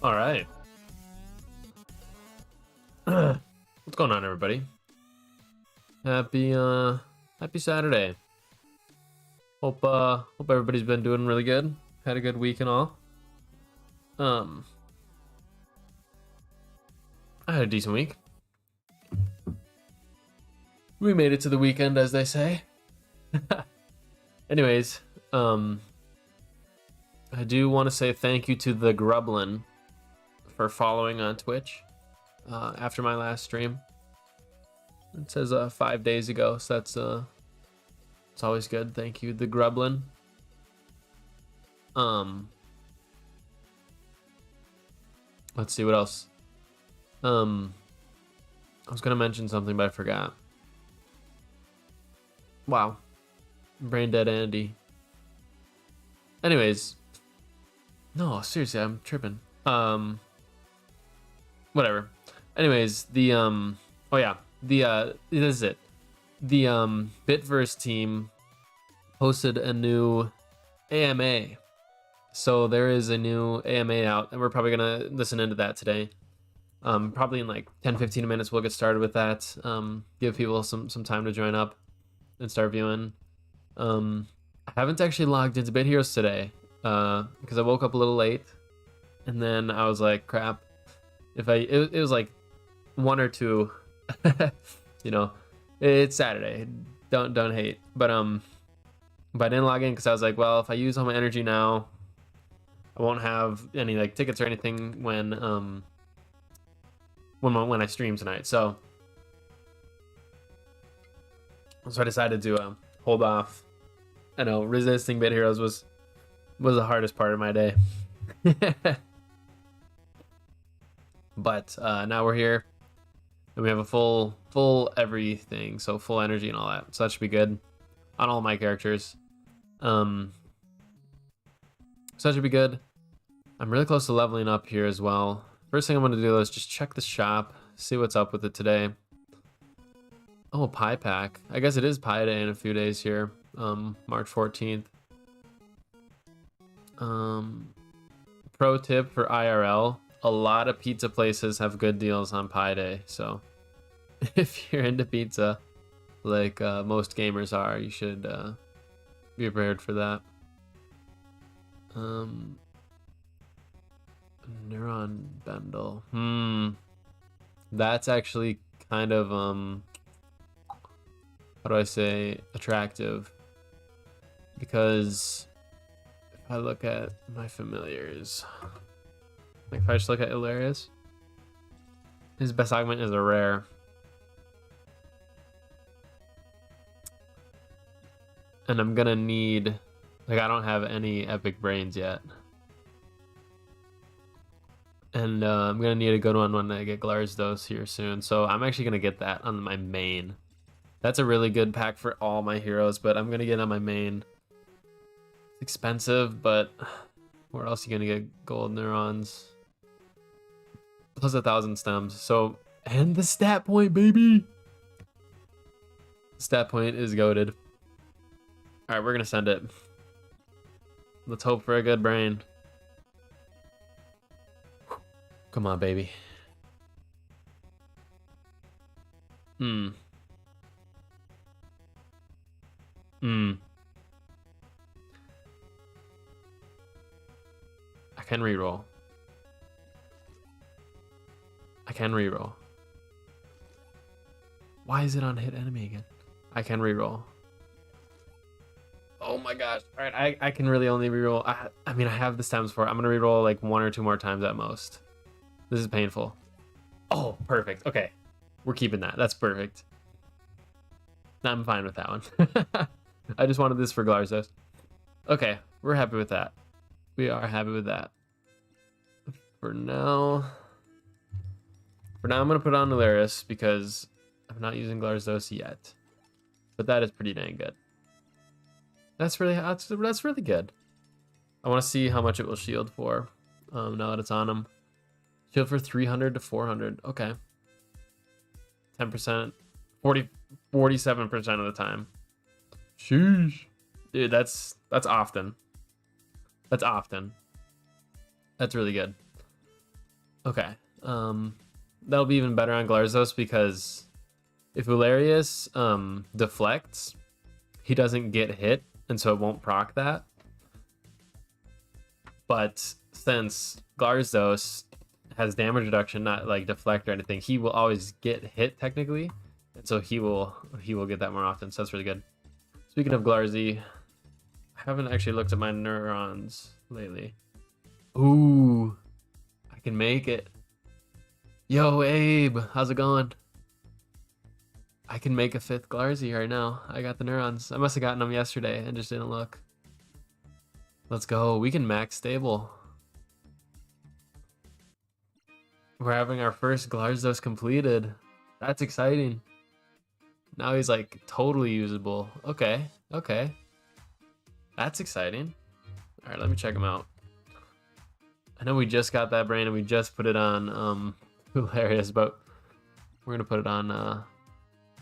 All right. What's going on, everybody? Happy Saturday. Hope everybody's been doing really good. Had a good week and all. I had a decent week. We made it to the weekend, as they say. Anyways, I do want to say thank you to the Grublin for following on Twitch after my last stream. It says 5 days ago, so that's it's always good. Thank you, the Grublin. Let's see what else. I was gonna mention something, but I forgot. Wow, brain dead Andy. Anyways, no, seriously, I'm tripping. Whatever. Anyways, the oh yeah, this is it. The Bitverse team posted a new AMA. So there is a new AMA out, and we're probably gonna listen into that today. Probably in like 10-15 minutes we'll get started with that. Give people some time to join up and start viewing. I haven't actually logged into Bit Heroes today because I woke up a little late, and then I was like, crap. It was like 1 or 2. You know, it's Saturday. Don't hate. But I didn't log in because I was like, well, if I use all my energy now, I won't have any like tickets or anything when I stream tonight. So I decided to hold off. I know resisting Bit Heroes was the hardest part of my day. But now we're here and we have a full everything, so full energy and all that, so that should be good on all my characters. So that should be good. I'm really close to leveling up here as well. First thing I'm going to do is just check the shop, see what's up with it today. Oh, pie pack. I guess it is pie day in a few days here. March 14th. Pro tip for IRL. A lot of pizza places have good deals on pie day. So if you're into pizza, like most gamers are, you should be prepared for that. Neuron bundle. That's actually kind of how do I say, attractive, because if I look at my familiars, like if I just look at Hilarious, his best augment is a rare. And I'm gonna need, like, I don't have any epic brains yet. And I'm gonna need a good one when I get Glarsdos here soon. So I'm actually gonna get that on my main. That's a really good pack for all my heroes, but I'm gonna get on my main. It's expensive, but where else are you gonna get gold neurons? Plus 1,000 stems. So, and the stat point, baby! Stat point is goated. Alright, we're gonna send it. Let's hope for a good brain. Come on, baby. I can reroll. Why is it on hit enemy again? I can reroll. Oh my gosh. All right, I can really only reroll. I mean, I have the stems for it. I'm gonna reroll like 1 or 2 more times at most. This is painful. Oh, perfect. Okay, we're keeping that. That's perfect. I'm fine with that one. I just wanted this for Glarzos. Okay, we're happy with that. We are happy with that. For now, I'm gonna put on Hilarious because I'm not using Glarzos yet. But that is pretty dang good. That's really good. I want to see how much it will shield for. Now that it's on him. Shield for 300 to 400. Okay. 10%. 47% of the time. Sheesh. Dude, that's often. That's really good. Okay. That'll be even better on Glarzos because if Hilarious deflects, he doesn't get hit, and so it won't proc that. But since Glarzos has damage reduction, not like deflect or anything, he will always get hit technically, and so he will get that more often. So that's really good. Speaking of Glarzy, I haven't actually looked at my neurons lately. Ooh, I can make it. Yo, Abe, how's it going? I can make a 5th Glarzy right now. I got the neurons. I must have gotten them yesterday and just didn't look. Let's go. We can max stable. We're having our first Glarzos completed. That's exciting. Now he's like totally usable. Okay, okay. That's exciting. All right, let me check him out. I know we just got that brain and we just put it on Hilarious, but we're gonna put it on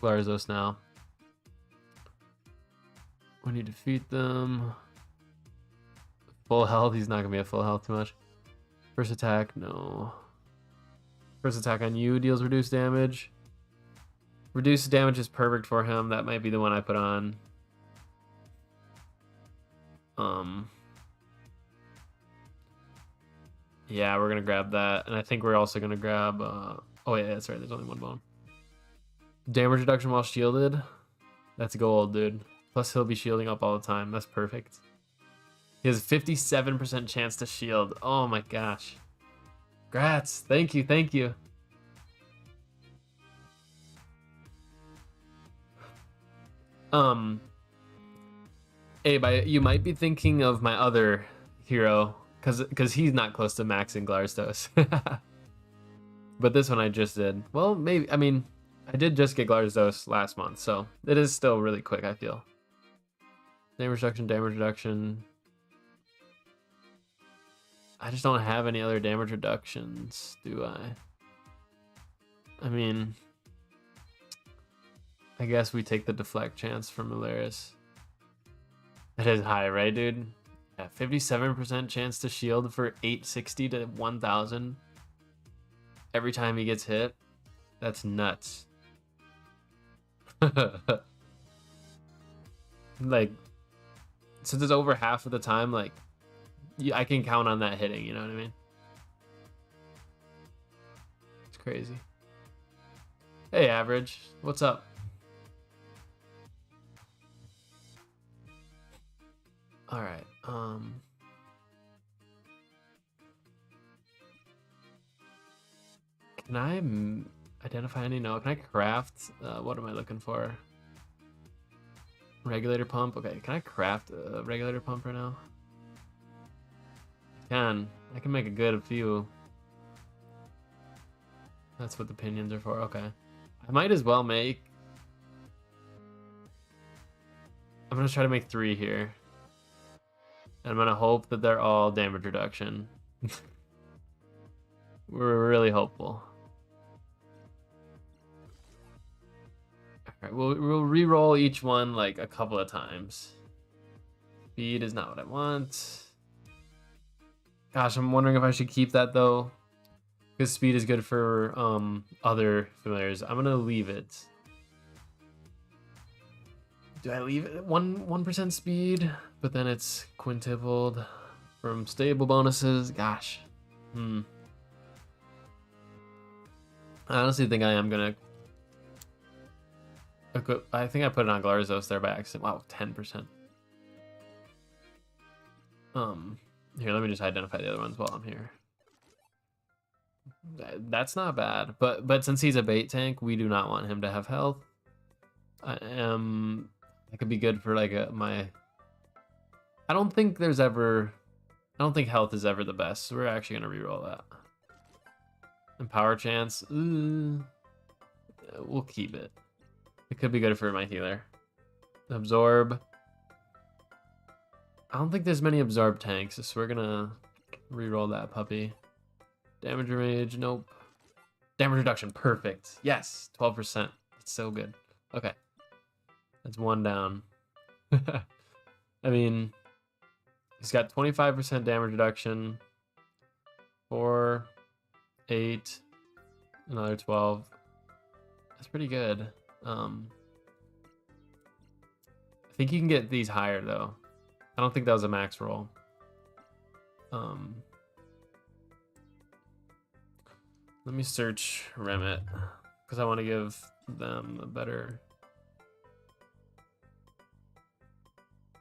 Glarzos now. When you defeat them, full health. He's not gonna be at full health too much. First attack, no. First attack on you deals reduced damage. Reduced damage is perfect for him. That might be the one I put on. Yeah, we're gonna grab that, and I think we're also gonna grab. Oh yeah, that's right. There's only one bone. Damage reduction while shielded. That's gold, dude. Plus he'll be shielding up all the time. That's perfect. He has 57% chance to shield. Oh my gosh. Grats. Thank you. Thank you. Abe, you might be thinking of my other hero because he's not close to maxing Glarzos. But this one I just did. Well, maybe. I mean, I did just get Glarzos last month, so it is still really quick, I feel. Damage reduction, damage reduction. I just don't have any other damage reductions, do I? I mean, I guess we take the deflect chance from Hilarious. That is high, right, dude? Yeah, 57% chance to shield for 860 to 1000 every time he gets hit. That's nuts. Like, since it's over half of the time, like, I can count on that hitting, you know what I mean? It's crazy. Hey, Average. What's up? All right. Can I identify any? No. Can I craft? What am I looking for? Regulator pump. Okay. Can I craft a regulator pump right now? I can make a good few. That's what the pinions are for. Okay. I might as well make. I'm gonna try to make 3 here. And I'm gonna hope that they're all damage reduction. We're really hopeful. Alright, we'll re-roll each one like a couple of times. Speed is not what I want. Gosh, I'm wondering if I should keep that though. Because speed is good for other familiars. I'm gonna leave it. Do I leave it 1% speed? But then it's quintupled from stable bonuses. Gosh. I honestly think I am gonna equip. I think I put it on Glarzos there by accident. Wow, 10%. Here, let me just identify the other ones while I'm here. That's not bad, but since he's a bait tank, we do not want him to have health. That could be good for like my. I don't think health is ever the best. So we're actually gonna reroll that. And power chance, we'll keep it. It could be good for my healer. Absorb. I don't think there's many absorb tanks, so we're gonna reroll that puppy. Damage rage, nope. Damage reduction, perfect. Yes, 12%. It's so good. Okay. That's 1 down. I mean, he's got 25% damage reduction. 4. 8, another 12. That's pretty good. I think you can get these higher though. I don't think that was a max roll. Let me search Remit because I want to give them a better.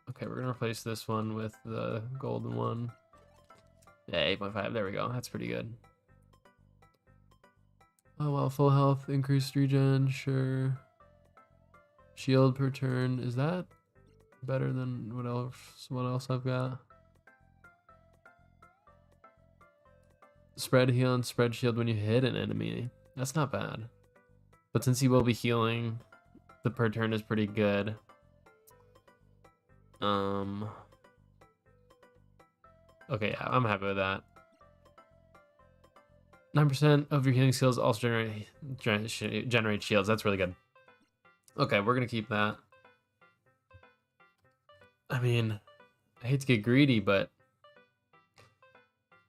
Okay, we're gonna replace this one with the golden one. Yeah, 8.5. There we go. That's pretty good. Oh well, full health, increased regen, sure. Shield per turn. Is that better than what else? What else I've got? Spread heal and spread shield when you hit an enemy. That's not bad. But since he will be healing, the per turn is pretty good. Okay, yeah, I'm happy with that. 9% of your healing skills also generate shields. That's really good. Okay, we're gonna keep that. I mean, I hate to get greedy, but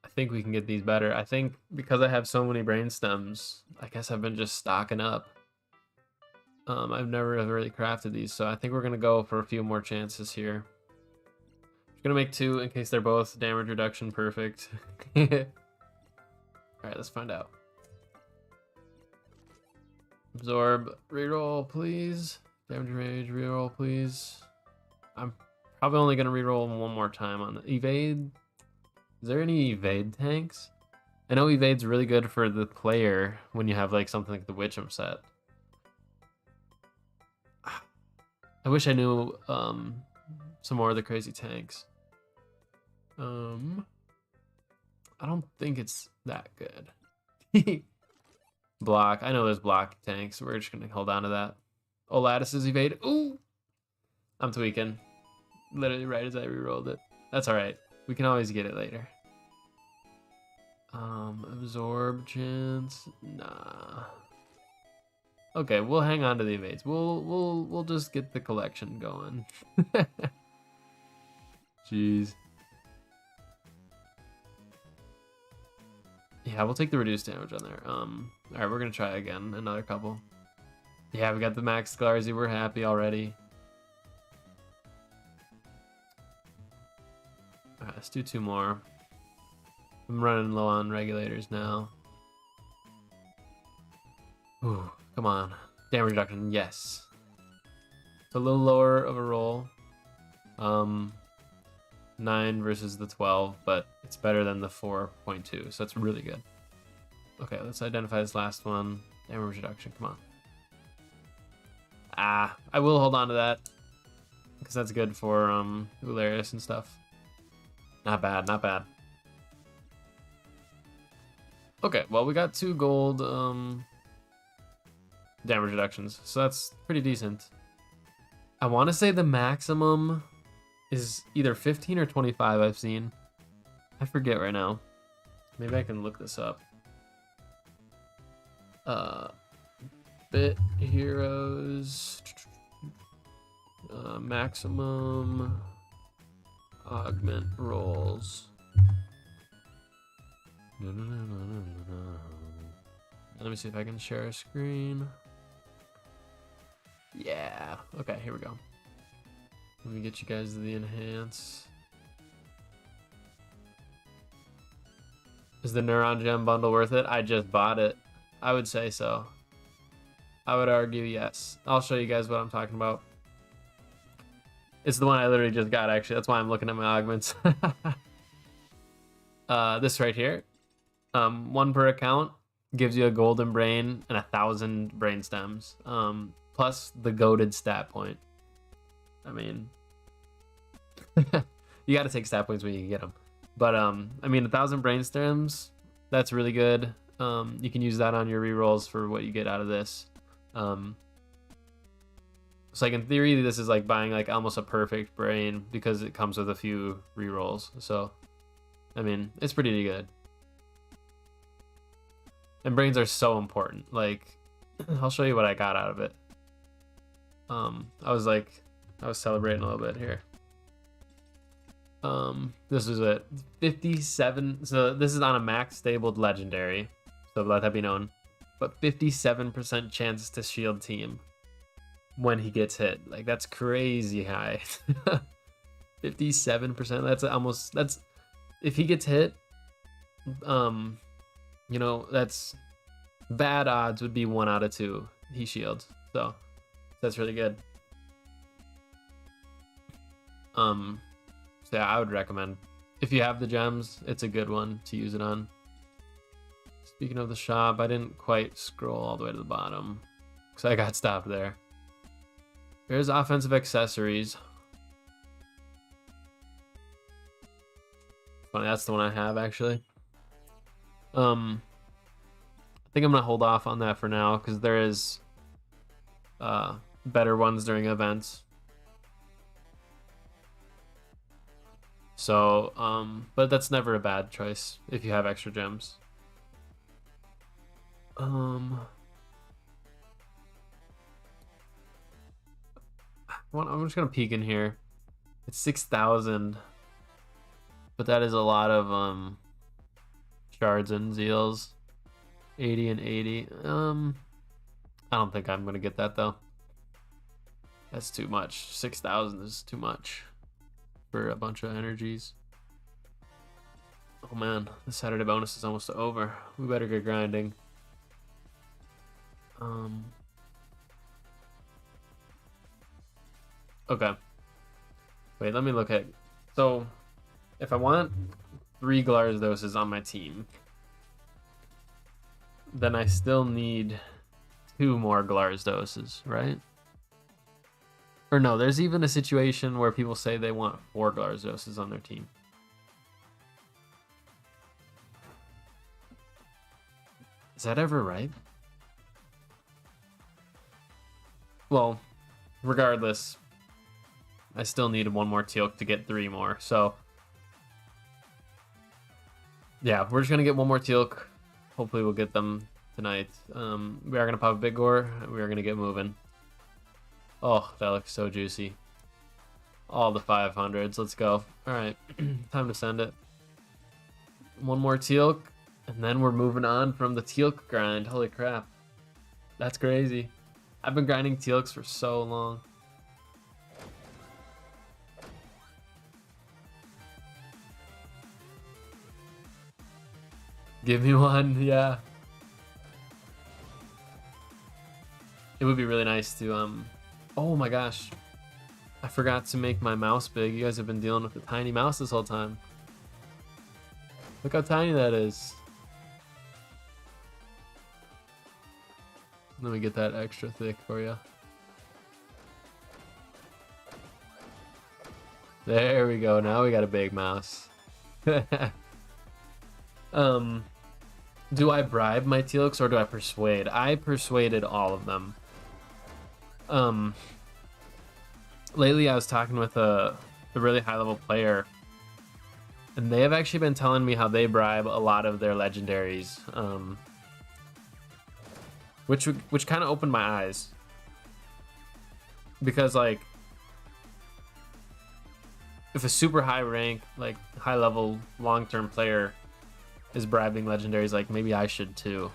I think we can get these better. I think because I have so many brain stems, I guess I've been just stocking up. I've never really crafted these, so I think we're gonna go for a few more chances here. I'm gonna make 2 in case they're both damage reduction perfect. All right, let's find out. Absorb, reroll, please. Damage rage, reroll, please. I'm probably only gonna reroll one more time on the evade. Is there any evade tanks? I know evade's really good for the player when you have like something like the Witch'em set. I wish I knew some more of the crazy tanks. I don't think it's that good. Block. I know there's block tanks. We're just gonna hold on to that. Oh, Lattice's evade. Ooh! I'm tweaking. Literally right as I rerolled it. That's alright. We can always get it later. Absorb chance. Nah. Okay, we'll hang on to the evades. We'll just get the collection going. Jeez. Yeah, we'll take the reduced damage on there. Alright, we're gonna try again. Another couple. Yeah, we got the max Sclarzy. We're happy already. Alright, let's do 2 more. I'm running low on regulators now. Ooh, come on. Damage reduction, yes. It's a little lower of a roll. 9 versus the 12, but it's better than the 4.2, so it's really good. Okay, let's identify this last one. Damage reduction, come on. Ah, I will hold on to that because that's good for Ularius and stuff. Not bad, not bad. Okay, well, we got 2 gold damage reductions, so that's pretty decent. I want to say the maximum is either 15 or 25 I've seen. I forget right now. Maybe I can look this up. Bit heroes. Maximum augment rolls. Let me see if I can share a screen. Yeah. Okay, here we go. Let me get you guys the enhance. Is the Neuron Gem bundle worth it? I just bought it. I would say so. I would argue yes. I'll show you guys what I'm talking about. It's the one I literally just got, actually. That's why I'm looking at my augments. This right here. 1 per account gives you a golden brain and 1,000 brain stems. Plus the goated stat point. I mean, you got to take stat points when you can get them. But I mean, 1,000 brain stems, that's really good. You can use that on your rerolls for what you get out of this. So like in theory, this is like buying like almost a perfect brain because it comes with a few rerolls. So I mean, it's pretty good. And brains are so important. Like, I'll show you what I got out of it. I was celebrating a little bit here. This is it. 57. So this is on a max stabled legendary. so let that be known. But 57% chance to shield team when he gets hit. Like, that's crazy high. 57%. That's if he gets hit, you know, that's bad odds would be 1 out of 2 he shields. So that's really good. So yeah, I would recommend, if you have the gems, it's a good one to use it on. Speaking of the shop, I didn't quite scroll all the way to the bottom because I got stopped there. There's offensive accessories. Funny, that's the one I have actually. I think I'm gonna hold off on that for now because there is better ones during events. So, but that's never a bad choice if you have extra gems. I'm just gonna peek in here. It's 6,000, but that is a lot of shards and zeals. 80 and 80. I don't think I'm gonna get that though. That's too much. 6,000 is too much for a bunch of energies. Oh man, the Saturday bonus is almost over. We better get grinding. Okay. Wait, let me look at. So, if I want 3 Glarzoses on my team, then I still need 2 more Glarzoses, right? Or no, there's even a situation where people say they want 4 Glarzoses on their team. Is that ever right? Well, regardless, I still need 1 more Teal'c to get 3 more, so yeah, we're just gonna get 1 more Teal'c. Hopefully we'll get them tonight. We are gonna pop a big gore, and we are gonna get moving. Oh, that looks so juicy. All the 500s, let's go. All right, time to send it. 1 more Teal'c, and then we're moving on from the Teal'c grind. Holy crap, that's crazy. I've been grinding Teal'cs for so long. Give me 1, yeah. It would be really nice to, oh my gosh. I forgot to make my mouse big. You guys have been dealing with a tiny mouse this whole time. Look how tiny that is. Let me get that extra thick for you. There we go. Now we got a big mouse. Do I bribe my Teal'cs or do I persuade? I persuaded all of them. Lately I was talking with a really high level player, and they have actually been telling me how they bribe a lot of their legendaries, which kind of opened my eyes, because like if a super high rank, like high level long-term player is bribing legendaries, like maybe I should too.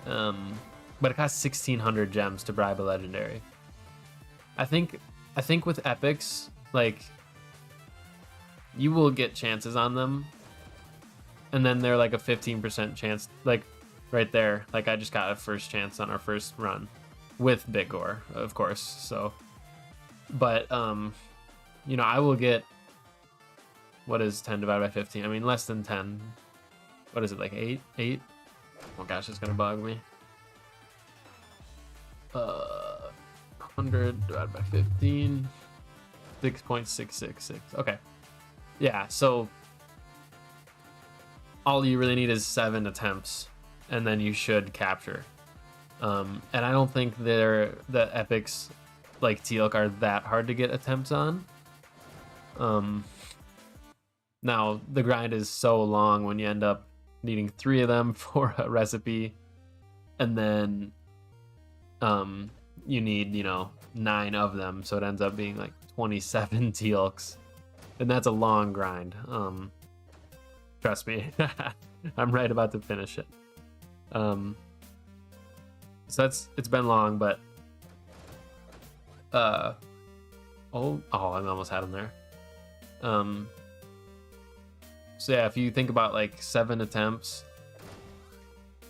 But it costs 1,600 gems to bribe a legendary. I think with epics, like you will get chances on them, and then they're like a 15% chance, like right there. Like I just got a first chance on our first run with Big Gore, of course. So, but you know, I will get, what is 10 divided by 15? I mean, less than 10. What is it, like 8? 8? Oh gosh, it's gonna bug me. 100 divided by 15. 6.666. Okay. Yeah, so all you really need is 7 attempts, and then you should capture. And I don't think the epics like Teal'c are that hard to get attempts on. Now the grind is so long when you end up needing 3 of them for a recipe, and then you need, you know, 9 of them, so it ends up being like 27 Teal'cs, and that's a long grind. Trust me. I'm right about to finish it. So it's been long, but oh, I almost had him there. So yeah, if you think about like 7 attempts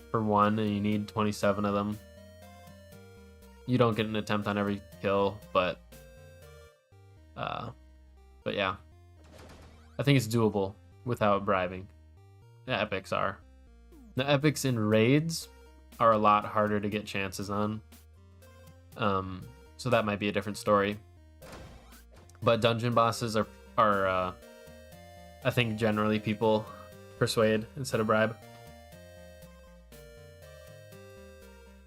for one, and you need 27 of them, you don't get an attempt on every kill, but yeah, I think it's doable without bribing. The epics are. The epics in raids are a lot harder to get chances on. So that might be a different story. But dungeon bosses are I think generally people persuade instead of bribe.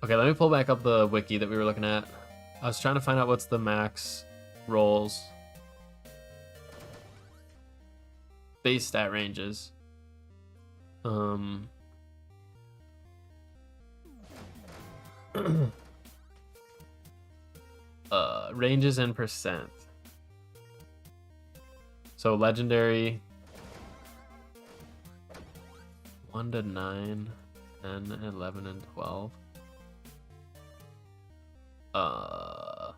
Okay, let me pull back up the wiki that we were looking at. I was trying to find out what's the max rolls. Base stat ranges. Ranges in percent. So legendary 1 to 9, 10, 11, and 12. I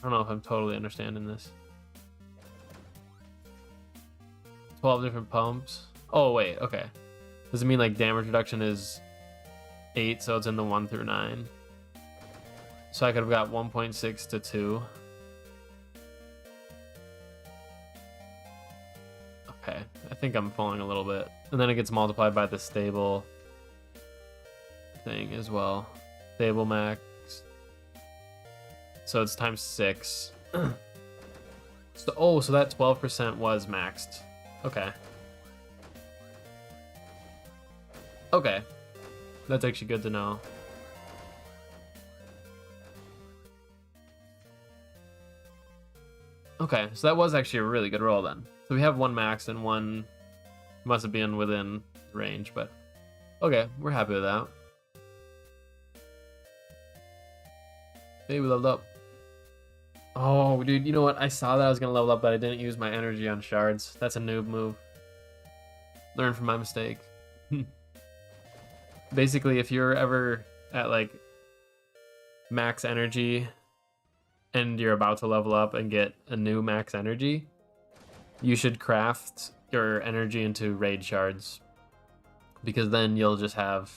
don't know if I'm totally understanding this. 12 different pumps. Oh wait, okay. Does it mean like damage reduction is 8, so it's in the 1 through 9? So I could have got 1.6 to 2. Okay, I think I'm falling a little bit. And then it gets multiplied by the stable thing as well. Stable max. So it's times 6. So that 12% was maxed. Okay. Okay. That's actually good to know. Okay, so that was actually a really good roll then. So we have 1 max and 1 must have been within range, but okay, we're happy with that. Hey, we leveled up. Oh, dude, you know what? I saw that I was gonna level up, but I didn't use my energy on shards. That's a noob move. Learn from my mistake. Basically, if you're ever at like max energy and you're about to level up and get a new max energy, you should craft your energy into raid shards, because then you'll just have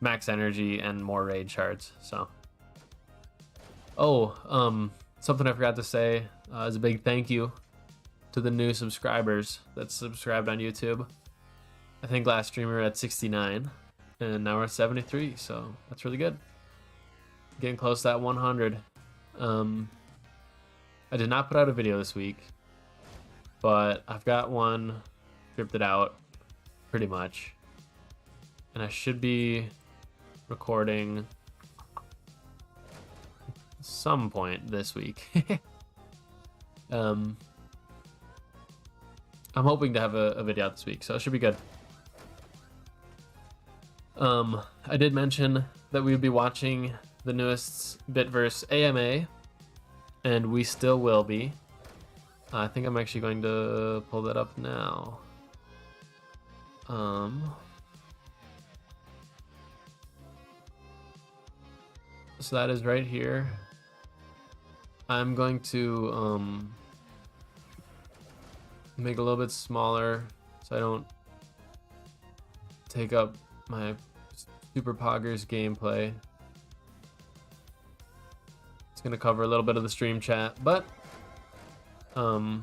max energy and more raid shards. So something I forgot to say is a big thank you to the new subscribers that subscribed on YouTube. I think last stream we were at 69 and now we're at 73, so that's really good. Getting close to that 100. I did not put out a video this week, but I've got one scripted out pretty much, and I should be recording some point this week. I'm hoping to have a video out this week, so it should be good. I did mention that we would be watching the newest Bitverse AMA, and we still will be. I think I'm actually going to pull that up now. So that is right here. I'm going to make it a little bit smaller so I don't take up my Super Poggers gameplay. It's gonna cover a little bit of the stream chat, but you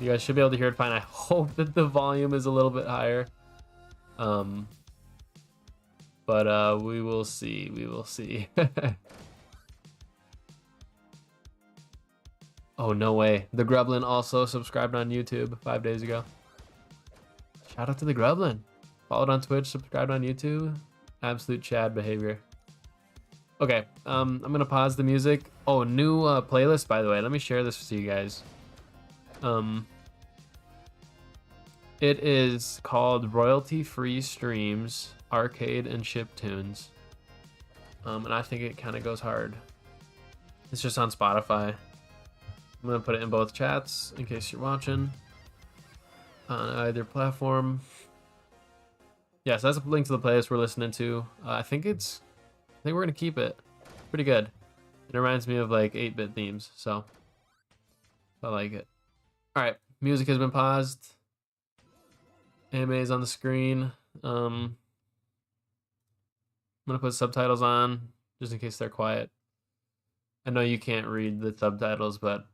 guys should be able to hear it fine. I hope that the volume is a little bit higher. But we will see. We will see. Oh, no way. The Grublin also subscribed on YouTube 5 days ago. Shout out to the Grublin. Followed on Twitch, subscribed on YouTube. Absolute Chad behavior. Okay, I'm gonna pause the music. Oh, new playlist, by the way. Let me share this with you guys. It is called Royalty Free Streams, Arcade and Chip Tunes. And I think it kind of goes hard. It's just on Spotify. I'm gonna put it in both chats in case you're watching on either platform. Yeah, so that's a link to the playlist we're listening to. I think we're gonna keep it. Pretty good. It reminds me of like 8-bit themes, so I like it. All right, music has been paused. Anime is on the screen. I'm gonna put subtitles on just in case they're quiet. I know you can't read the subtitles, but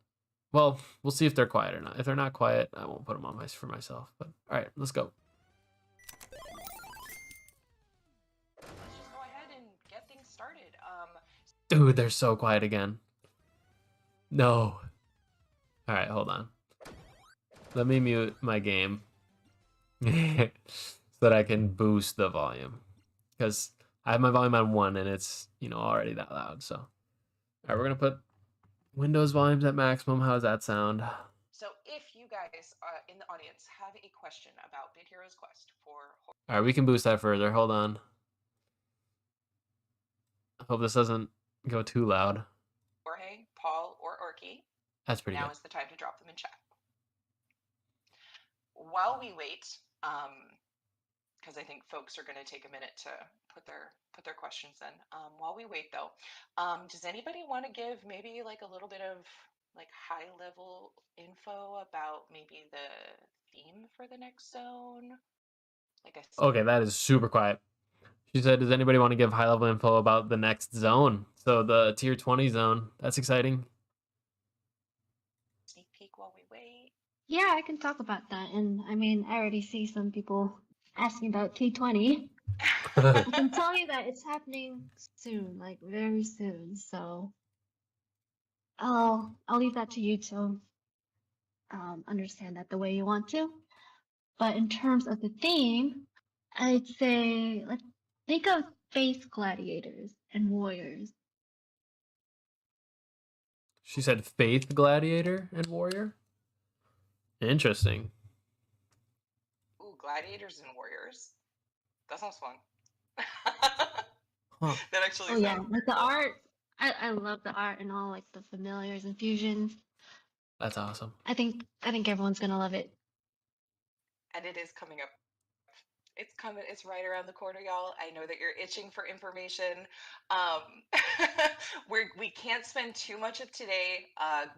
well, we'll see if they're quiet or not. If they're not quiet, I won't put them on for myself. But all right, let's go. Let's just go ahead and get things started. Dude, they're so quiet again. No. All right, hold on. Let me mute my game so that I can boost the volume, because I have my volume on 1 and it's already that loud. So, all right, we're gonna put Windows volumes at maximum. How does that sound? So if you guys in the audience have a question about Big Heroes Quest for... All right, we can boost that further. Hold on. I hope this doesn't go too loud. Jorge, Paul, or Orky, That's pretty now good. is the time to drop them in chat. While we wait, because I think folks are going to take a minute to put their questions in. While we wait, though, does anybody want to give maybe like a little bit of like high level info about maybe the theme for the next zone? Like Okay, that is super quiet. She said, does anybody want to give high level info about the next zone? So the tier 20 zone. That's exciting. sneak peek while we wait. Yeah, I can talk about that. And I mean, I already see some people asking about T20. I can tell you that it's happening soon, like very soon. So I'll leave that to you to understand that the way you want to. But in terms of the theme, I'd say let's think of faith gladiators and warriors. She said faith gladiator and warrior. Interesting. Ooh, gladiators and warriors. That sounds fun. Huh. That actually Oh sounds... yeah, like the art. I love the art and all like the familiars and fusions. That's awesome. I think everyone's gonna love it. And it is coming up. It's coming. It's right around the corner, y'all. I know that you're itching for information. We can't spend too much of today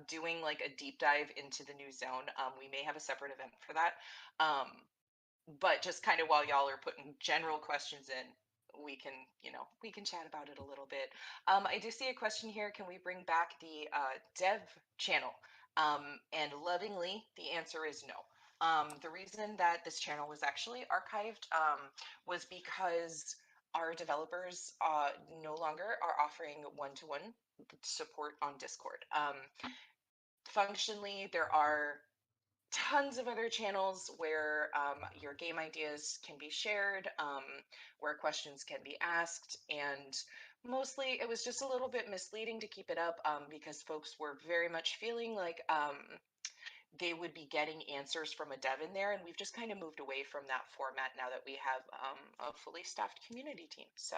doing like a deep dive into the new zone. We may have a separate event for that. But just kind of while y'all are putting general questions in, we can chat about it a little bit. I do see a question here. Can we bring back the dev channel? And lovingly, the answer is no. The reason that this channel was actually archived was because our developers no longer are offering one-to-one support on Discord. Functionally, there are tons of other channels where your game ideas can be shared, where questions can be asked, and mostly it was just a little bit misleading to keep it up because folks were very much feeling like they would be getting answers from a dev in there, and we've just kind of moved away from that format now that we have a fully staffed community team. So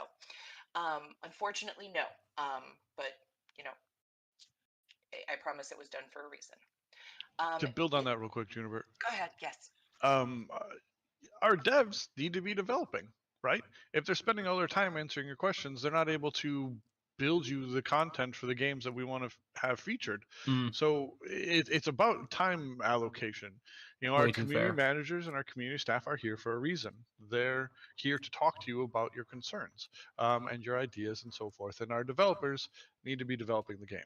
unfortunately, no. But I promise it was done for a reason. To build on that real quick, Juniper. Go ahead. Yes. Our devs need to be developing, right? If they're spending all their time answering your questions, they're not able to build you the content for the games that we want to have featured. So it's about time allocation. Our community managers and our community staff are here for a reason. They're here to talk to you about your concerns and your ideas and so forth. And our developers need to be developing the game.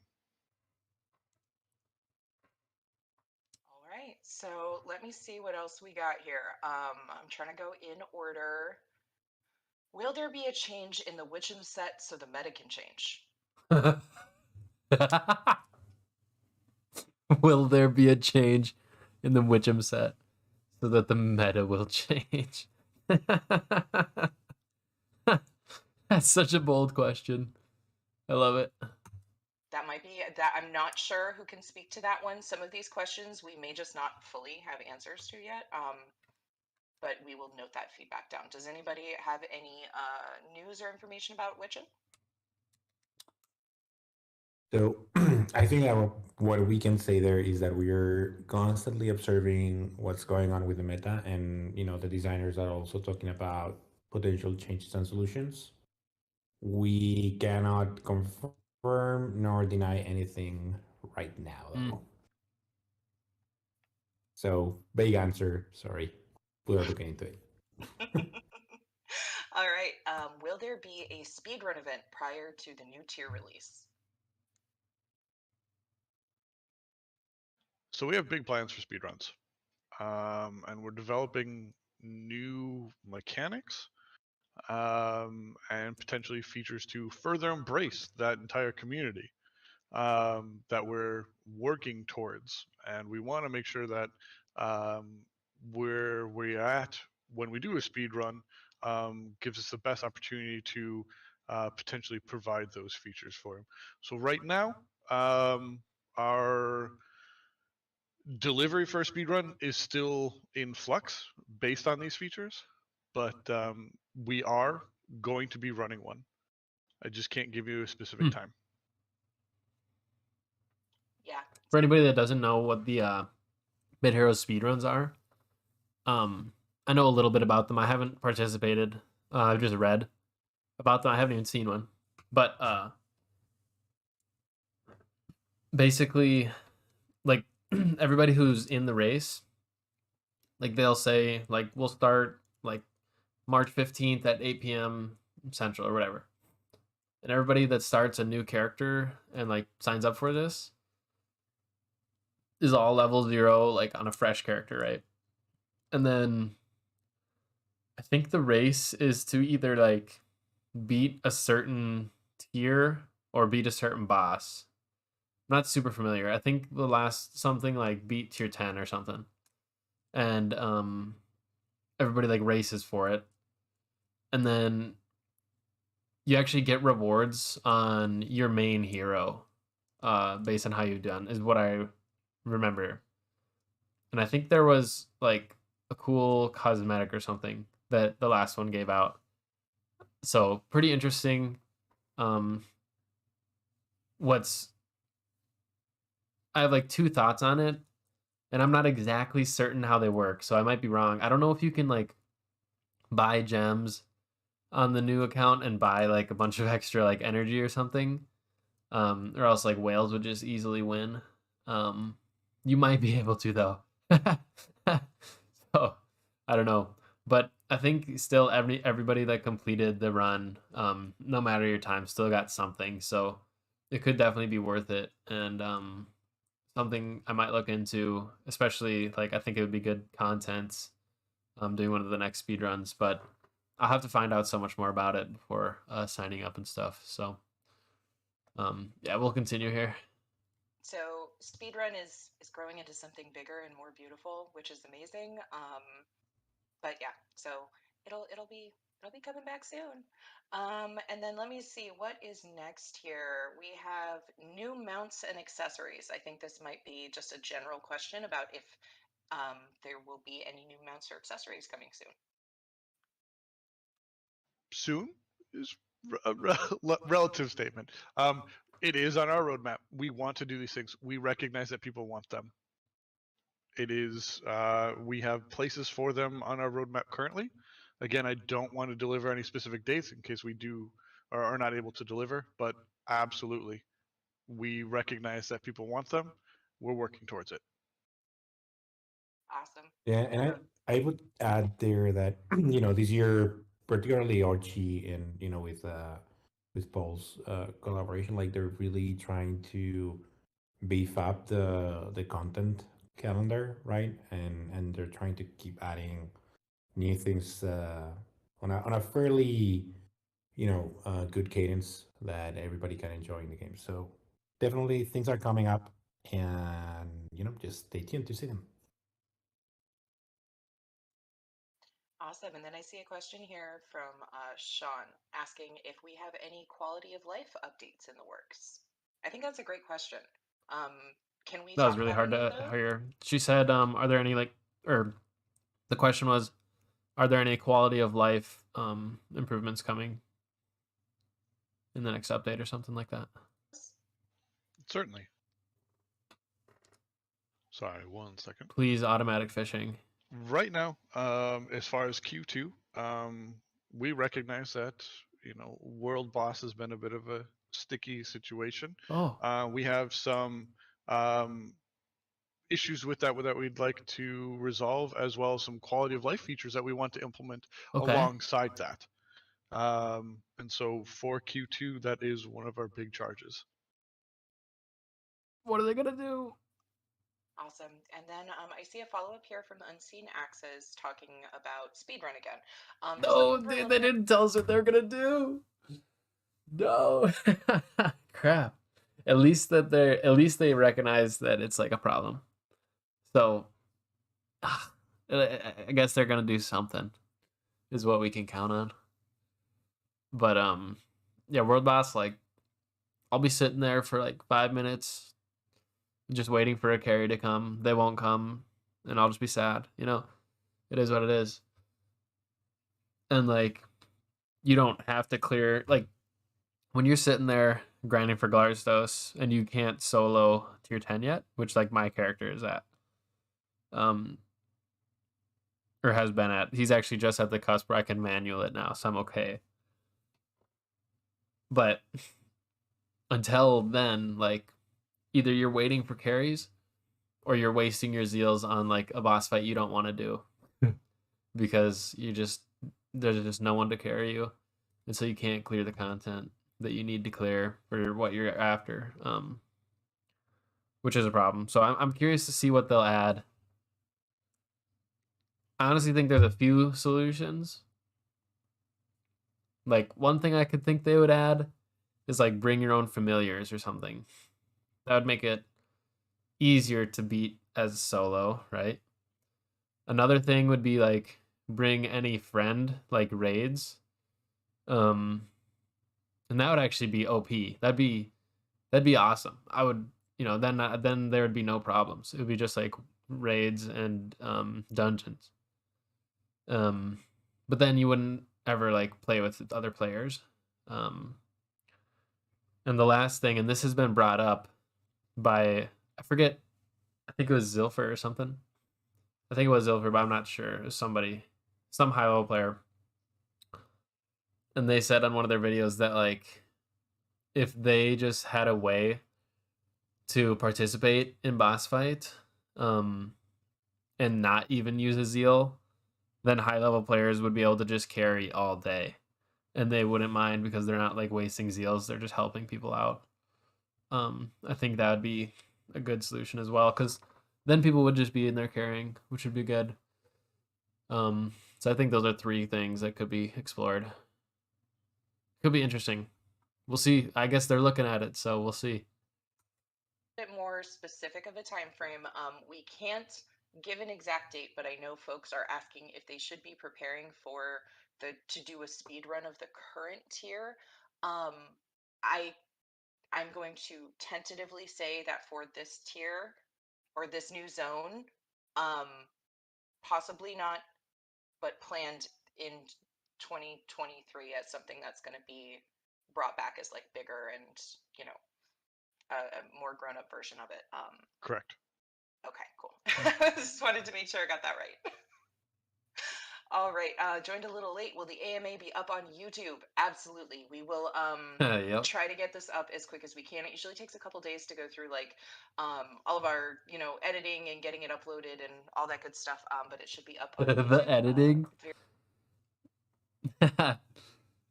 Right, so let me see what else we got here. I'm trying to go in order. Will there be a change in the Witchem set so the meta can change? Will there be a change in the Witchem set so that the meta will change? That's such a bold question. I love it. That might be that. I'm not sure who can speak to that one. Some of these questions we may just not fully have answers to yet. But we will note that feedback down. Does anybody have any news or information about Witchem? So I think what we can say there is that we are constantly observing what's going on with the meta, and the designers are also talking about potential changes and solutions. We cannot confirm nor deny anything right now, though. So, vague answer. Sorry, without looking into it. All right. Will there be a speedrun event prior to the new tier release? So we have big plans for speedruns, and we're developing new mechanics and potentially features to further embrace that entire community that we're working towards. And we want to make sure that where we're at when we do a speed run gives us the best opportunity to potentially provide those features for them. So right now, our delivery for a speed run is still in flux based on these features, but we are going to be running one. I just can't give you a specific time. Yeah. For anybody that doesn't know what the Bit Heroes speedruns are, I know a little bit about them. I haven't participated. I've just read about them. I haven't even seen one. But basically, like everybody who's in the race, like they'll say, like we'll start like March 15th at 8 p.m. Central or whatever. And everybody that starts a new character and like signs up for this is all level 0, like on a fresh character, right? And then I think the race is to either like beat a certain tier or beat a certain boss. I'm not super familiar. I think the last something like beat tier 10 or something. And everybody like races for it. And then you actually get rewards on your main hero based on how you've done, is what I remember. And I think there was like a cool cosmetic or something that the last one gave out. So pretty interesting. I have like 2 thoughts on it, and I'm not exactly certain how they work, so I might be wrong. I don't know if you can like buy gems on the new account and buy like a bunch of extra like energy or something, or else like whales would just easily win. You might be able to though. So I don't know, but I think still everybody that completed the run, no matter your time, still got something. So it could definitely be worth it, and something I might look into, especially like I think it would be good content. Doing one of the next speedruns, but I'll have to find out so much more about it before signing up and stuff. So yeah, we'll continue here. So speedrun is growing into something bigger and more beautiful, which is amazing. But yeah, so it'll be coming back soon. And then let me see what is next here. We have new mounts and accessories. I think this might be just a general question about if there will be any new mounts or accessories coming soon. Soon is a relative statement. It is on our roadmap. We want to do these things. We recognize that people want them. It is. We have places for them on our roadmap currently. Again, I don't want to deliver any specific dates in case we do or are not able to deliver. But absolutely, we recognize that people want them. We're working towards it. Awesome. Yeah, and I would add there that this year, particularly Archie and with Paul's collaboration, like they're really trying to beef up the content calendar, right? And they're trying to keep adding new things on a fairly good cadence that everybody can enjoy in the game. So definitely things are coming up, and just stay tuned to see them. Awesome. And then I see a question here from Sean asking if we have any quality of life updates in the works. I think that's a great question. Can we That was talk really about hard any to of those? hear. She said, are there any like, or the question was, are there any quality of life improvements coming in the next update or something like that? Certainly. Sorry, 1 second. Please, automatic fishing. Right now, as far as Q2, we recognize that World Boss has been a bit of a sticky situation. Oh, We have some issues with that we'd like to resolve, as well as some quality of life features that we want to implement okay. alongside that. And so for Q2, that is one of our big charges. What are they gonna do? Awesome. And then I see a follow-up here from Unseen Axes talking about speedrun again. Just No, looking for a they little bit. didn't tell us what they're gonna do. No. Crap. At least they recognize that it's like a problem. So I guess they're gonna do something, is what we can count on. But yeah, World Boss, like, I'll be sitting there for like 5 minutes, just waiting for a carry to come. They won't come, and I'll just be sad. It is what it is. And like, you don't have to clear, like, when you're sitting there grinding for Glarstos and you can't solo tier 10 yet, which like my character is at, or has been at. He's actually just at the cusp where I can manual it now, so I'm okay. But until then, like, either you're waiting for carries or you're wasting your zeals on like a boss fight you don't want to do because there's just no one to carry you, and so you can't clear the content that you need to clear for what you're after, which is a problem. So I'm curious to see what they'll add. I honestly think there's a few solutions. Like, one thing I could think they would add is like bring your own familiars or something. That would make it easier to beat as solo, right? Another thing would be like bring any friend, like raids. And that would actually be OP. That'd be awesome. I would, then there would be no problems. It would be just like raids and dungeons. But then you wouldn't ever like play with other players. And the last thing, and this has been brought up by, I forget, I think it was Zilfer or something. I think it was Zilfer, but I'm not sure. It was somebody, some high level player. And they said on one of their videos that like, if they just had a way to participate in boss fight, and not even use a zeal, then high level players would be able to just carry all day, and they wouldn't mind because they're not like wasting zeals, they're just helping people out. I think that would be a good solution as well, because then people would just be in there carrying, which would be good. So I think those are 3 things that could be explored. Could be interesting. We'll see. I guess they're looking at it, so we'll see. Bit more specific of a time frame. We can't give an exact date, but I know folks are asking if they should be preparing to do a speed run of the current tier. I'm going to tentatively say that for this tier or this new zone, possibly not, but planned in 2023 as something that's going to be brought back as like bigger and a more grown-up version of it. Correct. Okay, cool. Just wanted to make sure I got that right. All right, joined a little late. Will the AMA be up on YouTube? Absolutely. We will Yep. try to get this up as quick as we can. It usually takes a couple days to go through like all of our, editing and getting it uploaded and all that good stuff. But it should be up on YouTube. The editing.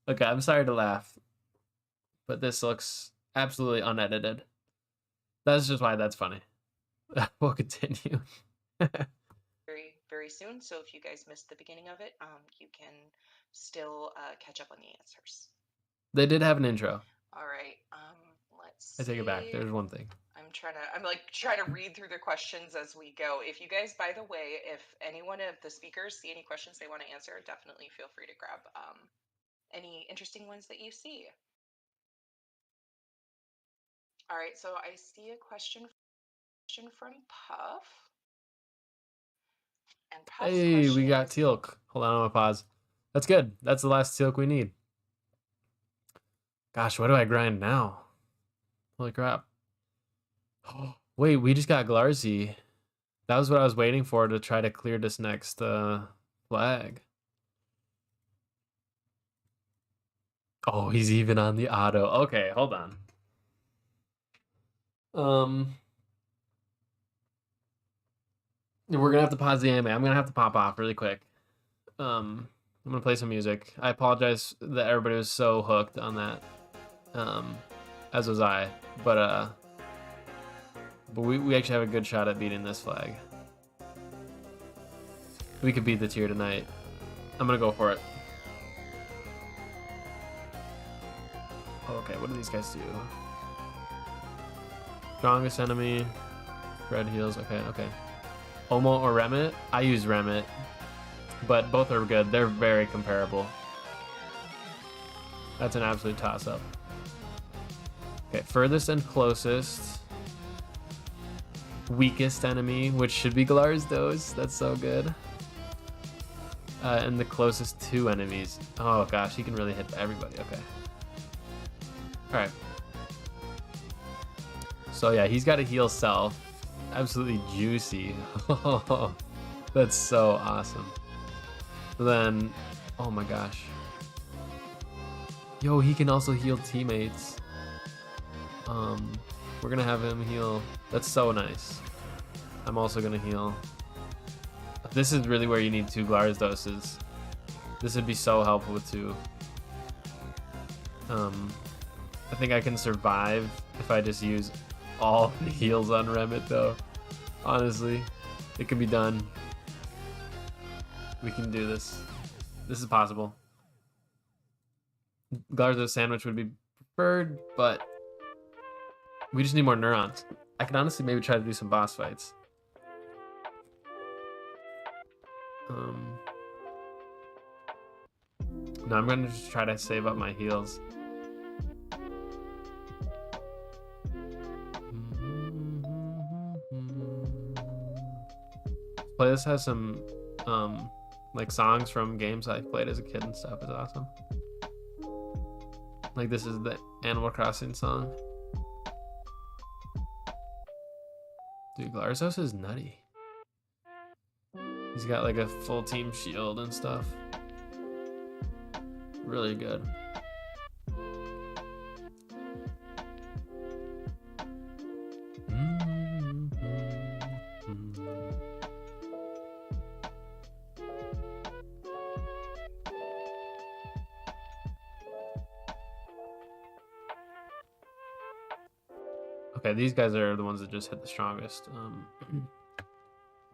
Okay, I'm sorry to laugh, but this looks absolutely unedited. That's just why that's funny. We'll continue. very, very soon. So if you guys missed the beginning of it, you can still catch up on the answers. They did have an intro. All right. Let's I take it back. There's one thing. I'm trying to read through the questions as we go. If you guys, by the way, if any one of the speakers see any questions they want to answer, definitely feel free to grab any interesting ones that you see. All right, so I see a question from Puff. And Puff's Hey, we got is, Teal'c. Hold on, I'm gonna pause. That's good. That's the last Teal'c we need. Gosh, what do I grind now? Holy crap. Wait, we just got Glarzy. That was what I was waiting for to try to clear this next flag. Oh, he's even on the auto. Okay, hold on. We're gonna have to pause the anime. I'm gonna have to pop off really quick. I'm gonna play some music. I apologize that everybody was so hooked on that. As was I. But we actually have a good shot at beating this flag. We could beat the tier tonight. I'm gonna go for it. Okay, what do these guys do? Strongest enemy. Red heals. Okay. Omo or Remit? I use Remit. But both are good. They're very comparable. That's an absolute toss-up. Okay, furthest and closest. Weakest enemy, which should be Glarzdos. That's so good. And the closest two enemies. Oh gosh, he can really hit everybody. Okay. Alright. So yeah, he's got to heal self. Absolutely juicy. That's so awesome. Then, oh my gosh. Yo, he can also heal teammates. We're gonna have him heal. That's so nice. I'm also gonna heal. This is really where you need two Glarzoses. This would be so helpful with two. I think I can survive if I just use all the heals on Remit though. Honestly, it can be done. We can do this. This is possible. Glarzos sandwich would be preferred, but we just need more neurons. I can honestly maybe try to do some boss fights. No, I'm gonna just try to save up my heals. Playlist has some like songs from games I played as a kid and stuff. It's awesome. Like this is the Animal Crossing song. Dude, Glarzos is nutty. He's got like a full team shield and stuff. Really good. Okay, these guys are the ones that just hit the strongest.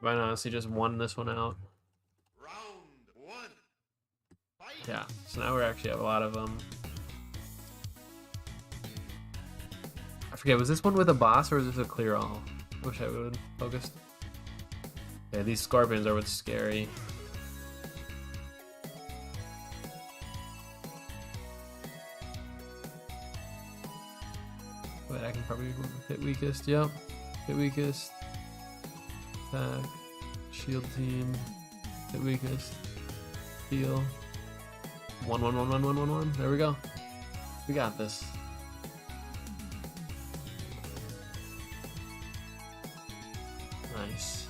Might honestly just won this one out. Round one. Fight. Yeah, so now we actually have a lot of them. I forget, was this one with a boss or was this a clear all? I wish I would have focused. Yeah, these scorpions are what's scary. Wait, I can probably hit weakest. Yep, hit weakest. Attack, shield team, hit weakest, heal. 1 1 1 1 1 1 1. There we go. We got this. Nice.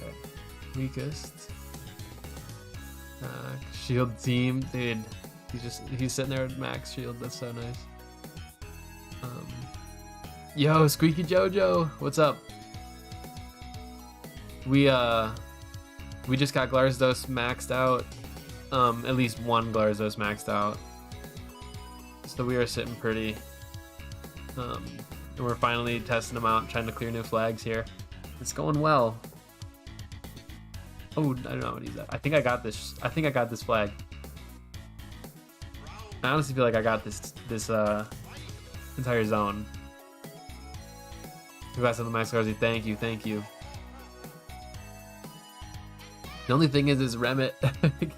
Okay. Weakest. Shield team, dude. He's sitting there at max shield. That's so nice. Yo, Squeaky Jojo, what's up? We just got Glarzos maxed out. At least one Glarzos maxed out. So we are sitting pretty. And we're finally testing them out, trying to clear new flags here. It's going well. Oh, I don't know what he's at. I think I got this. I think I got this flag. I honestly feel like I got this entire zone. Congrats on the max Garzi. Thank you, thank you. The only thing is Remit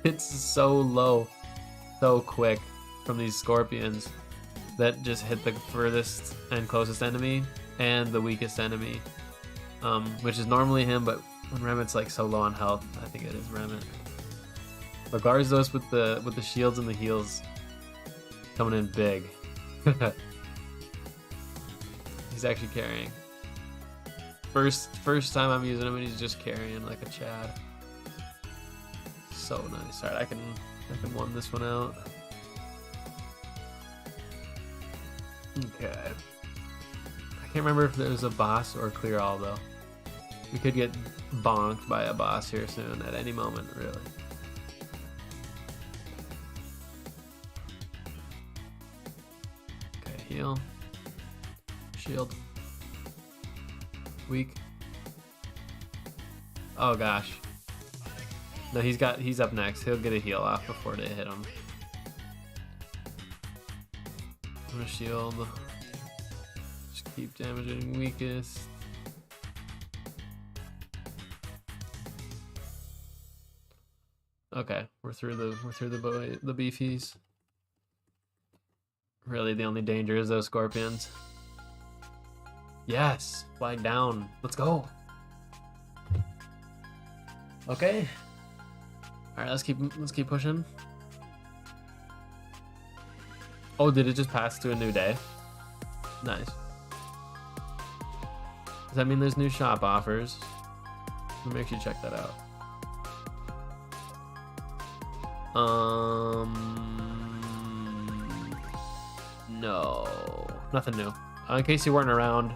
gets so low, so quick from these scorpions that just hit the furthest and closest enemy and the weakest enemy, which is normally him. But when Remit's like so low on health, I think it is Remit. But Glarzos with the shields and the heals coming in big. He's actually carrying. First time I'm using him, and he's just carrying like a Chad. So nice. All right, I can one this one out. Okay. I can't remember if there was a boss or clear all though. We could get bonked by a boss here soon at any moment, really. Okay, heal. Shield. Weak. Oh gosh. No, he's up next. He'll get a heal off before they hit him. I'm gonna shield. Just keep damaging weakest. Okay, we're through the beefies. Really, the only danger is those scorpions. Yes, flying down. Let's go. Okay. All right, let's keep pushing. Oh, did it just pass to a new day? Nice. Does that mean there's new shop offers? We'll make sure you check that out. No, nothing new. In case you weren't around,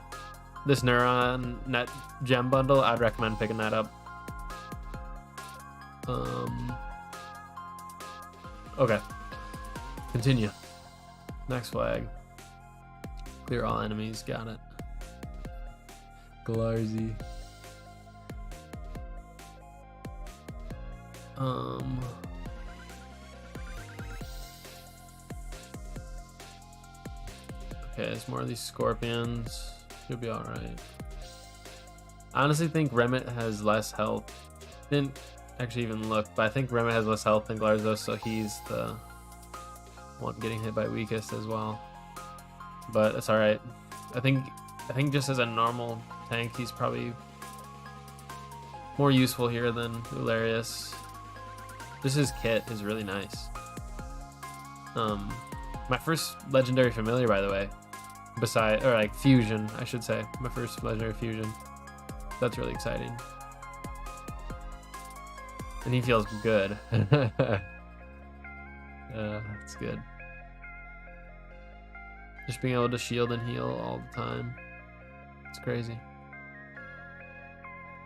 this Neuron Net Gem bundle, I'd recommend picking that up. Okay. Continue. Next flag. Clear all enemies. Got it. Glarzy. Okay, there's more of these scorpions. Should be alright. I honestly think Remit has less health. Didn't actually even look, but I think Remit has less health than Glarzo, so he's the one getting hit by weakest as well. But it's alright. I think just as a normal tank, he's probably more useful here than Ularius. Just his kit is really nice. My first legendary familiar, by the way, fusion, I should say. My first legendary fusion. That's really exciting. And he feels good. That's good. Just being able to shield and heal all the time. It's crazy.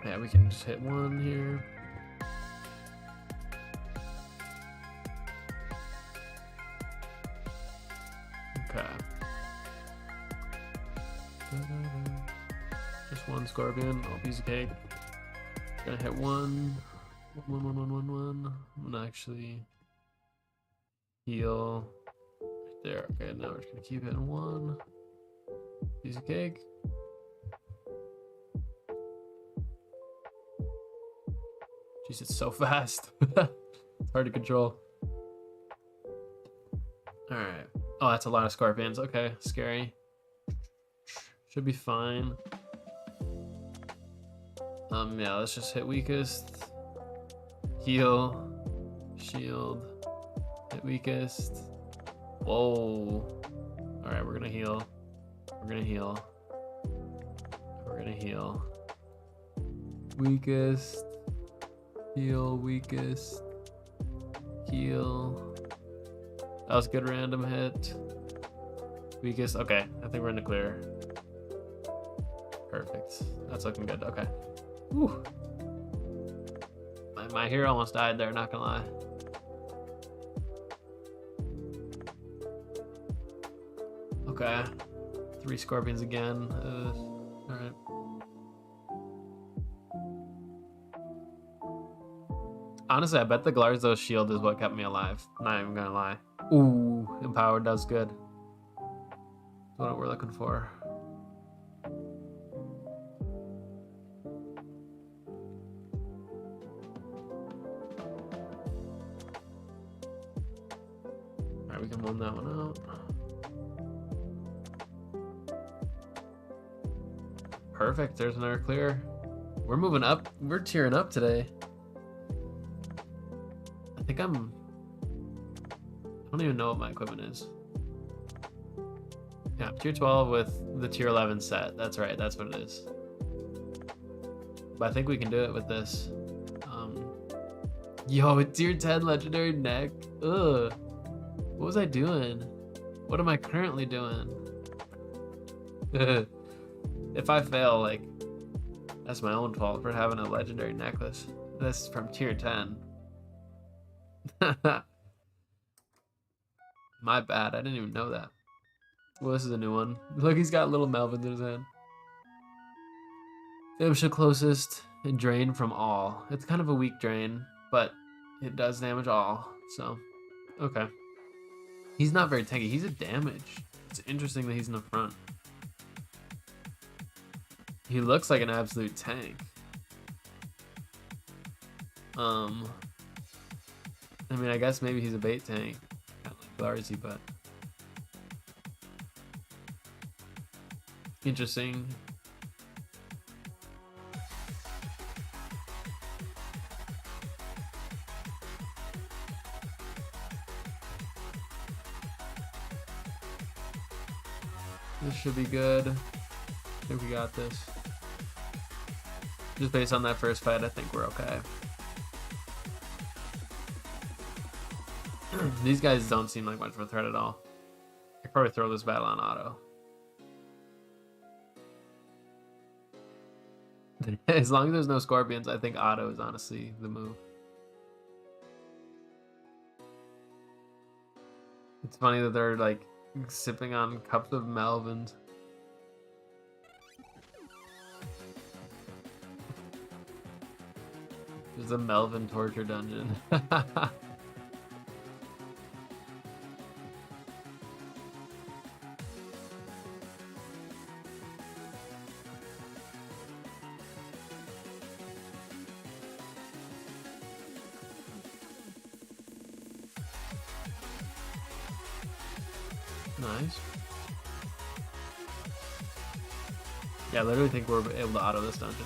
Yeah, we can just hit one here. Okay. Just one scorpion. Oh, piece of cake. Gonna hit one. One. I'm gonna actually heal right there. Okay, now we're just gonna keep hitting one. Piece of cake. Jeez, it's so fast. It's hard to control. Alright. Oh, that's a lot of scorpions. Okay, scary. Should be fine. Yeah, let's just hit weakest. Heal. Shield. Hit weakest. Whoa. Alright, we're gonna heal. We're gonna heal. We're gonna heal. Weakest. Heal, weakest. Heal. That was a good random hit. Weakest. Okay, I think we're in the clear. Perfect. That's looking good. Okay. Whew. My hero almost died there, not gonna lie. Okay. 3 scorpions again. Alright. Honestly, I bet the Glarzo's shield is what kept me alive. Not even gonna lie. Ooh, empowered does good. That's what we're looking for. Alright, we can one that one out. Perfect, there's another clear. We're moving up. We're tearing up today. I don't even know what my equipment is. Yeah, tier 12 with the tier 11 set. That's right, that's what it is. but I think we can do it with this. Yo, tier 10 legendary neck. Ugh. What was I doing? What am I currently doing? If I fail, like, that's my own fault for having a legendary necklace. This is from tier 10. My bad, I didn't even know that. Well, this is a new one. Look, he's got little Melvins in his hand. Imsha closest and drain from all. It's kind of a weak drain, but it does damage all, so okay. He's not very tanky, he's a damage. It's interesting that he's in the front. He looks like an absolute tank. I mean, I guess maybe he's a bait tank, kind of like Glarzy, but interesting. This should be good. I think we got this. Just based on that first fight, I think we're okay. These guys don't seem like much of a threat at all. I could probably throw this battle on auto. As long as there's no scorpions, I think auto is honestly the move. It's funny that they're like sipping on cups of Melvins. There's a Melvin torture dungeon. Nice. Yeah, I literally think we're able to auto this dungeon.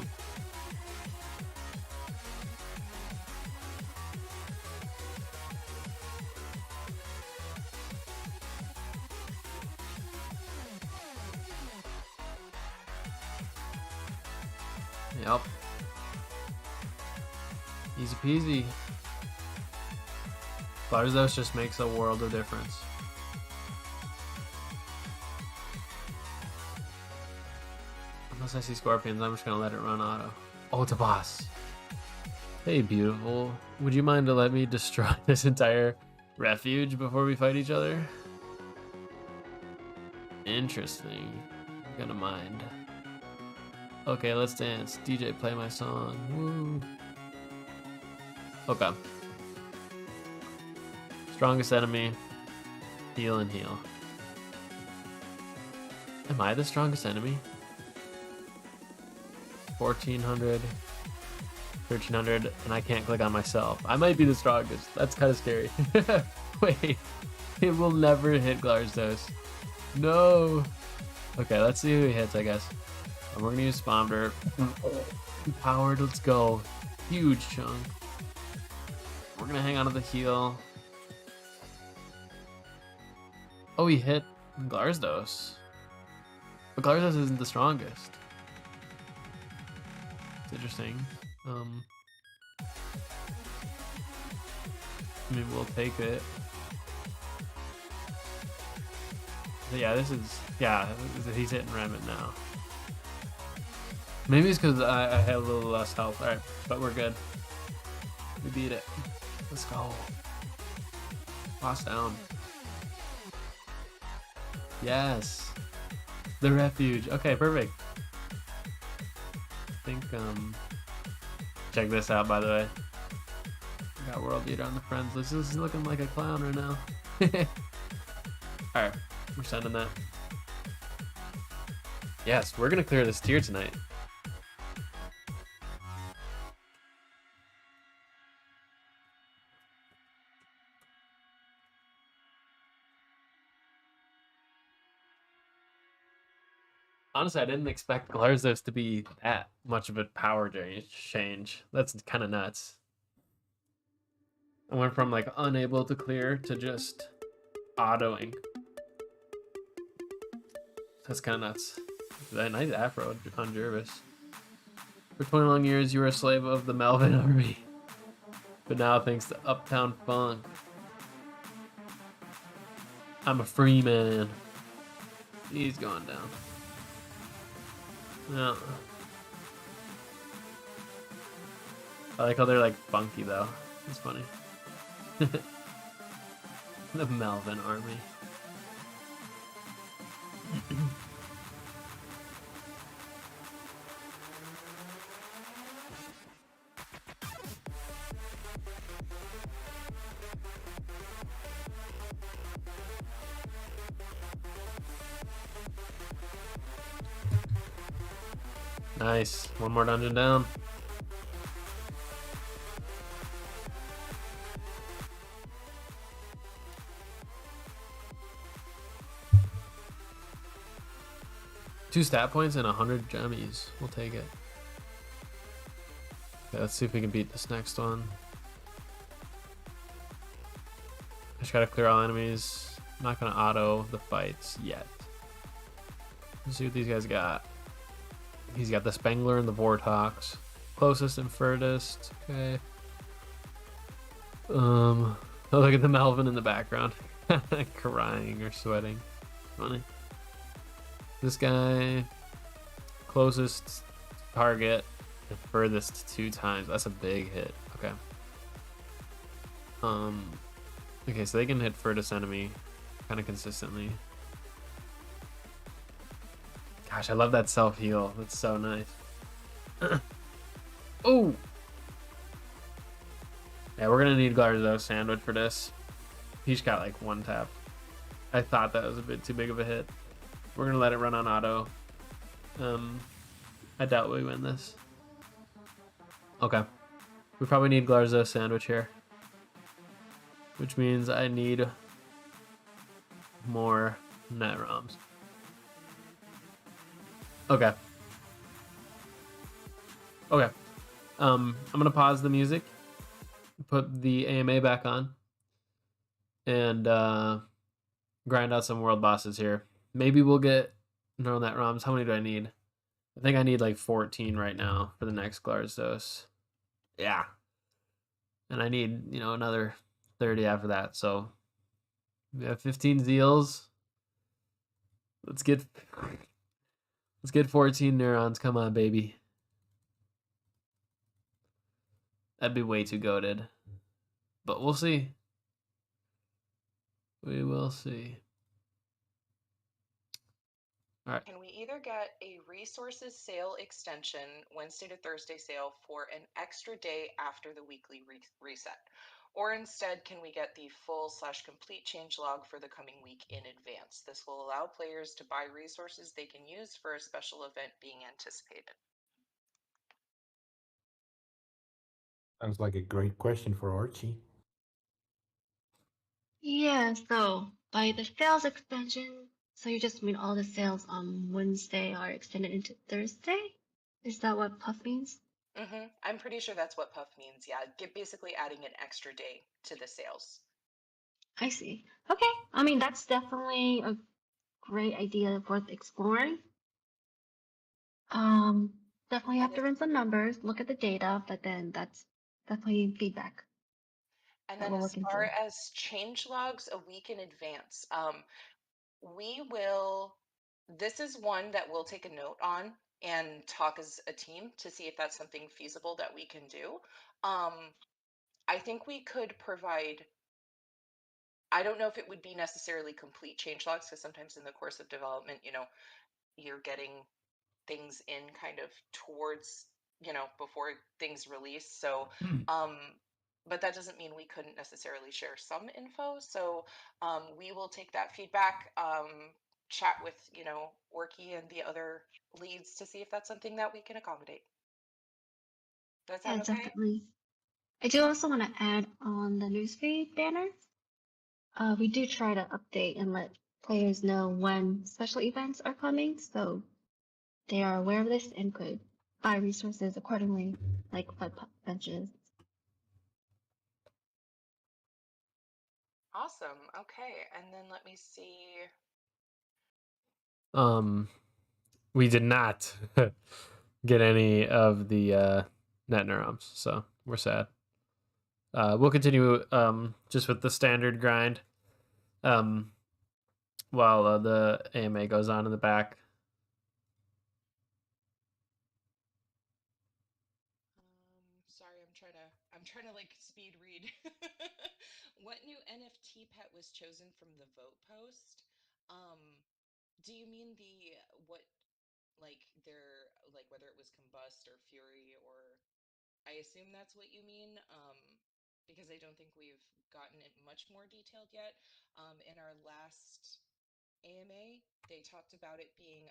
Yep. Easy peasy. Glarzos just makes a world of difference. Unless I see scorpions, I'm just gonna let it run auto. Oh, it's a boss. Hey, beautiful. Would you mind to let me destroy this entire refuge before we fight each other? Interesting. I'm gonna mind. Okay, let's dance. DJ, play my song. Woo. Okay. Strongest enemy. Heal and heal. Am I the strongest enemy? 1400, 1300, and I can't click on myself. I might be the strongest. That's kind of scary. Wait, it will never hit Glarzos. No. Okay, let's see who he hits, I guess. And we're gonna use Spawner. Powered, let's go. Huge chunk. We're gonna hang on to the heal. Oh, he hit Glarzos. But Glarzos isn't the strongest. It's interesting. I mean, we'll take it. But yeah, this is, yeah, he's hitting Remnant now. Maybe it's because I had a little less health. Alright, but we're good. We beat it. Let's go. Boss down. Yes. The refuge. Okay, perfect. I think, check this out, by the way. I got World Leader on the friends list. This is looking like a clown right now. Alright, we're sending that. Yes, we're gonna clear this tier tonight. Honestly, I didn't expect Glarzos to be that much of a power change. That's kind of nuts. I went from like unable to clear to just autoing. That's kind of nuts. That nice afro on Jervis. For 20 long years, you were a slave of the Melvin army. But now, thanks to Uptown Funk, I'm a free man. He's going down. Yeah. I like how they're like funky though. It's funny. The Melvin army. Nice. One more dungeon down. Two stat points and 100 gemmies. We'll take it. Okay, let's see if we can beat this next one. I just gotta clear all enemies. I'm not gonna auto the fights yet. Let's see what these guys got. He's got the Spangler and the Vortox. Closest and furthest. Okay. Oh, look at the Melvin in the background. Crying or sweating. Funny. This guy, closest target, the furthest 2 times. That's a big hit. Okay. Okay, so they can hit furthest enemy kind of consistently. Gosh, I love that self heal. That's so nice. Oh. Yeah, we're gonna need Garzo Sandwich for this. He's got like 1 tap. I thought that was a bit too big of a hit. We're gonna let it run on auto. I doubt we win this. Okay. We probably need Garzo Sandwich here. Which means I need more net ROMs. Okay. Okay. I'm gonna pause the music, put the AMA back on, and grind out some world bosses here. Maybe we'll get neural net ROMs. How many do I need? I think I need like 14 right now for the next Glarzos. Yeah. And I need, another 30 after that. So we have 15 Zeals. Let's get 14 neurons. Come on, baby. That'd be way too goated. But we'll see. We will see. All right. Can we either get a resources sale extension, Wednesday to Thursday sale, for an extra day after the weekly reset? Or instead, can we get the full/complete changelog for the coming week in advance? This will allow players to buy resources they can use for a special event being anticipated. Sounds like a great question for Archie. Yeah, so by the sales extension, so you just mean all the sales on Wednesday are extended into Thursday? Is that what Puff means? I'm pretty sure that's what Puff means. Yeah, basically adding an extra day to the sales. I see. Okay. I mean, that's definitely a great idea worth exploring. Definitely have to run some numbers, look at the data, but then that's definitely feedback. And that then we'll as look far into. as change logs a week in advance, we will, this is one that we'll take a note on and talk as a team to see if that's something feasible that we can do. I think we could provide, I don't know if it would be necessarily complete change logs, because sometimes in the course of development, you're getting things in kind of towards, before things release. So, but that doesn't mean we couldn't necessarily share some info. So we will take that feedback, chat with, Orky and the other leads to see if that's something that we can accommodate. Does that Yeah, sound okay? definitely. I do also want to add on the newsfeed banner. We do try to update and let players know when special events are coming, so they are aware of this and could buy resources accordingly, like Puff benches. Awesome. Okay. And then let me see. We did not get any of the net neurons, so we're sad. We'll continue just with the standard grind while the AMA goes on in the back. Sorry, I'm trying to like speed read. What new NFT pet was chosen from the vote post? Do you mean the what like their like whether it was combust or fury, or I assume that's what you mean? Because I don't think we've gotten it much more detailed yet. In our last AMA, they talked about it being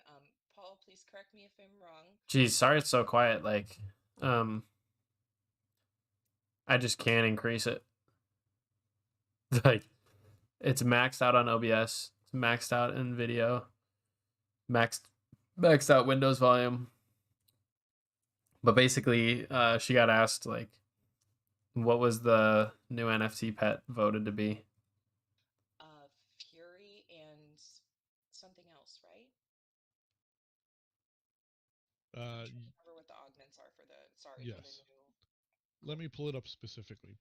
Paul, please correct me if I'm wrong. Geez, sorry it's so quiet. Like, I just can't increase it. Like, it's maxed out on OBS, it's maxed out in video, maxed out Windows volume. But basically, she got asked like, what was the new NFT pet voted to be? Fury and something else, right? Remember what the augments are for the for the Yes. new. Let me pull it up specifically.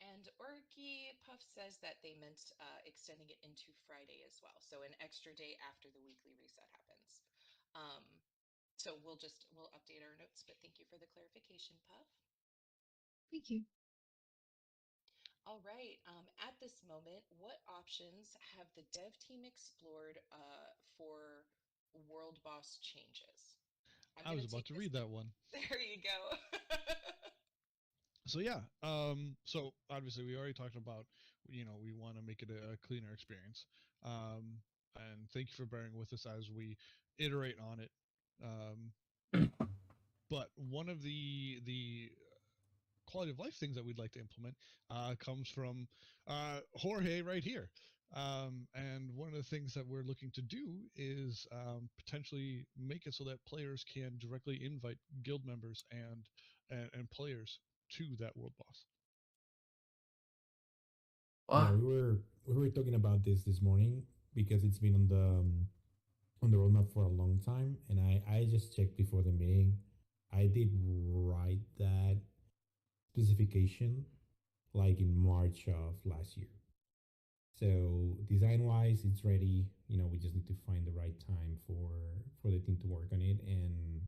And Orky Puff says that they meant extending it into Friday as well, so an extra day after the weekly reset happens. So we'll update our notes, but thank you for the clarification, Puff. Thank you. All right. At this moment, what options have the dev team explored for world boss changes? I was about to read that one. There you go. So yeah, so obviously we already talked about, we want to make it a cleaner experience, and thank you for bearing with us as we iterate on it. But one of the quality of life things that we'd like to implement comes from Jorge right here. And one of the things that we're looking to do is potentially make it so that players can directly invite guild members and players to that world boss. Yeah, we were talking about this morning because it's been on the roadmap for a long time, and I just checked before the meeting. I did write that specification like in March of last year. So design wise, it's ready. We just need to find the right time for the team to work on it. And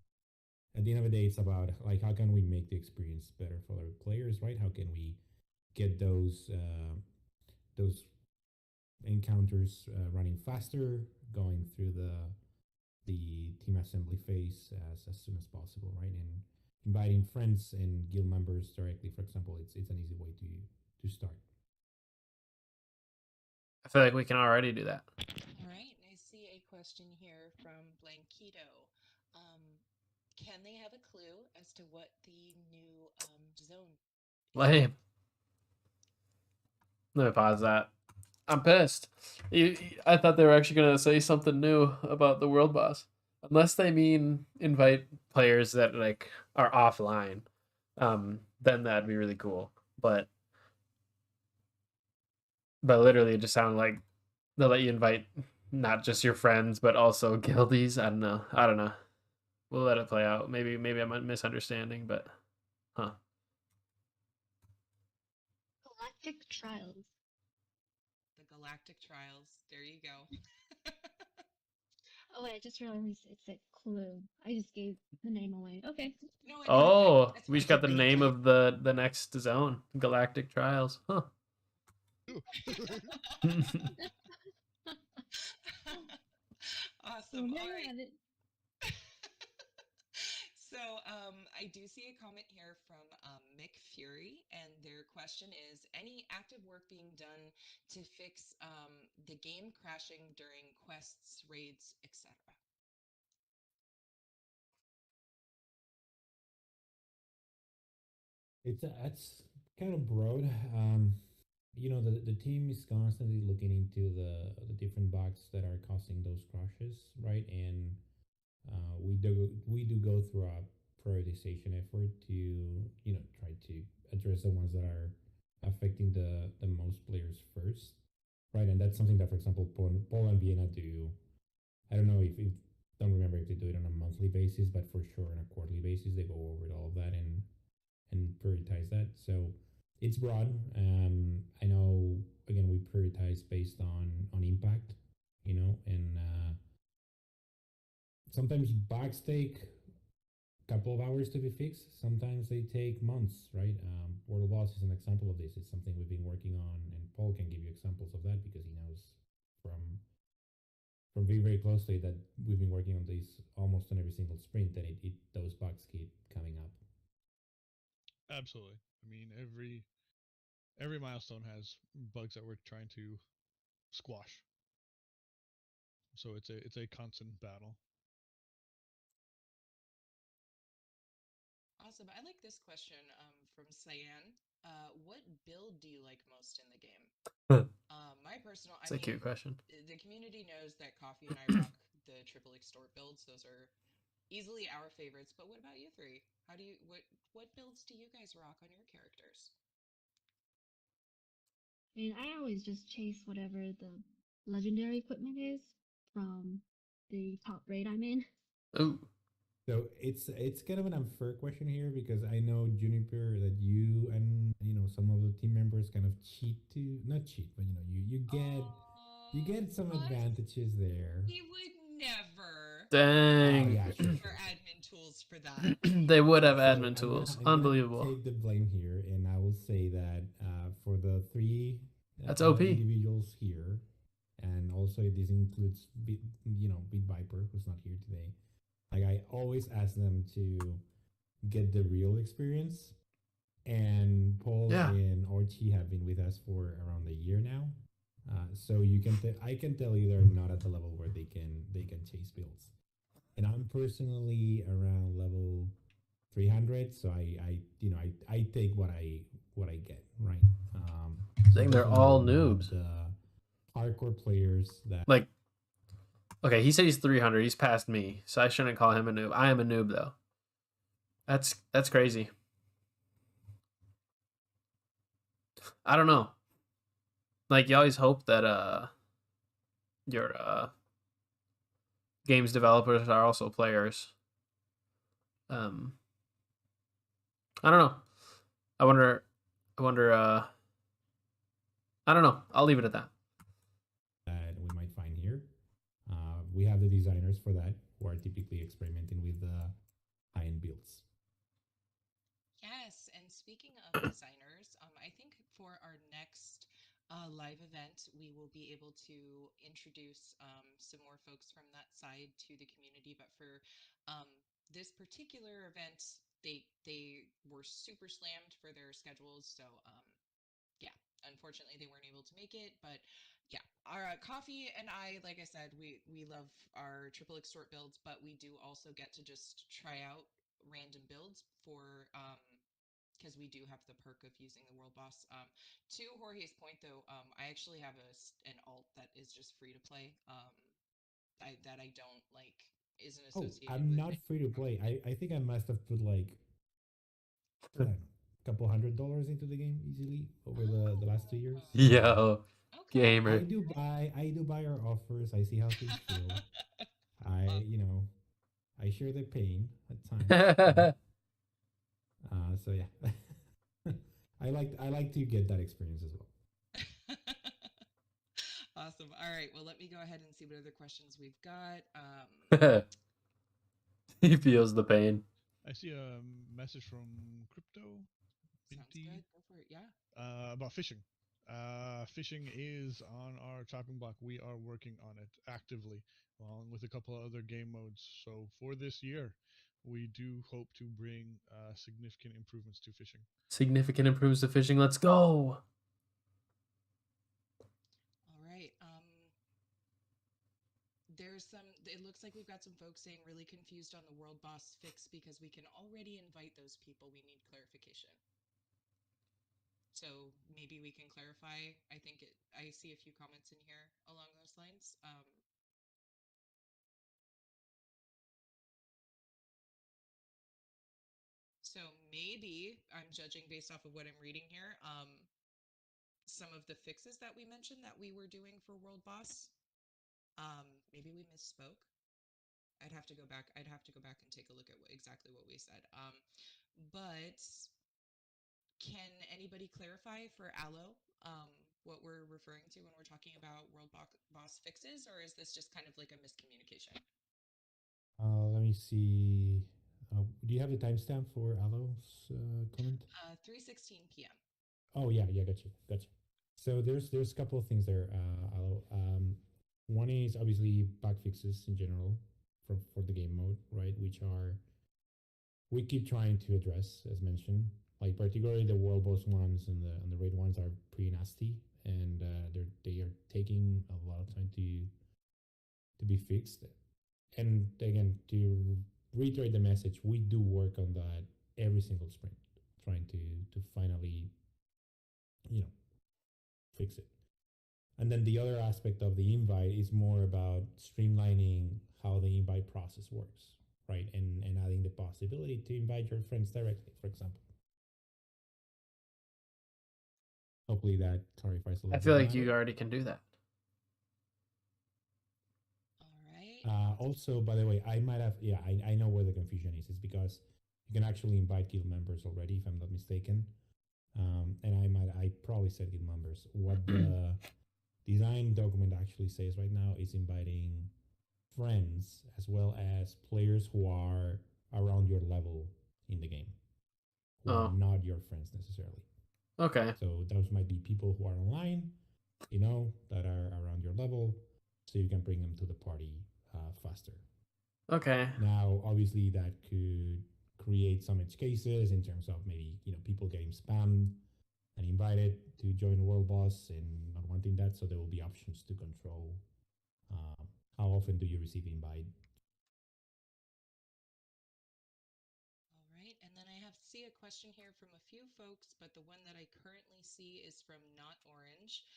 at the end of the day, it's about like how can we make the experience better for our players, right? How can we get those encounters running faster, going through the team assembly phase as soon as possible, right? And inviting friends and guild members directly, for example, it's an easy way to start. I feel like we can already do that. All right. I see a question here from Blanquito. Can they have a clue as to what the new zone is? Lame. Let me pause that. I'm pissed. I thought they were actually going to say something new about the world boss. Unless they mean invite players that like are offline, then that'd be really cool. But literally, it just sounded like they'll let you invite not just your friends but also guildies. I don't know. We'll let it play out. Maybe I'm misunderstanding, but huh. Galactic Trials. The Galactic Trials. There you go. Oh, wait, I just realized it's a clue. I just gave the name away. Okay. No, Oh, it's we fine. just got the name of the next zone, Galactic Trials. Huh. Awesome. Well, All there you right. have it. So I do see a comment here from Mick Fury, and their question is: any active work being done to fix the game crashing during quests, raids, etc.? That's kind of broad. The team is constantly looking into the different bugs that are causing those crashes, right? And we do go through a prioritization effort to try to address the ones that are affecting the most players first, right? And that's something that, for example, Paul and Vienna do. I don't know if you've done to do it on a monthly basis, but for sure on a quarterly basis, they go over all of that and prioritize that. So it's broad. I know again we prioritize based on impact, and sometimes bugs take a couple of hours to be fixed. Sometimes they take months, right? World Boss is an example of this. It's something we've been working on, and Paul can give you examples of that because he knows from from being very closely that we've been working on this almost on every single sprint, and it those bugs keep coming up. Absolutely. I mean, every milestone has bugs that we're trying to squash. So it's a constant battle. Awesome. I like this question from Cyan. What build do you like most in the game? My personal, It's a cute question. The community knows that Coffee and I rock the triple extort builds. Those are easily our favorites. But what about you three? How do you what builds do you guys rock on your characters? I mean, I always just chase whatever the legendary equipment is from the top raid I'm in. Ooh. So it's kind of an unfair question here because I know Juniper that you and some of the team members kind of not cheat, but you get some What? advantages there. He would never. Dang. Oh yeah, sure, For sure. admin tools for that. They would have So admin tools. I'm gonna Unbelievable. take the blame here, and I will say that for the three That's OP. individuals here, and also this includes Beat Viper, who's not here today. Like I always ask them to get the real experience, and Paul Yeah. and Orchi have been with us for around a year now. So I can tell you they're not at the level where they can chase builds, and I'm personally around level 300, so I take what I get, right. I think they're all noobs. The hardcore players that Like, okay, he said he's 300. He's past me, so I shouldn't call him a noob. I am a noob though. That's crazy. I don't know. Like, you always hope that your games developers are also players. I don't know. I wonder I don't know. I'll leave it at that. we might find here. We have the designers for that who are typically experimenting with high-end builds. Yes, and speaking of designers, I think for our next live event, we will be able to introduce some more folks from that side to the community. But for this particular event, they were super slammed for their schedules, so yeah, unfortunately they weren't able to make it. But yeah, our Coffee and I, like I said, we love our triple extort builds, but we do also get to just try out random builds for because we do have the perk of using the world boss. To Jorge's point, though, I actually have an alt that is just free to play. That I don't like isn't Oh, associated I'm with not any free to play. content. I think I must have put like a couple $100 into the game easily over the last 2 years. Oh, Yo, okay. I gamer. do buy our offers. I see how things feel. I I share the pain at times. So yeah, I like to get that experience as well. Awesome. All right. Well, let me go ahead and see what other questions we've got. He feels the pain. I see a message from Crypto Sounds Binti good. Go for it. Yeah. about fishing. Fishing is on our chopping block. We are working on it actively, along with a couple of other game modes. So for this year, we do hope to bring significant improvements to fishing. Significant improvements to fishing. Let's go. All right. There's some. It looks like we've got some folks saying really confused on the world boss fix because we can already invite those people. We need clarification. So maybe we can clarify. I think I see a few comments in here along those lines. So maybe I'm judging based off of what I'm reading here. Some of the fixes that we mentioned that we were doing for World Boss. Maybe we misspoke. I'd have to go back. I'd have to go back and take a look at exactly what we said. But can anybody clarify for Allo what we're referring to when we're talking about world boss fixes, or is this just kind of like a miscommunication? Let me see. Do you have the timestamp for Alo's comment? 3:16 p.m. Oh yeah, gotcha. So there's a couple of things there, Alo. One is obviously bug fixes in general for the game mode, right? Which are we keep trying to address, as mentioned. Like particularly the world boss ones and the raid ones are pretty nasty, and they are taking a lot of time to be fixed. And again, to reiterate the message, we do work on that every single sprint, trying to finally, fix it. And then the other aspect of the invite is more about streamlining how the invite process works, right? And adding the possibility to invite your friends directly, for example. Hopefully that clarifies a little I bit. feel like you already can do that. All right. Also, by the way, I might have, I know where the confusion is. It's because you can actually invite guild members already, if I'm not mistaken. And I probably said guild members. What the design document actually says right now is inviting friends as well as players who are around your level in the game, who are not your friends necessarily. Okay. So those might be people who are online, that are around your level, so you can bring them to the party faster. Okay. Now, obviously, that could create some edge cases in terms of maybe people getting spammed and invited to join World Boss and not wanting that. So there will be options to control how often do you receive invite. All right, and then I see a question here from a few folks, but the one that I currently see is from Not Orange,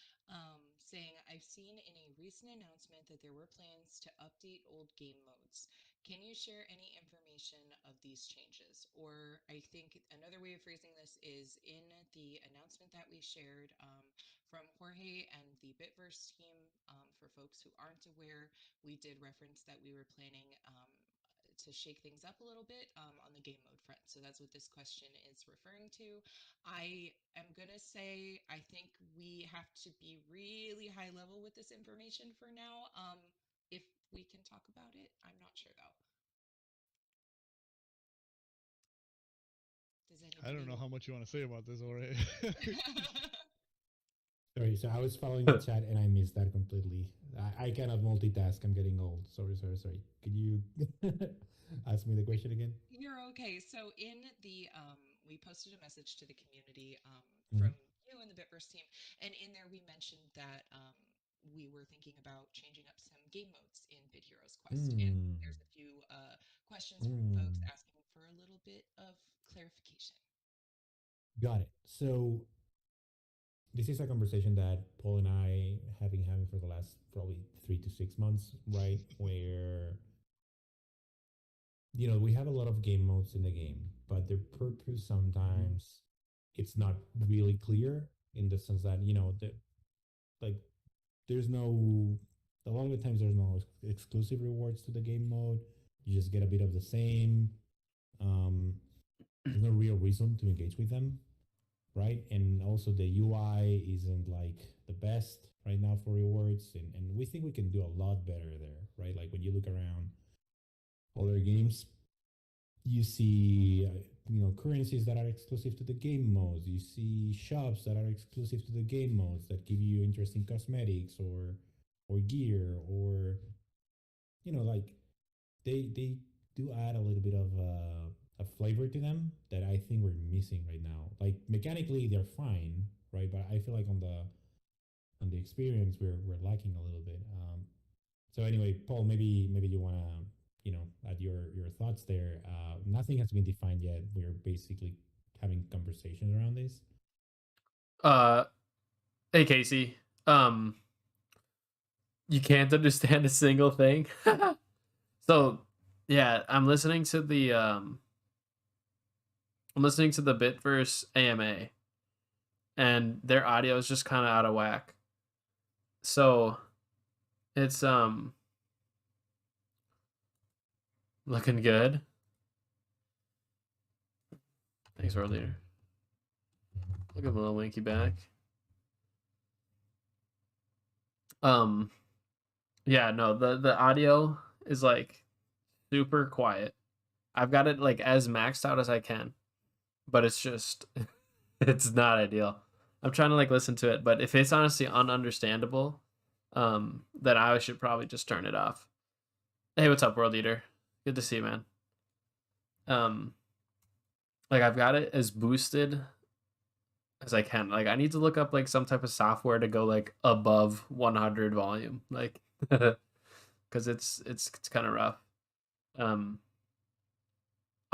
saying, I've seen in a recent announcement that there were plans to update old game modes. Can you share any information of these changes? Or I think another way of phrasing this is in the announcement that we shared from Jorge and the Bitverse team, for folks who aren't aware, we did reference that we were planning to shake things up a little bit on the game mode front. So that's what this question is referring to. I am going to say I think we have to be really high level with this information for now. If we can talk about it, I'm not sure though. Does anybody? I don't know how much you want to say about this already. Sorry, so I was following the chat and I missed that completely. I cannot multitask. I'm getting old. Sorry. Could you ask me the question again? You're okay. So in the we posted a message to the community from you and the Bitverse team, and in there we mentioned that we were thinking about changing up some game modes in Bit Heroes Quest, and there's a few questions from folks asking for a little bit of clarification. Got it. So this is a conversation that Paul and I have been having for the last probably 3 to 6 months, right? Where we have a lot of game modes in the game, but their purpose sometimes it's not really clear in the sense that there's no a lot of the times there's no exclusive rewards to the game mode. You just get a bit of the same. There's no real reason to engage with them, right? And also the UI isn't like the best right now for rewards, and we think we can do a lot better there, right? Like when you look around other games, you see currencies that are exclusive to the game modes. You see shops that are exclusive to the game modes that give you interesting cosmetics or gear, or like they do add a little bit of a flavor to them that I think we're missing right now. Like mechanically they're fine, right? But I feel like on the experience we're lacking a little bit. So anyway, Paul, maybe you want to add your thoughts there. Nothing has been defined yet. We're basically having conversations around this. Hey Casey, you can't understand a single thing. So yeah, I'm listening to the Bitverse AMA, and their audio is just kind of out of whack. So it's Looking good. Thanks, World Leader. Look at a little winky back. Yeah, no, the audio is like super quiet. I've got it like as maxed out as I can, but it's just it's not ideal. I'm trying to like listen to it, but if it's honestly ununderstandable, then I should probably just turn it off. Hey, what's up, World Eater? Good to see you, man. Like I've got it as boosted as I can. Like I need to look up like some type of software to go like above 100 volume, like because it's kind of rough. I'll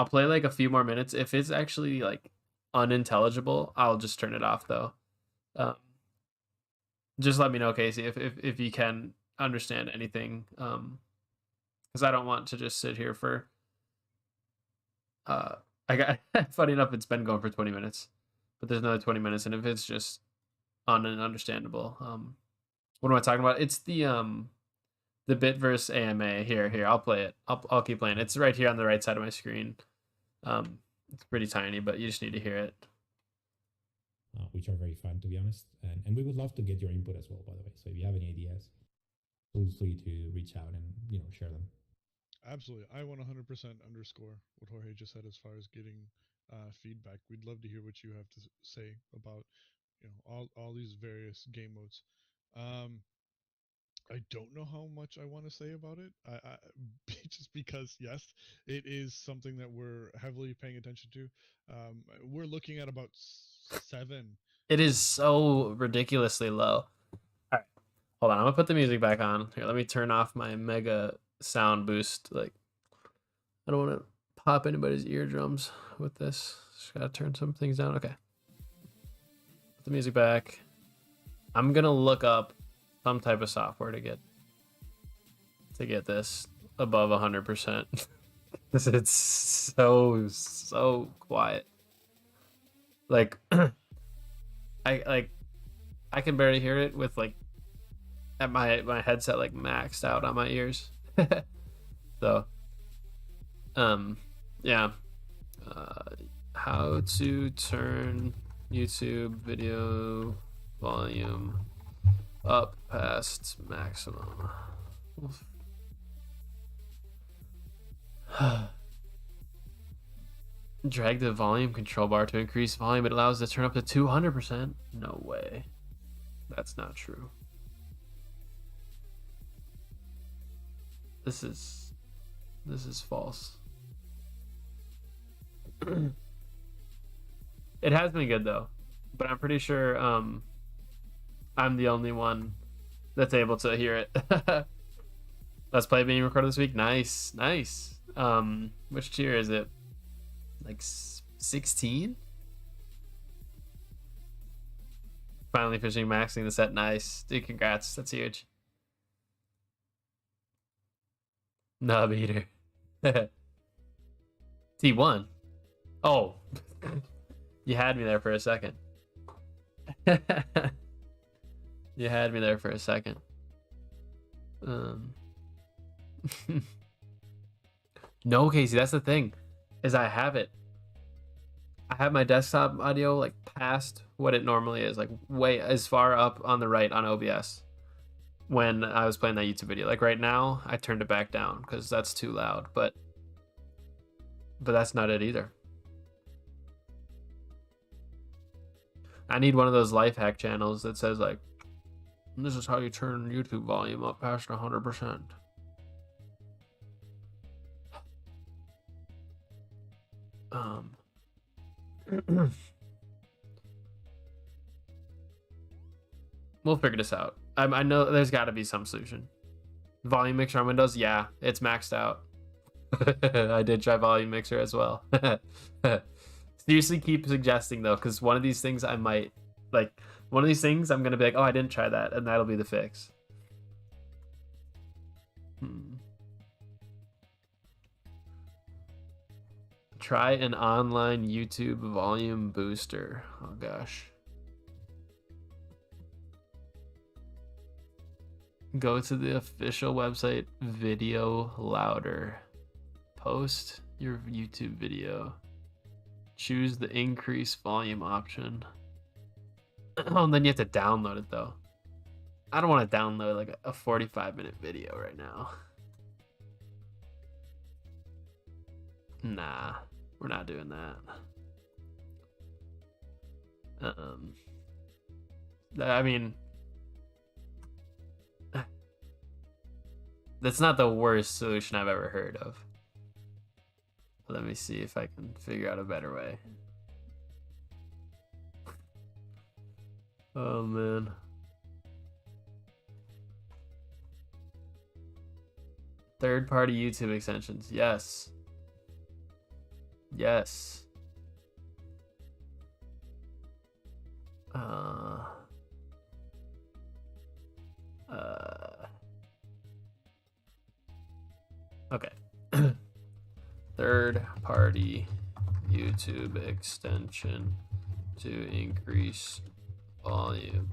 play like a few more minutes. If it's actually like unintelligible, I'll just turn it off though. Just let me know, Casey, if you can understand anything. Because I don't want to just sit here for. I got funny enough, it's been going for 20 minutes, but there's another 20 minutes, and if it's just ununderstandable, what am I talking about? It's the Bitverse AMA. Here, I'll play it. I'll keep playing. It's right here on the right side of my screen. It's pretty tiny, but you just need to hear it. Which are very fun, to be honest. And we would love to get your input as well, by the way. So if you have any ideas, feel free to reach out and share them. Absolutely. I 100% underscore what Jorge just said as far as getting feedback. We'd love to hear what you have to say about all these various game modes. I don't know how much I want to say about it. I just because yes, it is something that we're heavily paying attention to. We're looking at about 7. It is so ridiculously low. All right, hold on. I'm gonna put the music back on. Here, let me turn off my mega sound boost. Like, I don't want to pop anybody's eardrums with this. Just gotta turn some things down. Okay. Put the music back. I'm gonna look up some type of software to get this above 100%. It's so quiet. Like I can barely hear it with like at my headset like maxed out on my ears. So yeah. How to turn YouTube video volume up past maximum. Drag the volume control bar to increase volume. It allows it to turn up to 200%. No way. That's not true. This is false. It has been good though, but I'm pretty sure I'm the only one that's able to hear it. Let's Play being recorded this week. Nice. Which tier is it? Like 16? Finally finishing maxing the set. Nice. Dude, congrats. That's huge. Nub eater. T1. Oh. You had me there for a second. You had me there for a second. No, Casey, that's the thing. Is I have my desktop audio like past what it normally is, like way as far up on the right on OBS when I was playing that YouTube video. Like right now, I turned it back down because that's too loud, but that's not it either. I need one of those life hack channels that says like, this is how you turn YouTube volume up past 100%. We'll figure this out. I know there's got to be some solution. Volume mixer on Windows, yeah, it's maxed out. I did try volume mixer as well. Seriously, keep suggesting though, because one of these things I might like. One of these things I'm gonna be like, oh, I didn't try that, and that'll be the fix. Try an online YouTube volume booster. Oh gosh. Go to the official website, Video Louder. post your YouTube video. Choose the increase volume option. Oh, and then you have to download it though. I don't want to download like a 45-minute video right now. Nah, we're not doing that. I mean, that's not the worst solution I've ever heard of. Let me see if I can figure out a better way. Oh man. Third-party YouTube extensions. Yes. Yes. Okay. Third-party YouTube extension to increase volume.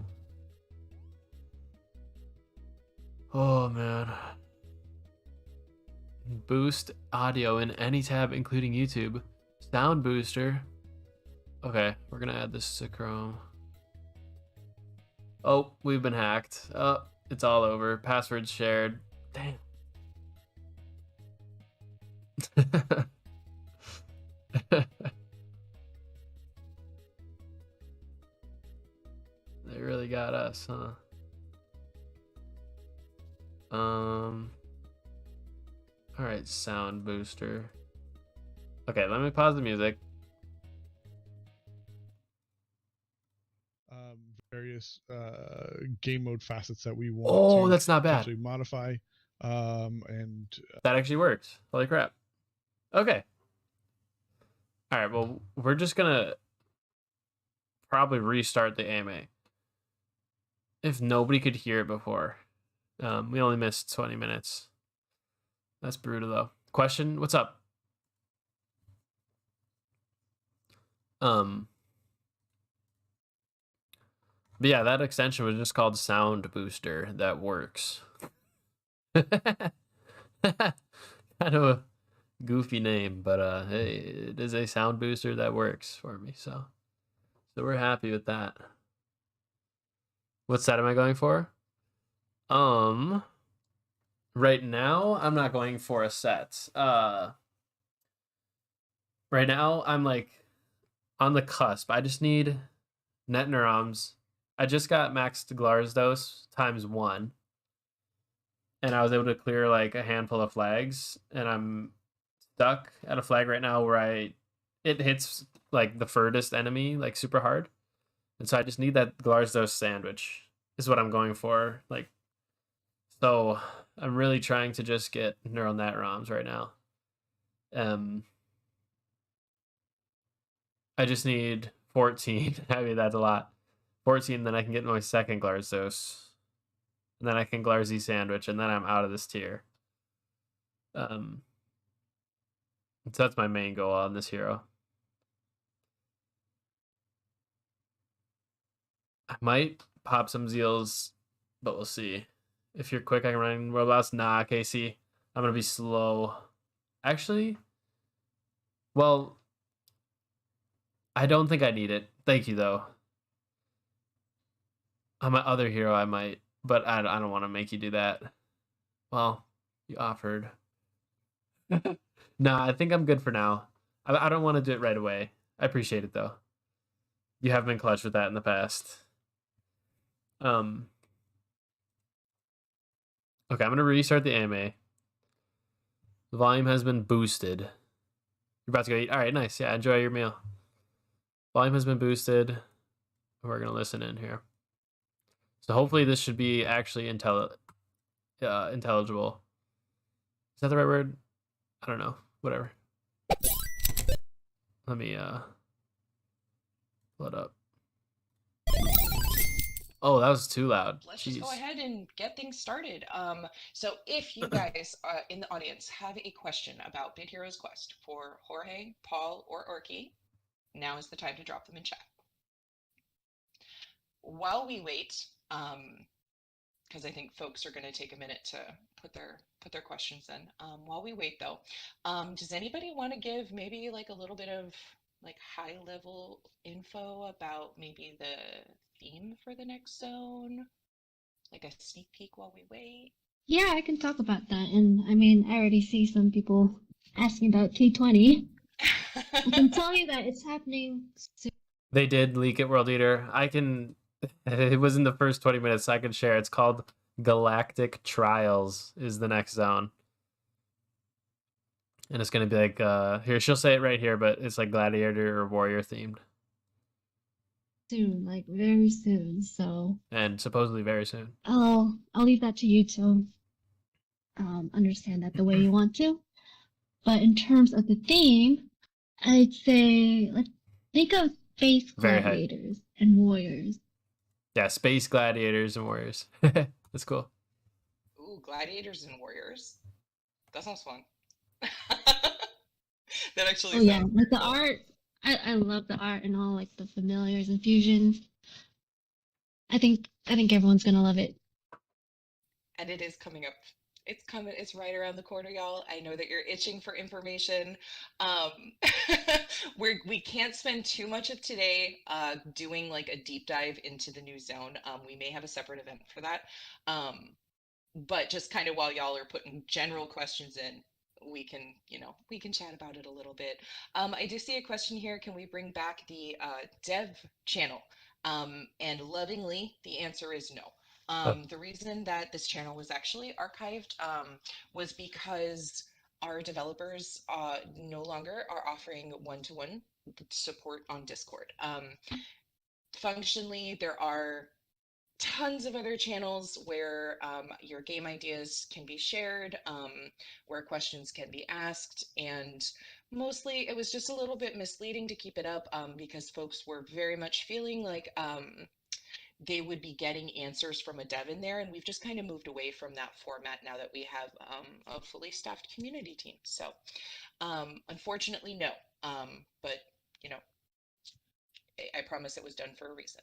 Oh man. Boost audio in any tab, including YouTube. Sound booster. Okay, we're gonna add this to Chrome. Oh, we've been hacked. Oh, it's all over. Passwords shared. Damn. They really got us, huh? All right, sound booster. Okay, let me pause the music. Various game mode facets that we want Oh, to that's not bad. actually modify, and That actually works. Holy crap. Okay. All right, well, we're just gonna probably restart the AMA. If nobody could hear it before. We only missed 20 minutes. That's brutal, though. Question, what's up? But yeah, that extension was just called Sound Booster. That works. Kind of a goofy name, but hey, it is a sound booster that works for me, so we're happy with that. What set am I going for? Right now I'm not going for a set. Right now I'm like on the cusp. I just need net neurons. I just got maxed Glarsdos ×1. And I was able to clear like a handful of flags, and I'm stuck at a flag right now where it hits like the furthest enemy like super hard. And so I just need that Glarsdos sandwich is what I'm going for. Like, so I'm really trying to just get neural net ROMs right now. I just need 14. I mean, that's a lot. 14, then I can get my second Glarsdos. And then I can Glarzy sandwich, and then I'm out of this tier. So that's my main goal on this hero. I might pop some Zeals, but we'll see. If you're quick, I can run robots. Nah, Casey. I'm going to be slow. Actually, well, I don't think I need it. Thank you, though. On my other hero, I might, but I don't want to make you do that. Well, you offered. Nah, I think I'm good for now. I don't want to do it right away. I appreciate it, though. You have been clutch with that in the past. Okay, I'm gonna restart the AMA. The volume has been boosted. You're about to go eat. All right, nice. Yeah, enjoy your meal. Volume has been boosted. We're gonna listen in here. So hopefully this should be actually intelligible. Is that the right word? I don't know. Whatever. Let me pull it up. Oh, that was too loud. Let's just go ahead and get things started. So if you guys in the audience have a question about Bit Heroes Quest for Jorge, Paul, or Orky, now is the time to drop them in chat. While we wait, because I think folks are going to take a minute to put their questions in. While we wait, though, does anybody want to give maybe like a little bit of like high level info about maybe the theme for the next zone, like a sneak peek while we wait? Yeah, I can talk about that. And I mean, I already see some people asking about T20. I can tell you that it's happening soon. They did leak it, World Eater. It was in the first 20 minutes, so I can share. It's called Galactic Trials is the next zone. And it's going to be like, here, she'll say it right here, but it's like gladiator or warrior themed. Soon, like very soon. So, and supposedly very soon. I'll leave that to you to understand that the way you want to. But in terms of the theme, I'd say let's think of space Very hype. gladiators and warriors. Yeah, space gladiators and warriors. That's cool. Ooh, gladiators and warriors. That sounds fun. That actually Oh yeah, sounds like the cool. art. I love the art and all like the familiars and fusions. I think everyone's gonna love it. And it is coming up. It's coming. It's right around the corner, y'all. I know that you're itching for information. Um, we can't spend too much of today doing like a deep dive into the new zone. We may have a separate event for that. But just kind of while y'all are putting general questions in, we can chat about it a little bit. I do see a question here. Can we bring back the dev channel? And lovingly, the answer is no. The reason that this channel was actually archived was because our developers no longer are offering one-to-one support on Discord. Functionally, there are tons of other channels where your game ideas can be shared, where questions can be asked, and mostly it was just a little bit misleading to keep it up because folks were very much feeling like they would be getting answers from a dev in there, and we've just kind of moved away from that format now that we have a fully staffed community team. So unfortunately, no. But you know, I promise it was done for a reason.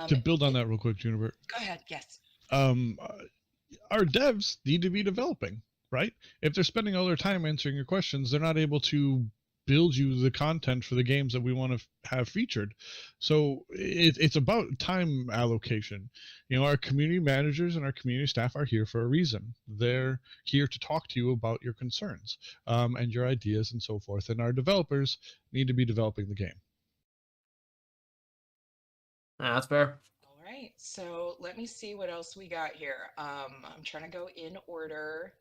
To build on that real quick, Juniper. Go ahead. Yes. Our devs need to be developing, right? If they're spending all their time answering your questions, they're not able to build you the content for the games that we want to have featured. So it's about time allocation. You know, our community managers and our community staff are here for a reason. They're here to talk to you about your concerns and your ideas and so forth. And our developers need to be developing the game. That's fair. All right, so let me see what else we got here. I'm trying to go in order.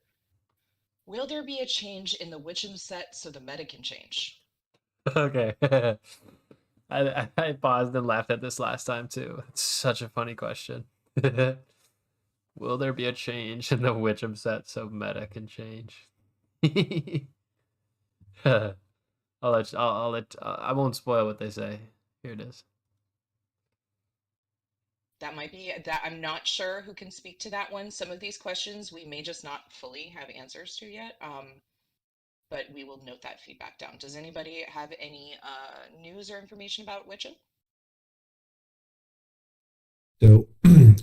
Will there be a change in the Witchem set so the meta can change? Okay. I paused and laughed at this last time too. It's such a funny question. Will there be a change in the Witchem set so meta can change? I won't spoil what they say. Here it is. That might be that. I'm not sure who can speak to that one. Some of these questions we may just not fully have answers to yet. But we will note that feedback down. Does anybody have any news or information about Witchem? So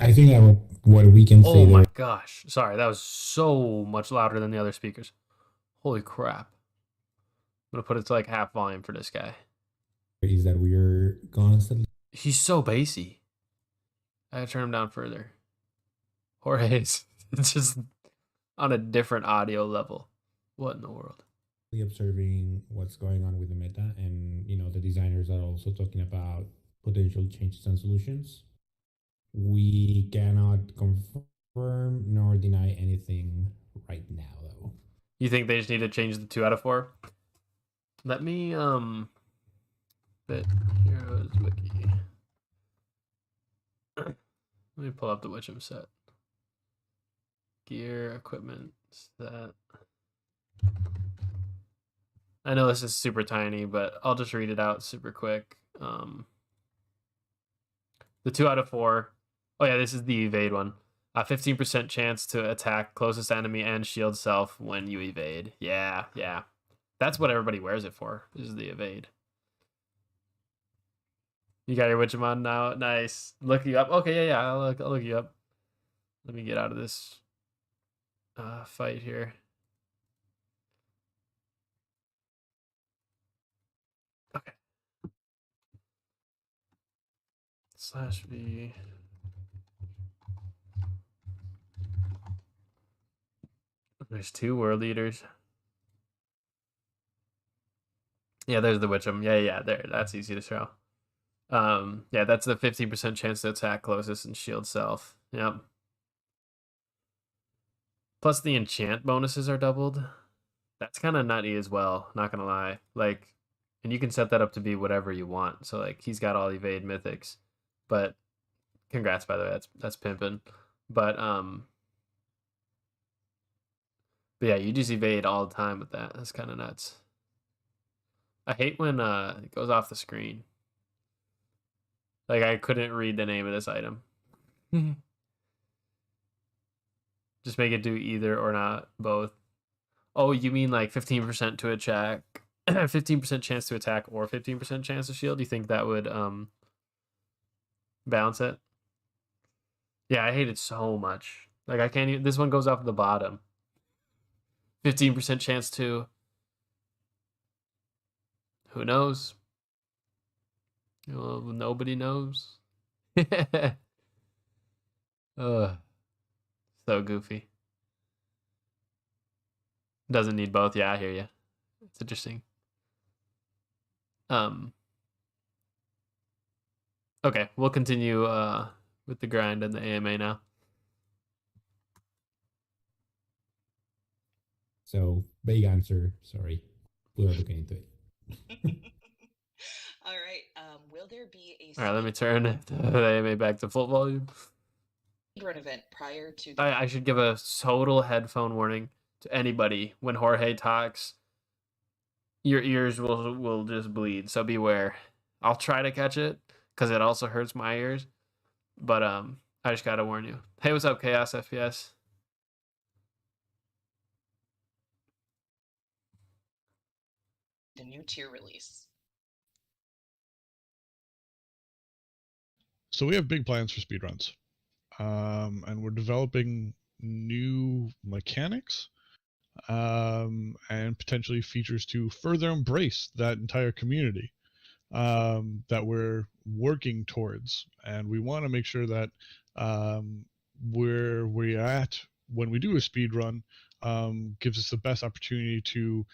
I think that what we can say Oh my there gosh. Sorry, that was so much louder than the other speakers. Holy crap. I'm going to put it to like half volume for this guy. is that we're constantly He's so bassy. I gotta turn him down further. Jorge's it's just on a different audio level. What in the world? observing what's going on with the meta, and you know the designers are also talking about potential changes and solutions. We cannot confirm nor deny anything right now, though. You think they just need to change the 2 out of 4? Let me Bit Heroes Wiki. Let me pull up the Witchem set. Gear, equipment, set. I know this is super tiny, but I'll just read it out super quick. The 2 out of 4. Oh yeah, this is the evade one. 15% chance to attack closest enemy and shield self when you evade. Yeah. That's what everybody wears it for, is the evade. You got your Witchem on now? Nice. Look you up. Okay, yeah. I'll look you up. Let me get out of this fight here. Okay. /v. There's 2 world eaters. Yeah, there's the Witcham. Yeah, there. That's easy to show. Yeah, that's the 15% chance to attack closest and shield self. Yep. Plus the enchant bonuses are doubled. That's kind of nutty as well, not gonna lie. Like, and you can set that up to be whatever you want. So like he's got all evade mythics. But congrats by the way, that's pimping. But yeah, you just evade all the time with that. That's kind of nuts. I hate when it goes off the screen. Like I couldn't read the name of this item. Just make it do either or not both. Oh, you mean like 15% to attack, 15% chance to attack or 15% chance to shield? Do you think that would balance it? Yeah, I hate it so much. Like I can't even, this one goes off the bottom. 15% chance to, who knows? Well, nobody knows. Ugh, so goofy. Doesn't need both. Yeah, I hear you. It's interesting. Okay, we'll continue with the grind and the AMA now. So vague answer. Sorry, we are looking into it. All right. Will there be a All right, let me turn the AMA back to full volume. speedrun event prior to? I should give a total headphone warning to anybody when Jorge talks. Your ears will just bleed, so beware. I'll try to catch it because it also hurts my ears. But I just gotta warn you. Hey, what's up, Chaos FPS? The new tier release. So we have big plans for speedruns, and we're developing new mechanics and potentially features to further embrace that entire community that we're working towards. And we want to make sure that where we're at when we do a speed run gives us the best opportunity to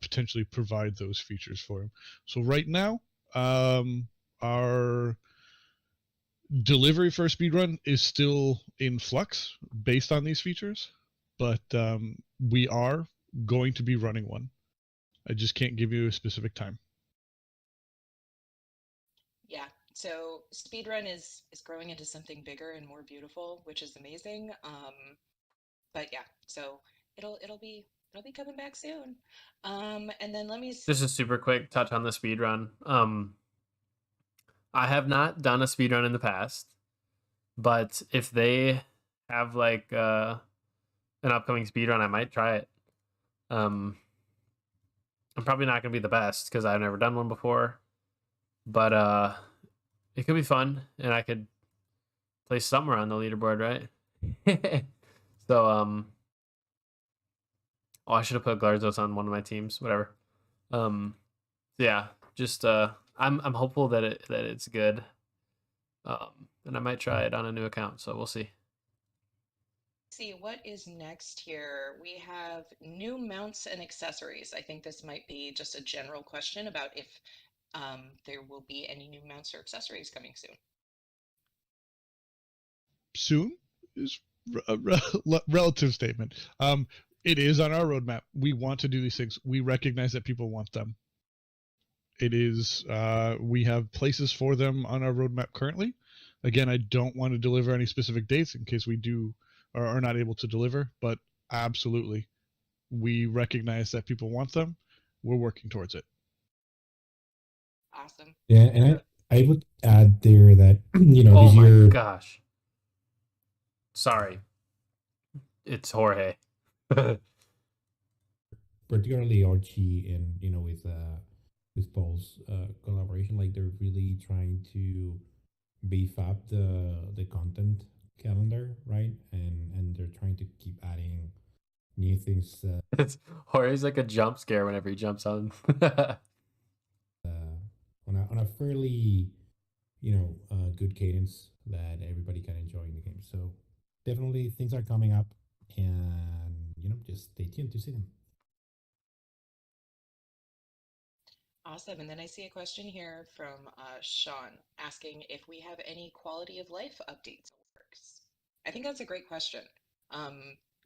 potentially provide those features for them. So right now, our delivery for a speedrun is still in flux based on these features, but we are going to be running one. I just can't give you a specific time. Yeah. So speedrun is growing into something bigger and more beautiful, which is amazing. But yeah, so it'll be coming back soon. And then let me Just a super quick touch on the speedrun. I have not done a speedrun in the past, but if they have like an upcoming speedrun, I might try it. I'm probably not gonna be the best because I've never done one before, but it could be fun, and I could place somewhere on the leaderboard, right? So oh, I should have put Glarzos on one of my teams. Whatever. Yeah, just I'm hopeful that it's good. And I might try it on a new account, so we'll see. see what is next here. We have new mounts and accessories. I think this might be just a general question about if there will be any new mounts or accessories coming soon. Soon is a relative statement. It is on our roadmap. We want to do these things. We recognize that people want them. It is, we have places for them on our roadmap currently. Again, I don't want to deliver any specific dates in case we do or are not able to deliver, but absolutely. We recognize that people want them. We're working towards it. Awesome. Yeah, and I would add there that Oh this my year. gosh. Sorry. It's Jorge. Particularly Archie and with Paul's collaboration, like they're really trying to beef up the content calendar, right? And they're trying to keep adding new things It's Jorge's like a jump scare whenever he jumps on. on a fairly good cadence that everybody can enjoy in the game. So definitely things are coming up, and just stay tuned to see them. Awesome. And then I see a question here from Sean asking if we have any quality of life updates or works. I think that's a great question.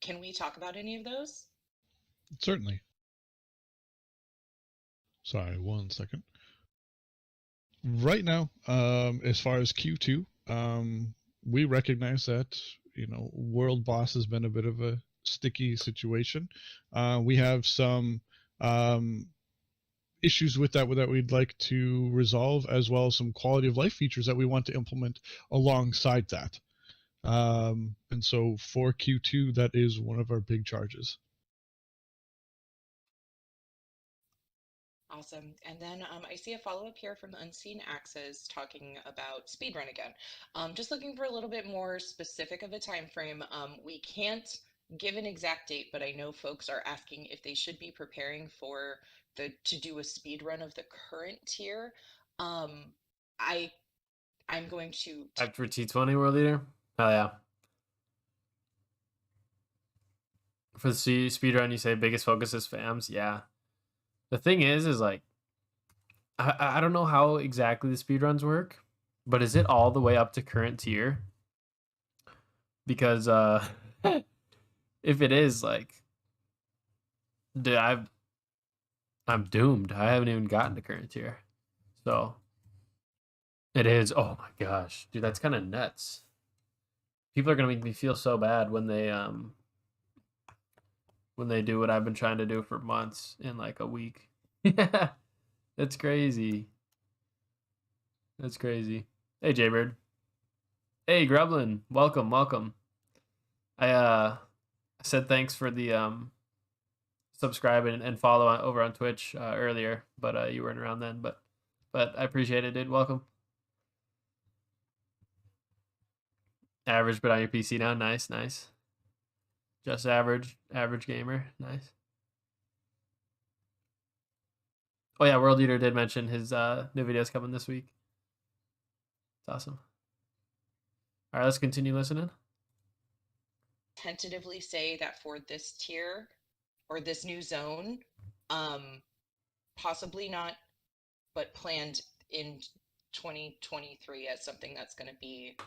Can we talk about any of those? Certainly. Sorry, 1 second. Right now, as far as Q2, we recognize that World Boss has been a bit of a sticky situation. We have some issues with that we'd like to resolve, as well as some quality of life features that we want to implement alongside that. And so for Q2, that is one of our big charges. Awesome. And then I see a follow-up here from Unseen Axes talking about speedrun again. Just looking for a little bit more specific of a time frame. We can't give an exact date, but I know folks are asking if they should be preparing for to do a speedrun of the current tier. I'm going to After T20 World Leader? Oh, yeah. For the speedrun, you say biggest focus is FAMs? Yeah. The thing is like, I don't know how exactly the speedruns work, but is it all the way up to current tier? Because if it is, like, dude, I'm doomed. I haven't even gotten to current tier. So it is. Oh my gosh, dude, that's kind of nuts. People are gonna make me feel so bad when they do what I've been trying to do for months in like a week. Yeah, that's crazy. That's crazy. Hey, Jaybird. Hey, Grublin. Welcome, welcome. I said thanks for the subscribe and follow over on Twitch earlier, but you weren't around then. But I appreciate it, dude. Welcome. Average, but on your PC now. Nice, nice. Just average gamer. Nice. Oh yeah, World Eater did mention his new videos coming this week. It's awesome. All right, let's continue listening. tentatively say that for this tier or this new zone, possibly not, but planned in 2023 as something that's going to be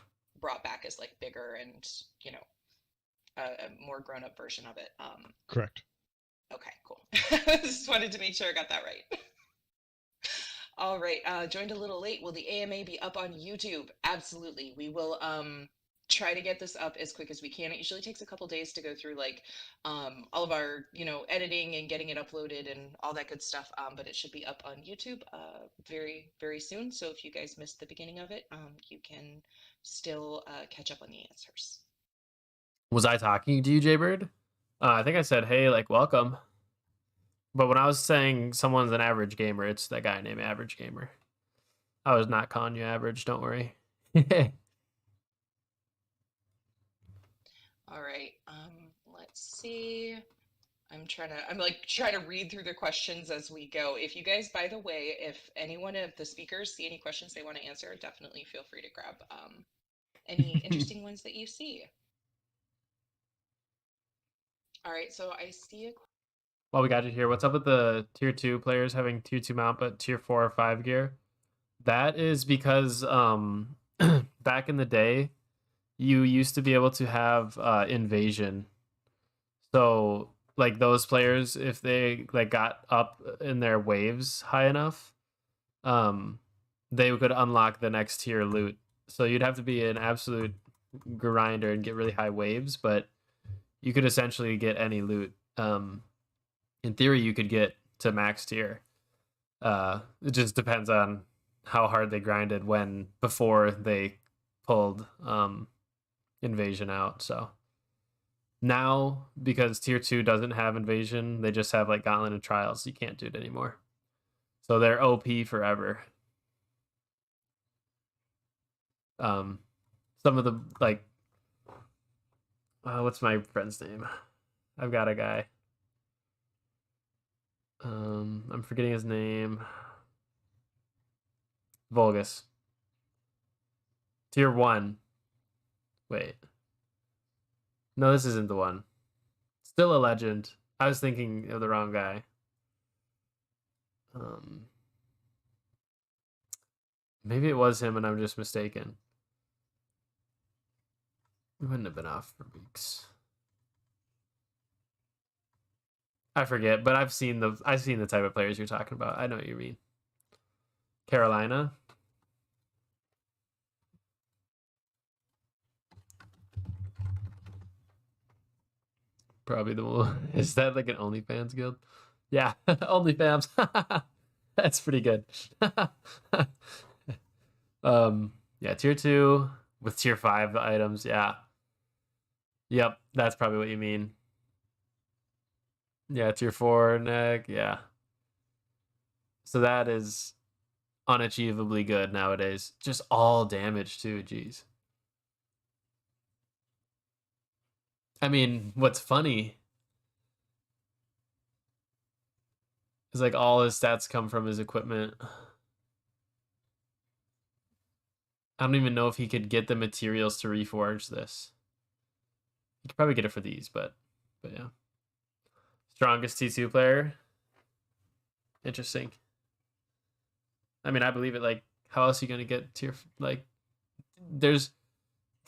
brought back as like bigger and a more grown-up version of it. Correct. Okay, cool. Just wanted to make sure I got that right. All right, joined a little late. Will the AMA be up on YouTube? Absolutely. We will try to get this up as quick as we can. It usually takes a couple days to go through like all of our editing and getting it uploaded and all that good stuff, but it should be up on YouTube very, very soon. So if you guys missed the beginning of it, you can still catch up on the answers. Was I talking to you, Jaybird? I think I said, hey, like, welcome. But when I was saying someone's an average gamer, it's that guy named Average Gamer. I was not calling you average, don't worry. All right, let's see. I'm trying to read through the questions as we go. If you guys, by the way, if any one of the speakers see any questions they want to answer, definitely feel free to grab any interesting ones that you see. All right, so I see a Well, we got you here. What's up with the tier 2 players having tier 2 mount but tier 4 or 5 gear? That is because back in the day, you used to be able to have invasion. So like those players, if they like got up in their waves high enough, they could unlock the next tier loot. So you'd have to be an absolute grinder and get really high waves, but you could essentially get any loot. In theory, you could get to max tier. It just depends on how hard they grinded before they pulled invasion out. So now, because tier 2 doesn't have invasion, they just have like gauntlet and trials. You can't do it anymore. So they're OP forever. Some of the like What's my friend's name? I've got a guy. I'm forgetting his name. Vulgus. Tier 1. Wait. No, this isn't the one. Still a legend. I was thinking of the wrong guy. Maybe it was him and I'm just mistaken. We wouldn't have been off for weeks. I forget, but I've seen the type of players you're talking about. I know what you mean. Carolina. Probably the one. Is that like an OnlyFans guild? Yeah, OnlyFans. That's pretty good. Yeah, tier 2 with tier 5 items. Yeah. Yep, that's probably what you mean. Yeah, tier 4 neck. Yeah. So that is unachievably good nowadays. Just all damage too. Jeez. I mean, what's funny is like all his stats come from his equipment. I don't even know if he could get the materials to reforge this. He could probably get it for these, but yeah. Strongest T2 player. Interesting. I mean, I believe it. Like, how else are you gonna get tier? Like, there's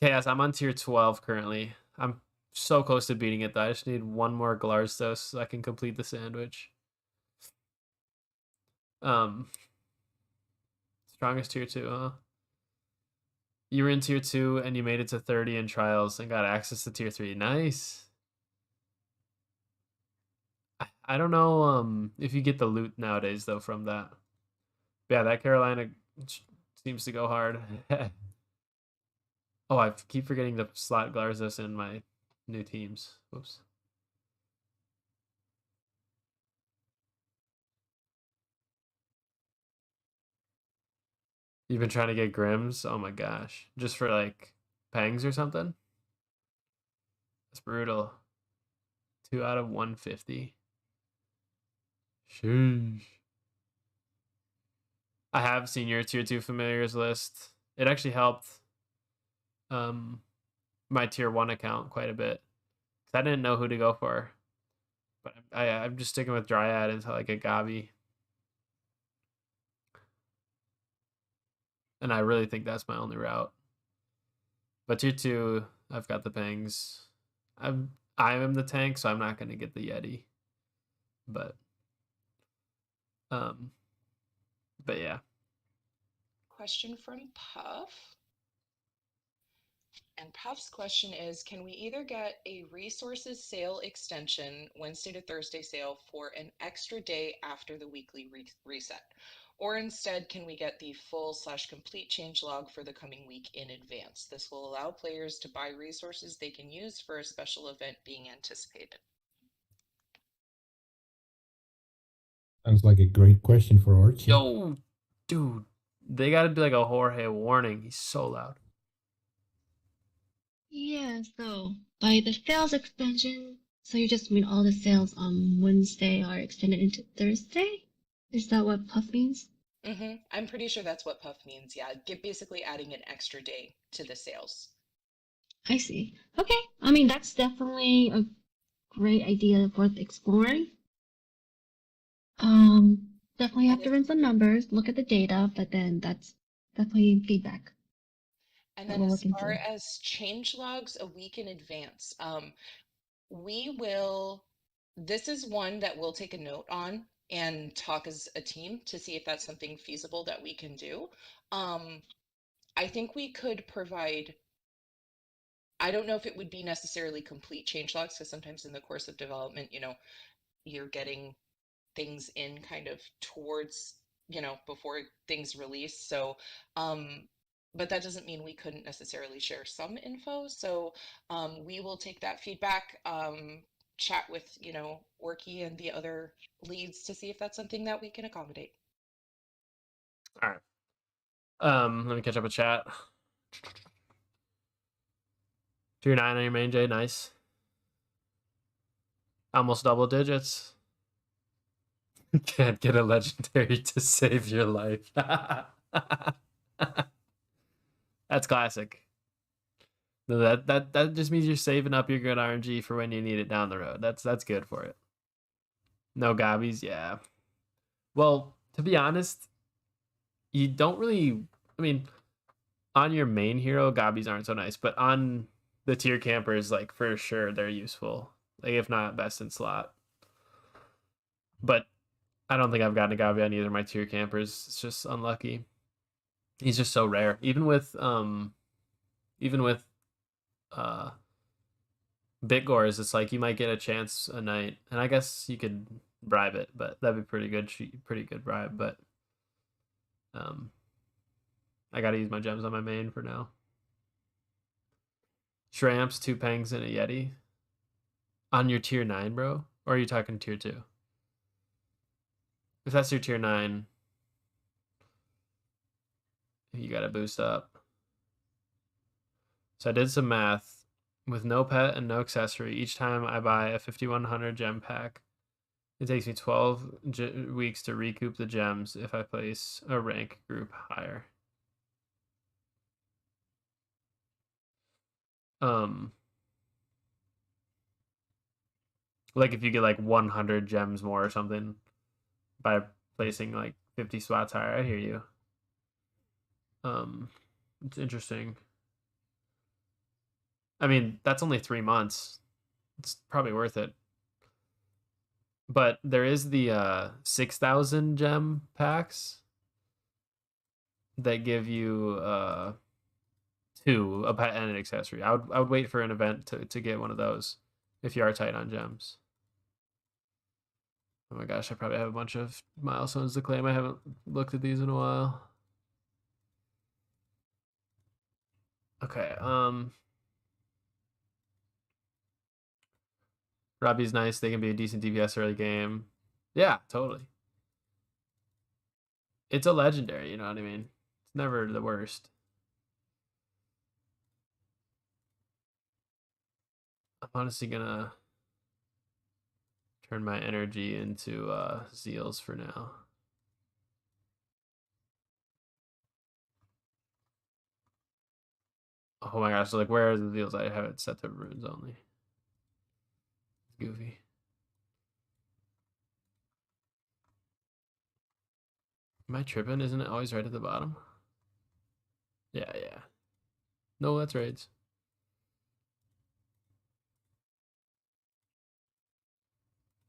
chaos. I'm on tier 12 currently. I'm so close to beating it though. I just need one more Glarstos so I can complete the sandwich. Strongest tier 2, huh? You were in tier 2 and you made it to 30 in trials and got access to tier 3. Nice. I don't know if you get the loot nowadays though from that. But yeah, that Carolina seems to go hard. Oh, I keep forgetting to slot Glarzos in my new teams. Whoops. You've been trying to get Grims? Oh my gosh. Just for like pangs or something? That's brutal. 2 out of 150. Sheesh. I have seen your tier 2 familiars list. It actually helped my tier 1 account quite a bit. I didn't know who to go for. But I'm just sticking with Dryad until I get Gabi. And I really think that's my only route. But tier 2, I've got the pangs. I am the tank, so I'm not going to get the Yeti. But yeah. Question from Puff. And Puff's question is, can we either get a resources sale extension, Wednesday to Thursday sale, for an extra day after the weekly reset? Or instead, can we get the full/complete changelog for the coming week in advance? This will allow players to buy resources they can use for a special event being anticipated. Sounds like a great question for Archie. Yo, dude, they got to be like a Jorge warning. He's so loud. Yeah, so by the sales extension, so you just mean all the sales on Wednesday are extended into Thursday? Is that what Puff means? I'm pretty sure that's what Puff means. Yeah, basically adding an extra day to the sales. I see. Okay, I mean, that's definitely a great idea worth exploring. Definitely have to run some numbers, look at the data, but then that's definitely feedback. And that then we'll as look into. far as change logs a week in advance, we will, this is one that we'll take a note on and talk as a team to see if that's something feasible that we can do. I think we could provide, I don't know if it would be necessarily complete change logs, because sometimes in the course of development, you're getting things in kind of towards, before things release. So, but that doesn't mean we couldn't necessarily share some info. So we will take that feedback, chat with, Orky and the other leads to see if that's something that we can accommodate. All right. Let me catch up with chat. Tier 9 on your main J, nice. Almost double digits. Can't get a legendary to save your life. That's classic. No, that just means you're saving up your good RNG for when you need it down the road. That's good for it. No gobbies, yeah. Well, to be honest, you don't really. I mean, on your main hero, gobbies aren't so nice, but on the tier campers, like for sure, they're useful. Like if not best in slot. But I don't think I've gotten a gobby on either of my tier campers. It's just unlucky. He's just so rare. Even with Bitgores, it's like you might get a chance a night, and I guess you could bribe it, but that'd be pretty good bribe. But I gotta use my gems on my main for now. Shramps, 2 pangs, and a Yeti. On your tier 9, bro? Or are you talking tier 2? If that's your tier 9, you gotta boost up. So I did some math. With no pet and no accessory, each time I buy a 5100 gem pack, it takes me 12 weeks to recoup the gems if I place a rank group higher. Like if you get like 100 gems more or something by placing like 50 spots higher. I hear you. It's interesting. I mean, that's only 3 months. It's probably worth it. But there is the 6,000 gem packs that give you 2, a pet and an accessory. I would wait for an event to get one of those if you are tight on gems. Oh my gosh, I probably have a bunch of milestones to claim. I haven't looked at these in a while. Okay, Robbie's nice. They can be a decent DPS early game. Yeah, totally. It's a legendary, you know what I mean? It's never the worst. I'm honestly gonna turn my energy into Zeals for now. Oh my gosh, so like where are the Zeals? I have it set to runes only. Goofy. Am I tripping? Isn't it always right at the bottom? Yeah. No, that's raids.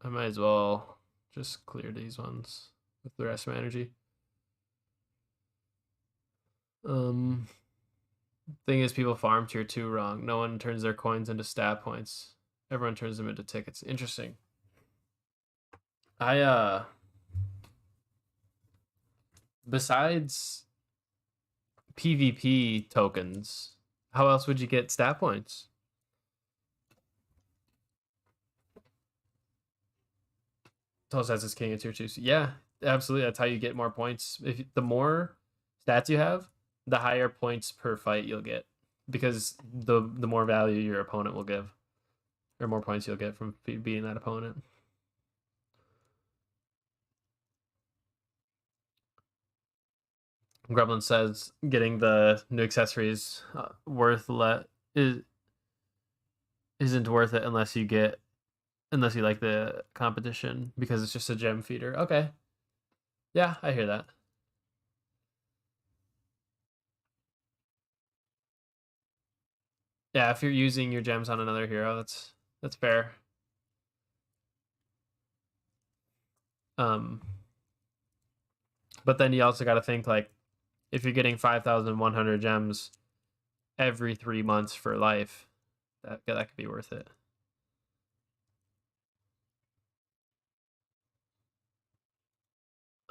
I might as well just clear these ones with the rest of my energy. Thing is, people farm tier 2 wrong. No one turns their coins into stat points. Everyone turns them into tickets. Interesting. Besides PvP tokens, how else would you get stat points? Telestats is king in tier 2. So yeah, absolutely. That's how you get more points. If the more stats you have, the higher points per fight you'll get, because the more value your opponent will give, or more points you'll get from beating that opponent. Gremlin says getting the new accessories isn't worth it unless you like the competition, because it's just a gem feeder. Okay. Yeah, I hear that. Yeah, if you're using your gems on another hero, that's fair. But then you also got to think, like, if you're getting 5,100 gems every 3 months for life, that could be worth it.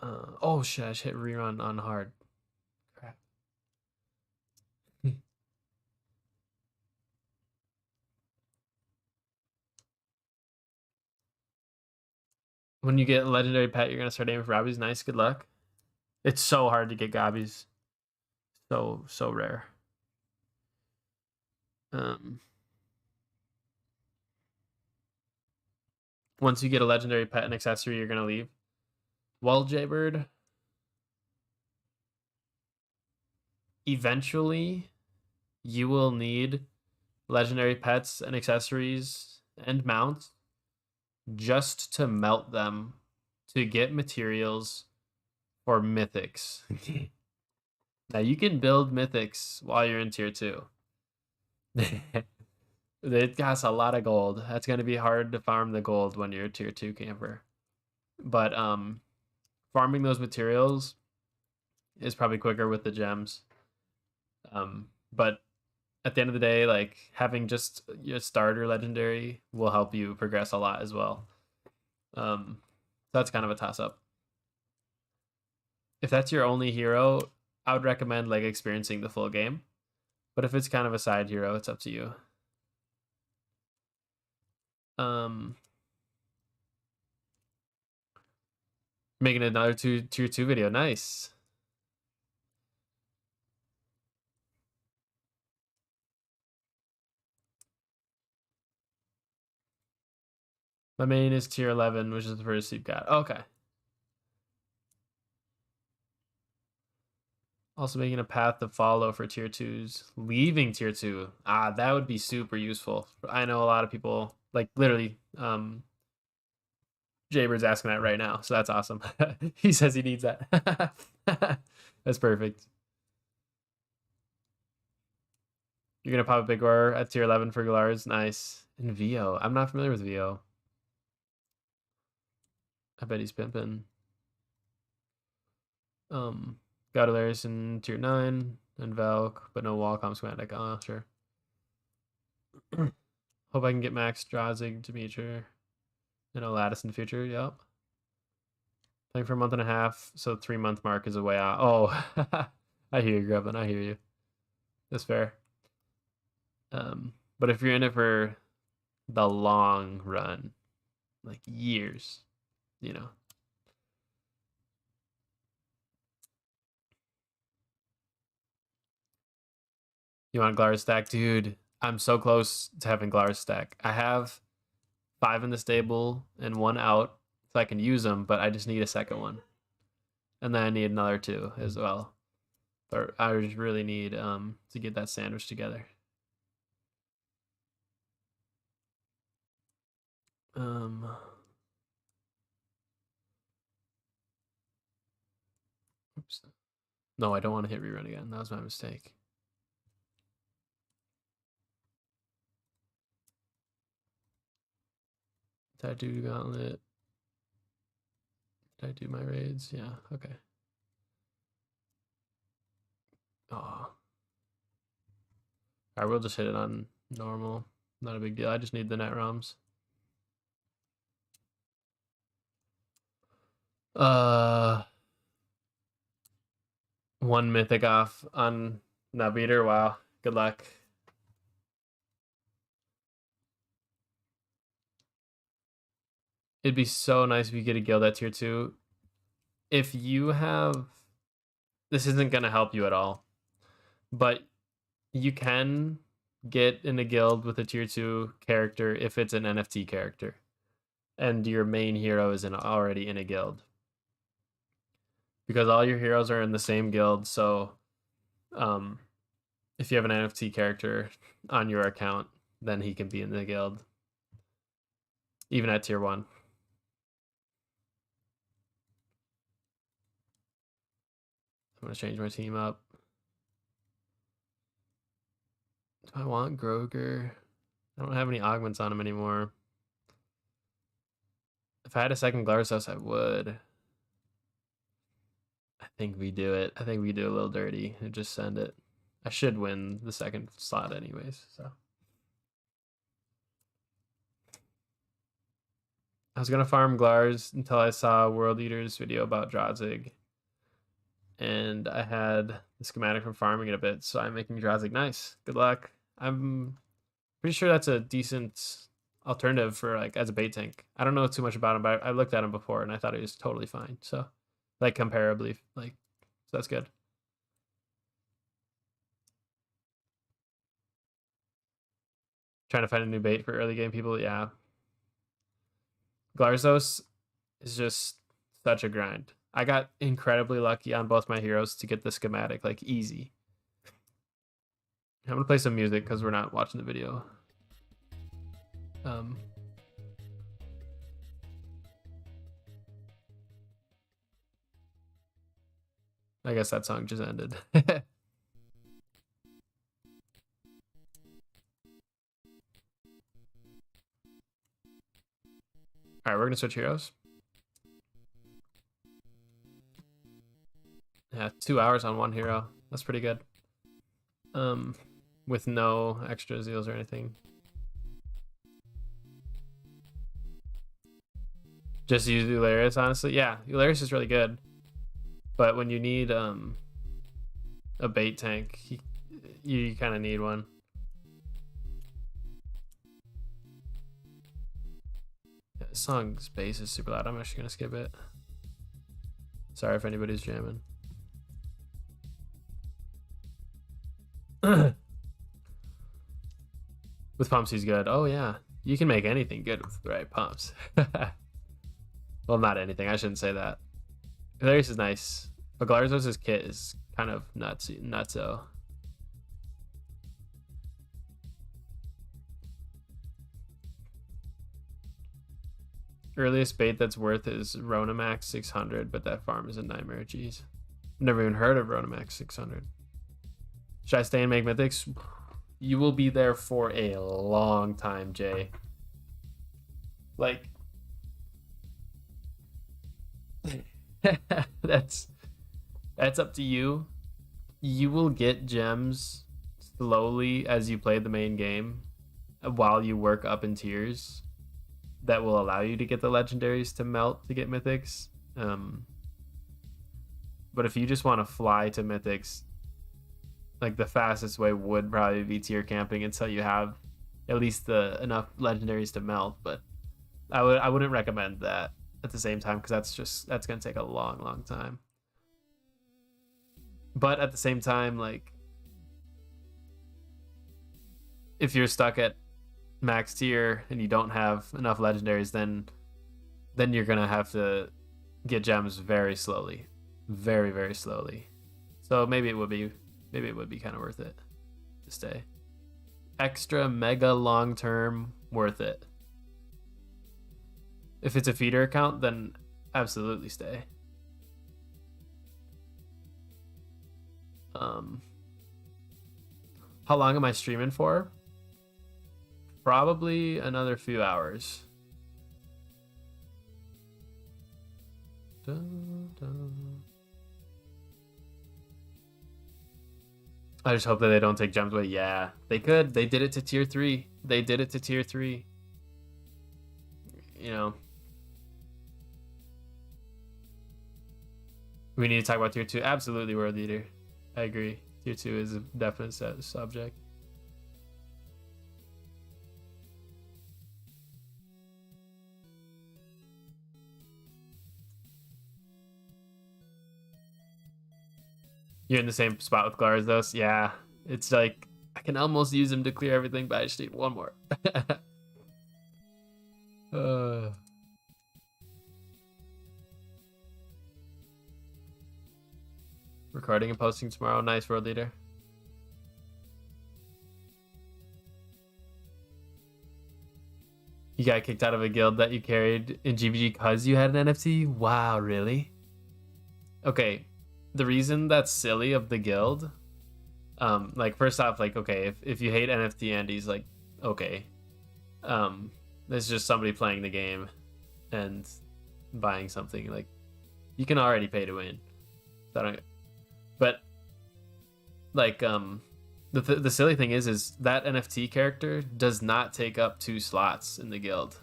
Oh shit, I just hit rerun on hard. Crap. When you get a legendary pet, you're gonna start aiming for gobbies. Nice, good luck. It's so hard to get gobbies. So rare. once you get a legendary pet and accessory, you're gonna leave. Well, Jaybird, eventually you will need legendary pets and accessories and mounts just to melt them to get materials for mythics. Now you can build mythics while you're in tier 2. It costs a lot of gold. That's going to be hard to farm the gold when you're a tier 2 camper. But farming those materials is probably quicker with the gems. But at the end of the day, like having just your starter legendary will help you progress a lot as well. So that's kind of a toss up. If that's your only hero, I would recommend like experiencing the full game. But if it's kind of a side hero, it's up to you. Making another tier 2 video. Nice. My main is tier 11, which is the first you've got. Okay. Also making a path to follow for tier 2s. Leaving tier 2. That would be super useful. I know a lot of people, like literally, Jaybird's asking that right now, so that's awesome. He says he needs that. That's perfect. You're gonna pop a big roar at tier 11 for Galars. Nice. And VO. I'm not familiar with VO. I bet he's pimping. Godalaris in tier 9 and Valk, but no Wallcom schematic. Oh, sure. Hope I can get Max Drazig, Demeter, and Lattice in the future. Yep. Playing for a month and a half, so 3-month mark is a way out. Oh, I hear you, Grublin. I hear you. That's fair. But if you're in it for the long run, like years, you know. You want Glar's stack? Dude, I'm so close to having Glar's stack. I have 5 in the stable and 1 out, so I can use them, but I just need a second one. And then I need another 2 as well. But I just really need to get that sandwich together. Oops. No, I don't want to hit rerun again. That was my mistake. Did I do gauntlet? Did I do my raids? Yeah, okay. Oh. I will just hit it on normal. Not a big deal. I just need the net ROMs. One mythic off on Navider. Wow. Good luck. It'd be so nice if you get a guild at tier 2. If you have... This isn't going to help you at all. But you can get in a guild with a tier 2 character if it's an NFT character. And your main hero is already in a guild. Because all your heroes are in the same guild, so... if you have an NFT character on your account, then he can be in the guild. Even at tier 1. I'm going to change my team up. Do I want Groger? I don't have any augments on him anymore. If I had a second Glarsos, I would. I think we do it. I think we do a little dirty and just send it. I should win the second slot anyways, so. I was gonna farm Glars until I saw World Eater's video about Drazig. And I had the schematic from farming it a bit, so I'm making Drazig nice. Good luck. I'm pretty sure that's a decent alternative for like as a bait tank. I don't know too much about him, but I looked at him before and I thought he was totally fine. So like comparably, like so that's good. Trying to find a new bait for early game people, yeah. Glarzos is just such a grind. I got incredibly lucky on both my heroes to get the schematic, like, easy. I'm gonna play some music because we're not watching the video. I guess that song just ended. All right, we're gonna switch heroes. Yeah, 2 hours on one hero. That's pretty good. With no extra zeals or anything. Just use Eularius, honestly. Yeah, Eularius is really good. But when you need a bait tank, you kind of need one. Yeah, this song's bass is super loud. I'm actually gonna skip it. Sorry if anybody's jamming. With pumps, he's good. Oh yeah, you can make anything good with the right pumps. Well, not anything. I shouldn't say that. Hilarious is nice, but Glarzos' kit is kind of nutso. Earliest bait that's worth is Ronamax 600, but that farm is a nightmare. Jeez, never even heard of Ronamax 600. Should I stay and make mythics? You will be there for a long time, Jay. Like, that's up to you. You will get gems slowly as you play the main game while you work up in tiers that will allow you to get the legendaries to melt to get mythics. But if you just want to fly to mythics, like, the fastest way would probably be tier camping until you have at least enough legendaries to melt. But I wouldn't recommend that at the same time, because that's gonna take a long time. But at the same time, like, if you're stuck at max tier and you don't have enough legendaries, then you're gonna have to get gems very slowly, very slowly. So maybe it would be kind of worth it to stay. Extra mega long term worth it. If it's a feeder account, then absolutely stay. How long am I streaming for? Probably another few hours. Dun, dun. I just hope that they don't take gems away. Yeah, they could. They did it to tier 3. You know. We need to talk about tier 2. Absolutely, World Leader. I agree. Tier 2 is a definite subject. You're in the same spot with Glarzos. Yeah, it's like I can almost use him to clear everything, but I just need one more. Recording and posting tomorrow. Nice, World Leader. You got kicked out of a guild that you carried in GBG because you had an NFT? Wow, really? Okay, the reason that's silly of the guild, like, first off, like, okay, if you hate NFT Andy's, like, okay, it's just somebody playing the game and buying something. Like, you can already pay to win. But like, the silly thing is that NFT character does not take up 2 slots in the guild,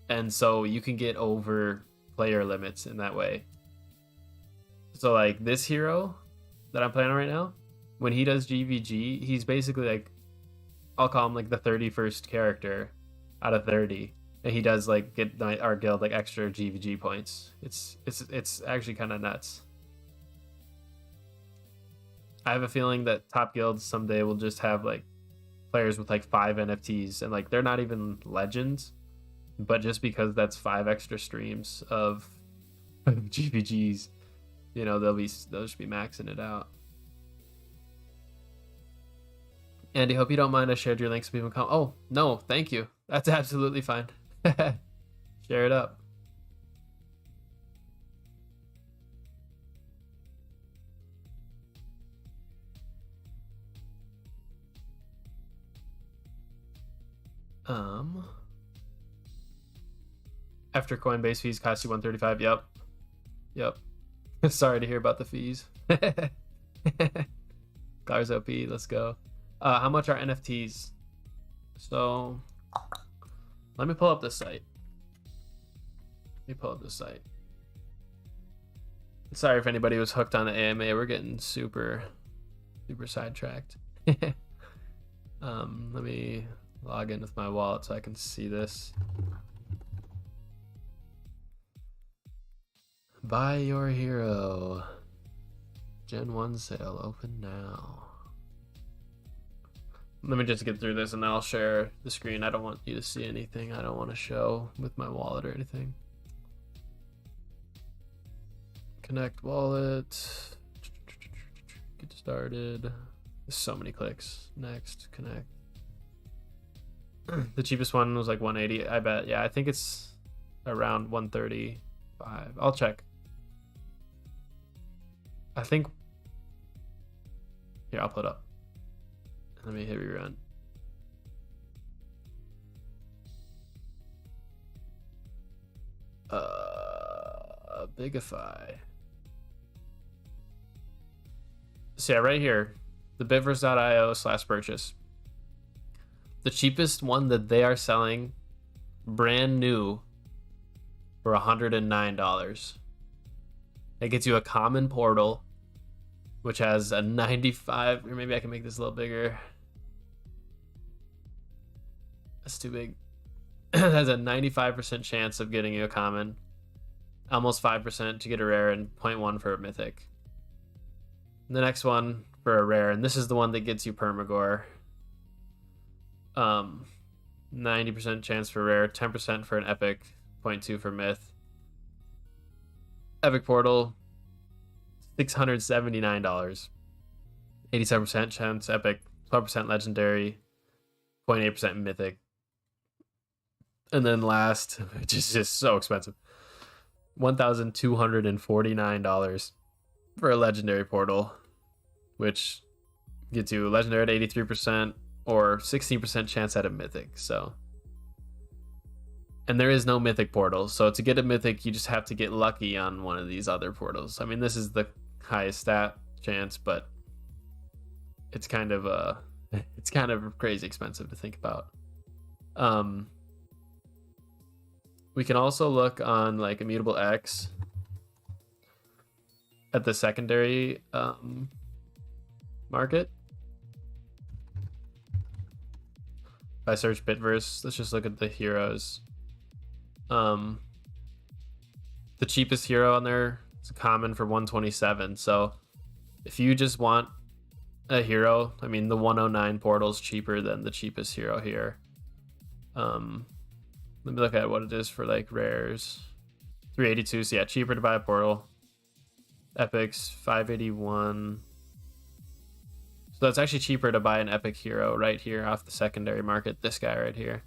and so you can get over player limits in that way. So, like, this hero that I'm playing on right now, when he does GVG, he's basically, like, I'll call him like the 31st character out of 30, and he does, like, get our guild, like, extra GVG points. It's actually kind of nuts. I have a feeling that top guilds someday will just have, like, players with, like, 5 NFTs, and, like, they're not even legends, but just because that's 5 extra streams of GPGs, you know, they'll just be maxing it out. Andy, hope you don't mind I shared your links so people come. Oh, no, thank you. That's absolutely fine. Share it up. After Coinbase fees cost you $135. Yep. Sorry to hear about the fees. Cars OP, let's go. How much are NFTs? So let me pull up this site. Sorry if anybody was hooked on the AMA. We're getting super sidetracked. Let me log in with my wallet so I can see this. Buy your hero. Gen 1 sale open now. Let me just get through this and then I'll share the screen. I don't want you to see anything I don't want to show with my wallet or anything. Connect wallet. Get started. There's so many clicks. Next, connect. The cheapest one was like 180, I bet. Yeah, I think it's around 135. I'll check. I think. Here, I'll put up. Let me hit rerun. Bigify. So yeah, right here, the bitverse.io/purchase. The cheapest one that they are selling, brand new, for $109. It gets you a common portal, which has a 95, or maybe I can make this a little bigger. That's too big. It has a 95% chance of getting you a common, almost 5% to get a rare, and 0.1 for a mythic. The next one for a rare, and this is the one that gets you Permagore. 90% chance for rare, 10% for an epic, 0.2 for myth. Epic portal, $679. 87% chance epic, 12% legendary, 0.8% mythic. And then last, which is just so expensive, $1,249 for a legendary portal, which gets you legendary at 83% or 16% chance at a mythic. So, and there is no mythic portal, so to get a mythic you just have to get lucky on one of these other portals. I mean, this is the highest stat chance, but it's kind of crazy expensive to think about. We can also look on like Immutable X at the secondary market. If I search Bitverse, let's just look at the heroes. The cheapest hero on there is a common for 127. So if you just want a hero, I mean, the 109 portal is cheaper than the cheapest hero here. Let me look at what it is for like rares. 382, so yeah, cheaper to buy a portal. Epics, 581. So that's actually cheaper to buy an epic hero right here off the secondary market. This guy right here.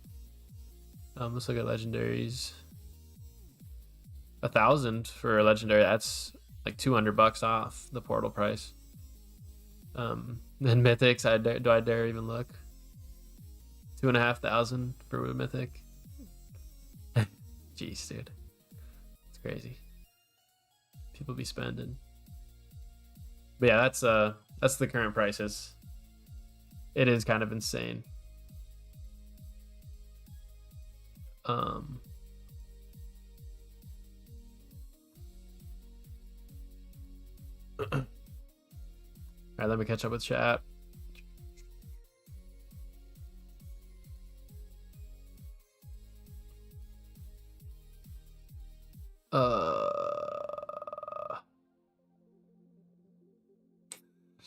Let's look at legendaries. 1,000 for a legendary. That's like $200 off the portal price. Then mythics, do I dare even look? 2,500 for a mythic. Jeez, dude, it's crazy. People be spending. But yeah, that's the current prices. It is kind of insane. All right, let me catch up with chat.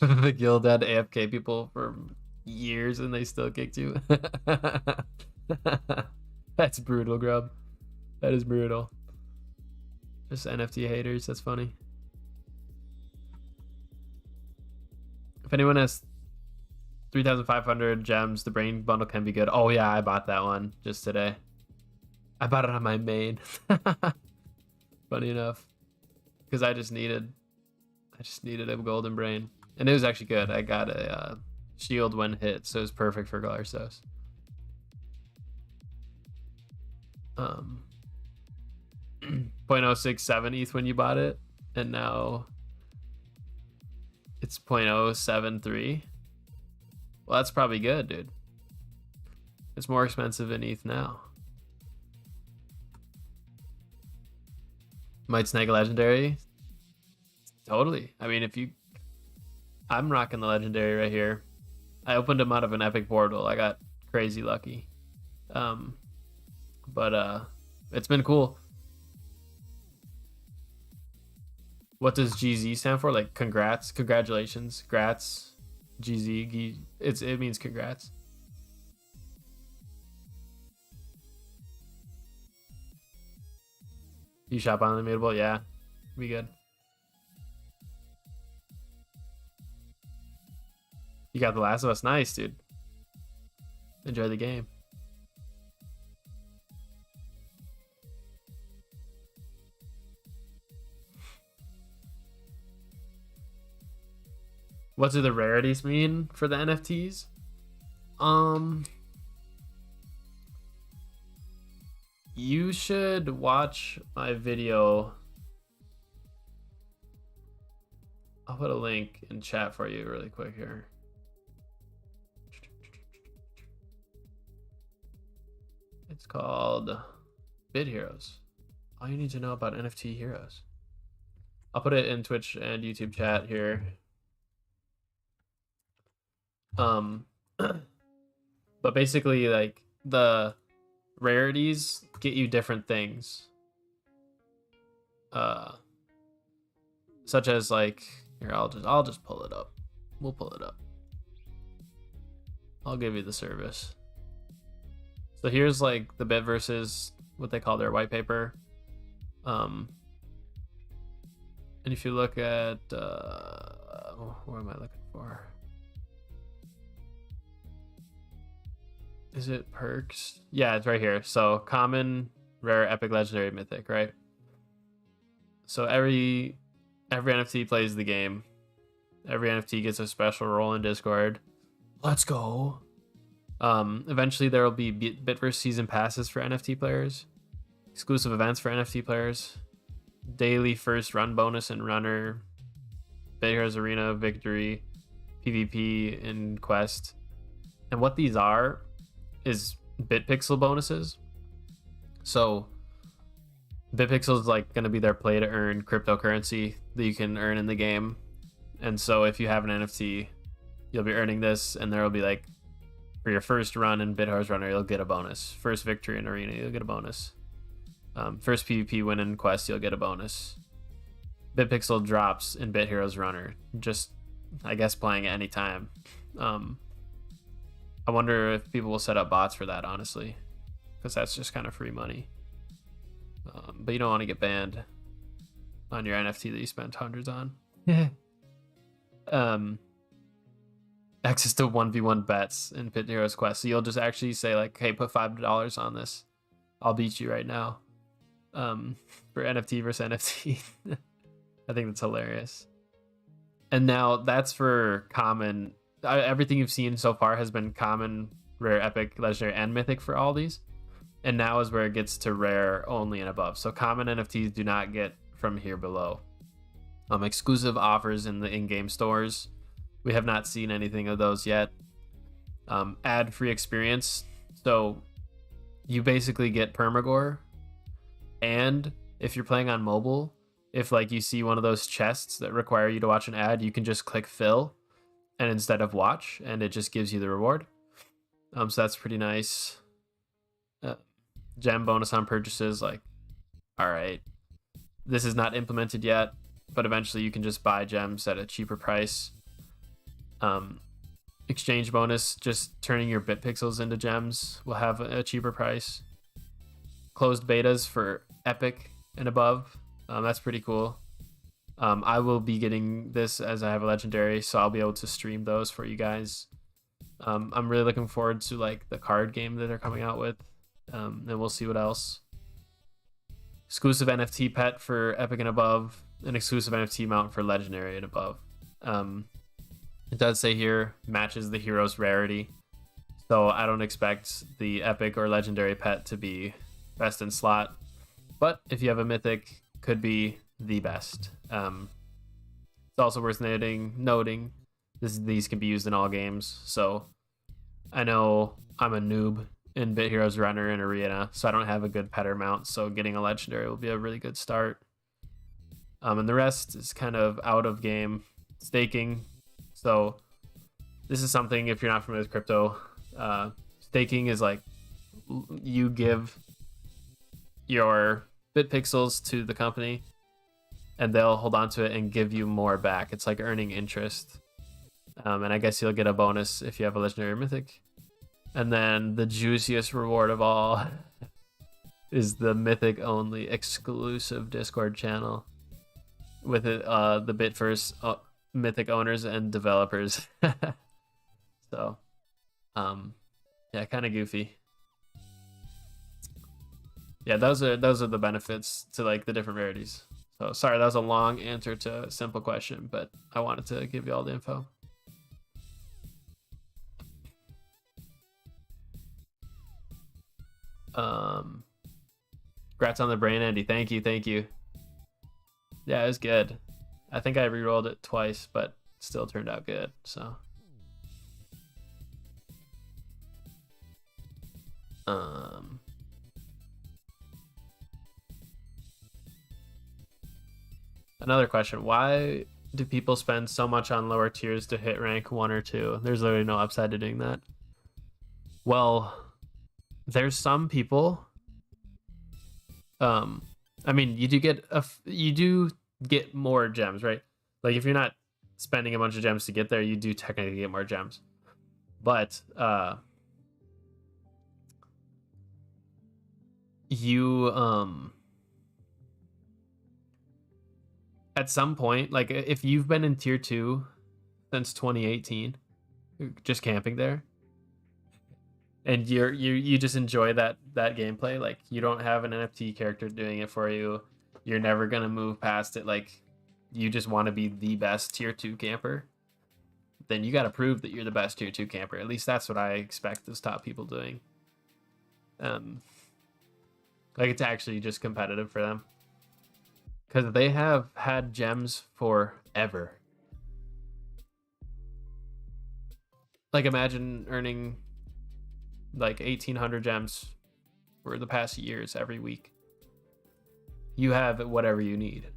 The guild had AFK people for years and they still kicked you. That's brutal, Grub. That is brutal. Just NFT haters. That's funny. If anyone has 3,500 gems, the brain bundle can be good. Oh yeah, I bought that one just today. I bought it on my main. Funny enough, because I just needed a golden brain, and it was actually good. I got a shield when hit, so it was perfect for Glarsos. 0.067 ETH when you bought it, and now it's 0.073. Well, that's probably good, dude. It's more expensive than ETH now. Might snag a legendary? Totally. I mean, I'm rocking the legendary right here. I opened them out of an epic portal. I got crazy lucky. But it's been cool. What does GZ stand for? Like congrats, congratulations, grats, GZ. It means congrats. You shop on Immutable? Yeah, be good. You got The Last of Us. Nice, dude. Enjoy the game. What do the rarities mean for the NFTs? You should watch my video. I'll put a link in chat for you really quick here. It's called Bid Heroes. All you need to know about NFT heroes. I'll put it in Twitch and YouTube chat here. But basically, like, the rarities get you different things. Such as, like, here, I'll just pull it up. We'll pull it up. I'll give you the service. So here's like the bit versus what they call their white paper. And if you look at what am I looking for? Is it perks? Yeah, it's right here. So common, rare, epic, legendary, mythic, right? So every NFT plays the game. Every NFT gets a special role in Discord. Let's go. Eventually there will be Bitverse season passes for NFT players, exclusive events for NFT players, daily first run bonus and runner, Bear's Arena victory, PvP and quest. And what these are is BitPixel bonuses. So BitPixel is like going to be their play to earn cryptocurrency that you can earn in the game. And so if you have an NFT, you'll be earning this, and there will be like, for your first run in BitHorse Runner, you'll get a bonus. First victory in Arena, you'll get a bonus. First PvP win in Quest, you'll get a bonus. BitPixel drops in Bit Heroes Runner, just, I guess, playing at any time. I wonder if people will set up bots for that, honestly, because that's just kind of free money. But you don't want to get banned on your NFT that you spent hundreds on. Access to 1v1 bets in Pit Heroes Quest. So you'll just actually say like, hey, put $5 on this. I'll beat you right now. For NFT versus NFT. I think that's hilarious. And now that's for common. Everything you've seen so far has been common, rare, epic, legendary, and mythic for all these. And now is where it gets to rare only and above. So common NFTs do not get from here below. Exclusive offers in the in-game stores. We have not seen anything of those yet. Ad-free experience. So you basically get Permagore. And if you're playing on mobile, if like you see one of those chests that require you to watch an ad, you can just click fill and instead of watch, and it just gives you the reward. So that's pretty nice. Gem bonus on purchases, like, all right, this is not implemented yet, but eventually you can just buy gems at a cheaper price. Exchange bonus, just turning your bit pixels into gems will have a cheaper price. closed betas for Epic and above. That's pretty cool. I will be getting this as I have a legendary, so I'll be able to stream those for you guys. I'm really looking forward to like the card game that they're coming out with, and we'll see what else. Exclusive NFT pet for Epic and above, an exclusive NFT mount for Legendary and above. It does say here matches the hero's rarity, so I don't expect the Epic or Legendary pet to be best in slot, but if you have a Mythic, could be the best. It's also worth noting these can be used in all games, so I know I'm a noob in Bit Heroes Runner and Arena, so I don't have a good petter mount, so getting a legendary will be a really good start. And the rest is kind of out of game staking. So this is something, if you're not familiar with crypto, staking is like you give your bit pixels to the company and they'll hold on to it and give you more back. It's like earning interest. And I guess you'll get a bonus if you have a legendary or mythic. And then the juiciest reward of all is the mythic only exclusive Discord channel with it, the Bitverse mythic owners and developers. So, yeah, kind of goofy. Yeah, those are the benefits to like the different rarities. So sorry, that was a long answer to a simple question, but I wanted to give you all the info. Congrats on the brain, Andy. Thank you. Yeah, it was good. I think I re-rolled it twice, but it still turned out good. So, another question: why do people spend so much on lower tiers to hit rank 1 or 2? There's literally no upside to doing that. Well, there's some people. I mean, you do get more gems, right? Like if you're not spending a bunch of gems to get there, you do technically get more gems. But you at some point, like if you've been in tier 2 since 2018, just camping there, and you just enjoy that gameplay, like you don't have an NFT character doing it for you, you're never gonna move past it, like you just want to be the best tier 2 camper, then you got to prove that you're the best tier 2 camper. At least that's what I expect those top people doing. Like it's actually just competitive for them, because they have had gems forever. Like imagine earning like 1,800 gems for the past years every week. You have whatever you need.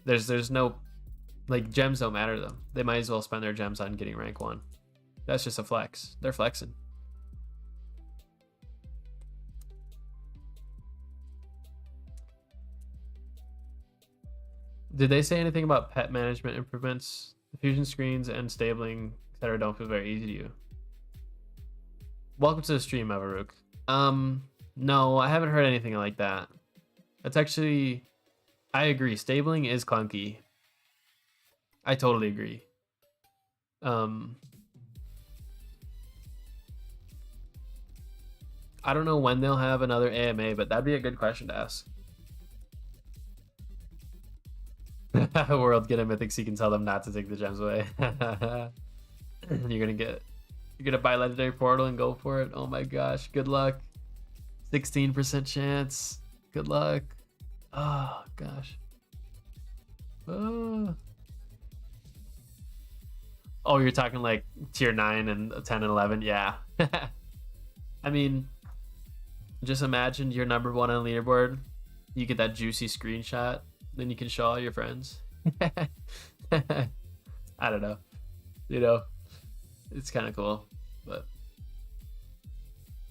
There's no, like, gems don't matter to them. They might as well spend their gems on getting rank 1. That's just a flex. They're flexing. Did they say anything about pet management improvements? The fusion screens and stabling, etc. don't feel very easy to you. Welcome to the stream, Everrook. No, I haven't heard anything like that. That's actually, I agree. Stabling is clunky. I totally agree. I don't know when they'll have another AMA, but that'd be a good question to ask. World, get a mythic so you can tell them not to take the gems away. You're gonna buy legendary portal and go for it. Oh my gosh, good luck. 16% chance. Good luck. Oh gosh. Oh, you're talking like tier 9 and 10 and 11. Yeah. I mean, just imagine you're number 1 on leaderboard. You get that juicy screenshot, then you can show all your friends. I don't know. You know, it's kind of cool, but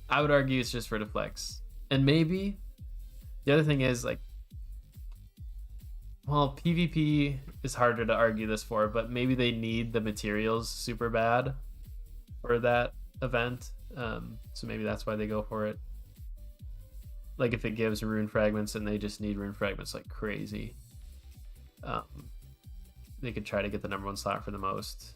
I would argue it's just for the flex. And maybe the other thing is, like, well, PvP is harder to argue this for, but maybe they need the materials super bad for that event. So maybe that's why they go for it. like if it gives rune fragments and they just need rune fragments like crazy, they could try to get the number 1 slot for the most.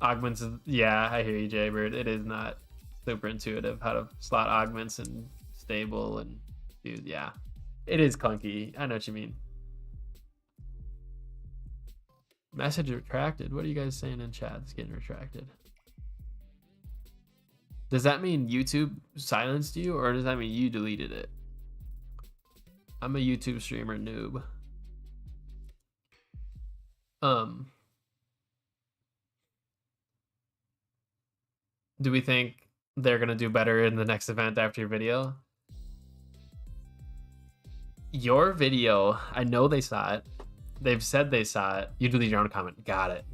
Augments, yeah, I hear you, Jaybird. It is not super intuitive how to slot augments and stable, and dude, yeah, it is clunky. I know what you mean. Message retracted. What are you guys saying in chat? It's getting retracted. Does that mean YouTube silenced you, or does that mean you deleted it? I'm a YouTube streamer noob. Do we think they're gonna do better in the next event after your video? Your video, I know they saw it. They've said they saw it. You delete your own comment. Got it.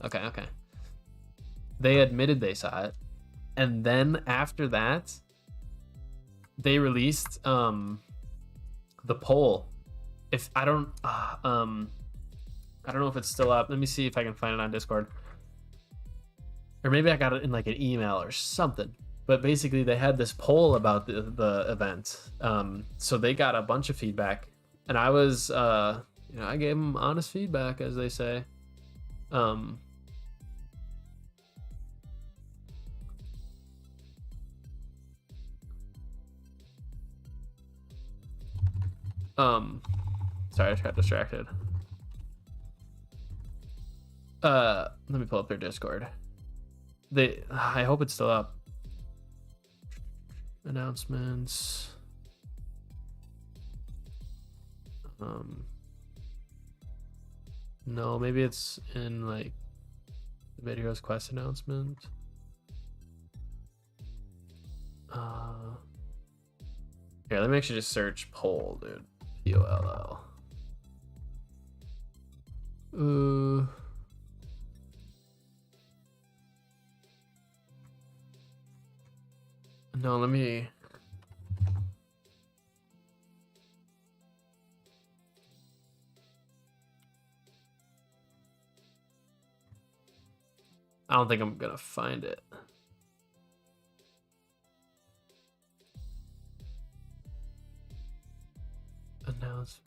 Okay. They admitted they saw it. And then after that, they released the poll. If I don't know if it's still up. Let me see if I can find it on Discord. Or maybe I got it in like an email or something. But basically they had this poll about the event. So they got a bunch of feedback. And I was I gave them honest feedback, as they say. Sorry, I just got distracted. Let me pull up their Discord. I hope it's still up. Announcements. No, maybe it's in like the video's quest announcement. Here, let me actually just search poll, dude. POLL. No, let me. I don't think I'm gonna find it. Announcements.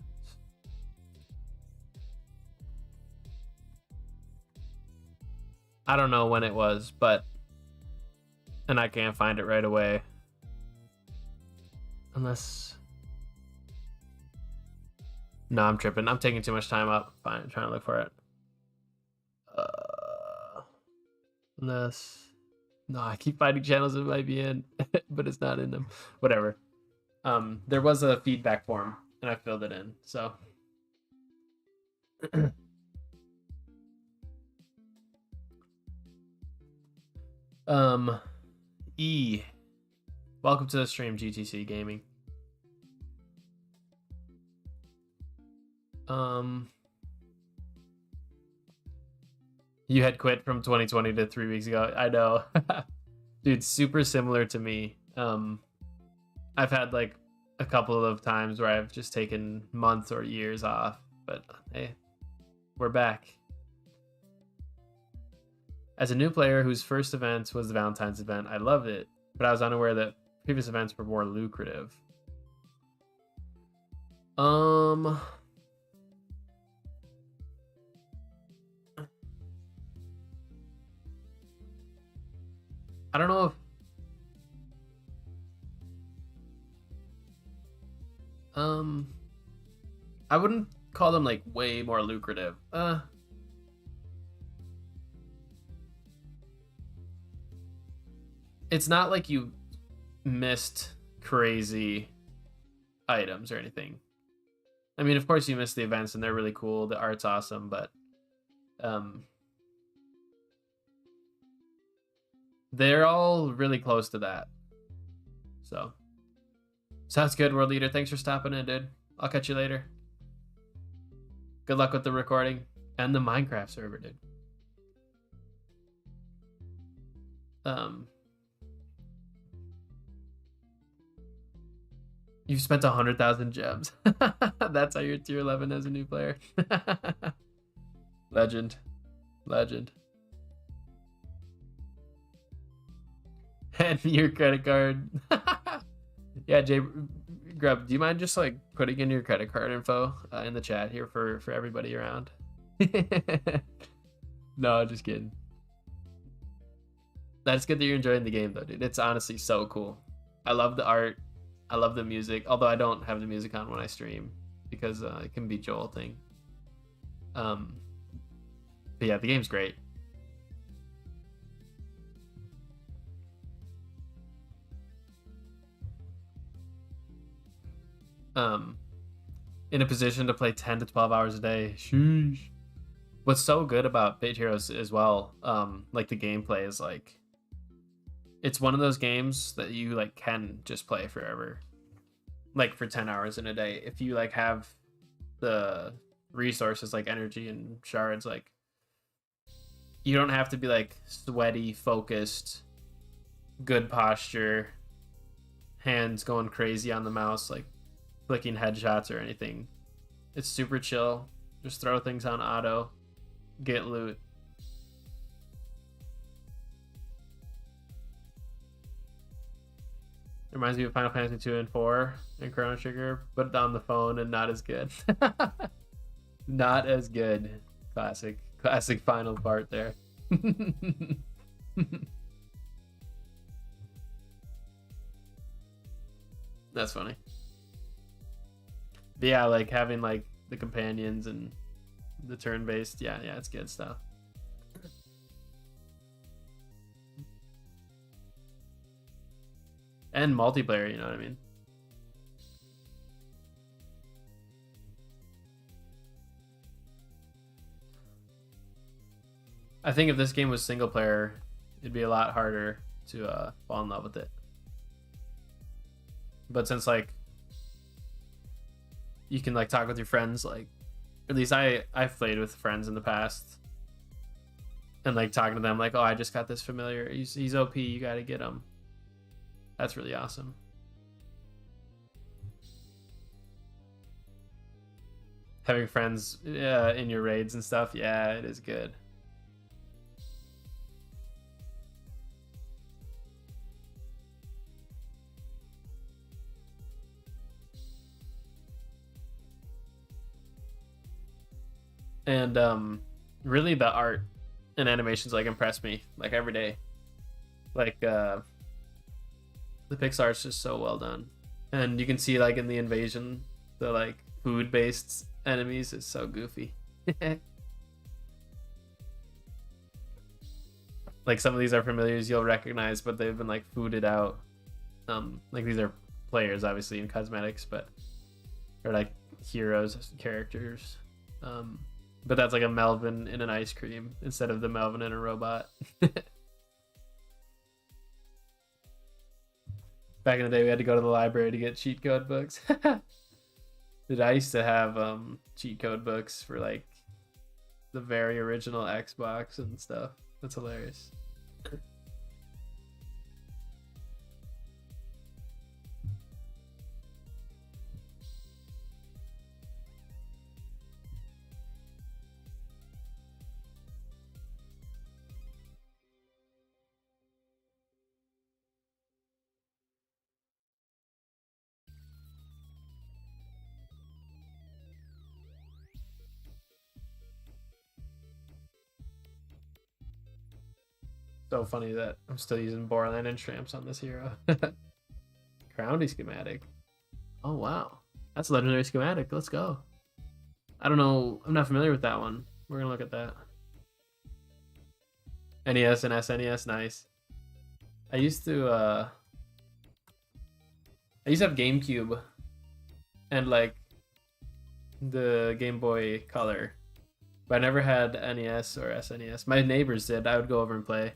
I don't know when it was, and I can't find it right away. Unless. No, I'm tripping. I'm taking too much time up. Fine, I'm trying to look for it. Unless. No, I keep finding channels it might be in, but it's not in them. Whatever. There was a feedback form, and I filled it in, so. E. Welcome to the stream, GTC Gaming. You had quit from 2020 to 3 weeks ago. I know. Dude, super similar to me. I've had like a couple of times where I've just taken months or years off, but hey, we're back. As a new player whose first event was the Valentine's event, I loved it, but I was unaware that previous events were more lucrative. I don't know if I wouldn't call them like way more lucrative. It's not like you missed crazy items or anything. I mean, of course you missed the events and they're really cool. The art's awesome, but they're all really close to that. So sounds good, World Leader. Thanks for stopping in, dude. I'll catch you later. Good luck with the recording and the Minecraft server, dude. You've spent 100,000 gems. That's how you're tier 11 as a new player. Legend. And your credit card. Yeah, Jay Grub, do you mind just like putting in your credit card info in the chat here for everybody around? No, just kidding. That's good that you're enjoying the game though, dude. It's honestly so cool. I love the art. I love the music. Although I don't have the music on when I stream because it can be jolting. But yeah, the game's great. In a position to play 10 to 12 hours a day. Sheesh. What's so good about Bit Heroes as well, like the gameplay is like, it's one of those games that you like can just play forever, like for 10 hours in a day if you like have the resources like energy and shards. Like you don't have to be like sweaty, focused, good posture, hands going crazy on the mouse, like clicking headshots or anything. It's super chill. Just throw things on auto, get loot. Reminds me of Final Fantasy 2 and 4 and Chrono Trigger, but on the phone and not as good. Not as good. Classic final part there. That's funny. But yeah, like having like the companions and the turn-based, yeah, it's good stuff. And multiplayer, you know what I mean? I think if this game was single player, it'd be a lot harder to fall in love with it. But since like you can like talk with your friends, like at least I've played with friends in the past, and like talking to them like, oh, I just got this familiar, he's OP, you gotta get him. That's really awesome. Having friends in your raids and stuff, yeah, it is good. And really the art and animations like impress me like every day. Like the Pixar's just so well done. And you can see like in the invasion, the like food based enemies is so goofy. Like some of these are familiars you'll recognize, but they've been like fooded out. Like these are players obviously in cosmetics, but they're like heroes, characters. But that's like a Melvin in an ice cream instead of the Melvin in a robot. Back in the day, we had to go to the library to get cheat code books. Dude, I used to have cheat code books for like the very original Xbox and stuff. That's hilarious. So funny that I'm still using Borderland and Shramps on this hero. Groundy schematic. Oh wow, that's a legendary schematic. Let's go. I don't know. I'm not familiar with that one. We're gonna look at that. NES and SNES, nice. I used to have GameCube and like the Game Boy Color, but I never had NES or SNES. My neighbors did. I would go over and play.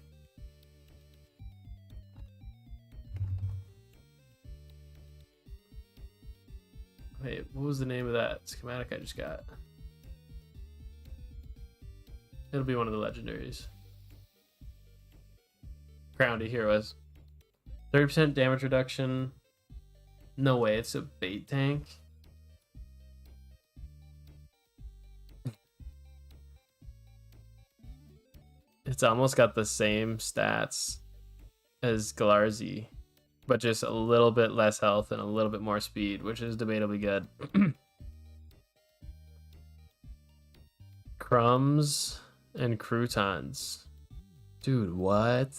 Wait, what was the name of that schematic I just got? It'll be one of the legendaries. Groundy, here it was. 30% damage reduction. No way, it's a bait tank. It's almost got the same stats as Galarzi, but just a little bit less health and a little bit more speed, which is debatably good. Crumbs and croutons. Dude, what?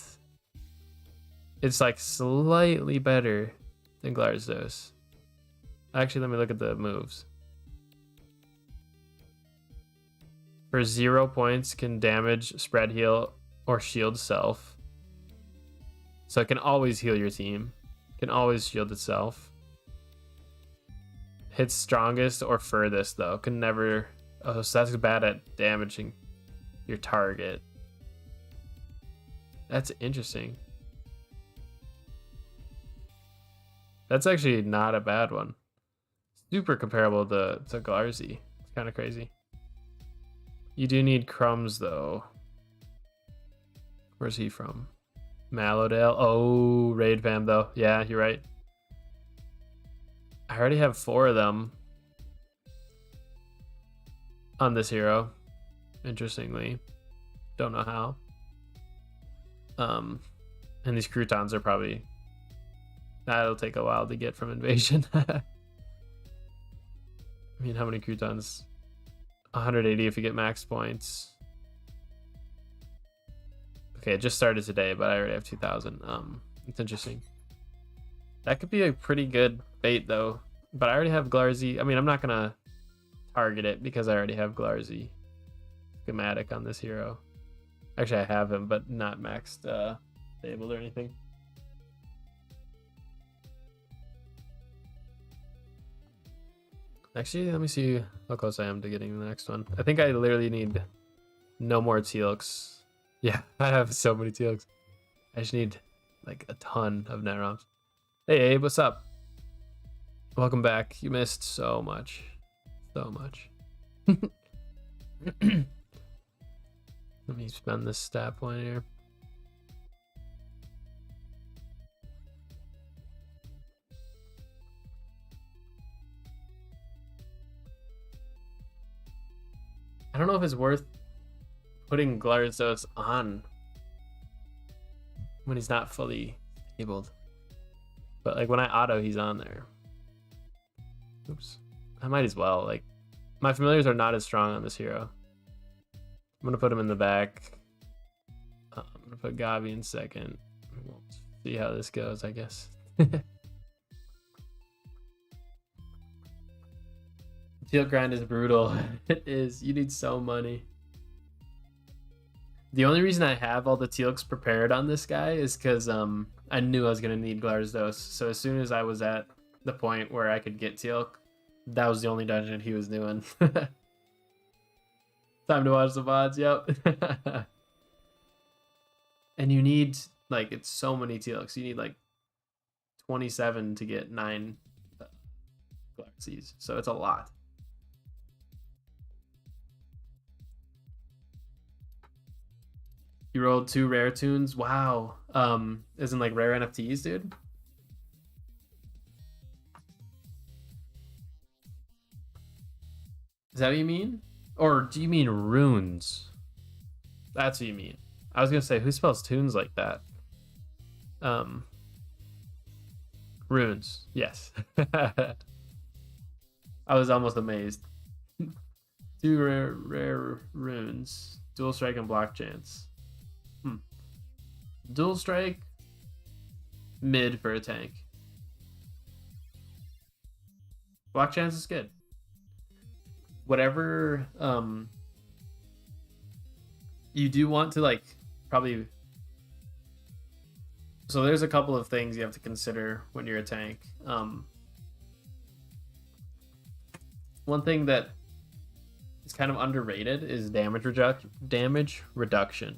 It's like slightly better than Glardos. Actually, let me look at the moves. For 0 points, can damage, spread heal, or shield self. So it can always heal your team. Can always shield itself. Hits strongest or furthest though. Can never. Oh, so that's bad at damaging your target. That's interesting. That's actually not a bad one. Super comparable to Glarzi. It's kind of crazy. You do need crumbs though. Where's he from? Mallowdale. Oh, raid fam though. Yeah, you're right. I already have 4 of them on this hero. Interestingly. Don't know how. And these croutons are probably... That'll take a while to get from Invasion. I mean, how many croutons? 180 if you get max points. Okay, it just started today, but I already have 2,000. It's interesting. That could be a pretty good bait, though. But I already have Glarzi. I mean, I'm not going to target it because I already have Glarzi schematic on this hero. Actually, I have him, but not maxed disabled or anything. Actually, let me see how close I am to getting the next one. I think I literally need no more Teal'cs. Yeah, I have so many Teal'cs. I just need like a ton of Netroms. Hey, Abe, what's up? Welcome back. You missed so much. So much. Let me spend this stat point here. I don't know if it's worth putting Glardos on when he's not fully enabled. But like when I auto, he's on there. Oops. I might as well. Like, my familiars are not as strong on this hero. I'm gonna put him in the back. I'm gonna put Gavi in second. We'll see how this goes, I guess. Teal grind is brutal. It is. You need so money. The only reason I have all the Teal'cs prepared on this guy is because I knew I was gonna need Glardos. So as soon as I was at the point where I could get Teal'c, that was the only dungeon he was doing. Time to watch the VODs, yep. And you need, like, it's so many Teal'cs. You need, like, 27 to get 9 Glarzies. So it's a lot. You rolled 2 rare tunes? Wow. Isn't, like, rare NFTs, dude? Is that what you mean? Or do you mean runes? That's what you mean. I was gonna say, who spells tunes like that? Runes. Yes. I was almost amazed. 2 rare runes. Dual strike and block chance. Dual strike. Mid for a tank. Block chance is good. Whatever you do want to, like, probably, so there's a couple of things you have to consider when you're a tank. One thing that is kind of underrated is damage reduction.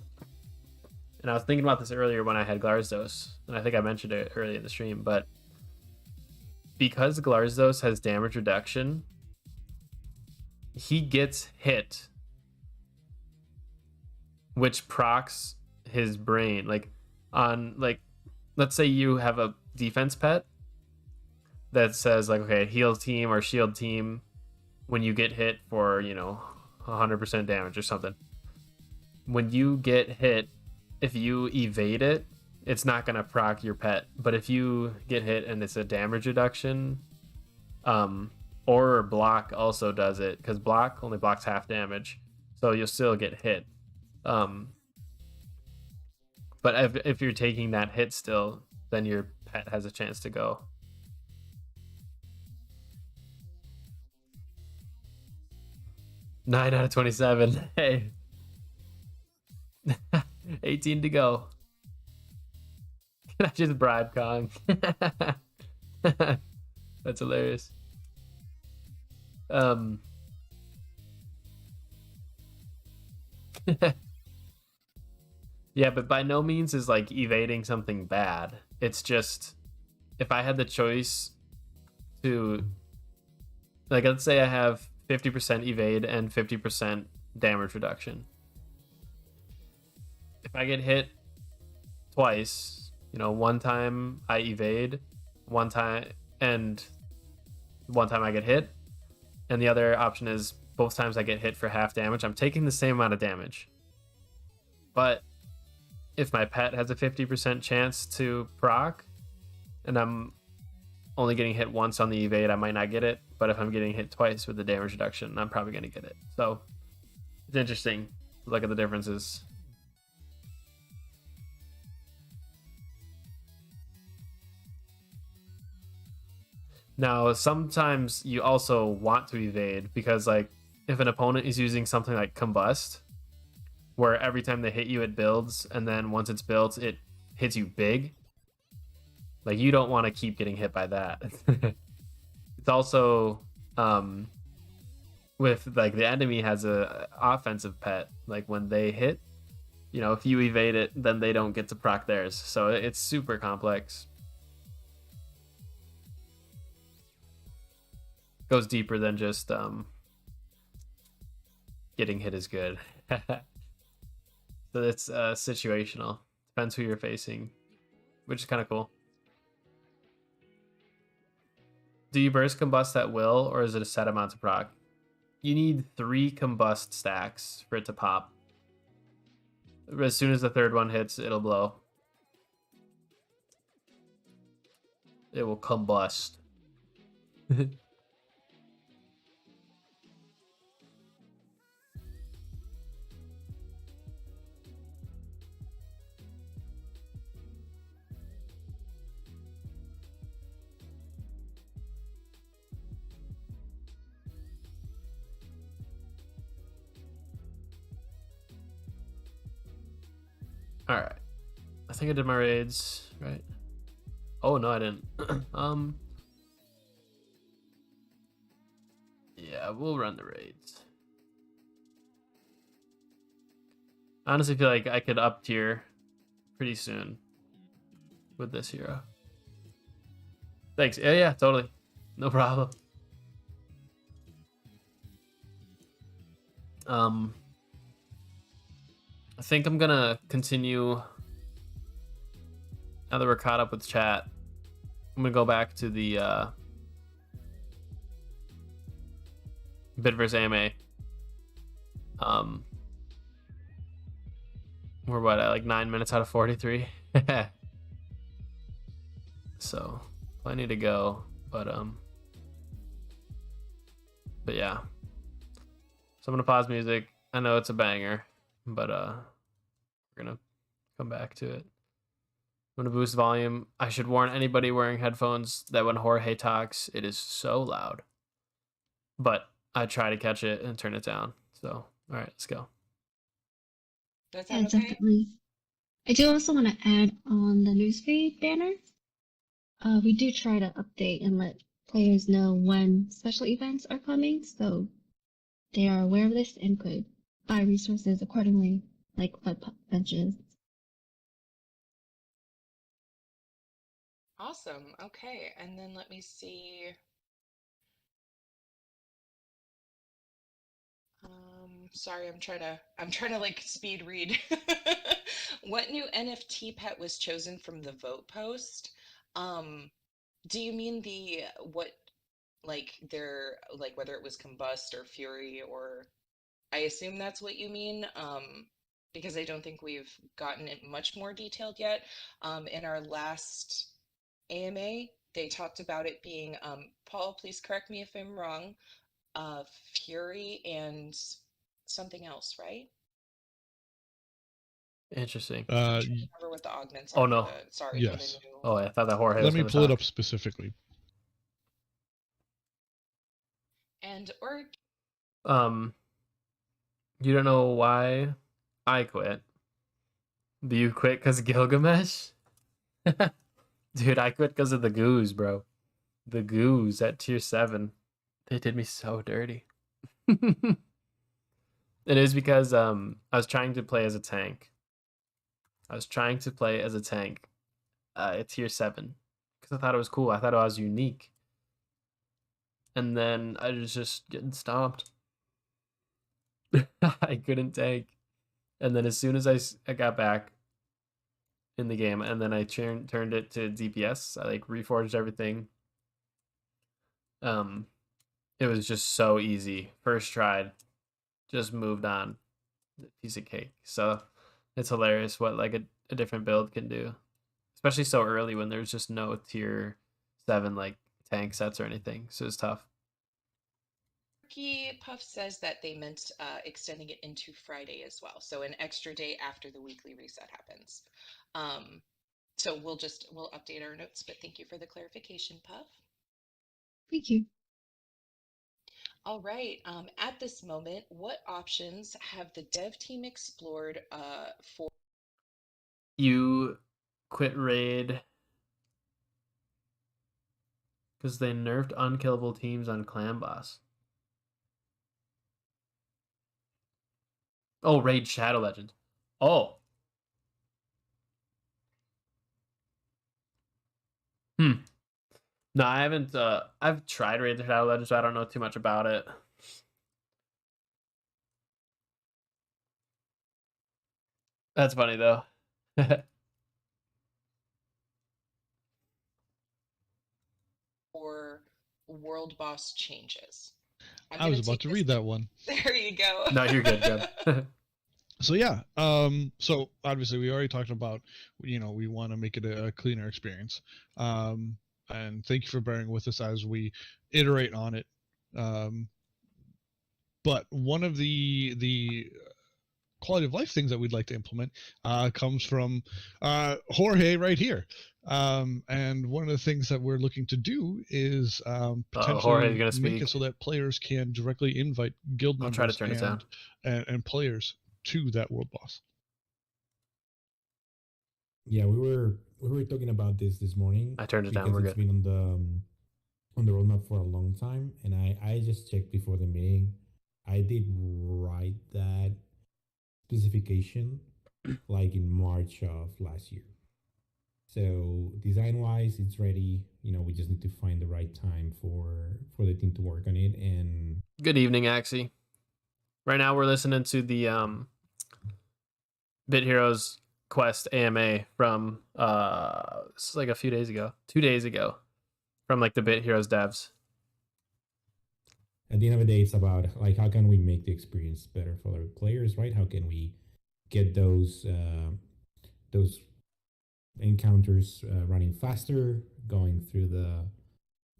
And I was thinking about this earlier when I had Glardos, and I think I mentioned it earlier in the stream, but because Glardos has damage reduction, he gets hit, which procs his brain. Like, on, like, let's say you have a defense pet that says, like, okay, heal team or shield team when you get hit for, 100% damage or something. When you get hit, if you evade it, it's not gonna proc your pet. But if you get hit and it's a damage reduction, or block also does it, because block only blocks half damage, so you'll still get hit. But if you're taking that hit still, then your pet has a chance to go. Nine out of 27. Hey. 18 to go. Can I just bribe Kong? That's hilarious. Yeah, but by no means is like evading something bad. It's just if I had the choice to, like, let's say I have 50% evade and 50% damage reduction. If I get hit twice, one time I evade, one time I get hit, and the other option is both times I get hit for half damage, I'm taking the same amount of damage. But if my pet has a 50% chance to proc, and I'm only getting hit once on the evade, I might not get it. But if I'm getting hit twice with the damage reduction, I'm probably going to get it. So it's interesting to look at the differences. Now, sometimes you also want to evade because, like, if an opponent is using something like Combust, where every time they hit you, it builds, and then once it's built, it hits you big. Like, you don't want to keep getting hit by that. It's also, with, like, the enemy has a offensive pet. Like, when they hit, if you evade it, then they don't get to proc theirs. So it's super complex. Goes deeper than just getting hit is good. So it's situational. Depends who you're facing, which is kind of cool. Do you burst combust at will, or is it a set amount to proc? You need 3 combust stacks for it to pop. As soon as the third one hits, it'll blow. It will combust. All right, I think I did my raids, right? Oh no, I didn't. Yeah, we'll run the raids. I honestly feel like I could up tier pretty soon with this hero. Thanks. Yeah, totally. No problem. I think I'm gonna continue now that we're caught up with chat. I'm gonna go back to the bid versus AMA. We're what, at like 9 minutes out of 43. So plenty to go, but yeah. So I'm gonna pause music. I know it's a banger, but we're gonna come back to it. I'm gonna boost volume. I should warn anybody wearing headphones that when Jorge talks, it is so loud. But I try to catch it and turn it down. So, all right, let's go. Does Yeah, that okay? definitely. I do also want to add on the newsfeed banner. We do try to update and let players know when special events are coming, so they are aware of this and could buy resources accordingly, like web benches. Awesome. Okay, and then let me see. Sorry, I'm trying to like speed read. What new NFT pet was chosen from the vote post? Do you mean whether it was Combust or Fury, or I assume that's what you mean. because I don't think we've gotten it much more detailed yet. In our last AMA, they talked about it being, Paul, please correct me if I'm wrong, Fury and something else, right? Interesting. I'm trying to remember what the augments are Oh for no. the Yes. new. Oh, I thought that Jorge Let was me going to pull it talk. up specifically. And or You don't know why I quit. Do you quit because Gilgamesh? Dude, I quit because of the goos, bro. The goos at tier 7. They did me so dirty. It is because I was trying to play as a tank. At tier 7 because I thought it was cool. I thought I was unique. And then I was just getting stomped. I couldn't tank. And then as soon as I got back in the game, and then I turned it to DPS, I like reforged everything. It was just so easy. First tried, just moved on. Piece of cake. So it's hilarious what like a different build can do, especially so early when there's just no tier 7 like tank sets or anything. So it's tough. Puff says that they meant extending it into Friday as well, so an extra day after the weekly reset happens. So we'll update our notes, but thank you for the clarification, Puff. Thank you. All right. At this moment, what options have the dev team explored for? You quit raid because they nerfed unkillable teams on Clan Boss. Oh, raid Shadow Legends. Oh. No, I haven't. I've tried Raid the Shadow Legends, so I don't know too much about it. That's funny though. Or world boss changes? I was about to read that one. There you go. No, you're good, good. So yeah, so obviously we already talked about, we want to make it a cleaner experience, and thank you for bearing with us as we iterate on it. But one of the quality of life things that we'd like to implement comes from Jorge right here. And one of the things that we're looking to do is potentially gonna make speak. it so that players can directly invite guild I'll members try to turn it down. and players to that world boss. Yeah, we were talking about this morning. I turned it down. Because We're it's good. been on the roadmap for a long time, and I just checked before the meeting. I did write that specification like in March of last year. So design wise, it's ready. We just need to find the right time for the team to work on it. And Good evening, Axie. Right now we're listening to the Bit Heroes Quest AMA from it's like a few days ago, 2 days ago, from like the Bit Heroes devs. at the end of the day, it's about like how can we make the experience better for the players, right? How can we get those encounters running faster, going through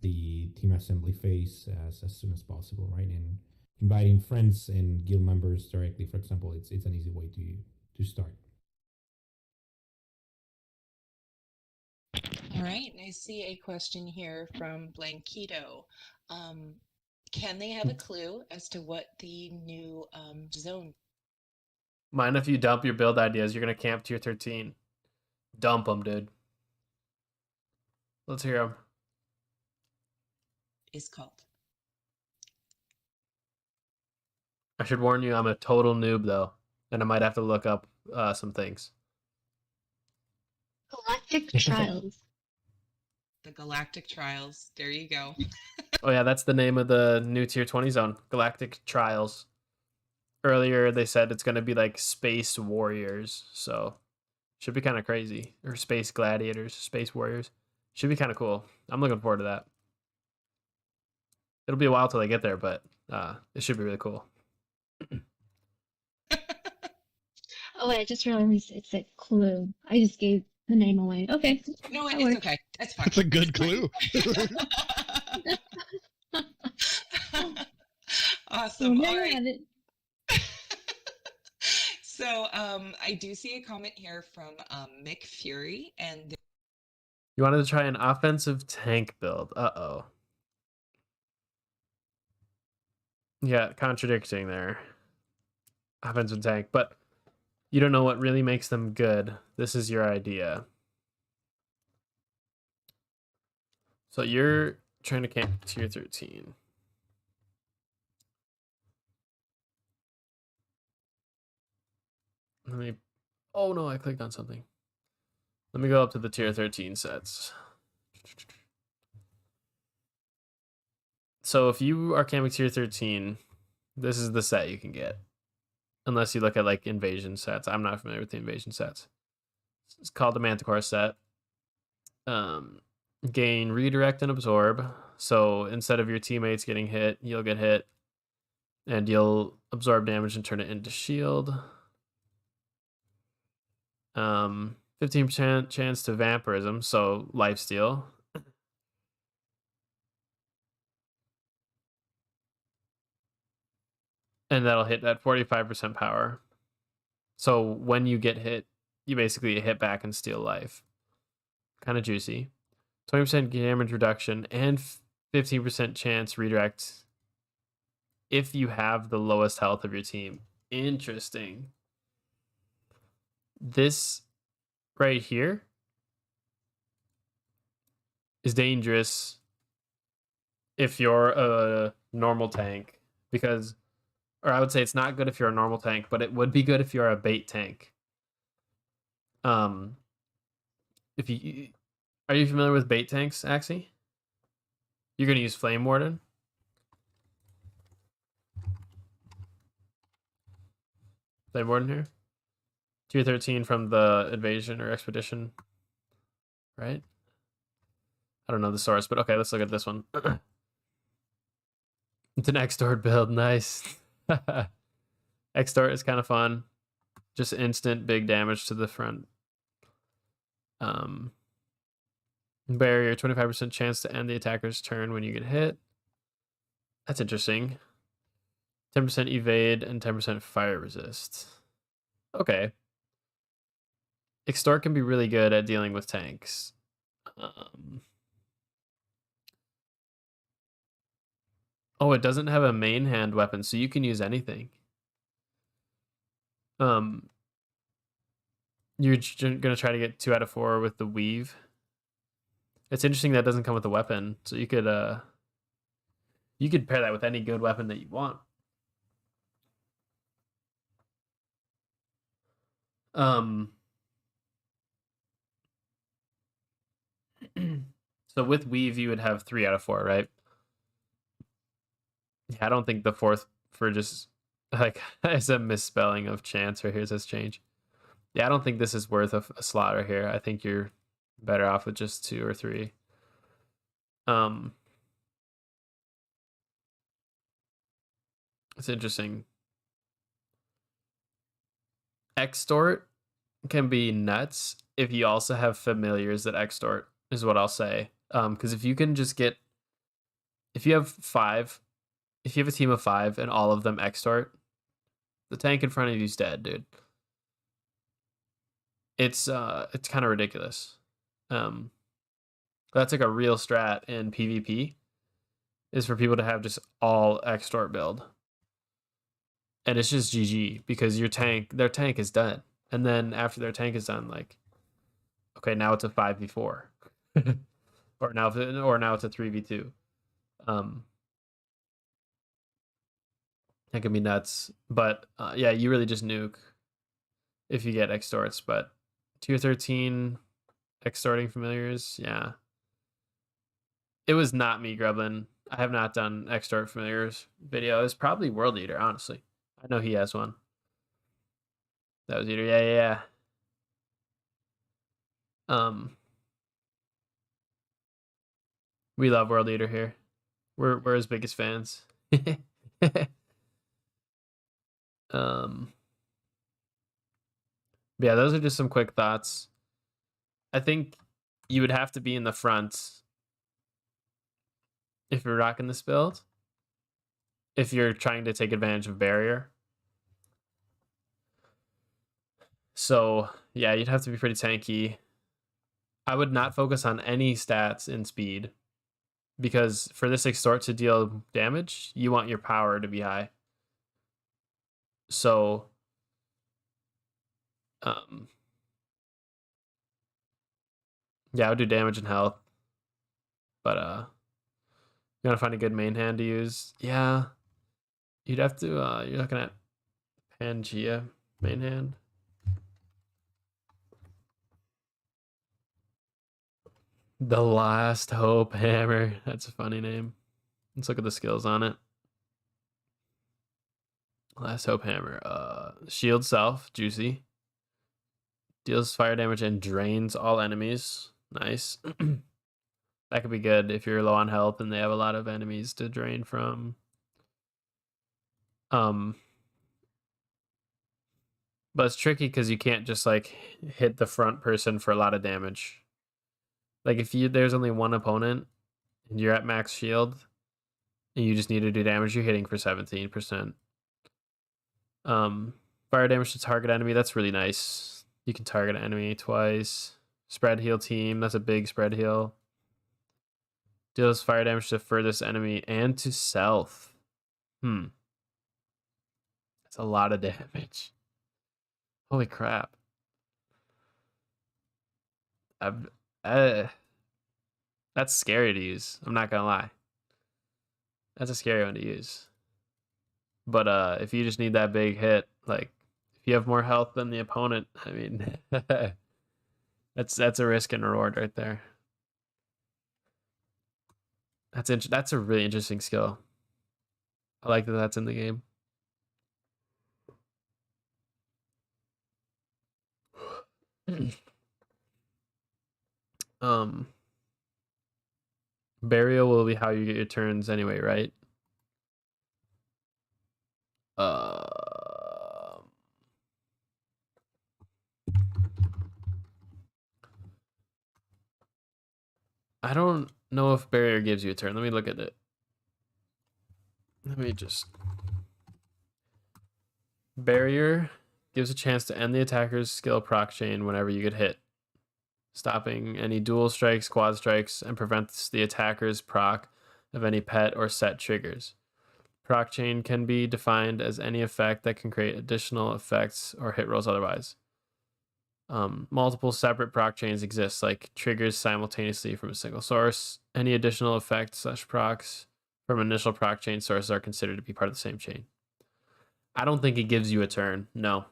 the team assembly phase as soon as possible, right? And inviting friends and guild members directly, for example, it's an easy way to start. All right, and I see a question here from Blanquito. Can they have a clue as to what the new zone? Mind if you dump your build ideas? You're gonna camp tier 13. Dump them, dude. Let's hear them. Is called? I should warn you, I'm a total noob though, and I might have to look up some things. Galactic Trials. The Galactic Trials. There you go. Oh yeah, that's the name of the new tier 20 zone, Galactic Trials. Earlier they said it's gonna be like Space Warriors, so should be kind of crazy. Or Space Gladiators, Space Warriors. Should be kind of cool. I'm looking forward to that. It'll be a while till they get there, but it should be really cool. Oh, wait, I just realized it's a clue. I just gave the name away. Okay, No, that it's works. okay. That's fine. That's a good clue. Awesome. Well, All there you right. have it. So I do see a comment here from Mick Fury, and You wanted to try an offensive tank build. Uh-oh. Yeah, contradicting there. Offensive tank, but you don't know what really makes them good. This is your idea. So you're trying to camp tier 13. Let me... Oh no, I clicked on something. Let me go up to the tier 13 sets. So if you are camping tier 13, this is the set you can get. Unless you look at like invasion sets. I'm not familiar with the invasion sets. It's called the Manticore set. Gain redirect and absorb. So instead of your teammates getting hit, you'll get hit. And you'll absorb damage and turn it into shield. 15% chance to vampirism, so lifesteal. And that'll hit at 45% power. So when you get hit, you basically hit back and steal life. Kind of juicy. 20% damage reduction and 15% chance redirect if you have the lowest health of your team. Interesting. This right here is dangerous if you're a normal tank, because, or I would say it's not good if you're a normal tank, but it would be good if you're a bait tank. If you are you familiar with bait tanks, Axie? You're gonna use Flame Warden. Flame Warden here. Tier 13 from the invasion or expedition, right? I don't know the source, but okay, let's look at this one. It's an Extort build, nice. Extort is kind of fun. Just instant big damage to the front. Barrier, 25% chance to end the attacker's turn when you get hit. That's interesting. 10% evade and 10% fire resist. Okay. Extort can be really good at dealing with tanks. Oh, it doesn't have a main hand weapon, so you can use anything. You're gonna try to get 2 out of 4 with the weave. It's interesting that doesn't come with a weapon, so you could pair that with any good weapon that you want. So with weave, you would have 3 out of 4, right? Yeah, I don't think the fourth for just like as a misspelling of chance right here says change. Yeah, I don't think this is worth a slot right here. I think you're better off with just 2 or 3. It's interesting. Extort can be nuts if you also have familiars that extort, is what I'll say. Because if you can just get, if you have 5, if you have a team of 5 and all of them extort, the tank in front of you's dead, dude. It's kind of ridiculous. That's like a real strat in PvP, is for people to have just all extort build. And it's just GG because their tank is done. And then after their tank is done, like, okay, now it's a 5v4. or now it's a 3v2. That can be nuts. But yeah, you really just nuke if you get extorts. But tier 13 extorting familiars, yeah. It was not me, Grublin. I have not done extort familiars video. It's probably World Eater, honestly. I know he has one. That was Eater. Yeah. We love World Eater here. We're his biggest fans. Yeah, those are just some quick thoughts. I think you would have to be in the front if you're rocking this build. If you're trying to take advantage of barrier. So, yeah, you'd have to be pretty tanky. I would not focus on any stats in speed, because for this extort to deal damage, you want your power to be high. So, yeah, I would do damage and health. But you gotta find a good main hand to use. Yeah. You'd have to you're looking at Pangea main hand. The Last Hope Hammer. That's a funny name. Let's look at the skills on it. Last Hope Hammer. Shield self, juicy. Deals fire damage and drains all enemies. Nice. That could be good if you're low on health and they have a lot of enemies to drain from. But it's tricky because you can't just like hit the front person for a lot of damage. Like if there's only one opponent and you're at max shield and you just need to do damage, you're hitting for 17%. Fire damage to target enemy, that's really nice. You can target an enemy twice. Spread heal team, that's a big spread heal. Deals fire damage to furthest enemy and to self. That's a lot of damage. Holy crap. That's scary to use. I'm not gonna lie. That's a scary one to use. But if you just need that big hit, like if you have more health than the opponent, I mean, that's a risk and reward right there. That's a really interesting skill. I like that that's in the game. Burial will be how you get your turns anyway, right? I don't know if barrier gives you a turn. Let me look at it. Barrier gives a chance to end the attacker's skill proc chain whenever you get hit, stopping any dual strikes, quad strikes, and prevents the attacker's proc of any pet or set triggers. Proc chain can be defined as any effect that can create additional effects or hit rolls otherwise. Multiple separate proc chains exist, like triggers simultaneously from a single source. Any additional effects / procs from initial proc chain sources are considered to be part of the same chain. I don't think it gives you a turn, no.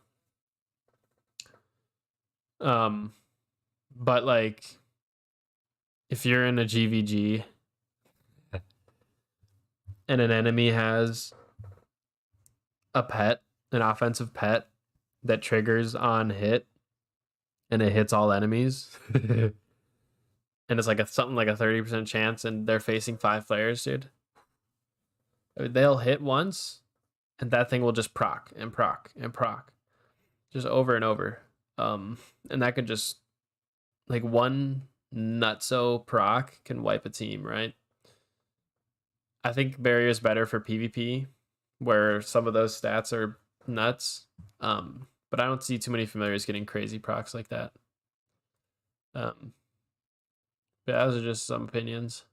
But like, if you're in a GVG and an enemy has a pet, an offensive pet that triggers on hit, and it hits all enemies, and it's like something like a 30% chance, and they're facing 5 players, dude. I mean, they'll hit once, and that thing will just proc and proc and proc, just over and over. And that could just, like, one nutso proc can wipe a team, right? I think barrier is better for PvP, where some of those stats are nuts. But I don't see too many familiars getting crazy procs like that. But those are just some opinions.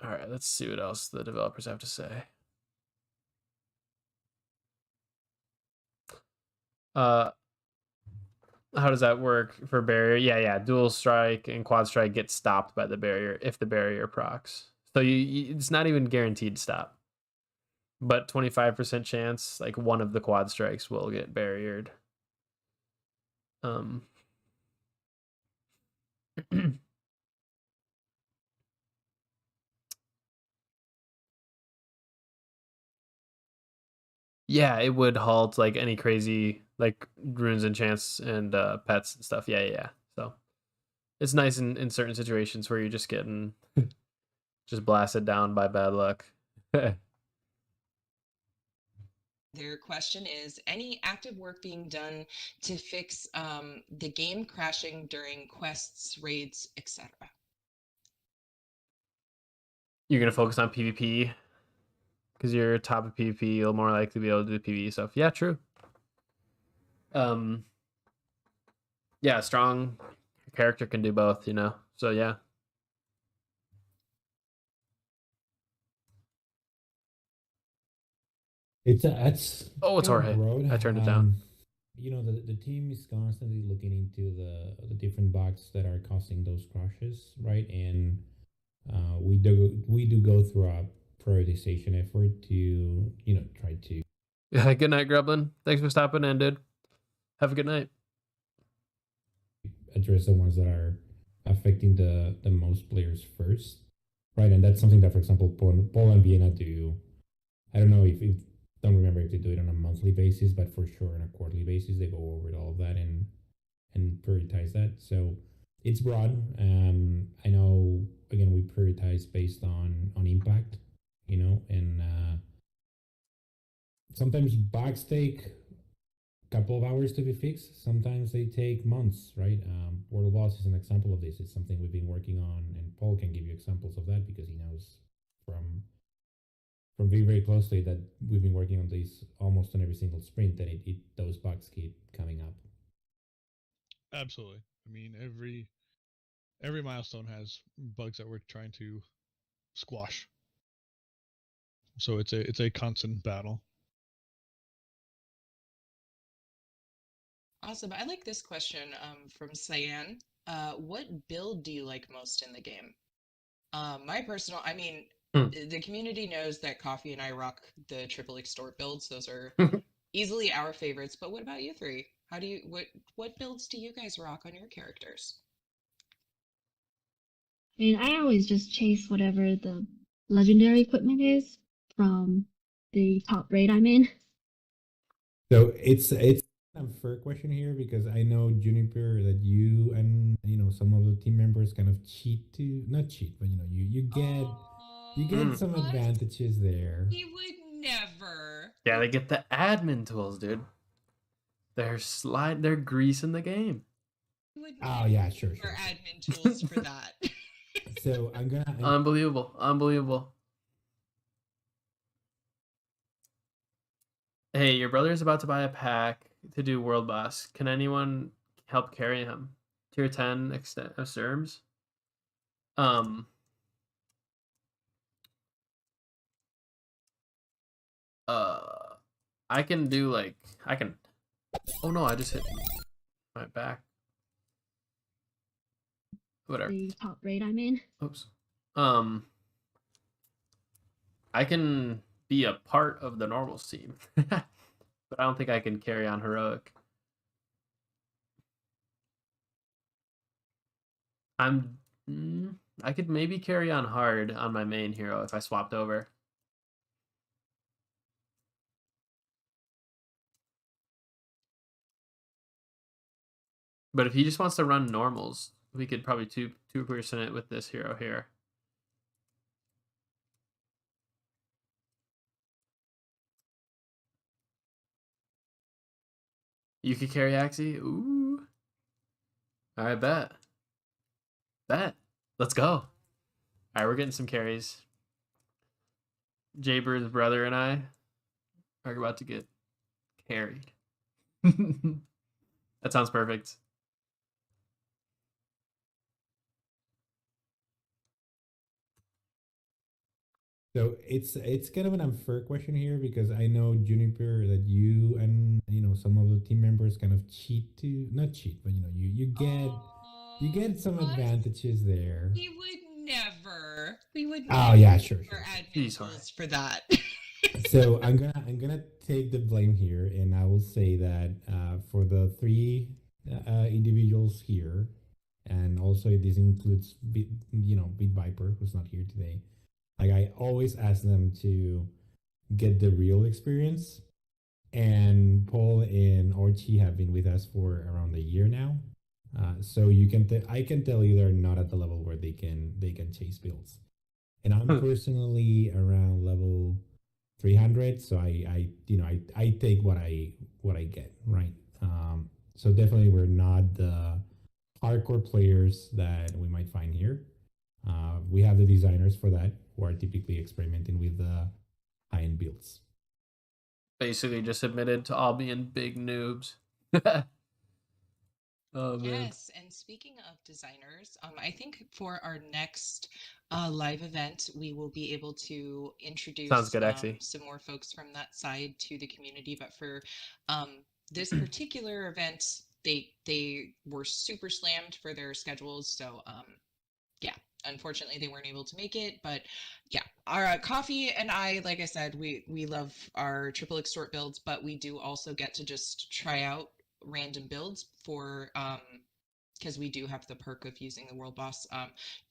All right, let's see what else the developers have to say. How does that work for barrier? Yeah. Dual strike and quad strike get stopped by the barrier if the barrier procs. So it's not even guaranteed to stop. But 25% chance, like one of the quad strikes will get barriered. Yeah, it would halt like any crazy like runes and chants and pets and stuff. Yeah. So it's nice in certain situations where you're just getting just blasted down by bad luck. Their question is, any active work being done to fix the game crashing during quests, raids, etc.? You're gonna focus on PvP because you're top of PvP. You'll more likely to be able to do PvE stuff. Yeah, true. Yeah, strong character can do both, you know. So yeah. It's Oh, it's kind of Jorge. broad. I turned it down. You know, the team is constantly looking into the different bugs that are causing those crashes, right? And we do go through a prioritization effort to try to Yeah, good night, Grublin. Thanks for stopping in, dude. Have a good night. address the ones that are affecting the most players first, right? And that's something that, for example, Paul and Vienna do. I don't know if don't remember if they do it on a monthly basis, but for sure on a quarterly basis they go over all of that and prioritize that. So it's broad. I know again we prioritize based on impact, and sometimes bugs take a couple of hours to be fixed. Sometimes they take months, right? World Boss is an example of this. It's something we've been working on, and Paul can give you examples of that because he knows from being very closely that we've been working on these almost on every single sprint, and those bugs keep coming up. Absolutely. I mean, every milestone has bugs that we're trying to squash. So it's a constant battle. Awesome. I like this question from Cyan. What build do you like most in the game? My personal, I mean, the community knows that Coffee and I rock the triple extort builds. Those are easily our favorites. But what about you three? How do you what builds do you guys rock on your characters? I mean, I always just chase whatever the legendary equipment is from the top raid I'm in. So it's an unfair question here because I know Juniper that you and some of the team members kind of cheat to not cheat, but you get some What? advantages there. He would never. Yeah, they get the admin tools, dude. They're greasing the game. He would Oh never yeah, sure. for admin tools for that. So Unbelievable. Hey, your brother's about to buy a pack to do World Boss. Can anyone help carry him? Tier 10 extent of SERMs? I can do oh no, I just hit my back. Whatever. The top raid I'm in. Oops. I can be a part of the normals team, but I don't think I can carry on heroic. I could maybe carry on hard on my main hero if I swapped over. But if he just wants to run normals, we could probably two-person it with this hero here. You could carry Axie? Ooh. Alright, bet. Let's go. Alright, we're getting some carries. Jaber's brother and I are about to get carried. That sounds perfect. So it's kind of an unfair question here because I know Juniper that you and some of the team members kind of cheat to not cheat, but you get some What? advantages there. He would never. We would Oh never yeah, sure. for admin Jeez, tools for that. So I'm gonna take the blame here, and I will say that for the three individuals here, and also this includes Beat Viper, who's not here today. Like I always ask them to get the real experience, and Paul and Orchi have been with us for around a year now. So I can tell you they're not at the level where they can chase builds, and I'm personally around level 300. So I take what I get, right? So definitely we're not the hardcore players that we might find here. We have the designers for that who are typically experimenting with the high-end builds. Basically just admitted to all being big noobs. Oh man. Yes, and speaking of designers, I think for our next live event, we will be able to introduce Sounds good, actually. some more folks from that side to the community. But for this particular event, they were super slammed for their schedules, so yeah, unfortunately they weren't able to make it. But yeah, our Coffee and I, like I said, we love our triple extort builds, but we do also get to just try out random builds for because we do have the perk of using the world boss.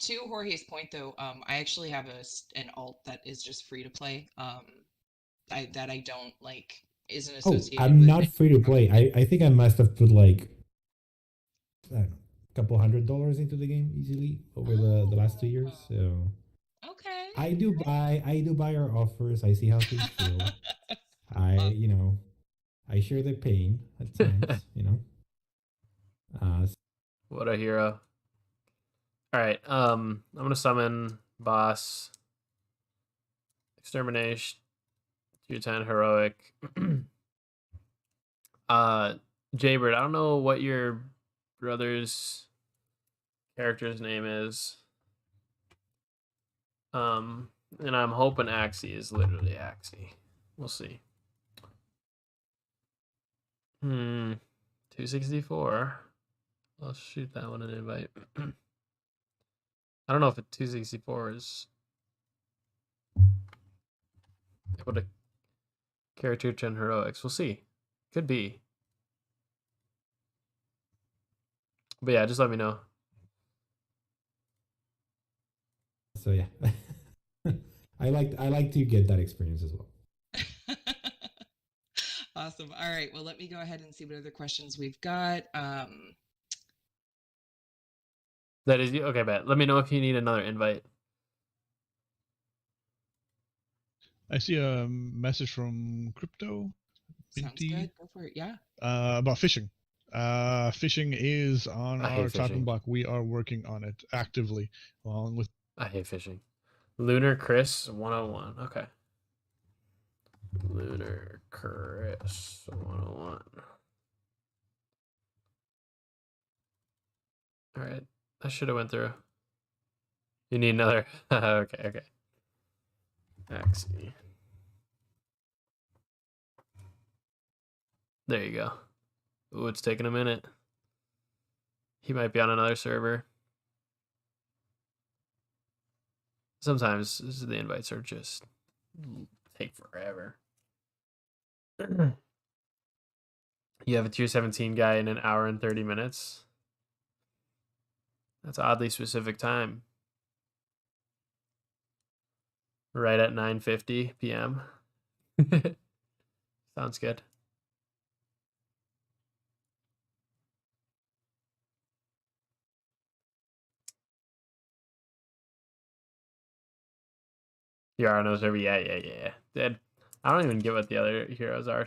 To Jorge's point though, I actually have an alt that is just free to play. That I don't like isn't associated I'm with not any free to play. profit. I think I must have put like, I don't know, a couple $100 into the game easily over the last 2 years. Oh, So okay. I do buy our offers. I see how things feel. I Love. you know I share the pain at times. What a hero. All right, I'm gonna summon boss, extermination, 210 heroic. Jaybird, I don't know what your brother's character's name is. And I'm hoping Axie is literally Axie. We'll see. 264. I'll shoot that one an invite. I don't know if a 264 is able to character 10 heroics. We'll see. Could be. But yeah, just let me know. So yeah, I like to get that experience as well. Awesome. All right. Well, let me go ahead and see what other questions we've got. That is okay, bet. Let me know if you need another invite. I see a message from Crypto Sounds Minty good. Go for it. Yeah. about fishing. Fishing is on I hate our chopping fishing. block. We are working on it actively, along with. I hate fishing. Lunar Chris 101. Okay. Lunar Chris 101. All right. That should have went through. You need another. Okay. Axie. There you go. Ooh, it's taking a minute. He might be on another server. Sometimes the invites are just take forever. You have a tier 17 guy in an hour and 30 minutes. That's oddly specific time. Right at 9:50 p.m. Sounds good. You are on those server. Yeah. Dead. I don't even get what the other heroes are.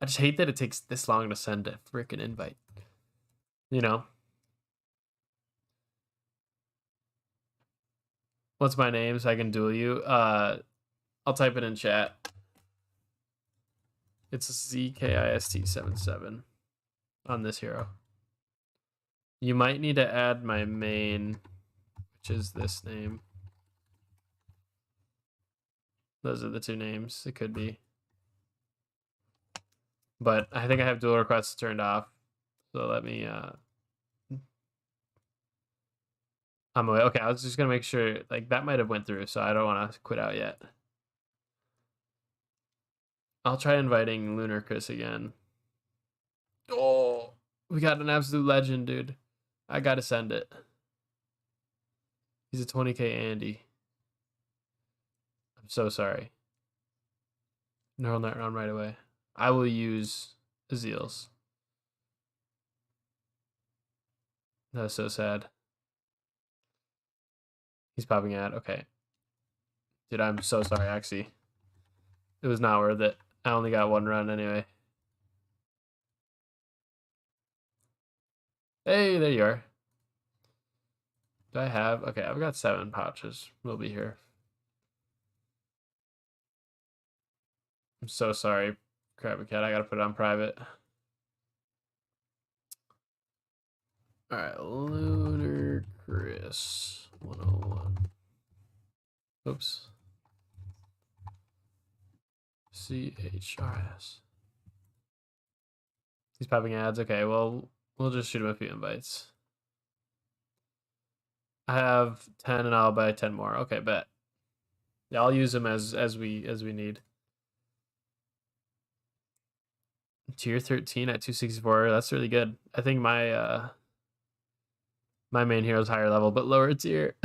I just hate that it takes this long to send a freaking invite. What's my name so I can duel you? I'll type it in chat. It's ZKIST77 on this hero. You might need to add my main, which is this name. Those are the two names. It could be. But I think I have dual requests turned off. So let me I'm away. Okay, I was just gonna make sure like that might have went through, so I don't want to quit out yet. I'll try inviting Lunar Chris again. Oh, we got an absolute legend, dude. I gotta send it. He's a 20k Andy. I'm so sorry. Neural net run right away. I will use Azeals. That was so sad. He's popping out. Okay. Dude, I'm so sorry, Axie. It was not worth it. I only got 1 run anyway. Hey, there you are. Do I have? Okay, I've got 7 pouches. We'll be here. I'm so sorry, Krabby Cat. I gotta put it on private. Alright, Lunar Chris 101. Oops. CHRS. He's popping ads. Okay, well, we'll just shoot him a few invites. I have 10 and I'll buy 10 more. Okay, bet. Yeah, I'll use them as we need. Tier 13 at 264. That's really good. I think my my main hero is higher level, but lower tier.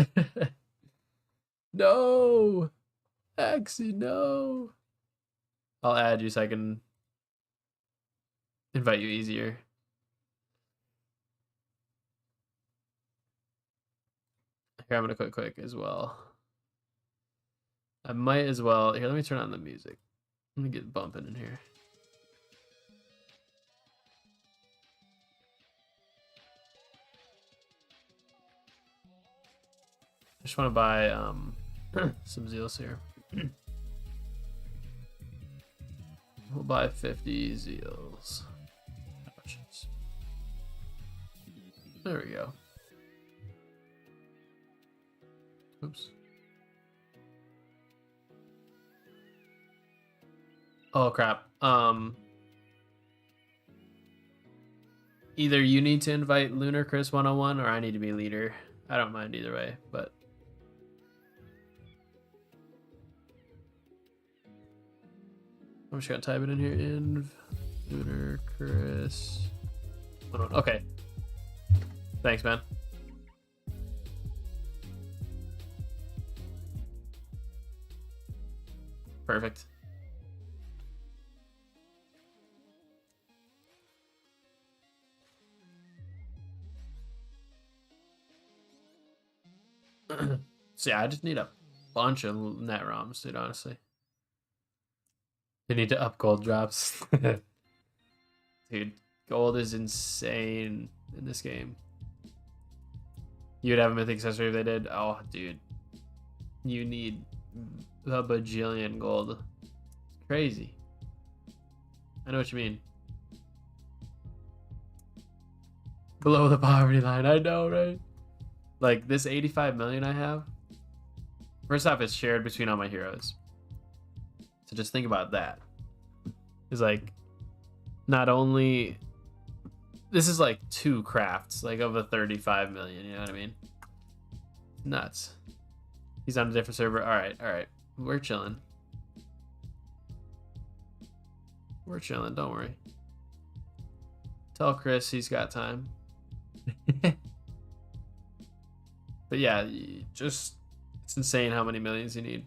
No, Axie, no. I'll add you so I can invite you easier. Here, I'm gonna quit quick as well. I might as well. Here, let me turn on the music. Let me get bumping in here. I just want to buy some Zeals here. We'll buy 50 Zeals. Pouches. There we go. Oops. Oh crap. Either you need to invite Lunar Chris 101 or I need to be leader. I don't mind either way, but I'm just gonna type it in here. Inv Lunar Chris 101. Okay. Thanks, man. Perfect. So yeah, I just need a bunch of net ROMs, dude, honestly. They need to up gold drops. Dude, gold is insane in this game. You would have a mythic accessory if they did. Oh, dude. You need a bajillion gold. It's crazy. I know what you mean. Below the poverty line. I know, right? Like, this 85 million I have. First off, it's shared between all my heroes. So just think about that. It's like, not only... This is like 2 crafts, like of a 35 million, you know what I mean? Nuts. He's on a different server. Alright, alright. We're chilling. We're chilling, don't worry. Tell Chris he's got time. But yeah, just... It's insane how many millions you need.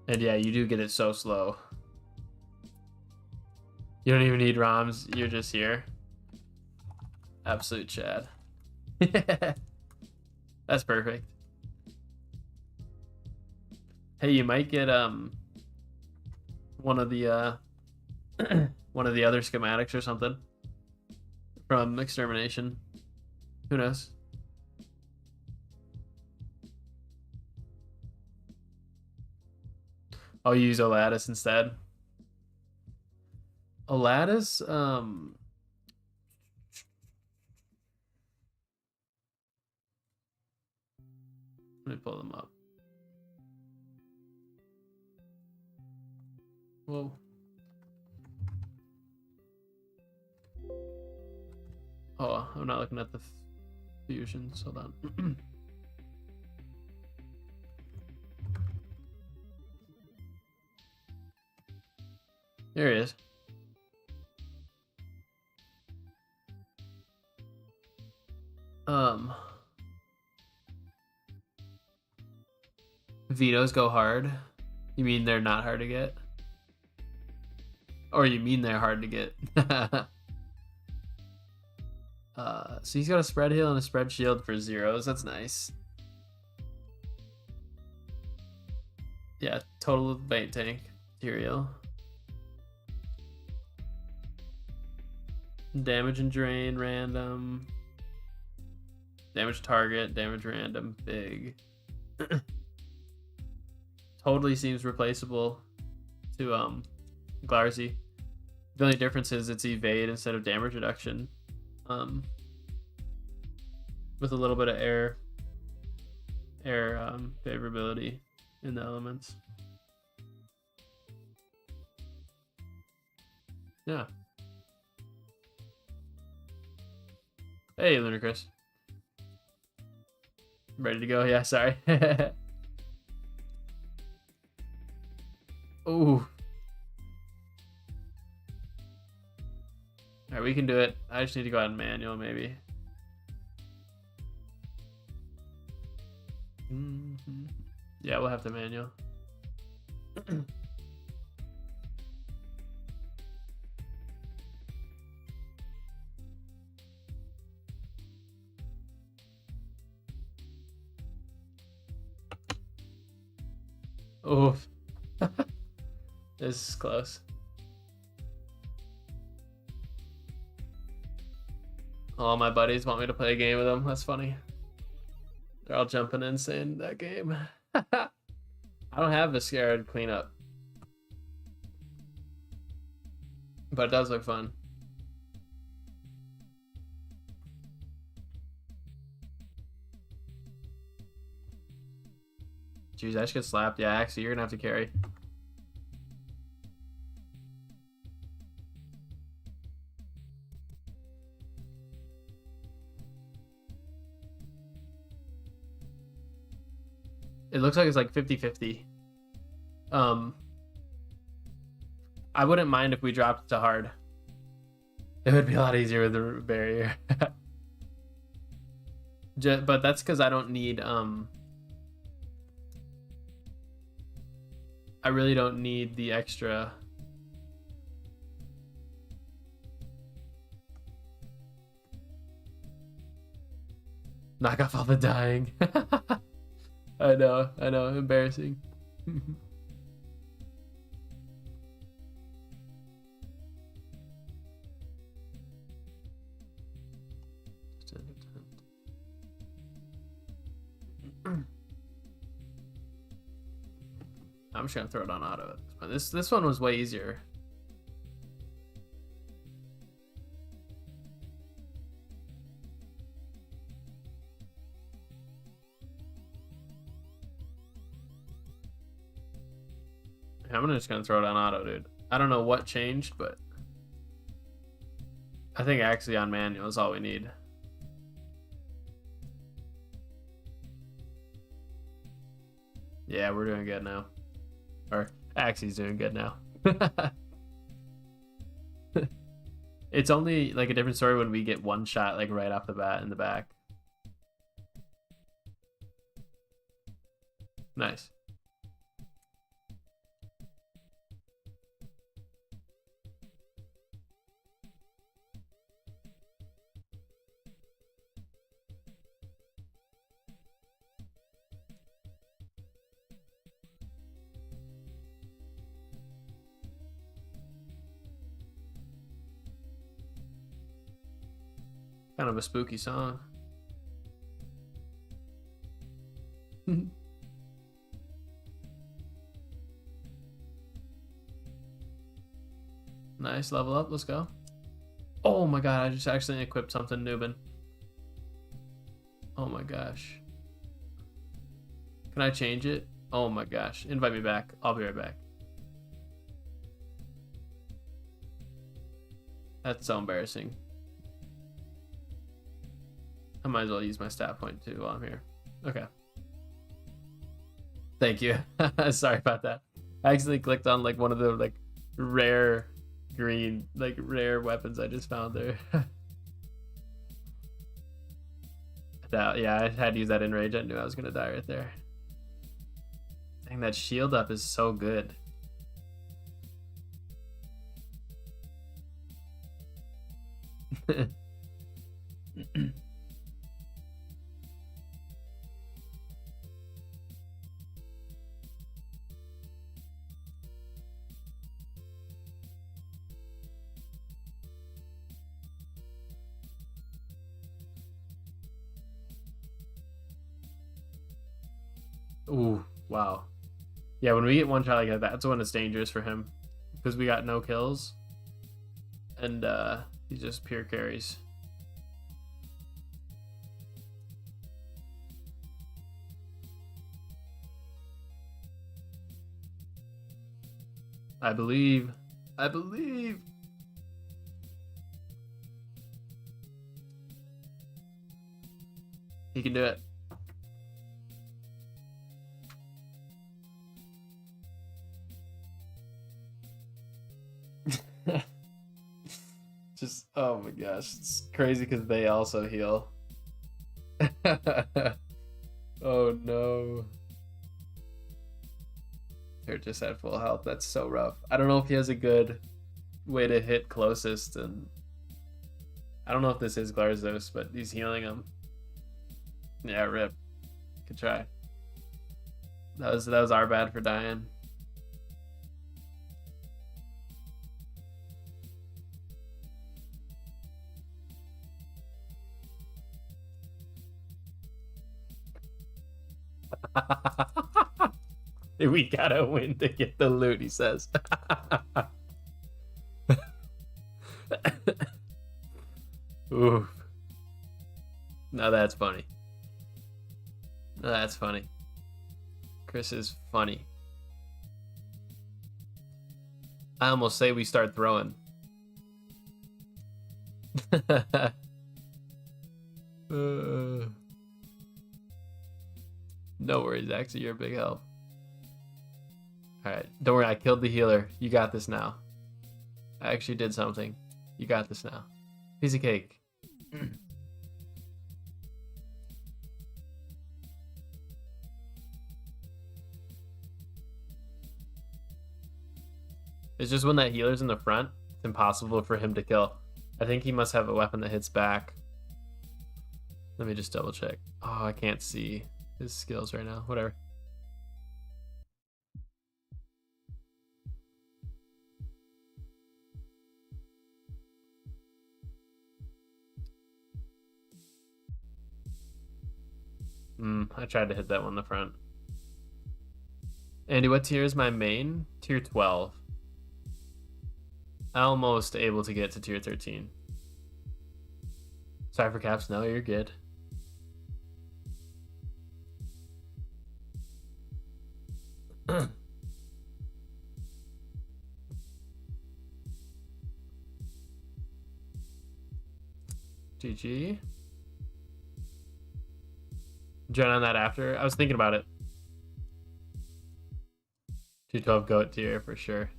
And yeah, you do get it so slow. You don't even need ROMs, you're just here. Absolute Chad. That's perfect. Hey, you might get one of the one of the other schematics or something from Extermination. Who knows? I'll use Oladis instead. Oladis, let me pull them up. Whoa. Oh, I'm not looking at the fusions. Hold on. There he is. Vetoes go hard. You mean they're not hard to get? Or you mean they're hard to get? So he's got a spread heal and a spread shield for zeros. That's nice. Yeah, total bait tank material. Damage and drain random. Damage target, damage random, big. Totally seems replaceable to Glarzy. The only difference is it's evade instead of damage reduction. With a little bit of air favorability in the elements. Yeah. Hey, Ludicrous. Ready to go? Yeah, sorry. Ooh. Alright, we can do it. I just need to go out in manual, maybe. Yeah, we'll have to manual. Oof. This is close. All my buddies want me to play a game with them. That's funny. They're all jumping in saying that game. I don't have a scared cleanup. But it does look fun. Jeez, I should get slapped. Yeah, actually, you're gonna have to carry. It looks like it's like 50-50. I wouldn't mind if we dropped it to hard. It would be a lot easier with the barrier. But that's because I don't need I really don't need the extra. Knock off all the dying. I know, embarrassing. I'm just gonna throw it on auto. This one was way easier. I'm just gonna throw it on auto, dude. I don't know what changed, but I think actually on manual is all we need. Yeah, we're doing good now. Or Axie's doing good now. It's only like a different story when we get one shot like right off the bat in the back. Nice. Kind of a spooky song. Nice, level up, let's go. Oh my god, I just accidentally equipped something, Nubin. Oh my gosh. Can I change it? Oh my gosh, invite me back. I'll be right back. That's so embarrassing. I might as well use my stat point too while I'm here. Okay. Thank you. Sorry about that. I accidentally clicked on like one of the like rare green, like rare weapons I just found there. Yeah, I had to use that enrage. I knew I was gonna die right there. Dang, that shield up is so good. Ooh, wow. Yeah, when we get one shot like that, that's when it's dangerous for him. Because we got no kills. And he just pure carries. I believe. I believe. He can do it. Just, oh my gosh, it's crazy because they also heal. Oh no. They're just at full health. That's so rough. I don't know if he has a good way to hit closest, and I don't know if this is Glarzos, but he's healing him. Yeah, rip. Good try. That was our bad for dying. We gotta win to get the loot, he says. Ooh. Now that's funny. Now that's funny. Chris is funny. I almost say we start throwing. No worries, actually, you're a big help. Alright, don't worry, I killed the healer. You got this now. I actually did something. You got this now. Piece of cake. It's just when that healer's in the front, it's impossible for him to kill. I think he must have a weapon that hits back. Let me just double check. Oh, I can't see his skills right now. Whatever. I tried to hit that one in the front. Andy, what tier is my main? Tier 12. Almost able to get to tier 13. Sorry for caps. No, you're good. GG. Join on that after. I was thinking about it. 212 goat tier for sure.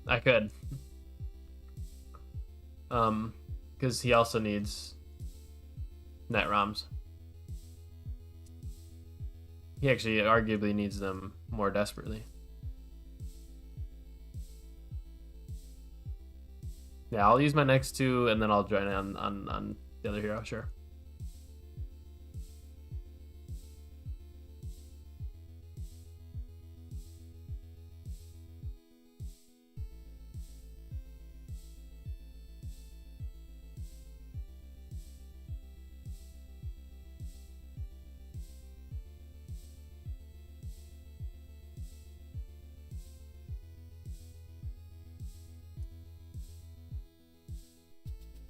I could. Because he also needs net ROMs. He actually arguably needs them more desperately. Yeah, I'll use my next two and then I'll join on the other hero, sure.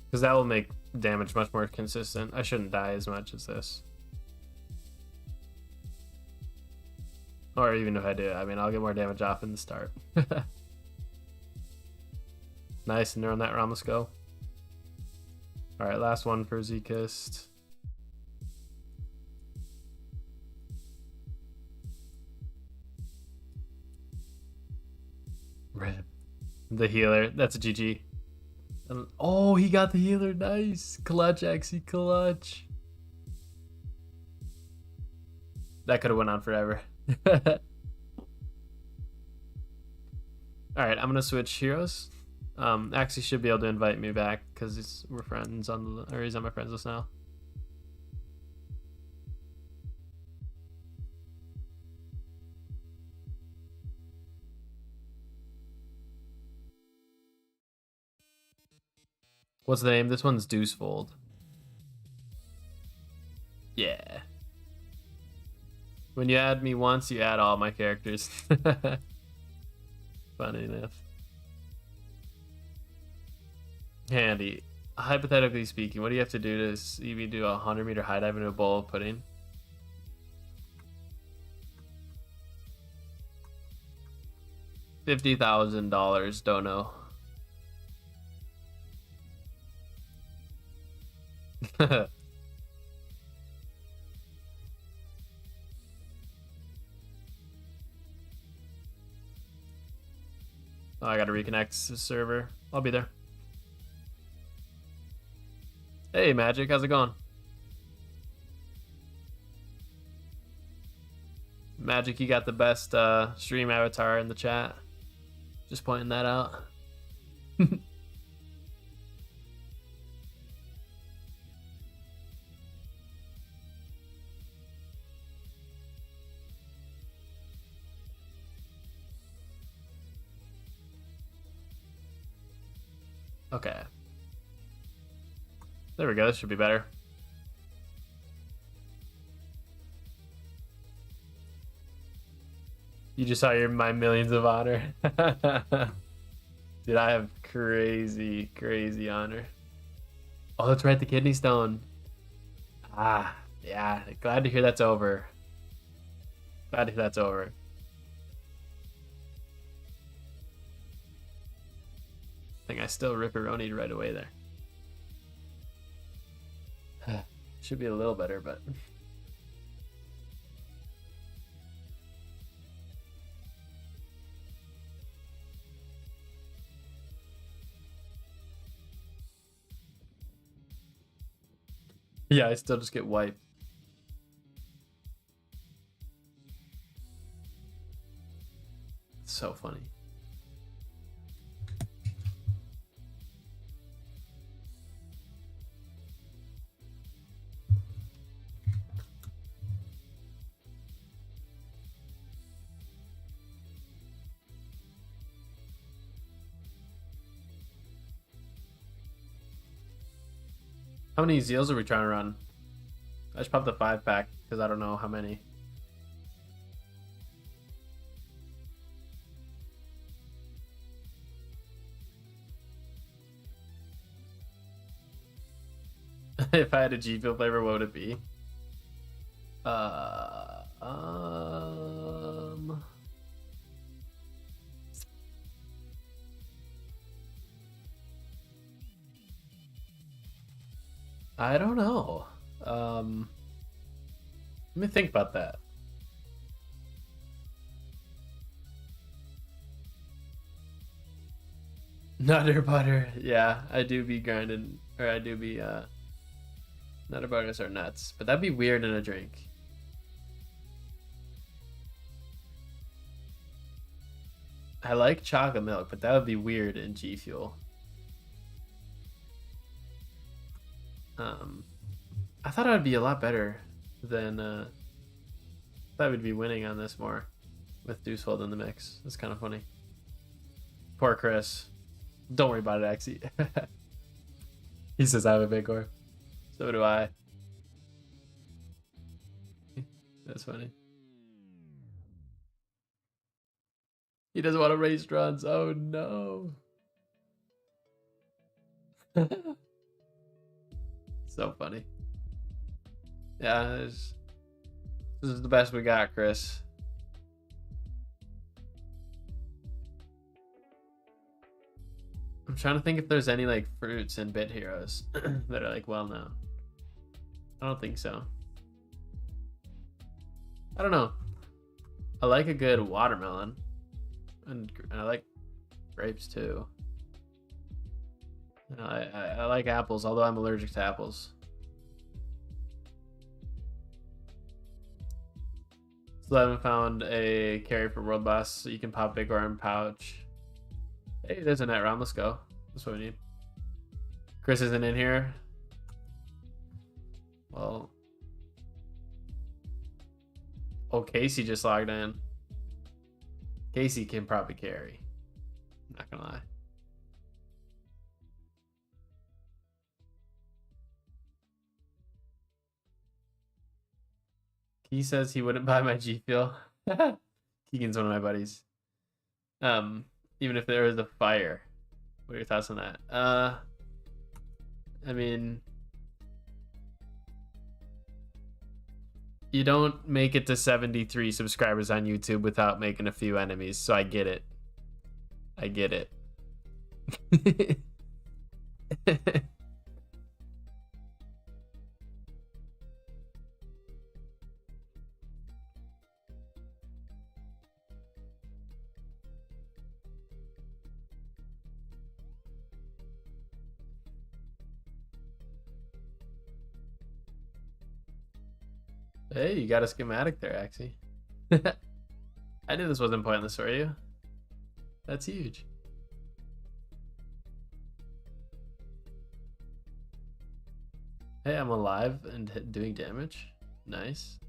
Because that will make damage much more consistent. I shouldn't die as much as this. Or even if I do, I mean, I'll get more damage off in the start. Nice, and they're on that round. Let's go. Alright, last one for Zekist. Rip. The healer. That's a GG. Oh, he got the healer. Nice. Clutch, actually. Clutch. That could have went on forever. Alright, I'm going to switch heroes. Actually should be able to invite me back because we're friends on the, or he's on my friends list now. What's the name? This one's Deucefold. Yeah. When you add me once, you add all my characters. Funny enough. Handy. Hypothetically speaking, what do you have to do to see me do a 100-meter high dive into a bowl of pudding? $50,000. Don't know. Oh, I gotta reconnect the server. I'll be there. Hey, Magic, how's it going? Magic, you got the best stream avatar in the chat. Just pointing that out. Okay. There we go. This should be better. You just saw my millions of honor. Dude, I have crazy, crazy honor. Oh, that's right. The kidney stone. Ah, yeah. Glad to hear that's over. Glad to hear that's over. I think I still ripperonied right away there. Should be a little better, but... yeah, I still just get wiped. It's so funny. How many Zeals are we trying to run? I just popped the 5-pack because I don't know how many. If I had a G Fuel flavor, what would it be? I don't know. Let me think about that. Nutter butter. Yeah, I do be grinding, or I do be, nutter butters are nuts, but that'd be weird in a drink. I like chocolate milk, but that would be weird in G Fuel. I thought I'd be a lot better than, I thought we'd be winning on this more with Deucefold in the mix. That's kind of funny. Poor Chris. Don't worry about it, Axie. He says I have a big core. So do I. That's funny. He doesn't want to race runs. Oh no. So funny. Yeah, this is the best we got, Chris. I'm trying to think if there's any like fruits in Bit Heroes that are like well known. I don't think so. I don't know. I like a good watermelon, and I like grapes too. I like apples, although I'm allergic to apples. Still haven't found a carry for World Boss, so you can pop Big Arm Pouch. Hey, there's a net round. Let's go. That's what we need. Chris isn't in here. Well. Oh, Casey just logged in. Casey can probably carry. Not gonna lie. He says he wouldn't buy my G Fuel. Keegan's one of my buddies. Even if there was a fire. What are your thoughts on that? I mean, you don't make it to 73 subscribers on YouTube without making a few enemies, so I get it. I get it. Hey, you got a schematic there, Axie. I knew this wasn't pointless for you. That's huge. Hey, I'm alive and doing damage. Nice.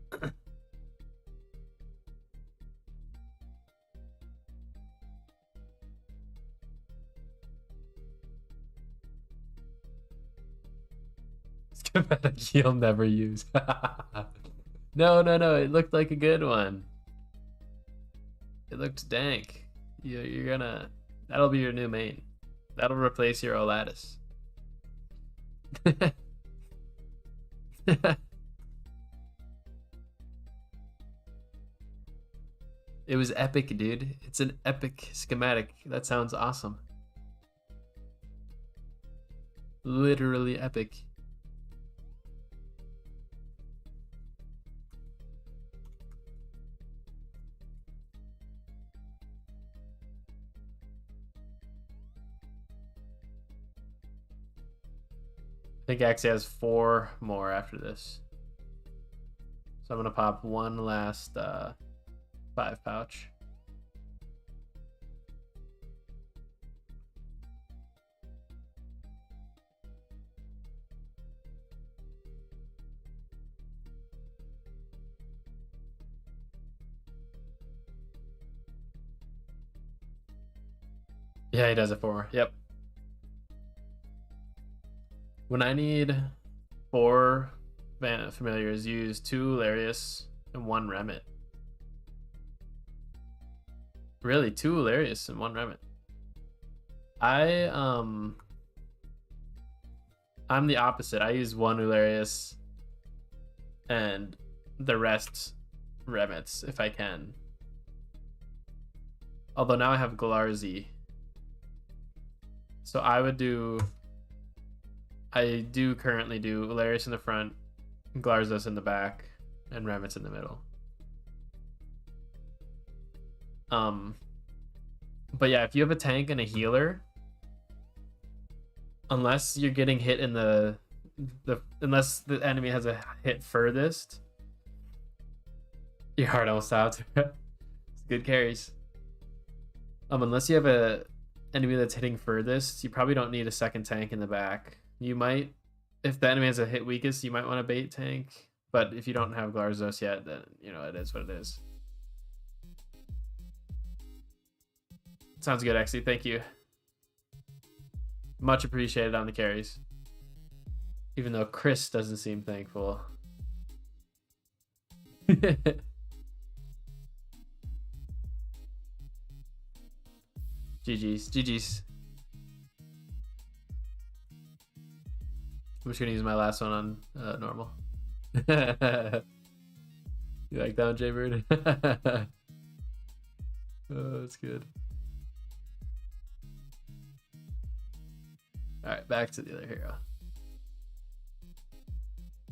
Schematic he'll never use. No. It looked like a good one. It looked dank. You're gonna. That'll be your new main. That'll replace your Olatus. It was epic, dude. It's an epic schematic. That sounds awesome. Literally epic. I think Axie has 4 more after this. So I'm gonna pop one last 5 pouch. Yeah, he does it 4. Yep. When I need 4 familiars, use 2 Larius and 1 Remit. Really, 2 Larius and 1 Remit. I'm the opposite. I use 1 Ularius and the rest Remits if I can. Although now I have Galarzi. So I do currently do Ularius in the front, Glarzos in the back, and Remits in the middle. But yeah, if you have a tank and a healer, unless you're getting hit in unless the enemy has a hit furthest, your heart almost stopped. It's good carries. Unless you have a enemy that's hitting furthest, you probably don't need a second tank in the back. You might, if the enemy has a hit weakest, you might want to bait tank. But if you don't have Glarzos yet, then it is what it is. Sounds good, Axie. Thank you. Much appreciated on the carries. Even though Chris doesn't seem thankful. GG's. I'm just gonna use my last one on normal. You like that one, Jaybird? Oh, that's good. Alright, back to the other hero.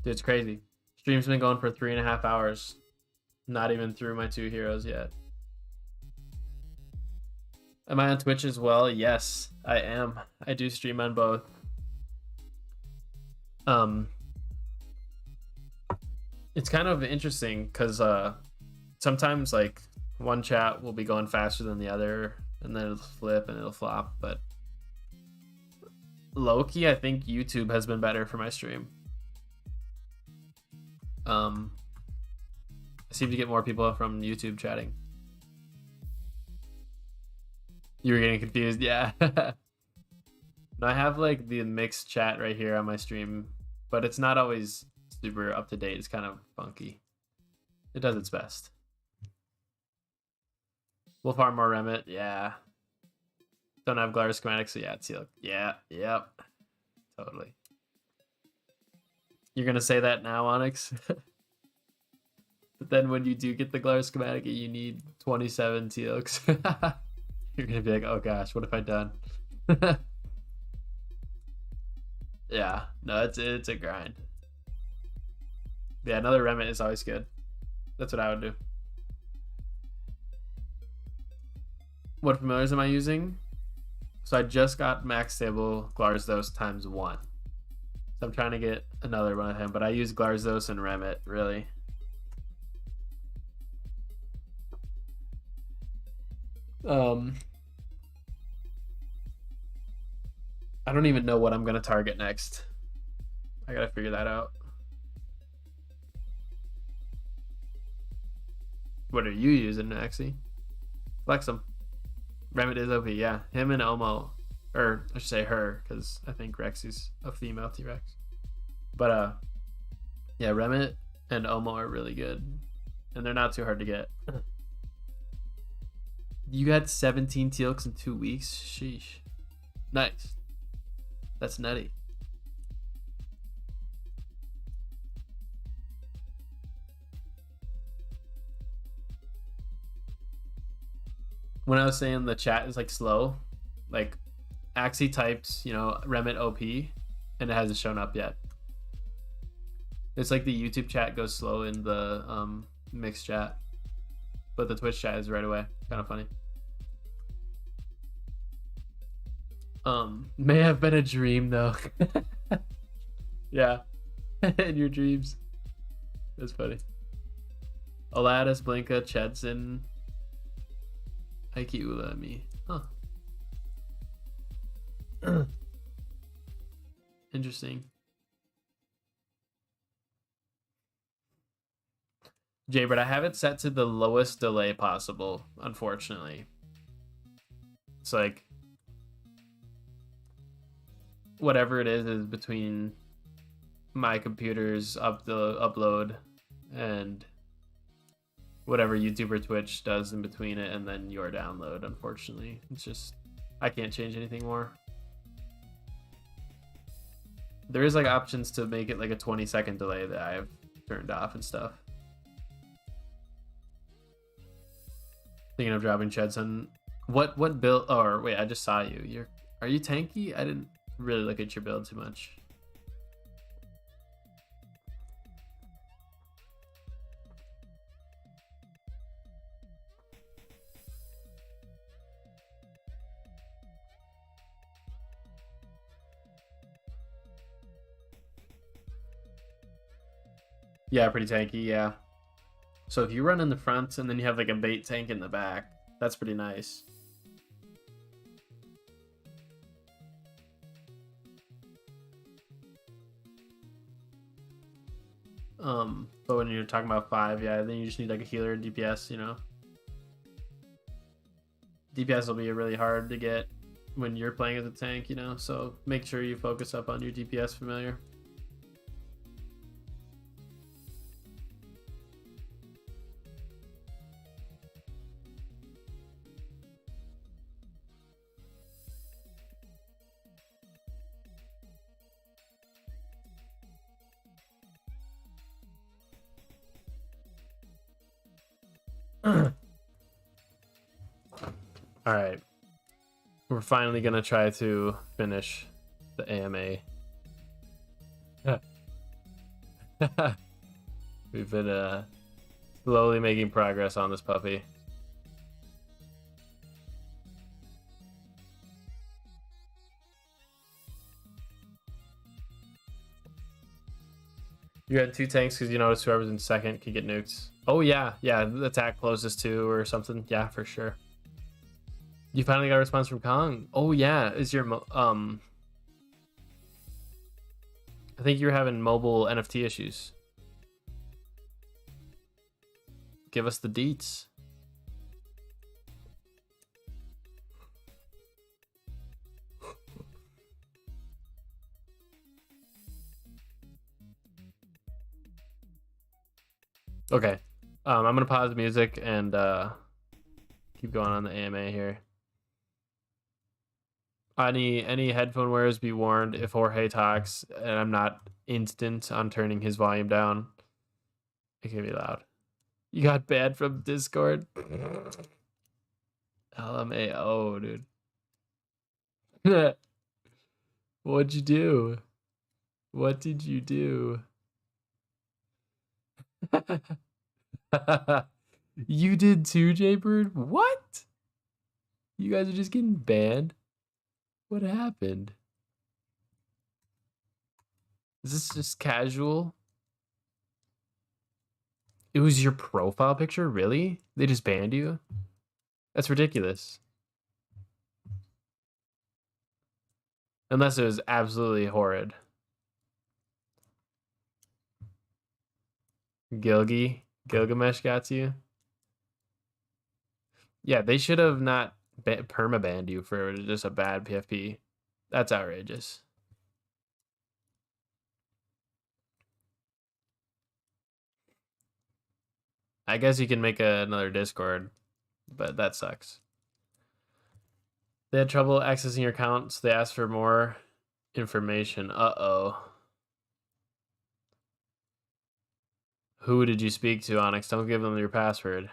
Dude, it's crazy. Stream's been going for 3.5 hours. Not even through my 2 heroes yet. Am I on Twitch as well? Yes, I am. I do stream on both. It's kind of interesting because sometimes like one chat will be going faster than the other, and then it'll flip and it'll flop. But low-key, I think YouTube has been better for my stream. I seem to get more people from YouTube chatting. You were getting confused, yeah. No, I have like the mixed chat right here on my stream, but it's not always super up to date. It's kind of funky. It does its best. We'll farm more Remit, yeah. Don't have Glar schematics, so yeah, Teal. Yeah, yep. Totally. You're gonna say that now, Onyx? But then when you do get the Glar schematic, you need 27 Teal'cs. You're gonna be like, oh gosh, what have I done? Yeah, no, it's a grind. Yeah, another Remit is always good. That's what I would do. What familiars am I using? So I just got max stable Glarzos ×1. So I'm trying to get another one of him, but I use Glarzos and Remit, really. I don't even know what I'm gonna target next. I gotta figure that out. What are you using, Maxie? Flex him. Remit is OP, yeah. Him and Omo, or I should say her, because I think Rexy's a female T-Rex. But yeah, Remit and Omo are really good, and they're not too hard to get. You got 17 Teal'cs in 2 weeks? Sheesh. Nice. That's nutty. When I was saying the chat is like slow, like Axie types, Remit OP, and it hasn't shown up yet. It's like the YouTube chat goes slow in the mixed chat, but the Twitch chat is right away. Kind of funny. May have been a dream though. Yeah, in your dreams. That's funny. Aladdis, Blinka, Chedson, Aiki, Ula, and me. Huh. Interesting. Jaybird, I have it set to the lowest delay possible, unfortunately. It's like whatever it is between my computer's upload and whatever YouTube or Twitch does in between it, and then your download. Unfortunately, it's just I can't change anything more. There is like options to make it like a 20-second delay that I have turned off and stuff. Thinking of dropping Chedson. What build? Or wait, I just saw you. Are you tanky? I didn't really look at your build too much. Yeah, pretty tanky, yeah. So if you run in the front and then you have like a bait tank in the back, that's pretty nice. But when you're talking about 5, yeah, then you just need like a healer and DPS, DPS will be really hard to get when you're playing as a tank, so make sure you focus up on your DPS familiar. All right, we're finally gonna try to finish the AMA. We've been slowly making progress on this puppy. You had 2 tanks because you noticed whoever's in second could get nuked. Oh yeah, the attack closes too or something. Yeah, for sure. You finally got a response from Kong. Oh yeah, is your I think you're having mobile NFT issues. Give us the deets. Okay. I'm gonna pause the music and keep going on the AMA here. Any headphone wearers be warned if Jorge talks and I'm not instant on turning his volume down. It can be loud. You got banned from Discord. LMAO, dude. What'd you do? What did you do? You did too, Jaybird? What? You guys are just getting banned? What happened? Is this just casual? It was your profile picture? Really? They just banned you? That's ridiculous. Unless it was absolutely horrid. Gilgamesh got you? Yeah, they should have not perma-banned you for just a bad PFP. That's outrageous. I guess you can make another Discord, but that sucks. They had trouble accessing your account, so they asked for more information. Uh-oh. Who did you speak to, Onyx? Don't give them your password.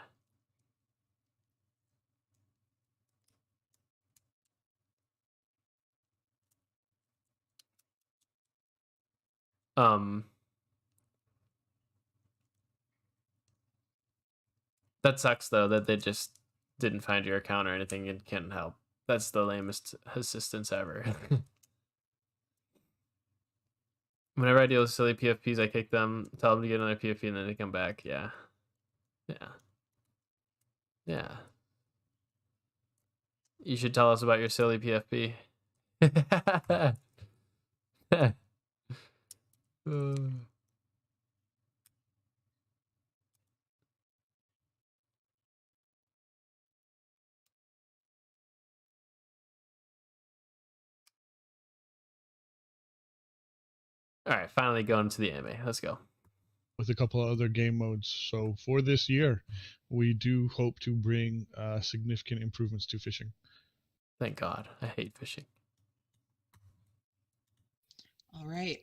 That sucks, though, that they just didn't find your account or anything and can't help. That's the lamest assistance ever. Whenever I deal with silly PFPs, I kick them, tell them to get another PFP, and then they come back. Yeah. Yeah. Yeah. You should tell us about your silly PFP. All right, finally going to the anime. Let's go. With a couple of other game modes. So for this year, we do hope to bring significant improvements to fishing. Thank God. I hate fishing. All right.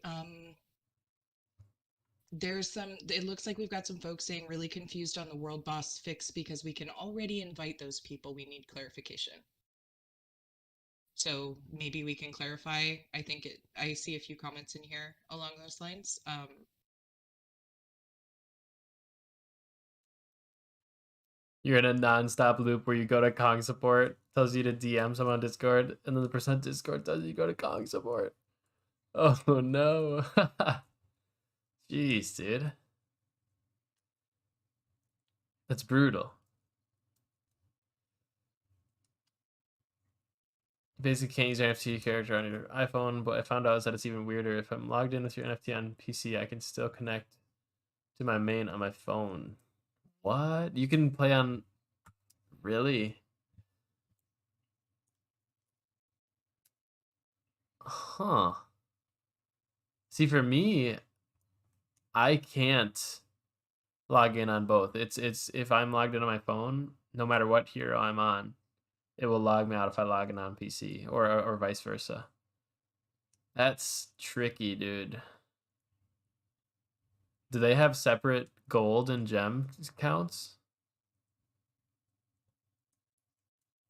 There's some, it looks like we've got some folks saying really confused on the world boss fix because we can already invite those people. We need clarification. So maybe we can clarify. I see a few comments in here along those lines. You're in a non-stop loop where you go to Kong support, tells you to DM someone on Discord, and then the percent Discord tells you to go to Kong support. Oh no. Jeez, dude. That's brutal. Basically can't use your NFT character on your iPhone, but I found out that it's even weirder. If I'm logged in with your NFT on PC, I can still connect to my main on my phone. What? You can play on... Really? Huh. See, for me, I can't log in on both. It's if I'm logged in on my phone, no matter what hero I'm on, it will log me out if I log in on PC or vice versa. That's tricky, dude. Do they have separate gold and gem counts?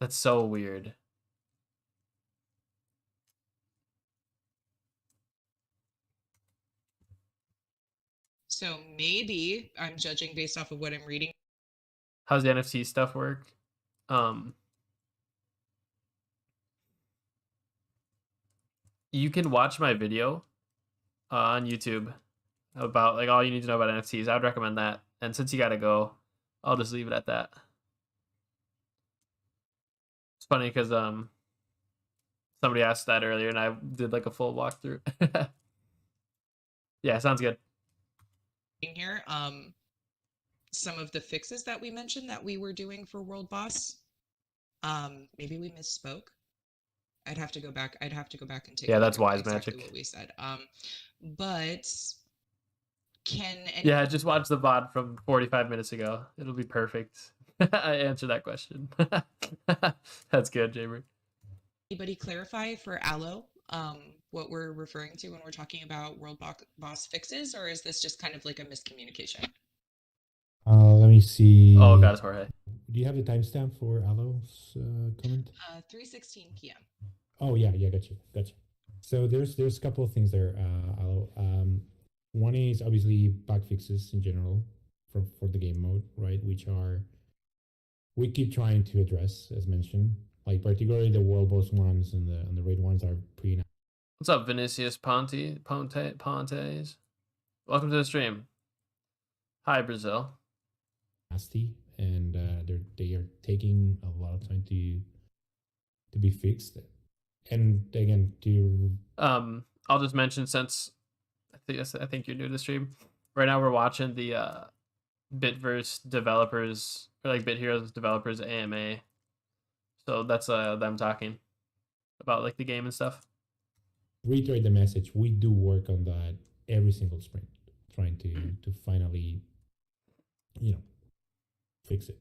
That's so weird. So maybe I'm judging based off of what I'm reading. How's the NFT stuff work? You can watch my video on YouTube about like all you need to know about NFTs. I would recommend that. And since you gotta go, I'll just leave it at that. funny because somebody asked that earlier and I did like a full walkthrough. Yeah, sounds good. Here, some of the fixes that we mentioned that we were doing for World Boss. Maybe we misspoke. I'd have to go back and take a Yeah, look that's at wise exactly magic. what we said. But can Yeah, just watch the VOD from 45 minutes ago. It'll be perfect. I answered that question. That's good, Jamer. anybody clarify for Allo what we're referring to when we're talking about World Boss fixes, or is this just kind of like a miscommunication? Let me see. Oh, got it, Jorge. Do you have the timestamp for Alo's comment? 3:16 p.m. Oh yeah, gotcha. So there's a couple of things there, Alo. One is obviously bug fixes in general for the game mode, right? Which are we keep trying to address, as mentioned. Like particularly the world boss ones and the raid ones are pretty What's up, Vinicius Pontes? Welcome to the stream. Hi, Brazil. nasty, and they are taking a lot of time to be fixed. And again, I'll just mention, since I think you're new to the stream. Right now we're watching the Bitverse developers, or like Bit Heroes developers AMA. So that's them talking about like the game and stuff. reiterate the message. We do work on that every single sprint, trying to finally, fix it.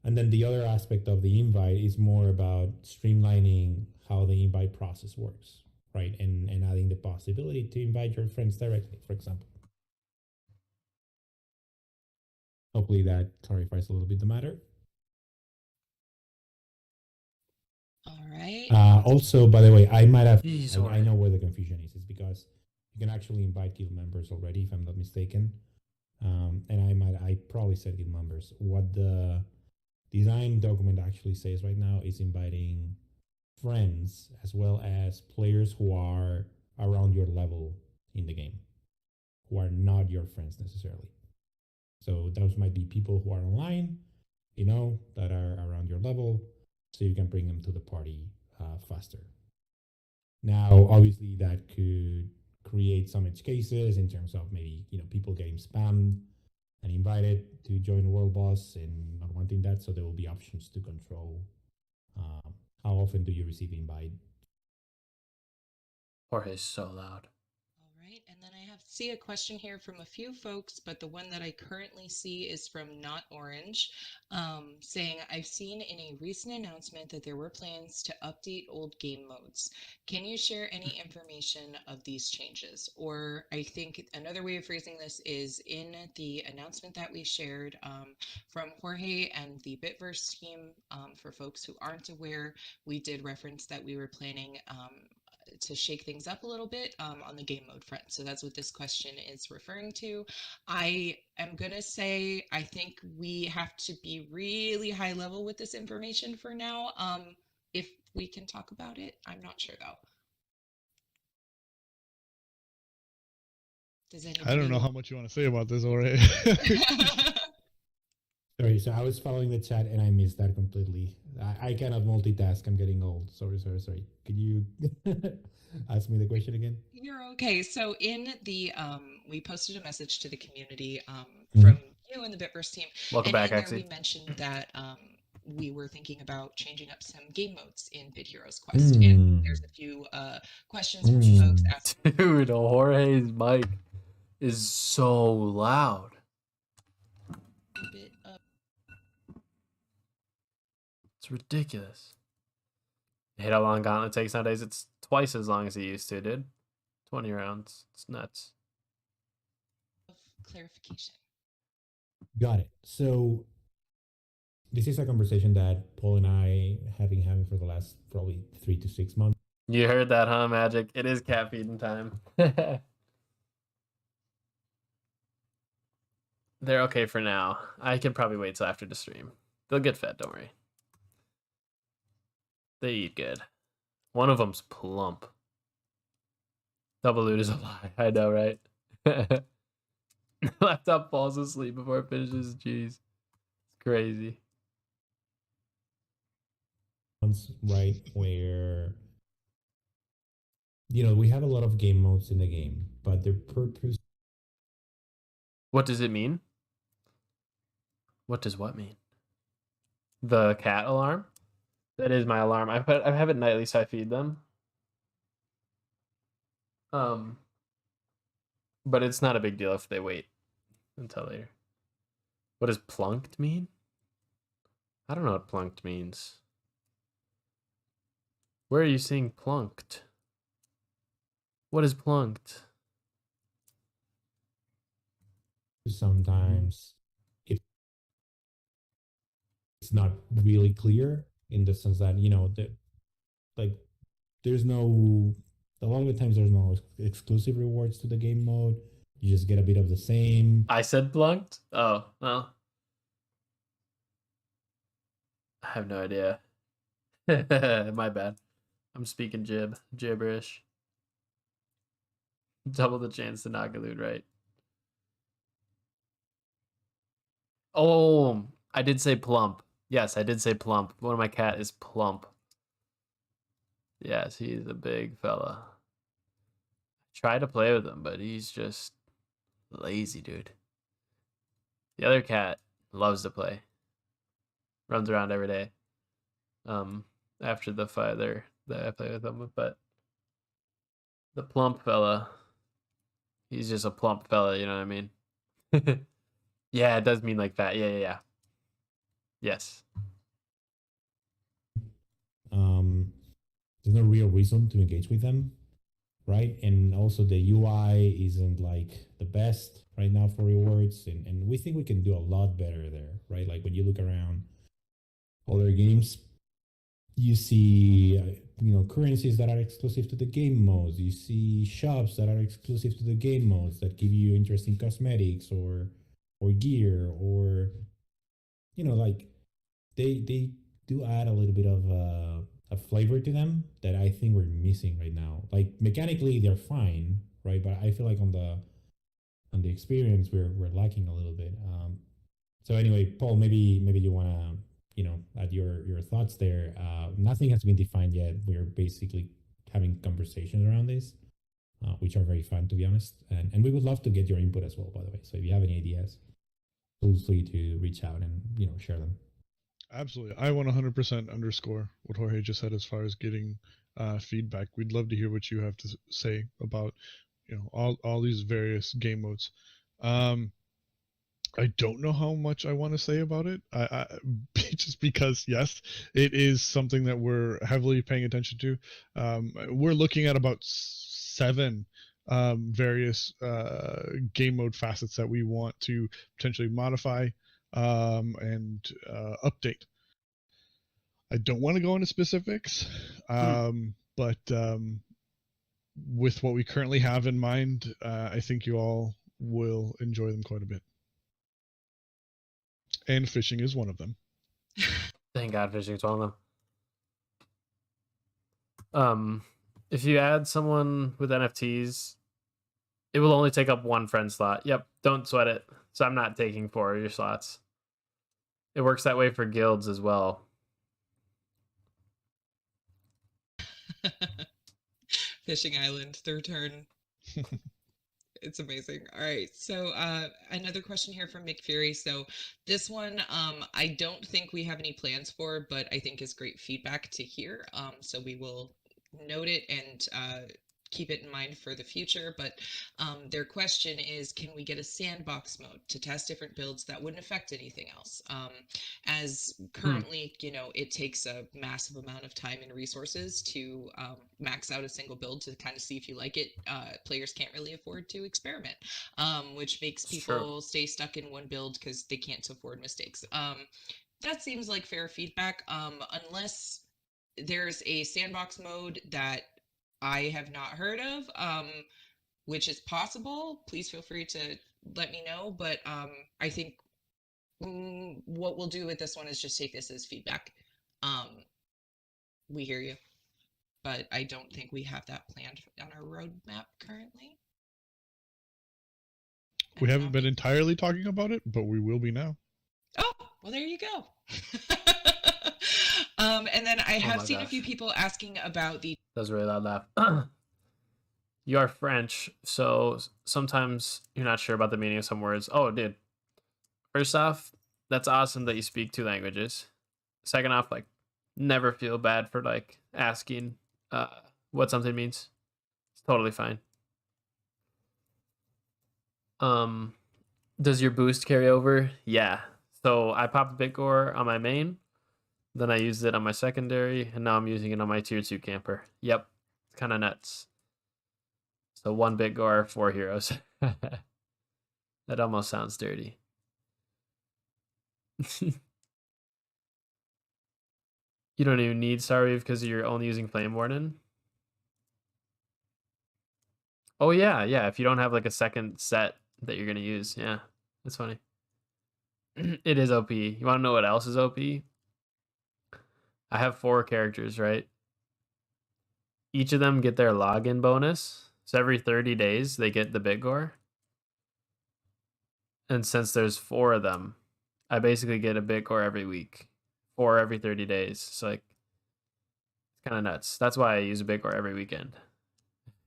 And then the other aspect of the invite is more about streamlining how the invite process works, right? And adding the possibility to invite your friends directly, for example. Hopefully that clarifies a little bit the matter. All right. Also, by the way, I might have, Jeez, I know where the confusion is. It's because you can actually invite guild members already, if I'm not mistaken. And I probably said guild members. What the design document actually says right now is inviting friends as well as players who are around your level in the game, who are not your friends necessarily. So those might be people who are online, that are around your level, so you can bring them to the party faster. Now, obviously, that could create some edge cases in terms of maybe people getting spammed and invited to join World Boss and not wanting that. So there will be options to control how often do you receive invite. Jorge's so loud. All right, and then I see a question here from a few folks, but the one that I currently see is from Not Orange, saying, I've seen in a recent announcement that there were plans to update old game modes. Can you share any information of these changes? Or I think another way of phrasing this is, in the announcement that we shared from Jorge and the Bitverse team, for folks who aren't aware, we did reference that we were planning to shake things up a little bit on the game mode front. So that's what this question is referring to. I am going to say, I think we have to be really high level with this information for now. If we can talk about it, I'm not sure though. Does anybody... I don't know how much you want to say about this already. Sorry, so I was following the chat and I missed that completely. I cannot multitask. I'm getting old. Sorry. Could you ask me the question again? You're okay. So in the, we posted a message to the community from you and the Bitverse team. Welcome back, in there Axie. we mentioned that we were thinking about changing up some game modes in Bit Heroes Quest. And there's a few questions from folks asking. Dude, Jorge's mic is so loud. It's ridiculous. Hit how long Gauntlet takes nowadays. It's twice as long as it used to, dude. 20 rounds. It's nuts. Clarification. Got it. So this is a conversation that Paul and I have been having for the last probably 3 to 6 months. You heard that, huh, Magic? It is cat feeding time. They're okay for now. I can probably wait till after the stream. They'll get fed, don't worry. They eat good. One of them's plump. Double loot is a lie. I know, right? Laptop falls asleep before it finishes. Jeez. It's crazy. ones, right? Where we have a lot of game modes in the game, but their purpose. What does it mean? What does what mean? The cat alarm? That is my alarm. I have it nightly, so I feed them. But it's not a big deal if they wait until later. What does plunked mean? I don't know what plunked means. Where are you seeing plunked? What is plunked? Sometimes it's not really clear in the sense that that like there's no a lot of the times there's no exclusive rewards to the game mode. You just get a bit of the same. I said plunked? Oh, well. I have no idea. My bad. I'm speaking gibberish. Double the chance to not glued right. Oh, I did say plump. Yes, I did say plump. One of my cat is plump. Yes, he's a big fella. Try to play with him, but he's just lazy, dude. The other cat loves to play. Runs around every day. After the father that I play with him, but the plump fella, he's just a plump fella, you know what I mean? Yeah, it does mean like that. Yeah. Yes. There's no real reason to engage with them, right? And also the UI isn't like the best right now for rewards, and we think we can do a lot better there, right? Like when you look around other games, you see currencies that are exclusive to the game modes. You see shops that are exclusive to the game modes that give you interesting cosmetics or gear, or like they do add a little bit of a flavor to them that I think we're missing right now. Like mechanically they're fine, right? But I feel like on the experience we're lacking a little bit. So anyway, Paul, maybe you want to add your thoughts there. Nothing has been defined yet. We're basically having conversations around this, which are very fun, to be honest. And we would love to get your input as well, by the way. So if you have any ideas, feel free to reach out and share them. Absolutely. I want 100% underscore what Jorge just said as far as getting feedback. We'd love to hear what you have to say about all these various game modes. I don't know how much I want to say about it. I just because yes, it is something that we're heavily paying attention to. We're looking at about 7 various game mode facets that we want to potentially modify and update. I don't want to go into specifics, but with what we currently have in mind, I think you all will enjoy them quite a bit. And fishing is one of them. Thank God fishing is one of them. If you add someone with NFTs, it will only take up 1 friend slot. Yep, don't sweat it. So I'm not taking 4 of your slots. It works that way for guilds as well. Fishing Island, their turn. It's amazing. All right. So another question here from Mick Fury. So this one, I don't think we have any plans for, but I think is great feedback to hear. So we will note it and keep it in mind for the future. But their question is, can we get a sandbox mode to test different builds that wouldn't affect anything else? As currently, it takes a massive amount of time and resources to max out a single build to kind of see if you like it. Players can't really afford to experiment, which makes people stay stuck in one build because they can't afford mistakes. That seems like fair feedback, unless there's a sandbox mode that I have not heard of, which is possible. Please feel free to let me know. But I think what we'll do with this one is just take this as feedback. We hear you, but I don't think we have that planned on our roadmap currently. We haven't been entirely talking about it, but we will be now. Oh, well, there you go. And then I Oh have my seen a few gosh. people asking about the That was a really loud laugh. You are French, so sometimes you're not sure about the meaning of some words. Oh, dude. First off, that's awesome that you speak 2 languages. Second off, like, never feel bad for like asking what something means. It's totally fine. Does your boost carry over? Yeah. So I popped Bitgore on my main, then I used it on my secondary, and now I'm using it on my tier 2 camper. Yep. It's kind of nuts. So 1 Bitgore, 4 heroes. That almost sounds dirty. You don't even need Starweave because you're only using Flame Warden. Oh yeah, yeah. If you don't have like a second set that you're gonna use, yeah, that's funny. It is OP. You want to know what else is OP? I have 4 characters, right? Each of them get their login bonus. So every 30 days they get the Bitgore. And since there's 4 of them, I basically get a Bitgore every week. 4 every 30 days. So like it's kind of nuts. That's why I use a Bitgore every weekend.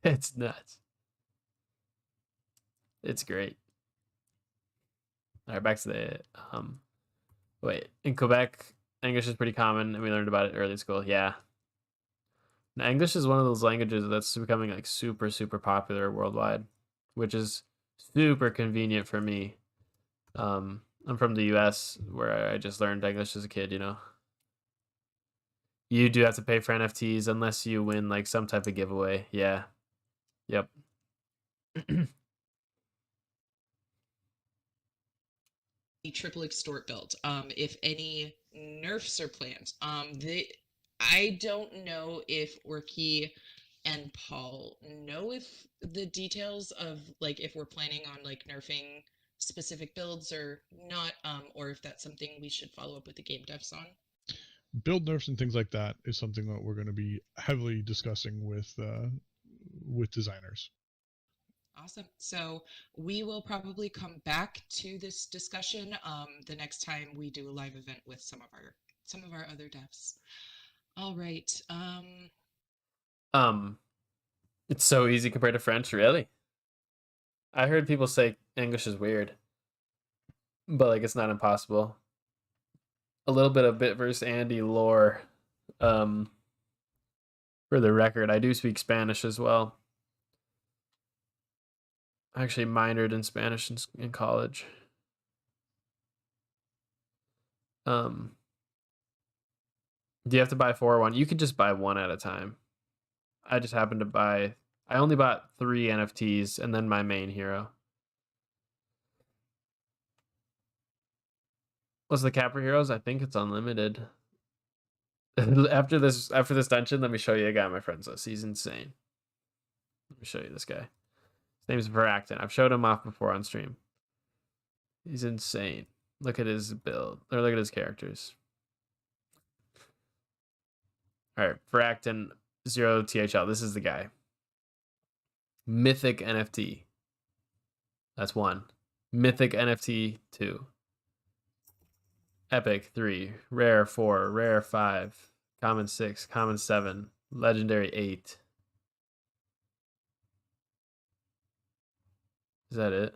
It's nuts. It's great. All right, back to the wait, in Quebec, English is pretty common, and we learned about it early in school. Yeah. Now, English is one of those languages that's becoming like super, super popular worldwide, which is super convenient for me. I'm from the US where I just learned English as a kid, you know. You do have to pay for NFTs unless you win like some type of giveaway. Yeah. Yep. triple extort build. If any nerfs are planned. I don't know if Orky and Paul know if the details of like if we're planning on like nerfing specific builds or not, or if that's something we should follow up with the game devs on. Build nerfs and things like that is something that we're going to be heavily discussing with designers. Awesome. So we will probably come back to this discussion the next time we do a live event with some of our other devs. All right. It's so easy compared to French, really. I heard people say English is weird, but like it's not impossible. A little bit of Bitverse Andy lore. For the record, I do speak Spanish as well. I actually minored in Spanish in college. Do you have to buy 4 or 1? You could just buy 1 at a time. I just happened to buy. I only bought 3 NFTs and then my main hero. What's the cap for heroes? I think it's unlimited. after this dungeon, let me show you a guy my friends list. He's insane. Let me show you this guy. His name's Veractin. I've showed him off before on stream. He's insane. Look at his build. Or look at his characters. All right, Veractin 0 THL. This is the guy. Mythic NFT. That's 1. Mythic NFT 2. Epic 3. Rare 4. Rare 5. Common 6. Common 7. Legendary 8. Is that it?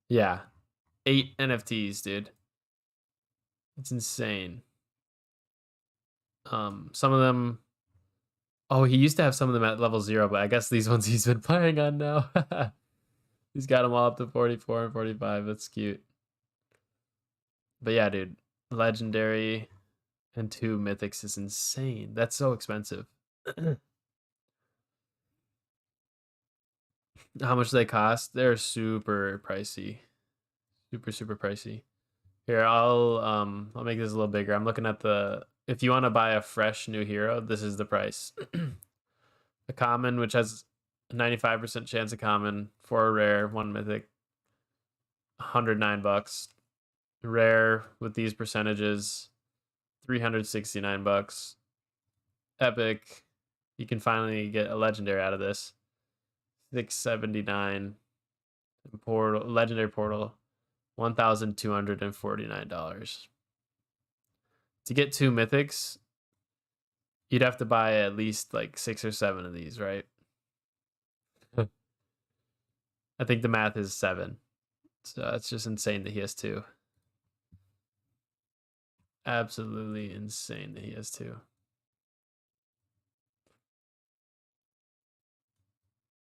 Yeah. 8 NFTs, dude. It's insane. Some of them. Oh, he used to have some of them at level 0, but I guess these ones he's been playing on now. He's got them all up to 44 and 45. That's cute. But yeah, dude. Legendary and 2 mythics is insane. That's so expensive. How much do they cost? They're super pricey. Super pricey. Here, I'll make this a little bigger. I'm looking at the if you want to buy a fresh new hero, this is the price. A common, which has a 95% chance of common, 4 rare, 1 mythic, $109. Rare with these percentages, $369. Epic, you can finally get a legendary out of this. $679. Portal, legendary portal, $1,249. To get 2 mythics, you'd have to buy at least like 6 or 7 of these, right? I think the math is 7. So that's just insane that he has 2. Absolutely insane that he has 2.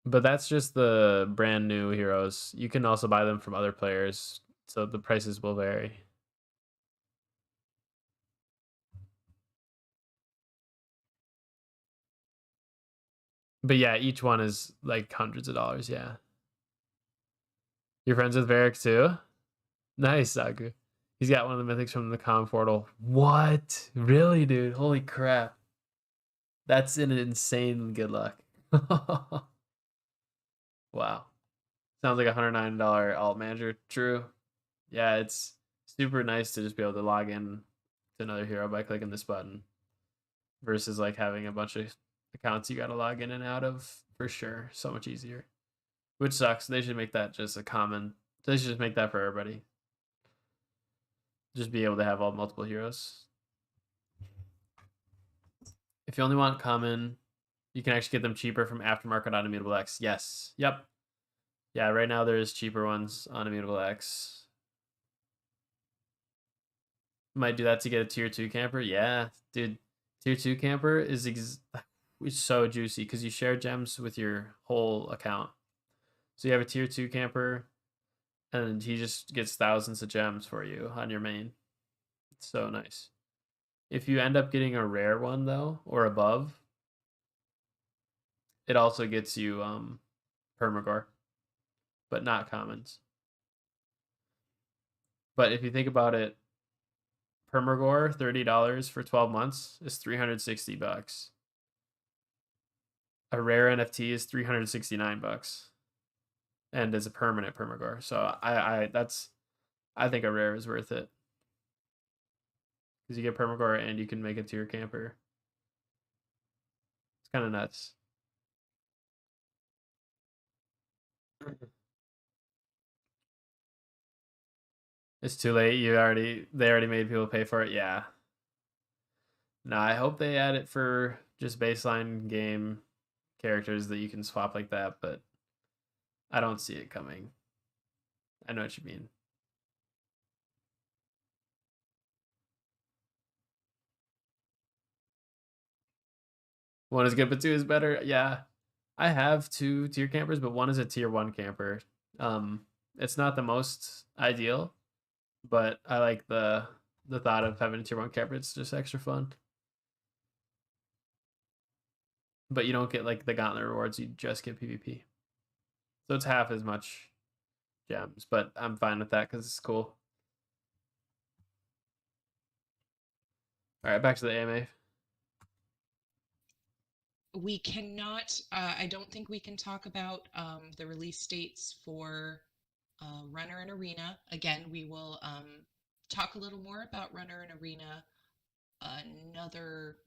But that's just the brand new heroes. You can also buy them from other players, so the prices will vary. But yeah, each one is like hundreds of dollars, yeah. You're friends with Varric too? Nice, Saku. He's got one of the mythics from the common portal. What? Really, dude? Holy crap. That's an insane good luck. Wow. Sounds like a $109 alt manager. True. Yeah, it's super nice to just be able to log in to another hero by clicking this button versus like having a bunch of accounts you got to log in and out of, for sure. So much easier. Which sucks. They should make that just a common. They should just make that for everybody. Just be able to have all multiple heroes. If you only want common, you can actually get them cheaper from aftermarket on Immutable X. Yes. Yep. Yeah, right now there's cheaper ones on Immutable X. Might do that to get a tier 2 camper. Yeah, dude. Tier 2 camper is it's so juicy because you share gems with your whole account. So you have a tier 2 camper and he just gets thousands of gems for you on your main. It's so nice. If you end up getting a rare one though, or above, it also gets you Permagore, but not commons. But if you think about it, Permagore, $30 for 12 months is $360. A rare NFT is $369, and is a permanent Permagore. So I think a rare is worth it because you get Permagore and you can make it to your camper. It's kind of nuts. It's too late. They already made people pay for it. Yeah. No, I hope they add it for just baseline game characters that you can swap like that, but I don't see it coming. I know what you mean. One is good, but 2 is better. Yeah. I have 2 tier campers, but 1 is a tier 1 camper. It's not the most ideal, but I like the thought of having a tier 1 camper. It's just extra fun. But you don't get like the gauntlet rewards, you just get PvP. So it's half as much gems, but I'm fine with that because it's cool. All right, back to the AMA. We cannot, I don't think we can talk about the release dates for Runner and Arena. Again, we will talk a little more about Runner and Arena another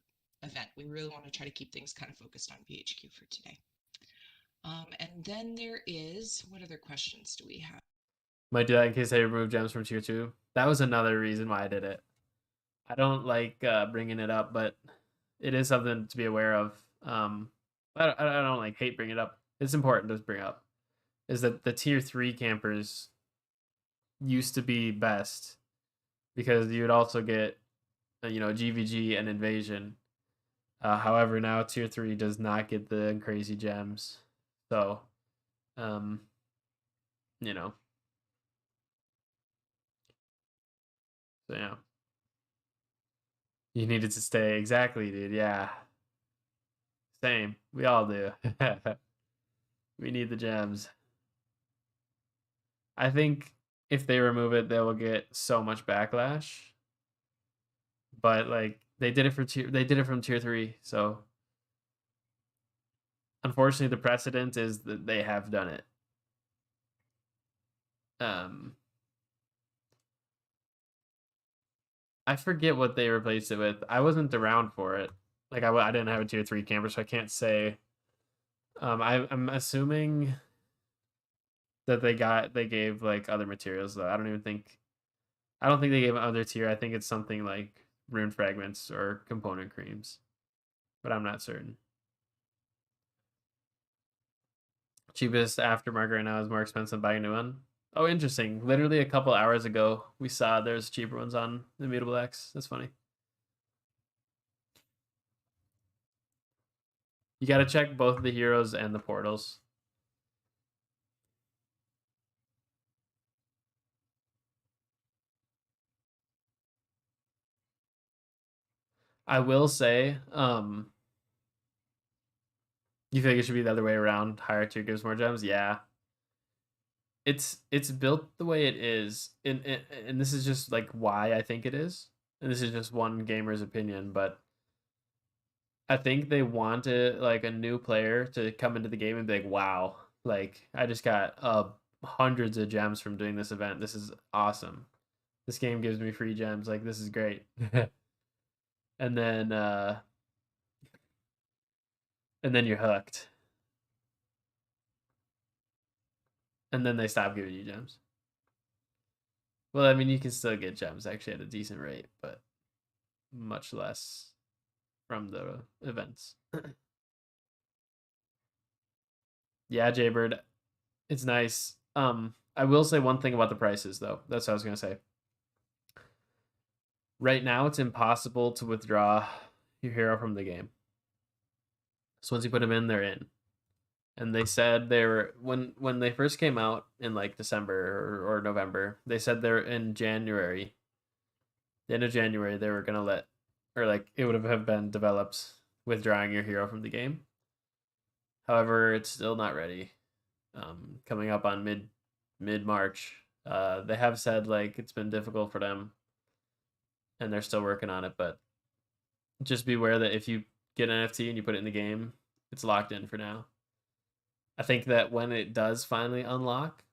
event. We really want to try to keep things kind of focused on PHQ for today. And then there is, what other questions do we have? Might do that in case they remove gems from tier 2. That was another reason why I did it. I don't like bringing it up, but it is something to be aware of. I don't like hate bringing it up. It's important to bring up. Is that the tier 3 campers used to be best because you would also get, GVG and Invasion. However, now tier 3 does not get the crazy gems. So, So, yeah. You needed to stay. Exactly, dude. Yeah. Same. We all do. We need the gems. I think if they remove it, they will get so much backlash. But like they did it from tier 3, so unfortunately the precedent is that they have done it. I forget what they replaced it with. I wasn't around for it. Like I didn't have a tier 3 camper, so I can't say. I'm assuming that they gave like other materials though. I don't think they gave other tier. I think it's something like rune fragments or component creams, but I'm not certain. Cheapest aftermarket right now is more expensive than buying a new one. Oh, interesting. Literally a couple hours ago, we saw there's cheaper ones on Immutable X. That's funny. You got to check both the heroes and the portals. I will say, you think it should be the other way around? Higher tier gives more gems? Yeah. It's built the way it is, and this is just like why I think it is, and this is just one gamer's opinion, but I think they wanted like a new player to come into the game and be like, wow, like I just got hundreds of gems from doing this event. This is awesome. This game gives me free gems. Like this is great. and then you're hooked. And then they stop giving you gems. Well, I mean, you can still get gems actually at a decent rate, but much less from the events. Yeah, Jaybird, it's nice. I will say one thing about the prices though. That's what I was gonna say. Right now, it's impossible to withdraw your hero from the game. So once you put them in, they're in. And they said they were when they first came out in like December or November. They said they're in January. The end of January, they were gonna let, or like it would have been developed withdrawing your hero from the game. However, it's still not ready. Coming up on mid March. They have said like it's been difficult for them, and they're still working on it. But just be aware that if you get an NFT and you put it in the game, it's locked in for now. I think that when it does finally unlock,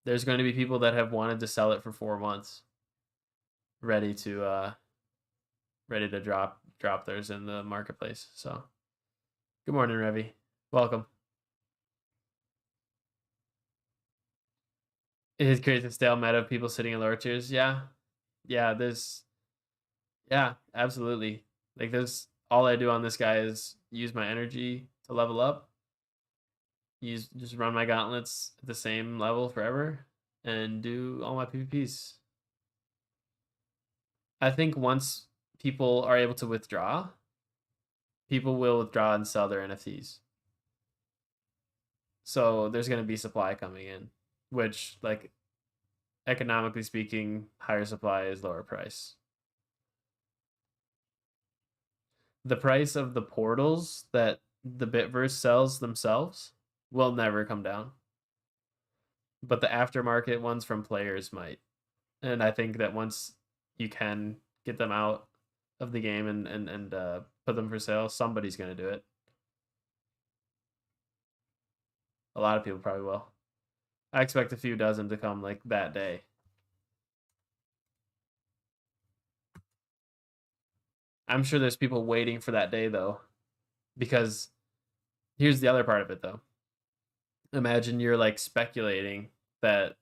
there's going to be people that have wanted to sell it for 4 months, ready to drop theirs in the marketplace. So, good morning, Revy. Welcome. It creates a stale meta of people sitting in lower tiers. Yeah, absolutely. Like there's all I do on this guy is use my energy to level up. Just run my gauntlets at the same level forever and do all my PvPs. I think once people are able to withdraw, people will withdraw and sell their NFTs. So there's going to be supply coming in, which like economically speaking, higher supply is lower price. The price of the portals that the Bitverse sells themselves will never come down. But the aftermarket ones from players might. And I think that once you can get them out of the game and put them for sale, somebody's going to do it. A lot of people probably will. I expect a few dozen to come like that day. I'm sure there's people waiting for that day though, because here's the other part of it though. Imagine you're like speculating that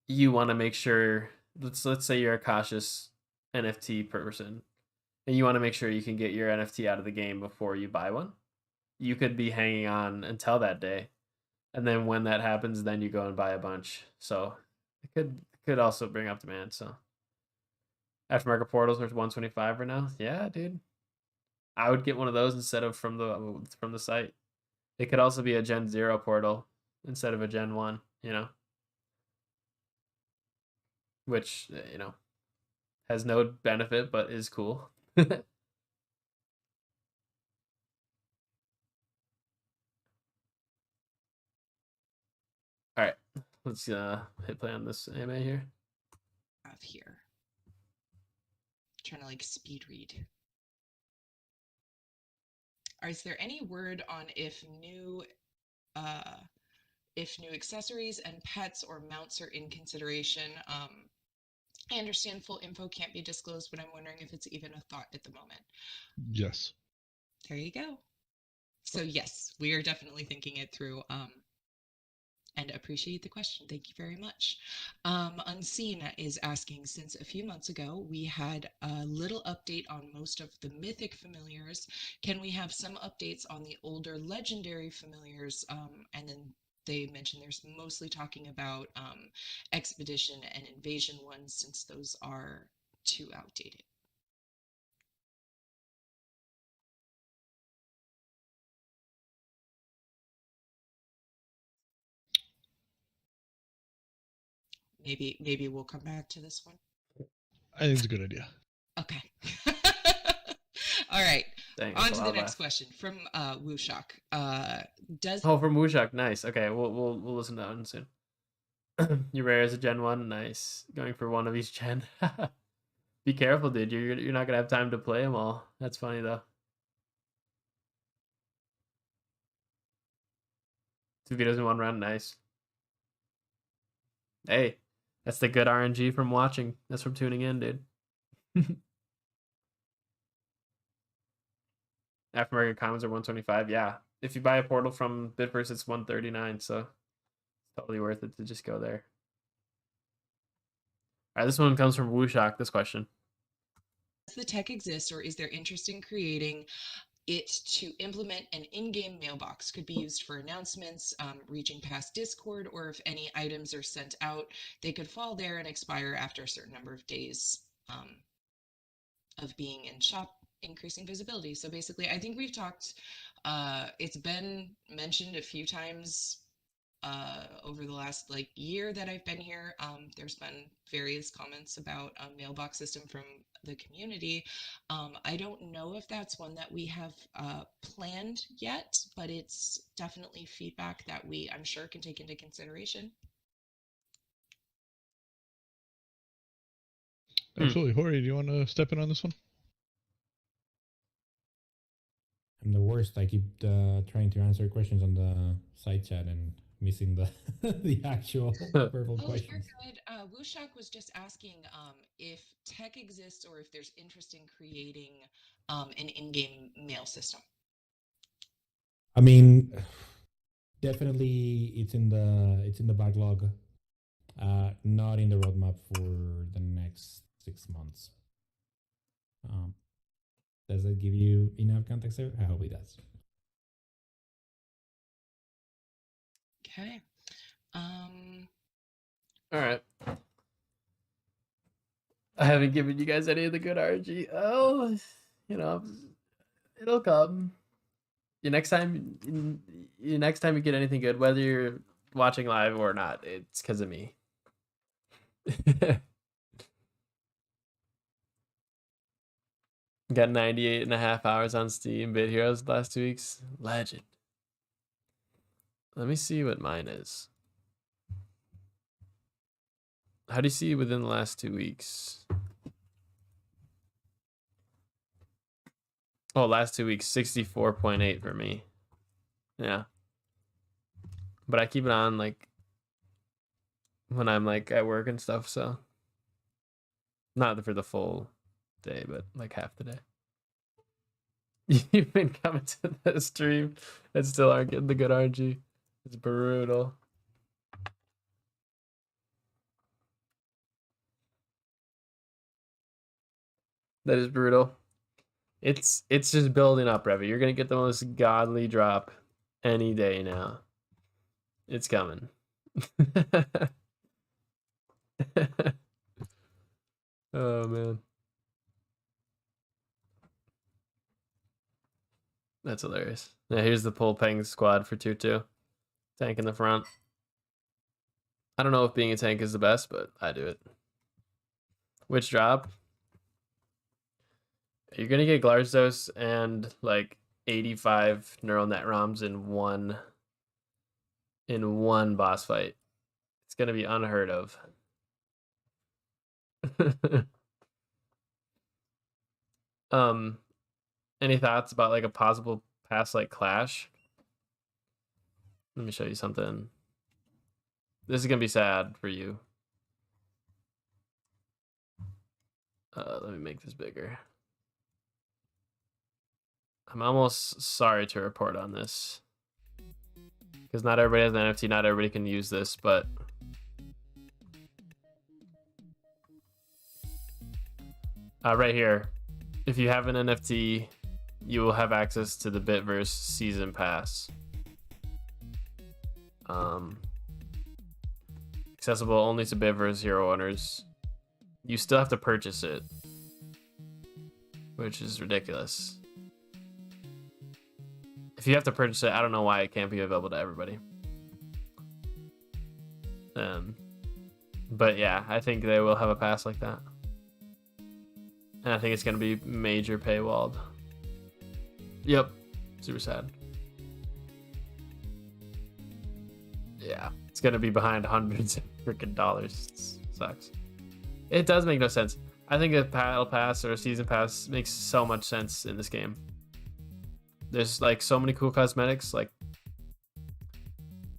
you want to make sure, let's say you're a cautious NFT person and you want to make sure you can get your NFT out of the game before you buy one. You could be hanging on until that day. And then when that happens, then you go and buy a bunch. So it could also bring up demand. So aftermarket portals are 125 right now. Yeah, dude. I would get one of those instead of from the site. It could also be a Gen 0 portal instead of a Gen 1, you know. Which, you know, has no benefit but is cool. All right. Let's hit play on this AMA here. Have here. Trying to like speed read. Is there any word on if new accessories and pets or mounts are in consideration? I understand full info can't be disclosed, but I'm wondering if it's even a thought at the moment. Yes. There you go. So yes, we are definitely thinking it through. and appreciate the question. Thank you very much. Unseen is asking, since a few months ago we had a little update on most of the mythic familiars, can we have some updates on the older legendary familiars? And then they mentioned there's mostly talking about expedition and invasion ones, since those are too outdated. Maybe we'll come back to this one. I think it's a good idea. Okay. All right. Dang, On that's a to the loud next laugh. question from Wushak. Does Oh, from Wushak, nice. Okay, we'll listen to that one soon. You rare as a Gen 1, nice. Going for one of each gen. Be careful, dude. You're not gonna have time to play them all. That's funny though. 2 videos in 1 round, nice. Hey, that's the good RNG from watching. That's from tuning in, dude. Aftermarket commons are 125. Yeah, if you buy a portal from Bitverse, it's 139. So it's totally worth it to just go there. All right, this one comes from Wushak. This question. Does the tech exist, or is there interest in creating it to implement an in-game mailbox? Could be used for announcements, reaching past Discord, or if any items are sent out, they could fall there and expire after a certain number of days of being in shop, increasing visibility. So basically, I think we've talked, it's been mentioned a few times over the last year that I've been here. There's been various comments about a mailbox system from the community. I don't know if that's one that we have planned yet, but it's definitely feedback that I'm sure, can take into consideration. Absolutely. Hori, do you want to step in on this one? I'm the worst. I keep trying to answer questions on the side chat and missing the the actual verbal questions. You're good. Wushak was just asking if tech exists, or if there's interest in creating an in-game mail system. I mean, definitely it's in the backlog. Not in the roadmap for the next 6 months. Does that give you enough context there? I hope it does. Okay. All right. I haven't given you guys any of the good RNG. Oh, it'll come. Next time you get anything good, whether you're watching live or not, it's because of me. Got 98.5 hours on Steam. Bit Heroes the last 2 weeks. Legend. Let me see what mine is. How do you see within the last 2 weeks? Oh, last 2 weeks, 64.8 for me. Yeah. But I keep it on when I'm at work and stuff, so not for the full day, but half the day. You've been coming to the stream and still aren't getting the good RNG. It's brutal. That is brutal. It's just building up, Revy. You're gonna get the most godly drop any day now. It's coming. Oh man. That's hilarious. Now here's the pull peng squad for 2-2. Tank in the front. I don't know if being a tank is the best, but I do it. Which drop? You're gonna get Glarzos and 85 neural net ROMs in one boss fight. It's gonna be unheard of. Any thoughts about a possible past clash? Let me show you something. This is gonna be sad for you. Let me make this bigger. I'm almost sorry to report on this. because not everybody has an NFT. Not everybody can use this, but right here, if you have an NFT, you will have access to the Bitverse Season Pass. Accessible only to Bitverse Hero owners. You still have to purchase it, which is ridiculous. If you have to purchase it, I don't know why it can't be available to everybody. But yeah, I think they will have a pass like that. And I think it's going to be major paywalled. Yep. Super sad. Yeah. It's going to be behind hundreds of freaking dollars. It sucks. It does make no sense. I think a battle pass or a season pass makes so much sense in this game. There's like so many cool cosmetics, like,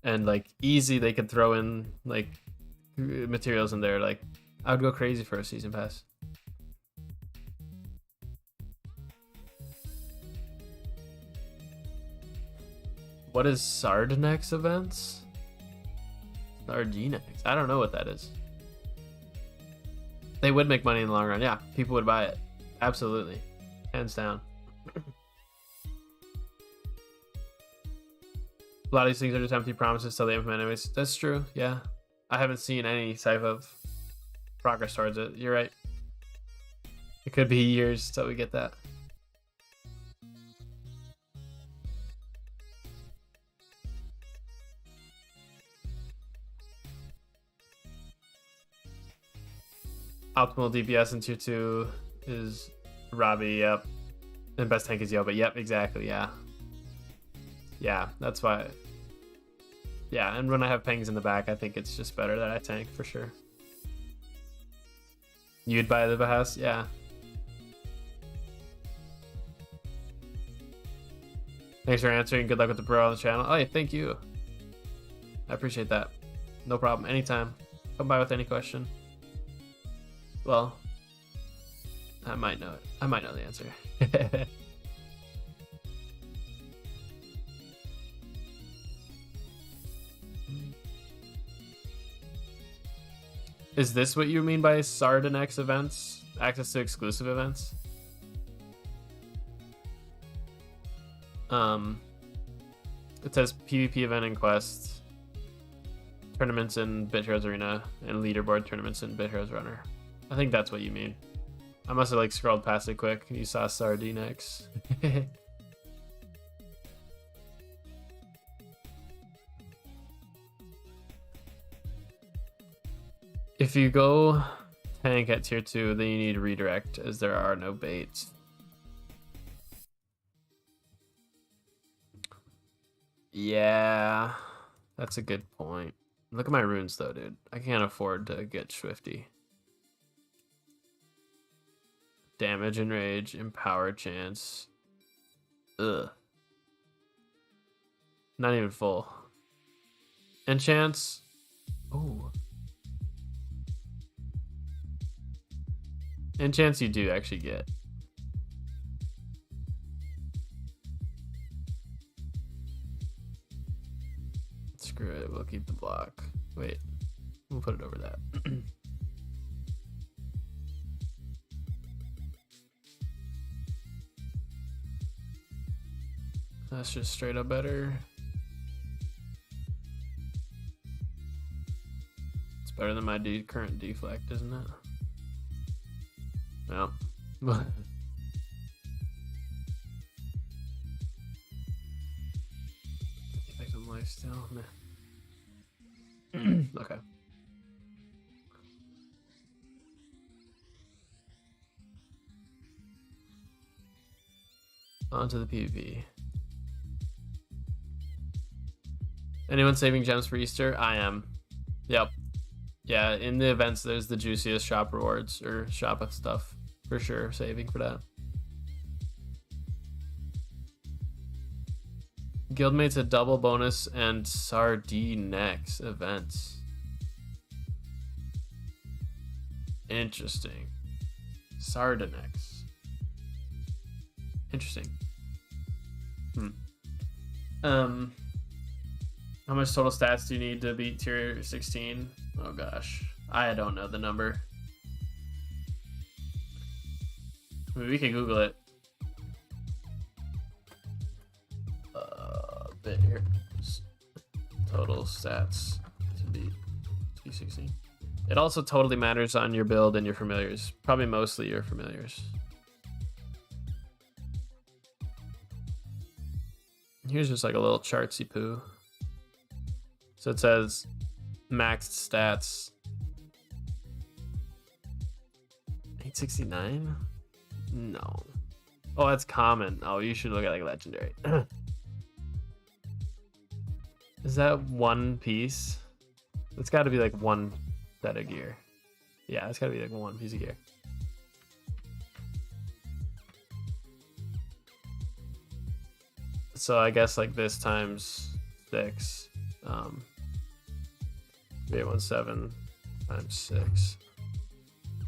and like easy they could throw in like materials in there. Like, I would go crazy for a season pass. What is Sardinex events? Sardinex. I don't know what that is. They would make money in the long run. Yeah, people would buy it. Absolutely. Hands down. A lot of these things are just empty promises till they implement anyways. That's true, yeah. I haven't seen any type of progress towards it. You're right. It could be years till we get that. Optimal DPS in tier 2 is Robbie, yep. And best tank is Yoba, yep, exactly, yeah. Yeah, that's why. Yeah, and when I have Pengs in the back, I think it's just better that I tank for sure. You'd buy the Bahas? Yeah. Thanks for answering. Good luck with the bro on the channel. Oh, yeah, thank you. I appreciate that. No problem. Anytime. Come by with any question. Well, I might know it. I might know the answer. Is this what you mean by Sardinex events? Access to exclusive events? It says PvP event and quest, tournaments in Bit Heroes Arena, and leaderboard tournaments in Bit Heroes Runner. I think that's what you mean. I must have like scrolled past it quick. You saw Sardinex. If you go tank at tier 2, then you need redirect, as there are no baits. Yeah, that's a good point. Look at my runes though, dude. I can't afford to get Swifty. Damage and rage, empower chance. Ugh. Not even full. Enchants. Oh. Enchants you do actually get. Screw it, we'll keep the block. Wait, we'll put it over that. That's just straight up better. It's better than my current deflect, isn't it? No. Deflect on lifestyle. Meh. Okay. On to the PvP. Anyone saving gems for Easter? I am. Yep. Yeah, in the events, there's the juiciest shop rewards or shop of stuff. For sure, saving for that. Guildmates a double bonus and Sardinex events. Interesting. Sardinex. Interesting. How much total stats do you need to beat tier 16? Oh gosh, I don't know the number. I mean, we can Google it. Bit here. Total stats to beat T16. It also totally matters on your build and your familiars. Probably mostly your familiars. Here's just like a little chartsy poo. So it says maxed stats 869. No. Oh, that's common. Oh, you should look at like legendary. Is that one piece? It's got to be like one set of gear. Yeah, it's got to be like one piece of gear. So I guess like this times 6. 817 times 6.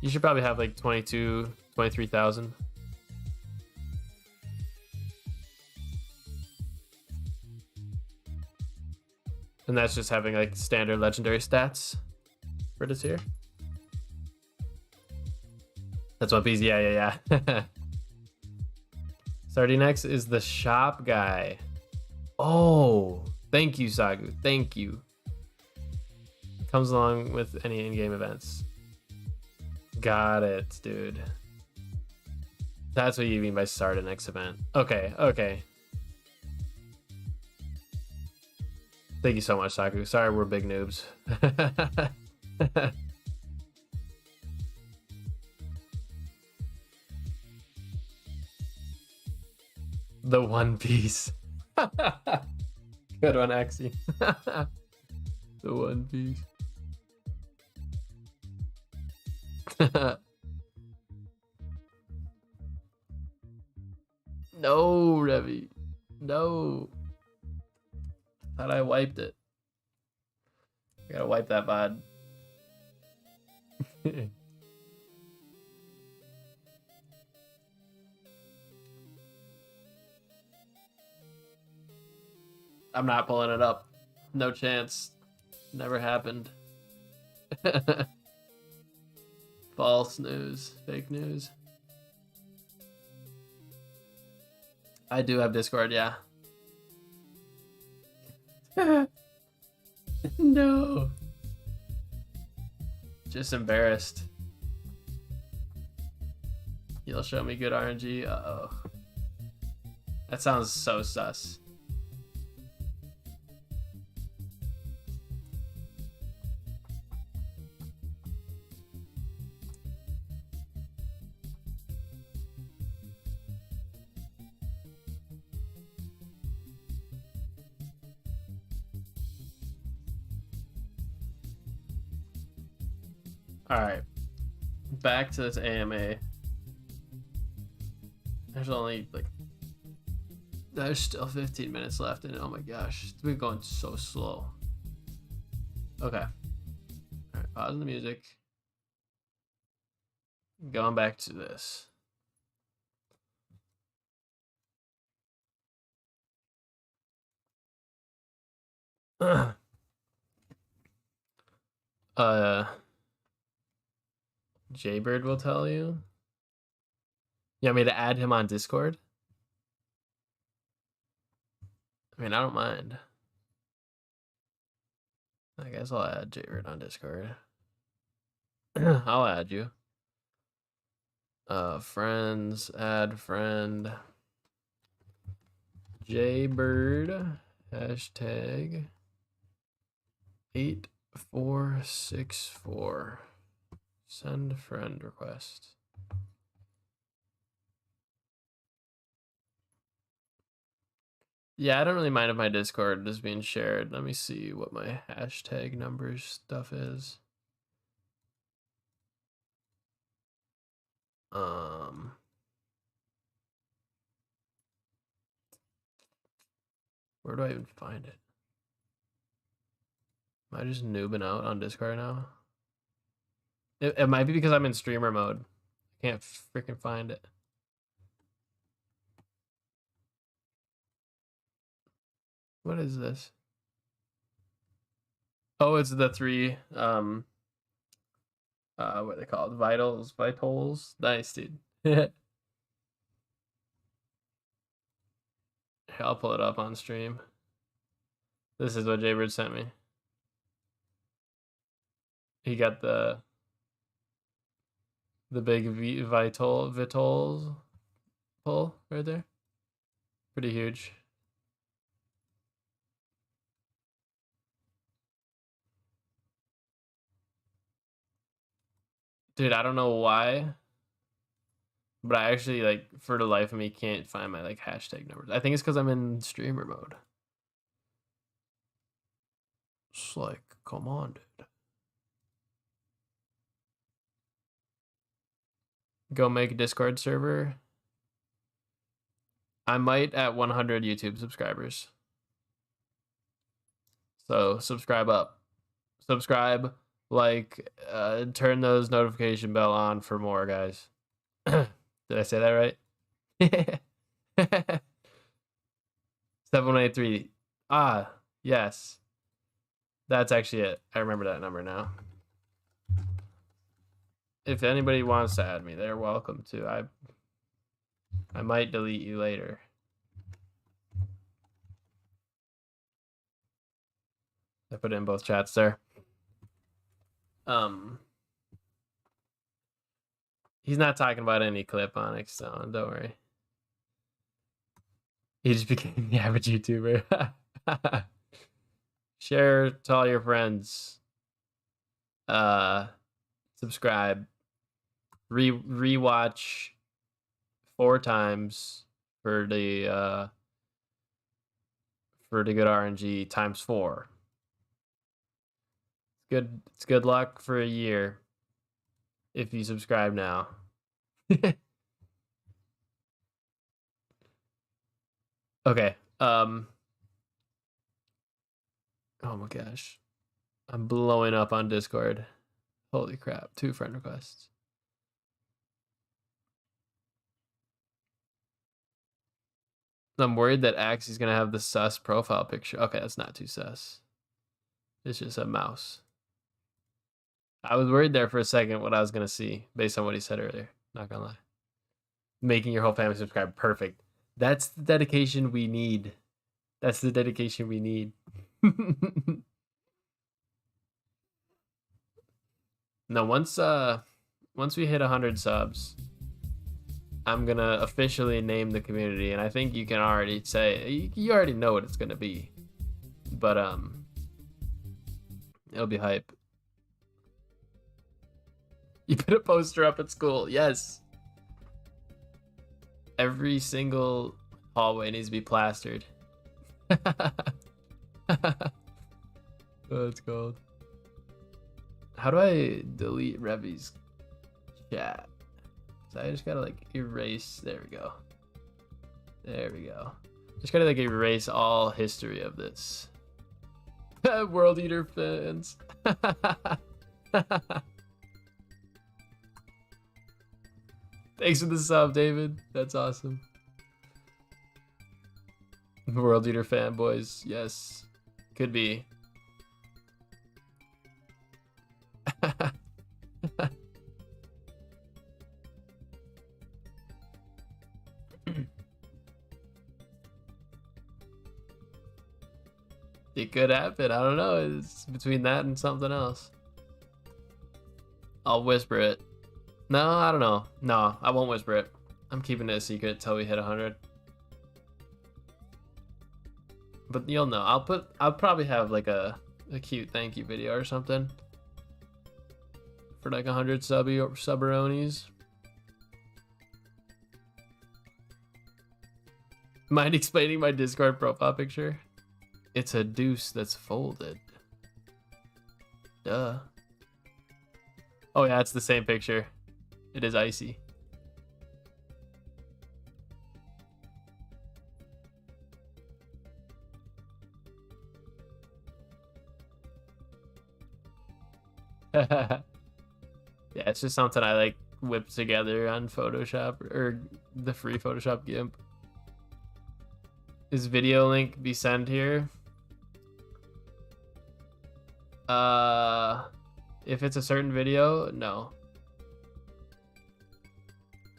You should probably have like 23,000. And that's just having like standard legendary stats for this here. That's one piece. Yeah. Starting next is the shop guy. Oh, thank you, Sagu. Thank you. Comes along with any in-game events. Got it, dude. That's what you mean by start a next event. Okay. Thank you so much, Saku. Sorry, we're big noobs. The One Piece. Good one, Axie. The One Piece. No, Revy. No. Thought I wiped it. I gotta wipe that VOD. I'm not pulling it up. No chance. Never happened. False news. Fake news. I do have Discord, yeah. No. Just embarrassed. You'll show me good RNG? Uh-oh. That sounds so sus. Alright. Back to this AMA. There's only like... There's still 15 minutes left and oh my gosh. It's been going so slow. Okay. Alright, pausing the music. Going back to this. Jaybird will tell you. You want me to add him on Discord? I mean, I don't mind. I guess I'll add Jaybird on Discord. I'll add you. Friends, add friend. Jaybird, hashtag 8464. Send friend request. Yeah, I don't really mind if my Discord is being shared. Let me see what my hashtag numbers stuff is. Where do I even find it? Am I just noobing out on Discord now? It might be because I'm in streamer mode. I can't freaking find it. What is this? Oh, it's the 3 what are they called? Vitals. Nice, dude. Here, I'll pull it up on stream. This is what Jaybird sent me. He got the big Vitals pull right there. Pretty huge. Dude, I don't know why, but I actually, like, for the life of me, can't find my, like, hashtag numbers. I think it's because I'm in streamer mode. It's like, come on, dude. Go make a Discord server. I might at 100 YouTube subscribers. So subscribe up. Subscribe, like, turn those notification bell on for more, guys. Did I say that right? 7183. Ah, yes. That's actually it. I remember that number now. If anybody wants to add me, they're welcome to. I might delete you later. I put it in both chats there. He's not talking about any clip Onyx, so don't worry. He just became the average YouTuber. Share to all your friends. Subscribe. Rewatch 4 times for the good RNG times 4. It's good luck for a year if you subscribe now. Okay. Oh my gosh. I'm blowing up on Discord. Holy crap. 2 friend requests. I'm worried that Axie's gonna have the sus profile picture. Okay, that's not too sus. It's just a mouse. I was worried there for a second what I was gonna see based on what he said earlier. Not gonna lie. Making your whole family subscribe. Perfect. That's the dedication we need. That's the dedication we need. No, once we hit 100 subs, I'm gonna officially name the community, and I think you can already say you already know what it's gonna be, but it'll be hype. You put a poster up at school, yes. Every single hallway needs to be plastered. Oh, it's cold. How do I delete Revy's chat? So I just gotta, like, erase. There we go. There we go. Just gotta, like, erase all history of this. World Eater fans. Thanks for the sub, David. That's awesome. World Eater fanboys. Yes. Could be. It could happen. I don't know. It's between that and something else. I'll whisper it. No, I don't know. No, I won't whisper it. I'm keeping it a secret until we hit 100. But you'll know. I'll probably have like a cute thank you video or something for like 100 subberonis. Mind explaining my Discord profile picture? It's a deuce that's folded. Duh. Oh yeah, it's the same picture. It is icy. Yeah, it's just something I like whipped together on Photoshop or the free Photoshop GIMP. Is video link be sent here? If it's a certain video, no.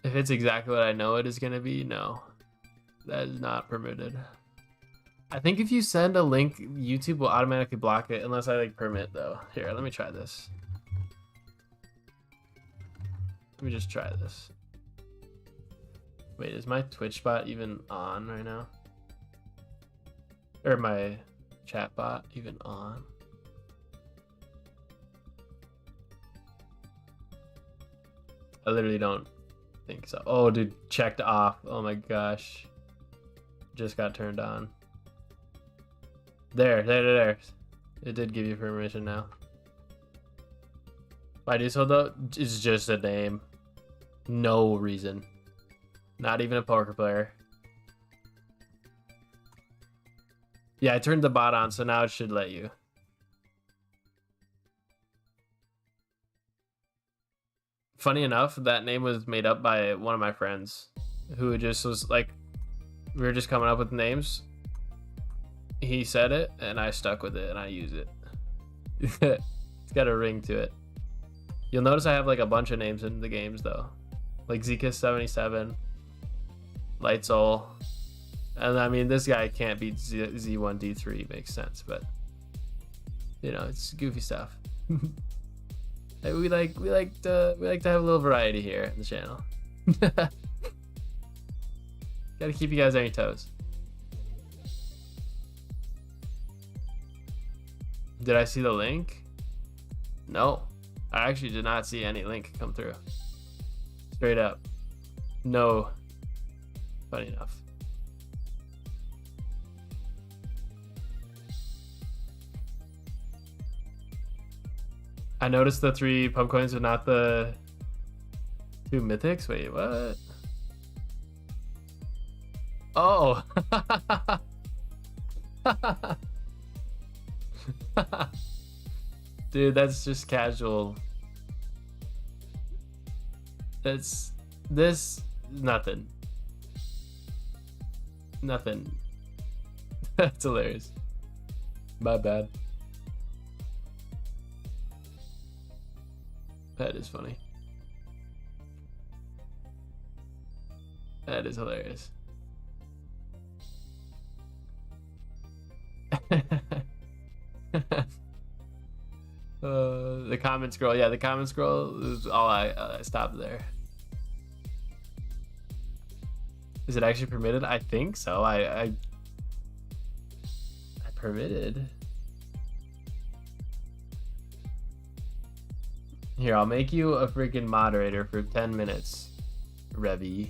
If it's exactly what I know it is gonna be, no. That is not permitted. I think if you send a link, YouTube will automatically block it unless I like permit though. Here, let me try this. Let me just try this. Wait, is my Twitch bot even on right now? Or my chat bot even on? I literally don't think so. Oh, dude, checked off. Oh my gosh. Just got turned on. There. It did give you permission now. Why do so though? It's just a name. No reason. Not even a poker player. Yeah, I turned the bot on, so now it should let you. Funny enough, that name was made up by one of my friends who just was like, we were just coming up with names. He said it, and I stuck with it, and I use it. It's got a ring to it. You'll notice I have like a bunch of names in the games though, like Zika77, Light Soul, and I mean this guy can't beat Z1D3. Makes sense, but you know it's goofy stuff. we like to have a little variety here in the channel. Gotta keep you guys on your toes. Did I see the link? No, I actually did not see any link come through. Straight up. No. Funny enough. I noticed the 3 pump coins but not the 2 mythics. Wait, what? Oh. Dude, that's just casual. That's this nothing. Nothing. That's hilarious. My bad. That is funny. That is hilarious. The comment scroll. Yeah, the comment scroll is all I stopped there. Is it actually permitted? I think so. I permitted. Here, I'll make you a freaking moderator for 10 minutes, Revy.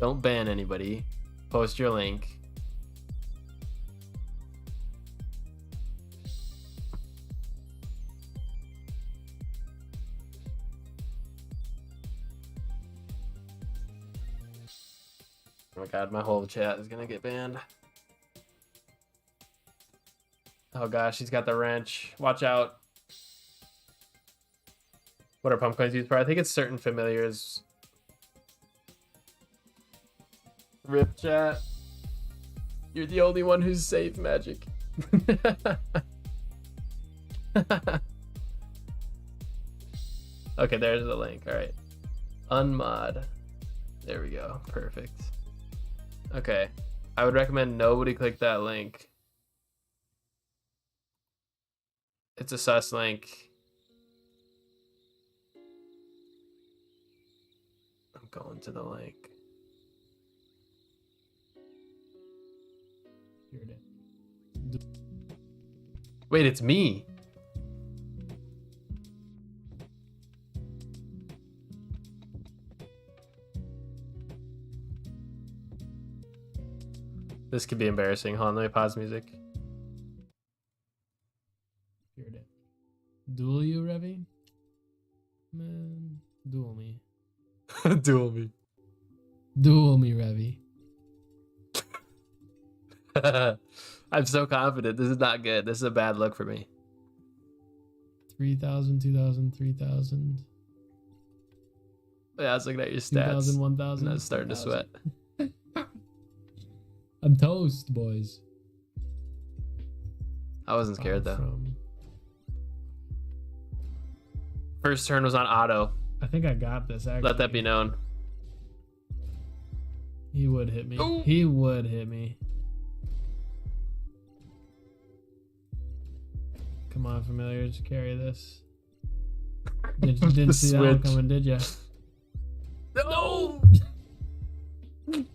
Don't ban anybody. Post your link. Oh my god, my whole chat is gonna get banned. Oh gosh, he's got the wrench. Watch out. What are pump coins used for? I think it's certain familiars. Rip chat. You're the only one who's safe, Magic. Okay, there's the link. Alright. Unmod. There we go. Perfect. Okay. I would recommend nobody click that link. It's a sus link. I'm going to the link. Here it is. Wait, it's me. This could be embarrassing. Hold on, let me pause music. Here it is. Duel you, Revy? Man, duel me. Duel me. Duel me, Revy. I'm so confident. This is not good. This is a bad look for me. 3,000, 2,000, 3,000. Yeah, I was looking at your stats. 2,000, 1,000. And I was starting 1, to sweat. I'm toast, boys. I wasn't scared though. First turn was on auto. I think I got this, actually. Let that be known. He would hit me. Ooh. He would hit me. Come on, familiars, carry this. Didn't see that one coming, did ya? No!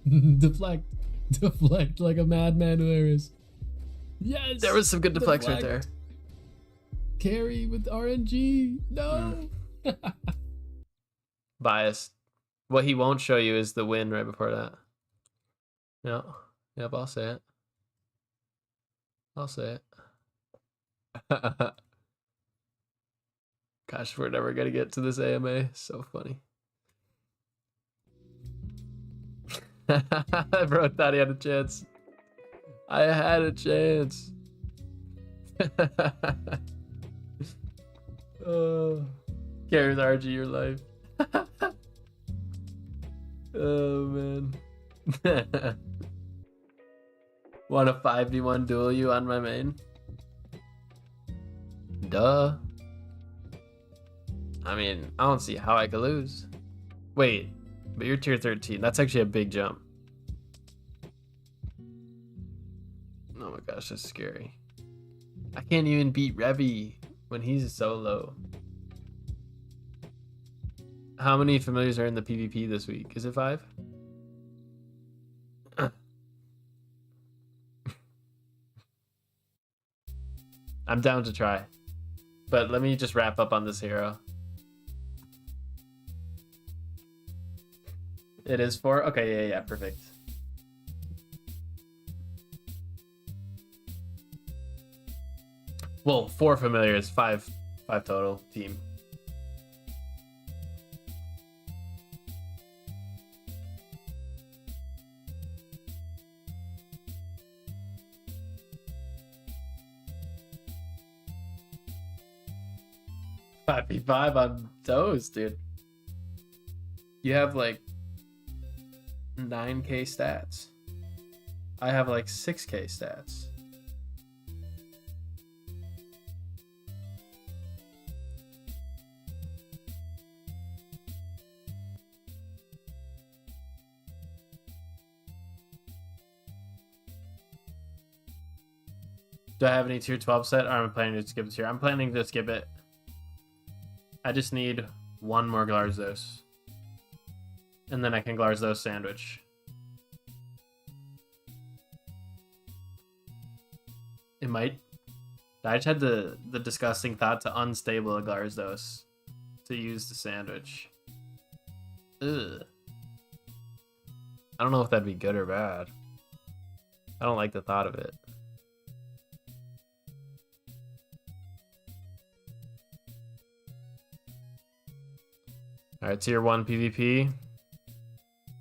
Deflect. Deflect like a madman there is. Yes! There was some good deflects right there. Carry with RNG. No! Biased. What he won't show you is the win right before that. Yeah. Yep, I'll say it. I'll say it. Gosh, we're never gonna get to this AMA. So funny. Bro thought he had a chance. I had a chance. Oh, carries RG your life. Oh man. Want a 5v1 duel you on my main? Duh. I mean, I don't see how I could lose. Wait, but you're tier 13. That's actually a big jump. Oh my gosh, that's scary. I can't even beat Revy when he's so low. How many familiars are in the PvP this week? Is it 5? I'm down to try. But let me just wrap up on this hero. It is 4? Okay, yeah, perfect. Well, 4 familiars, 5 total team. Five v 5 on toes, dude. You have like 9k stats. I have like 6k stats. Do I have any tier 12 set? Or am I planning to skip it here? I'm planning to skip it. I just need one more Glarzos. And then I can Glarzos sandwich. It might. I just had the disgusting thought to unstable a Glarzos to use the sandwich. Ugh. I don't know if that'd be good or bad. I don't like the thought of it. Alright, tier 1 PvP.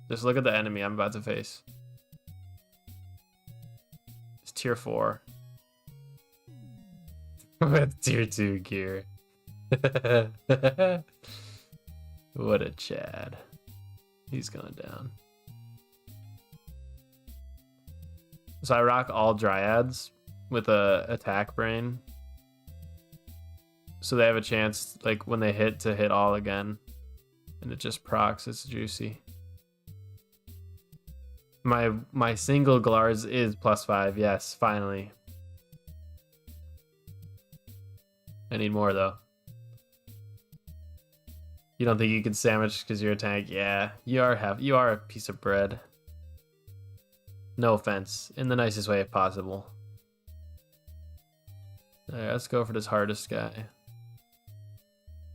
Just look at the enemy I'm about to face. It's tier 4. With tier 2 gear. What a Chad. He's going down. So I rock all Dryads with a attack brain. So they have a chance, like, when they hit, to hit all again. And it just procs. It's juicy. My single Glarz is +5. Yes, finally. I need more though. You don't think you can sandwich because you're a tank? Yeah, you are a piece of bread. No offense, in the nicest way possible. Alright, let's go for this hardest guy.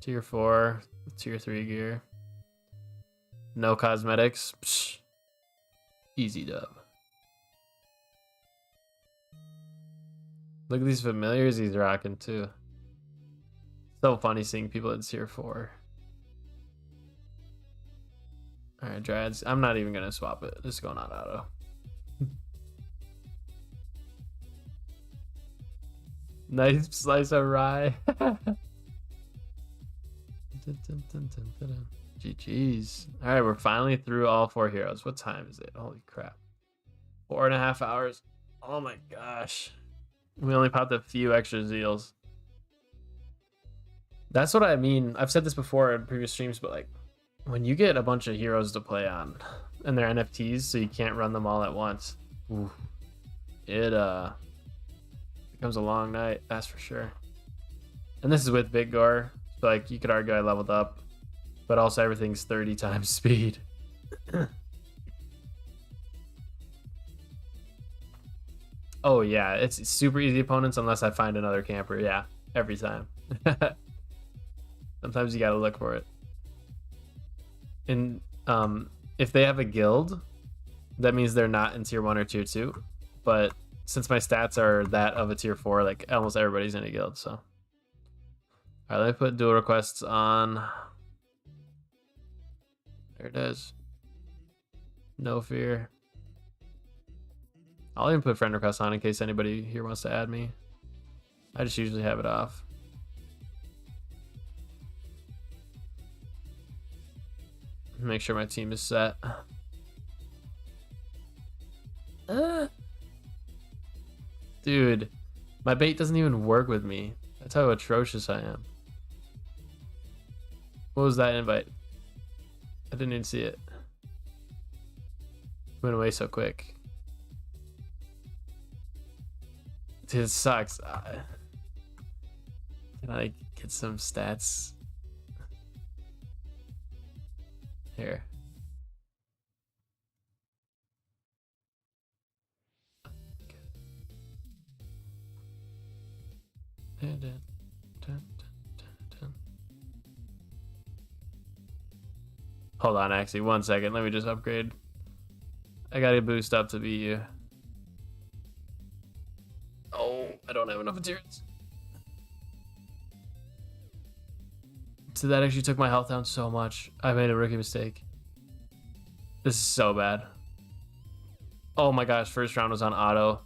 Tier 4, tier 3 gear. No cosmetics. Psh. Easy dub. Look at these familiars he's rocking too. So funny seeing people in tier 4. Alright, Dryads. I'm not even gonna swap it. This is going on auto. Nice slice of rye. GG's. All right, we're finally through all 4 heroes. What time is it? Holy crap. 4.5 hours. Oh my gosh. We only popped a few extra zeals. That's what I mean. I've said this before in previous streams, but like when you get a bunch of heroes to play on and they're NFTs, so you can't run them all at once, ooh, it becomes a long night, that's for sure. And this is with Big Gore, so like you could argue I leveled up, but also everything's 30 times speed. Oh yeah, it's super easy opponents unless I find another camper. Yeah, every time. Sometimes you gotta look for it. And if they have a guild, that means they're not in tier 1 or tier 2. But since my stats are that of a tier 4, like almost everybody's in a guild, so. All right, let me put dual requests on. There it is. No fear. I'll even put friend requests on in case anybody here wants to add me. I just usually have it off. Make sure my team is set. Dude, my bait doesn't even work with me. That's how atrocious I am. What was that invite? I didn't even see it. Went away so quick. Dude, it sucks. Can I get some stats? Here. Hold on, actually, 1 second. Let me just upgrade. I gotta boost up to beat you. Oh, I don't have enough materials. So that actually took my health down so much. I made a rookie mistake. This is so bad. Oh my gosh, first round was on auto.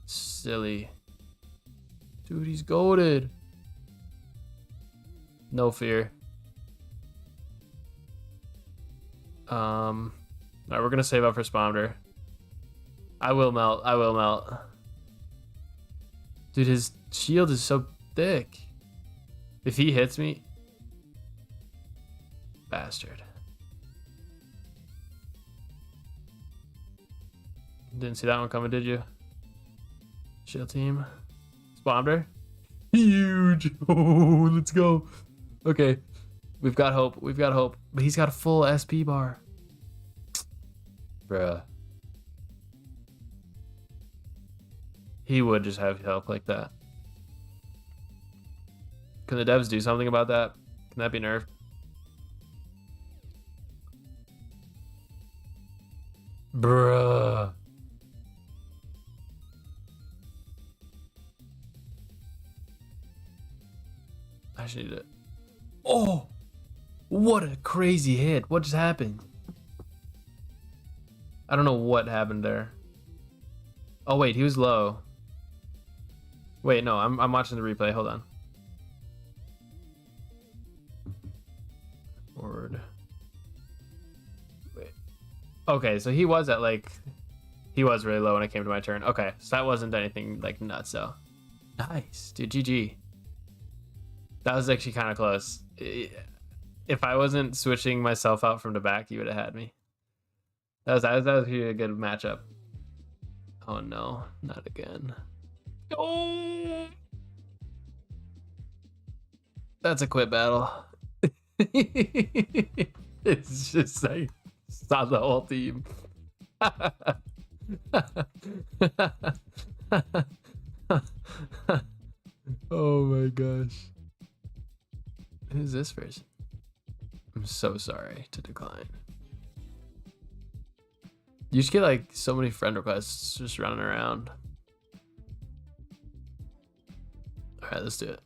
Silly. Dude, he's goated. No fear. Alright, we're gonna save up for Spawner. I will melt. I will melt. Dude, his shield is so thick. If he hits me... Bastard. Didn't see that one coming, did you? Shield team. Spawner. Huge. Oh, let's go. Okay. We've got hope. We've got hope. But he's got a full SP bar. Bruh. He would just have help like that. Can the devs do something about that? Can that be nerfed? Bruh. I should need it. Oh! What a crazy hit. What just happened? I don't know what happened there. Oh wait, he was low. Wait, no, I'm watching the replay. Hold on. Forward. Wait. Okay, so he was at like... He was really low when it came to my turn. Okay, so that wasn't anything like nuts, though. Nice. Dude, GG. That was actually kind of close. If I wasn't switching myself out from the back, you would have had me. That was really a good matchup. Oh no, not again. Oh! That's a quit battle. It's just like saw the whole team. Oh my gosh. Who's this person? I'm so sorry to decline. You just get like so many friend requests just running around. Alright, let's do it.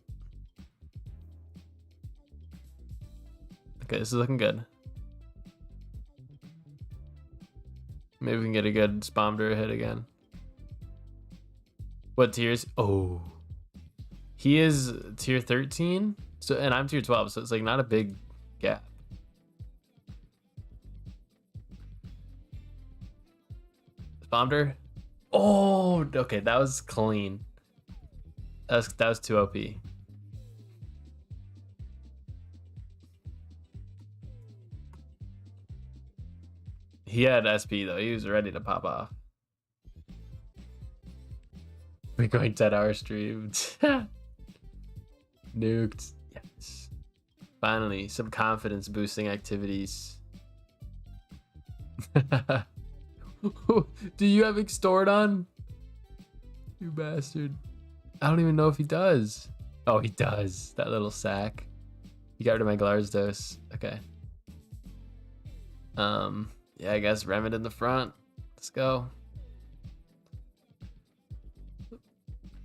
Okay, this is looking good. Maybe we can get a good Spomder hit again. What tiers? Oh. He is tier 13, so and I'm tier 12, so it's like not a big gap. Spomder. Oh, okay, that was clean. That was too OP. He had SP though. He was ready to pop off. We're going 10-hour stream. Nuked. Yes. Finally, some confidence boosting activities. Do you have extort on? You bastard. I don't even know if he does. Oh, he does. That little sack. He got rid of my Glarsdos. Okay. Yeah, I guess Remit in the front. Let's go.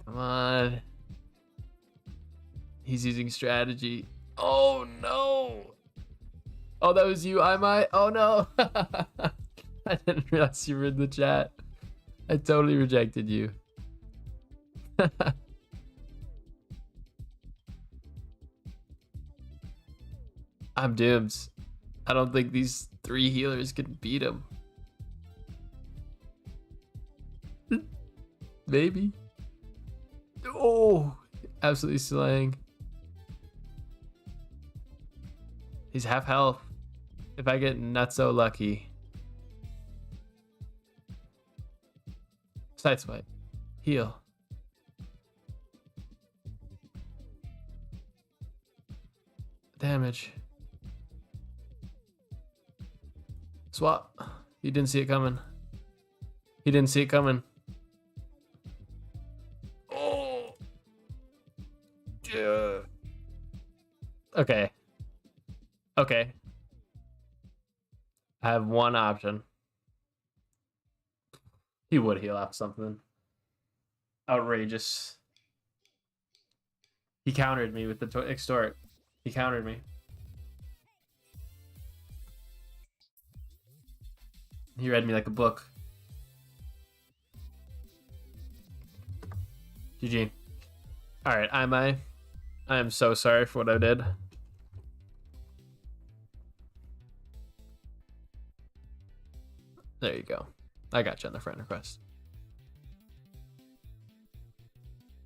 Come on. He's using strategy. Oh no. Oh, that was you, I might. Oh no. I didn't realize you were in the chat. I totally rejected you. I'm doomed. I don't think these 3 healers can beat him. Maybe. Oh, absolutely slaying. He's half health. If I get not so lucky. Sideswipe. Heal. Damage. Swap. He didn't see it coming. He didn't see it coming. Oh. Yeah. Okay. Okay. I have one option. He would heal off something. Outrageous. He countered me with the extort. He countered me. He read me like a book. GG. Alright, I am so sorry for what I did. There you go. I got you on the friend request.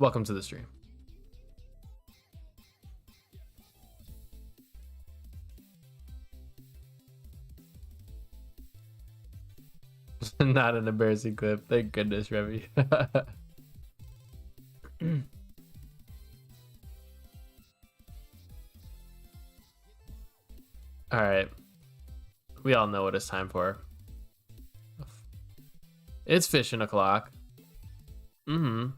Welcome to the stream. Not an embarrassing clip. Thank goodness, Remy. All right. We all know what it's time for. It's fishing o'clock. I'm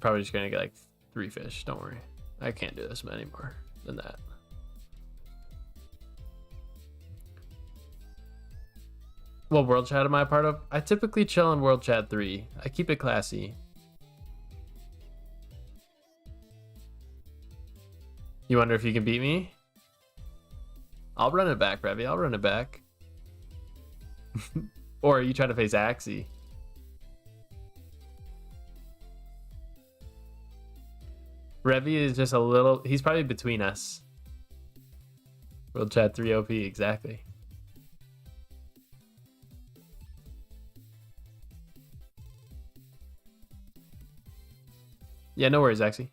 probably just gonna get like 3 fish. Don't worry. I can't do this many more than that. What world chat am I a part of? I typically chill in world chat 3. I keep it classy. You wonder if you can beat me? I'll run it back, Revy. I'll run it back. Or are you trying to face Axie? Revy is just a little... He's probably between us. World chat 3 OP, exactly. Yeah, no worries, Axie.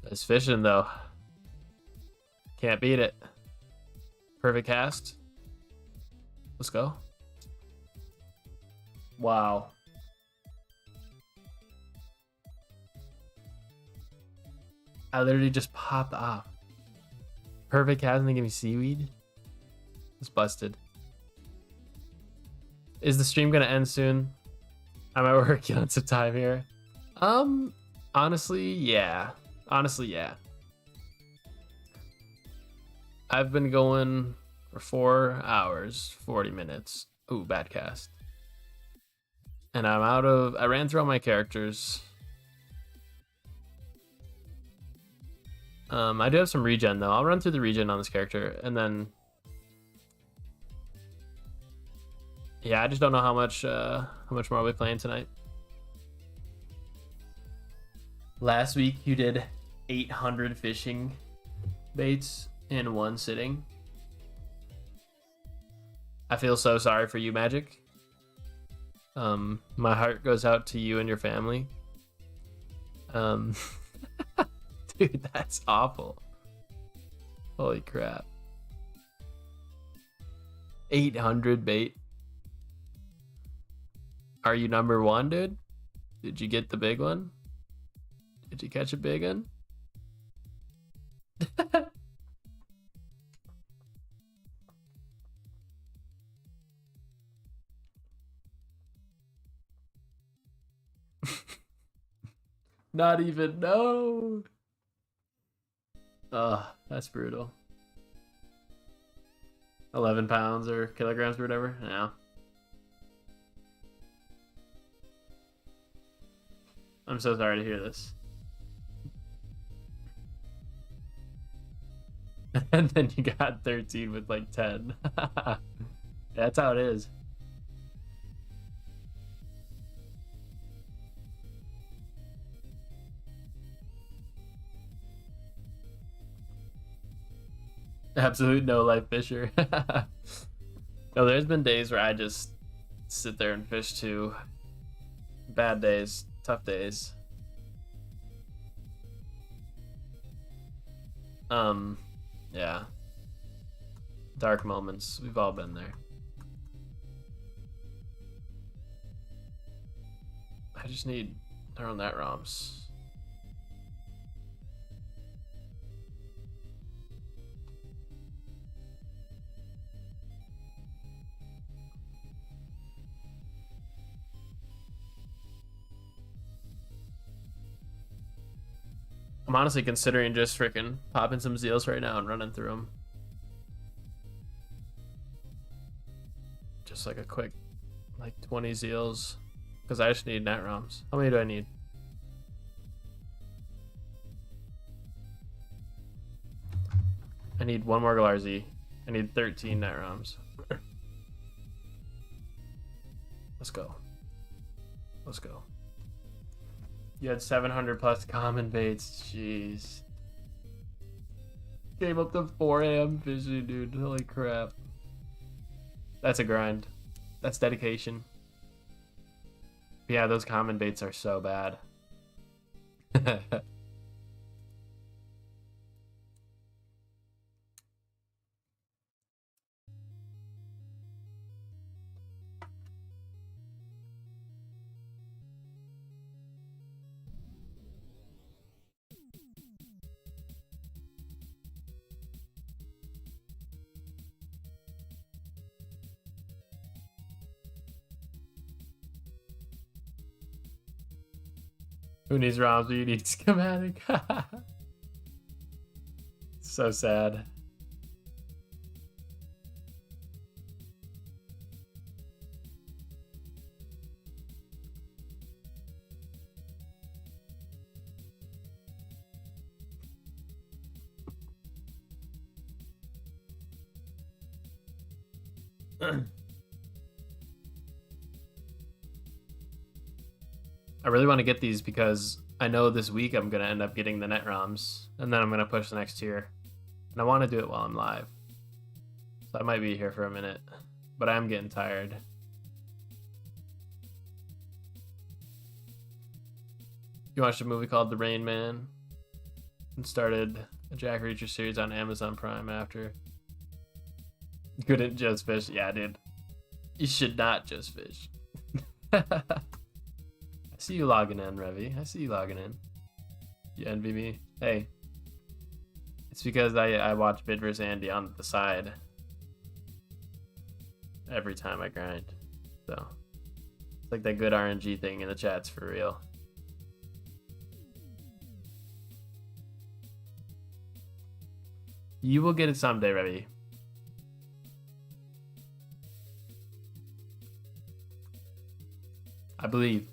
It's fishing though. Can't beat it. Perfect cast. Let's go. Wow. I literally just popped off. Perfect cast and they give me seaweed. It's busted. Is the stream gonna end soon? Am I working on some time here? Honestly, yeah. Honestly, yeah. I've been going for 4 hours, 40 minutes. Ooh, bad cast. And I ran through all my characters. I do have some regen though. I'll run through the regen on this character and then... Yeah, I just don't know how much more I'll be playing tonight. Last week you did 800 fishing baits in one sitting. I feel so sorry for you, Magic. My heart goes out to you and your family. Dude, that's awful. Holy crap. 800 bait. Are you number one, dude? Did you get the big one? Did you catch a big one? Not even, no. Ugh, that's brutal. 11 pounds or kilograms or whatever. Yeah. I'm so sorry to hear this. And then you got 13 with like 10. That's how it is. Absolute no life fisher. No, there's been days where I just sit there and fish too. Bad days, tough days. Yeah. Dark moments. We've all been there. I just need neural net ROMs. I'm honestly considering just freaking popping some Zeals right now and running through them. Just like a quick, like 20 Zeals. Because I just need net ROMs. How many do I need? I need one more Galar Z. I need 13 net ROMs. Let's go. Let's go. You had 700 plus common baits. Jeez. Came up to 4 a.m. fishing, dude. Holy crap. That's a grind. That's dedication. Yeah, those common baits are so bad. Who needs ROMs? You need schematic. So sad. I really want to get these because I know this week I'm going to end up getting the net ROMs, and then I'm going to push the next tier. And I want to do it while I'm live. So I might be here for a minute, but I am getting tired. You watched a movie called The Rain Man and started a Jack Reacher series on Amazon Prime after. You couldn't just fish. Yeah, dude. You should not just fish. I see you logging in, Revy. I see you logging in. You envy me? Hey. It's because I watch Bid vs. Andy on the side every time I grind. So it's like that good RNG thing in the chats for real. You will get it someday, Revy. I believe.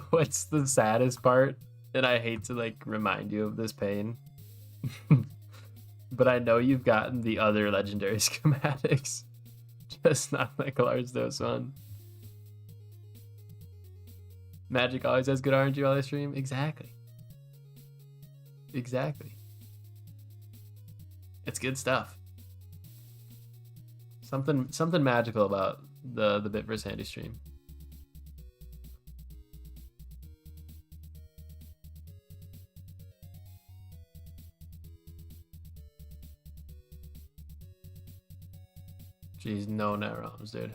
What's the saddest part? And I hate to like remind you of this pain. But I know you've gotten the other legendary schematics. Just not like Lars Dos one. Magic always has good RNG while I stream. Exactly. Exactly. It's good stuff. Something magical about the Bit vs. Handy stream. Jeez, no net ROMs, dude.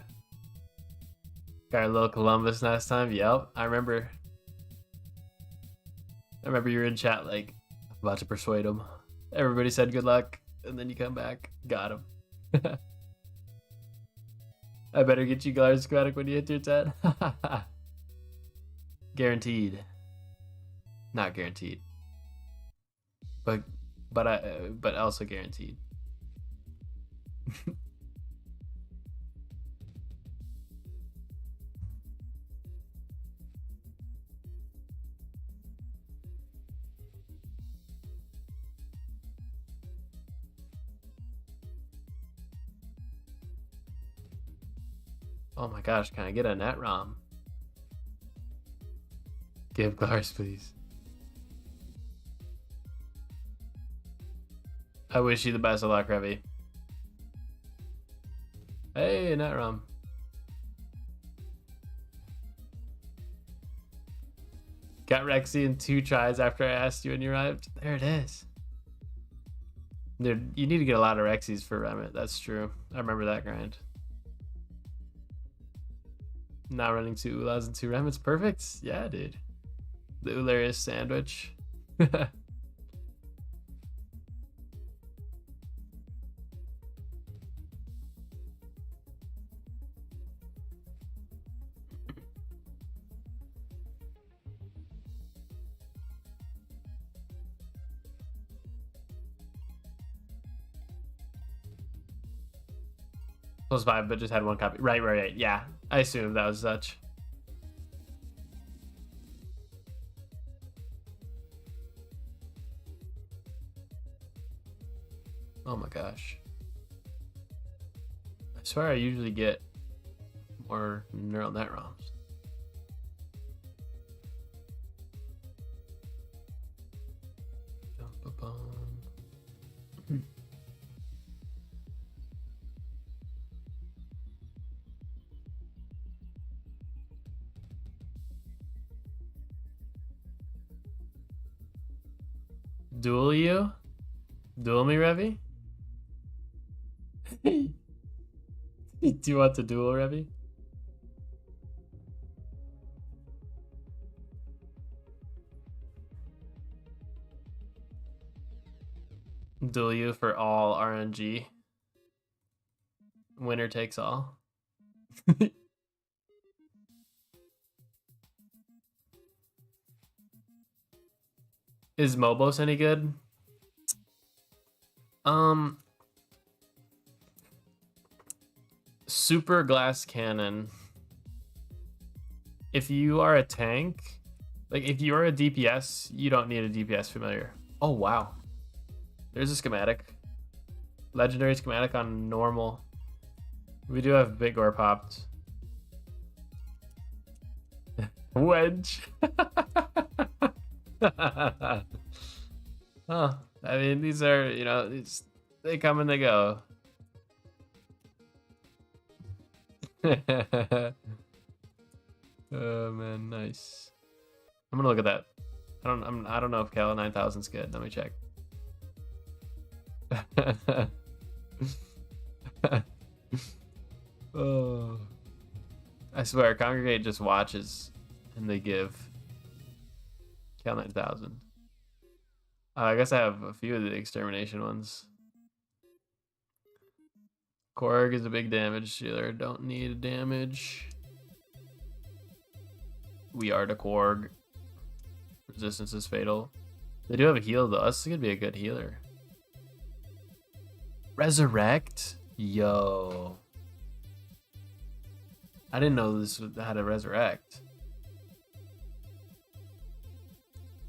Got a little Columbus last time. Yep, I remember you were in chat like about to persuade him. Everybody said good luck, and then you come back, got him. I better get you Galar Schematic when you hit your 10. Guaranteed. Not guaranteed. But also guaranteed. Oh my gosh, can I get a net ROM? Give Glars, please. I wish you the best of luck, Revy. Hey, net ROM. Got Rexy in 2 tries after I asked you when you arrived. There it is. Dude, you need to get a lot of Rexies for Remit. That's true. I remember that grind. Not running 2 Ulas and 2 Remits. Perfect. Yeah, dude. The Ularius sandwich. +5, but just had 1 copy. Right. Yeah, I assumed that was such. Oh my gosh. I swear I usually get more neural net ROMs. Jump upon. Duel you? Duel me, Revy? Do you want to duel, Revy? Duel you for all RNG. Winner takes all. Is Mobos any good? Super glass cannon. If you are a tank, like if you are a DPS, you don't need a DPS familiar. Oh wow. There's a schematic. Legendary schematic on normal. We do have big ore popped. Wedge. Huh. I mean, these are, you know, they come and they go. Oh man, nice. I'm gonna look at that. I don't know if Cal 9000 is good. Let me check. Oh, I swear, Congregate just watches and they give. Cal 9000. I guess I have a few of the extermination ones. Korg is a big damage dealer. Don't need damage. We are the Korg. Resistance is fatal. They do have a heal though. This is gonna be a good healer. Resurrect? Yo. I didn't know this had a resurrect.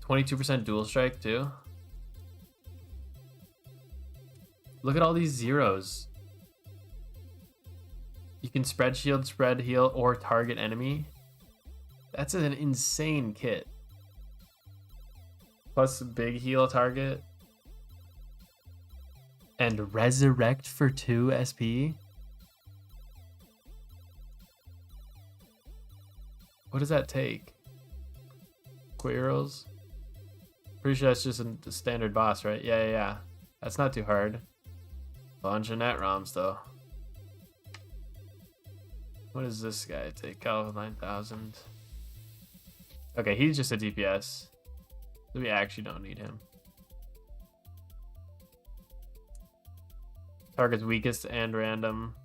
22% dual strike too. Look at all these zeros. You can spread shield, spread heal, or target enemy. That's an insane kit. Plus big heal target. And resurrect for 2 SP? What does that take? Quirrells? Pretty sure that's just a standard boss, right? Yeah. That's not too hard. Bunch of net ROMs though. What does this guy take? Cal 9000. Okay, he's just a DPS. So we actually don't need him. Targets weakest and random.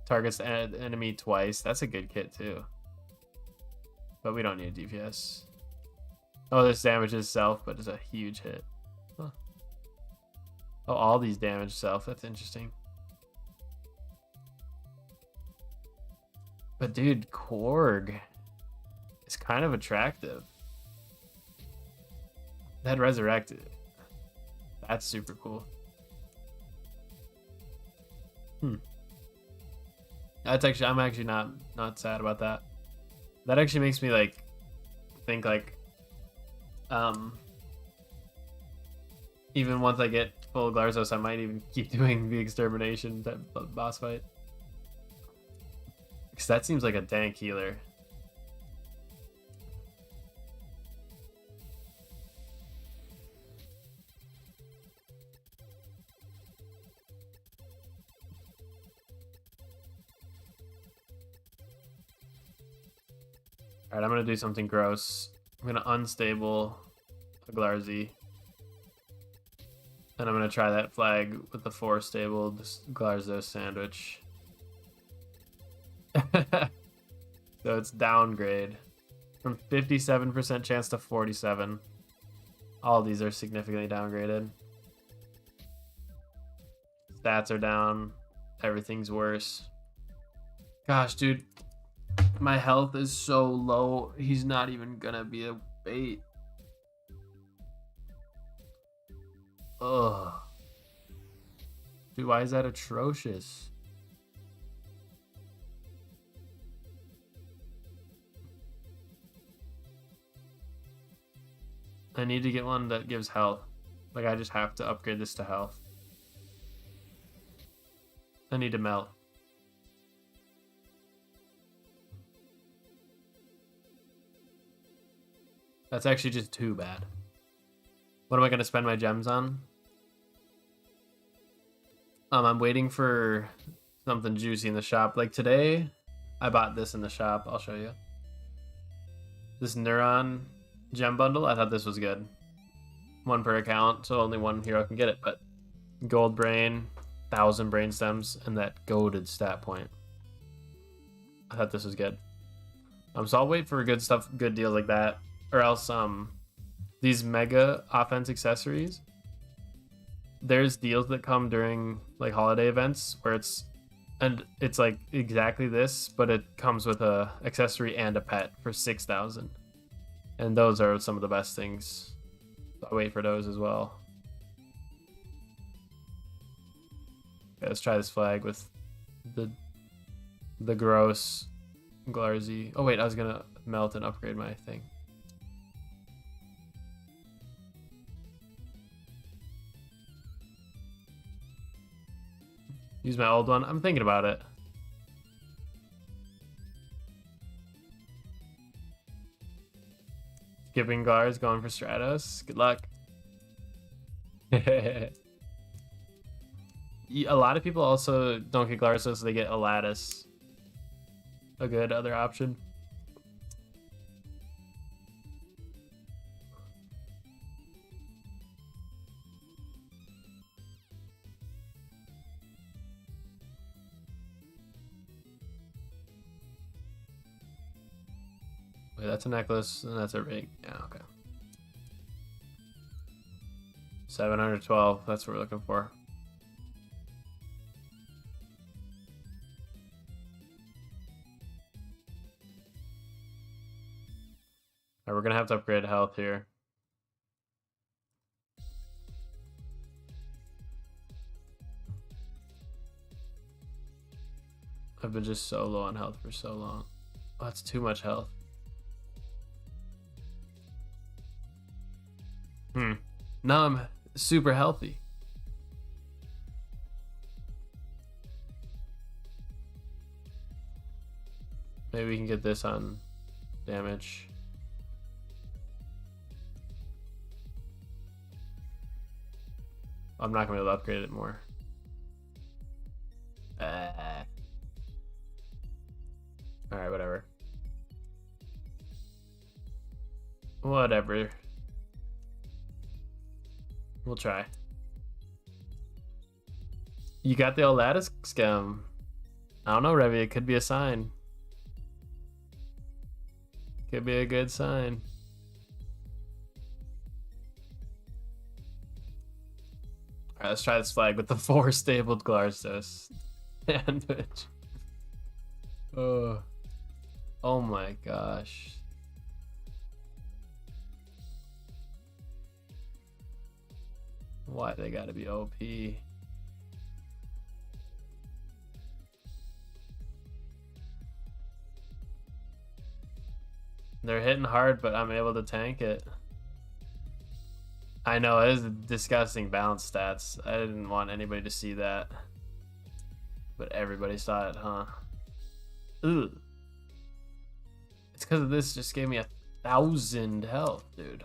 Targets enemy twice. That's a good kit too. But we don't need a DPS. Oh, this damages self, but it's a huge hit. Huh. Oh, all these damage self. That's interesting. But dude, Korg is kind of attractive. That resurrected. That's super cool. That's actually, I'm actually not sad about that. That actually makes me like think like even once I get full Glarzos, I might even keep doing the extermination type of boss fight. Because that seems like a dank healer. Alright, I'm gonna do something gross. I'm gonna unstable a Glarzy. And I'm gonna try that flag with the 4 stabled Glarzos sandwich. So it's downgrade from 57% chance to 47. All these are significantly downgraded. Stats are down. Everything's worse. Gosh, dude. My health is so low. He's not even gonna be a bait. Ugh. Dude, why is that atrocious? I need to get one that gives health. Like, I just have to upgrade this to health. I need to melt. That's actually just too bad. What am I going to spend my gems on? I'm waiting for something juicy in the shop. Like today, I bought this in the shop. I'll show you. This Neuron gem bundle. I thought this was good. 1 per account, so only 1 hero can get it. But gold brain, 1,000 brain stems, and that goated stat point. I thought this was good. So I'll wait for good stuff, good deals like that. Or else these mega offense accessories, there's deals that come during like holiday events where it's like exactly this, but it comes with a accessory and a pet for 6,000, and those are some of the best things. So I wait for those as well. Okay, let's try this flag with the gross Glarzy. Oh wait, I was gonna melt and upgrade my thing. Use my old one. I'm thinking about it. Skipping guards, going for Stratos. Good luck. A lot of people also don't get Glarzos, so they get Aladdis. A good other option. Wait, that's a necklace, and that's a ring. Yeah, okay. 712, that's what we're looking for. Alright, we're gonna have to upgrade health here. I've been just so low on health for so long. Oh, that's too much health. Now I'm super healthy. Maybe we can get this on damage. I'm not gonna be able to upgrade it more. Alright, whatever. Whatever. We'll try. You got the old lattice scum. I don't know, Revy. It could be a sign. Could be a good sign. Alright, let's try this flag with the 4 stabled Glarsos. Sandwich. Oh. Oh my gosh. Why they gotta be OP? They're hitting hard, but I'm able to tank it. I know, it is disgusting balance stats. I didn't want anybody to see that. But everybody saw it, huh? Ugh. It's because of this just gave me 1,000 health, dude.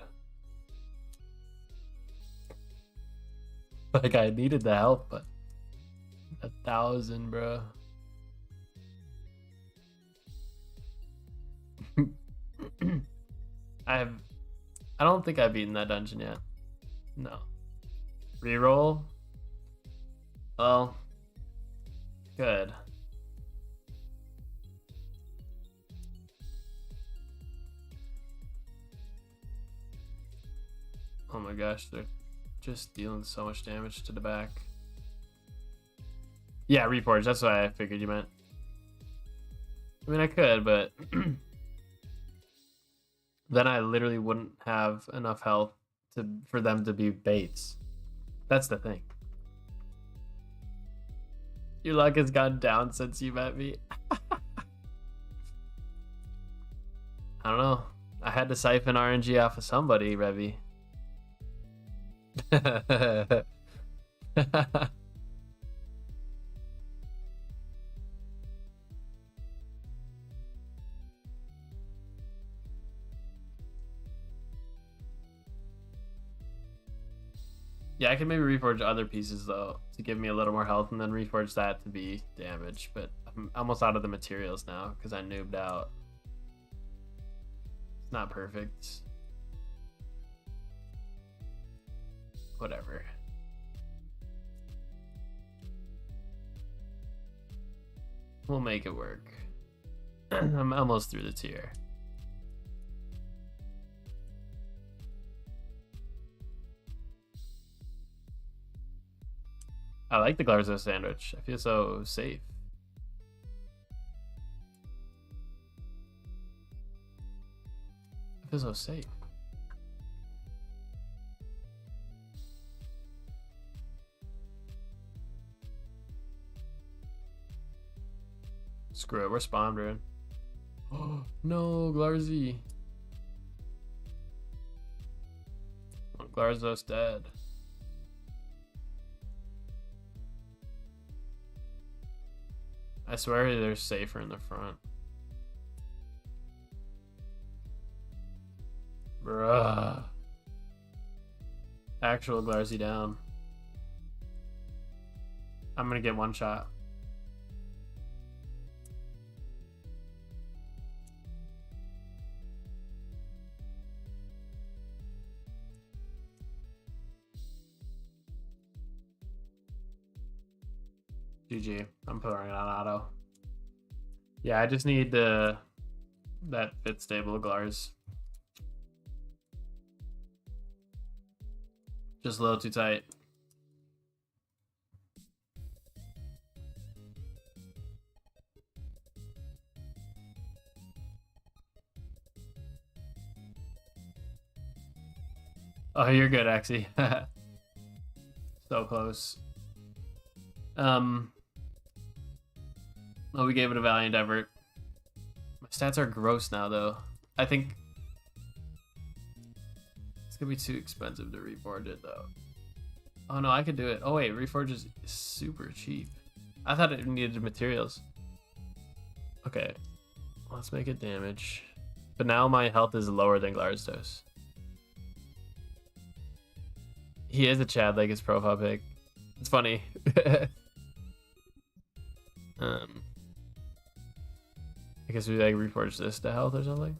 Like, I needed the health, but 1,000, bro. I don't think I've beaten that dungeon yet. No. Reroll? Well, good. Oh my gosh, they're just dealing so much damage to the back. Yeah, reforge, that's what I figured you meant. I mean, I could, but then I literally wouldn't have enough health for them to be baits. That's the thing. Your luck has gone down since you met me. I don't know. I had to siphon RNG off of somebody, Revy. Yeah, I can maybe reforge other pieces though to give me a little more health and then reforge that to be damage, but I'm almost out of the materials now because I noobed out. It's not perfect. Whatever. We'll make it work. I'm almost through the tier. I like the Glarzo sandwich. I feel so safe. I feel so safe. Screw it, we're spawn brewing. Oh no, Glarzy. Oh, Glarzo's dead. I swear they're safer in the front. Bruh. Actual Glarzy down. I'm gonna get one shot. GG. I'm pouring it on auto. Yeah, I just need that fit stable Glars. Just a little too tight. Oh, you're good, Axie. So close. Oh, we gave it a valiant effort. My stats are gross now, though. I think it's gonna be too expensive to reforge it though. Oh no, I could do it. Oh wait, reforge is super cheap. I thought it needed materials. Okay, let's make it damage. But now my health is lower than Glarstos. He is a Chad like his profile pic. It's funny. I guess we like reforge this to health or something.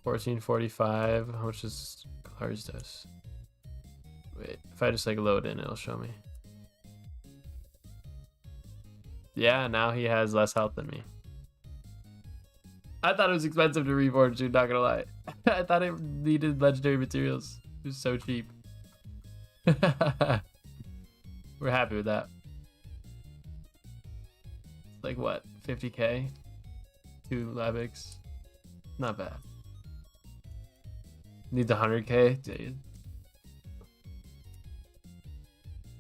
1445. How much does Glarstos? Wait, if I just like load in, it'll show me. Yeah, now he has less health than me. I thought it was expensive to reforge, dude, not gonna lie. I thought it needed legendary materials. It was so cheap. We're happy with that. Like what, 50k? 2 Labics? Not bad. Needs 100k? Dude.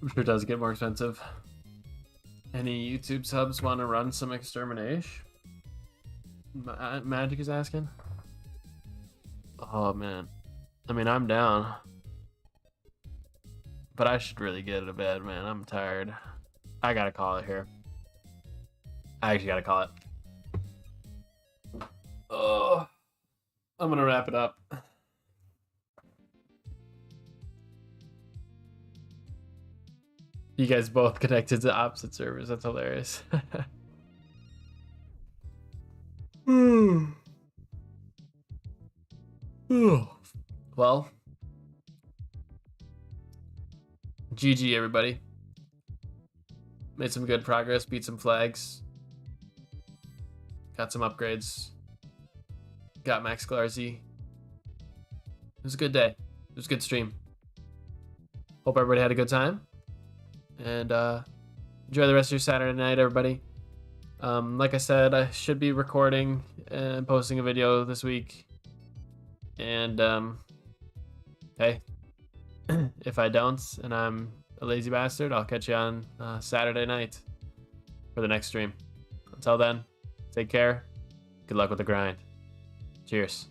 I'm sure it does get more expensive. Any YouTube subs want to run some extermination? Magic is asking. Oh man, I mean I'm down, but I should really get to bed, man. I'm tired. I gotta call it here. I actually gotta call it. Oh, I'm gonna wrap it up. You guys both connected to opposite servers. That's hilarious. Well, GG everybody. Made some good progress, beat some flags. Got some upgrades. Got Max Glarzy. It was a good day. It was a good stream. Hope everybody had a good time. And enjoy the rest of your Saturday night, everybody. Like I said, I should be recording and posting a video this week. And hey, if I don't and I'm a lazy bastard, I'll catch you on Saturday night for the next stream. Until then, take care. Good luck with the grind. Cheers.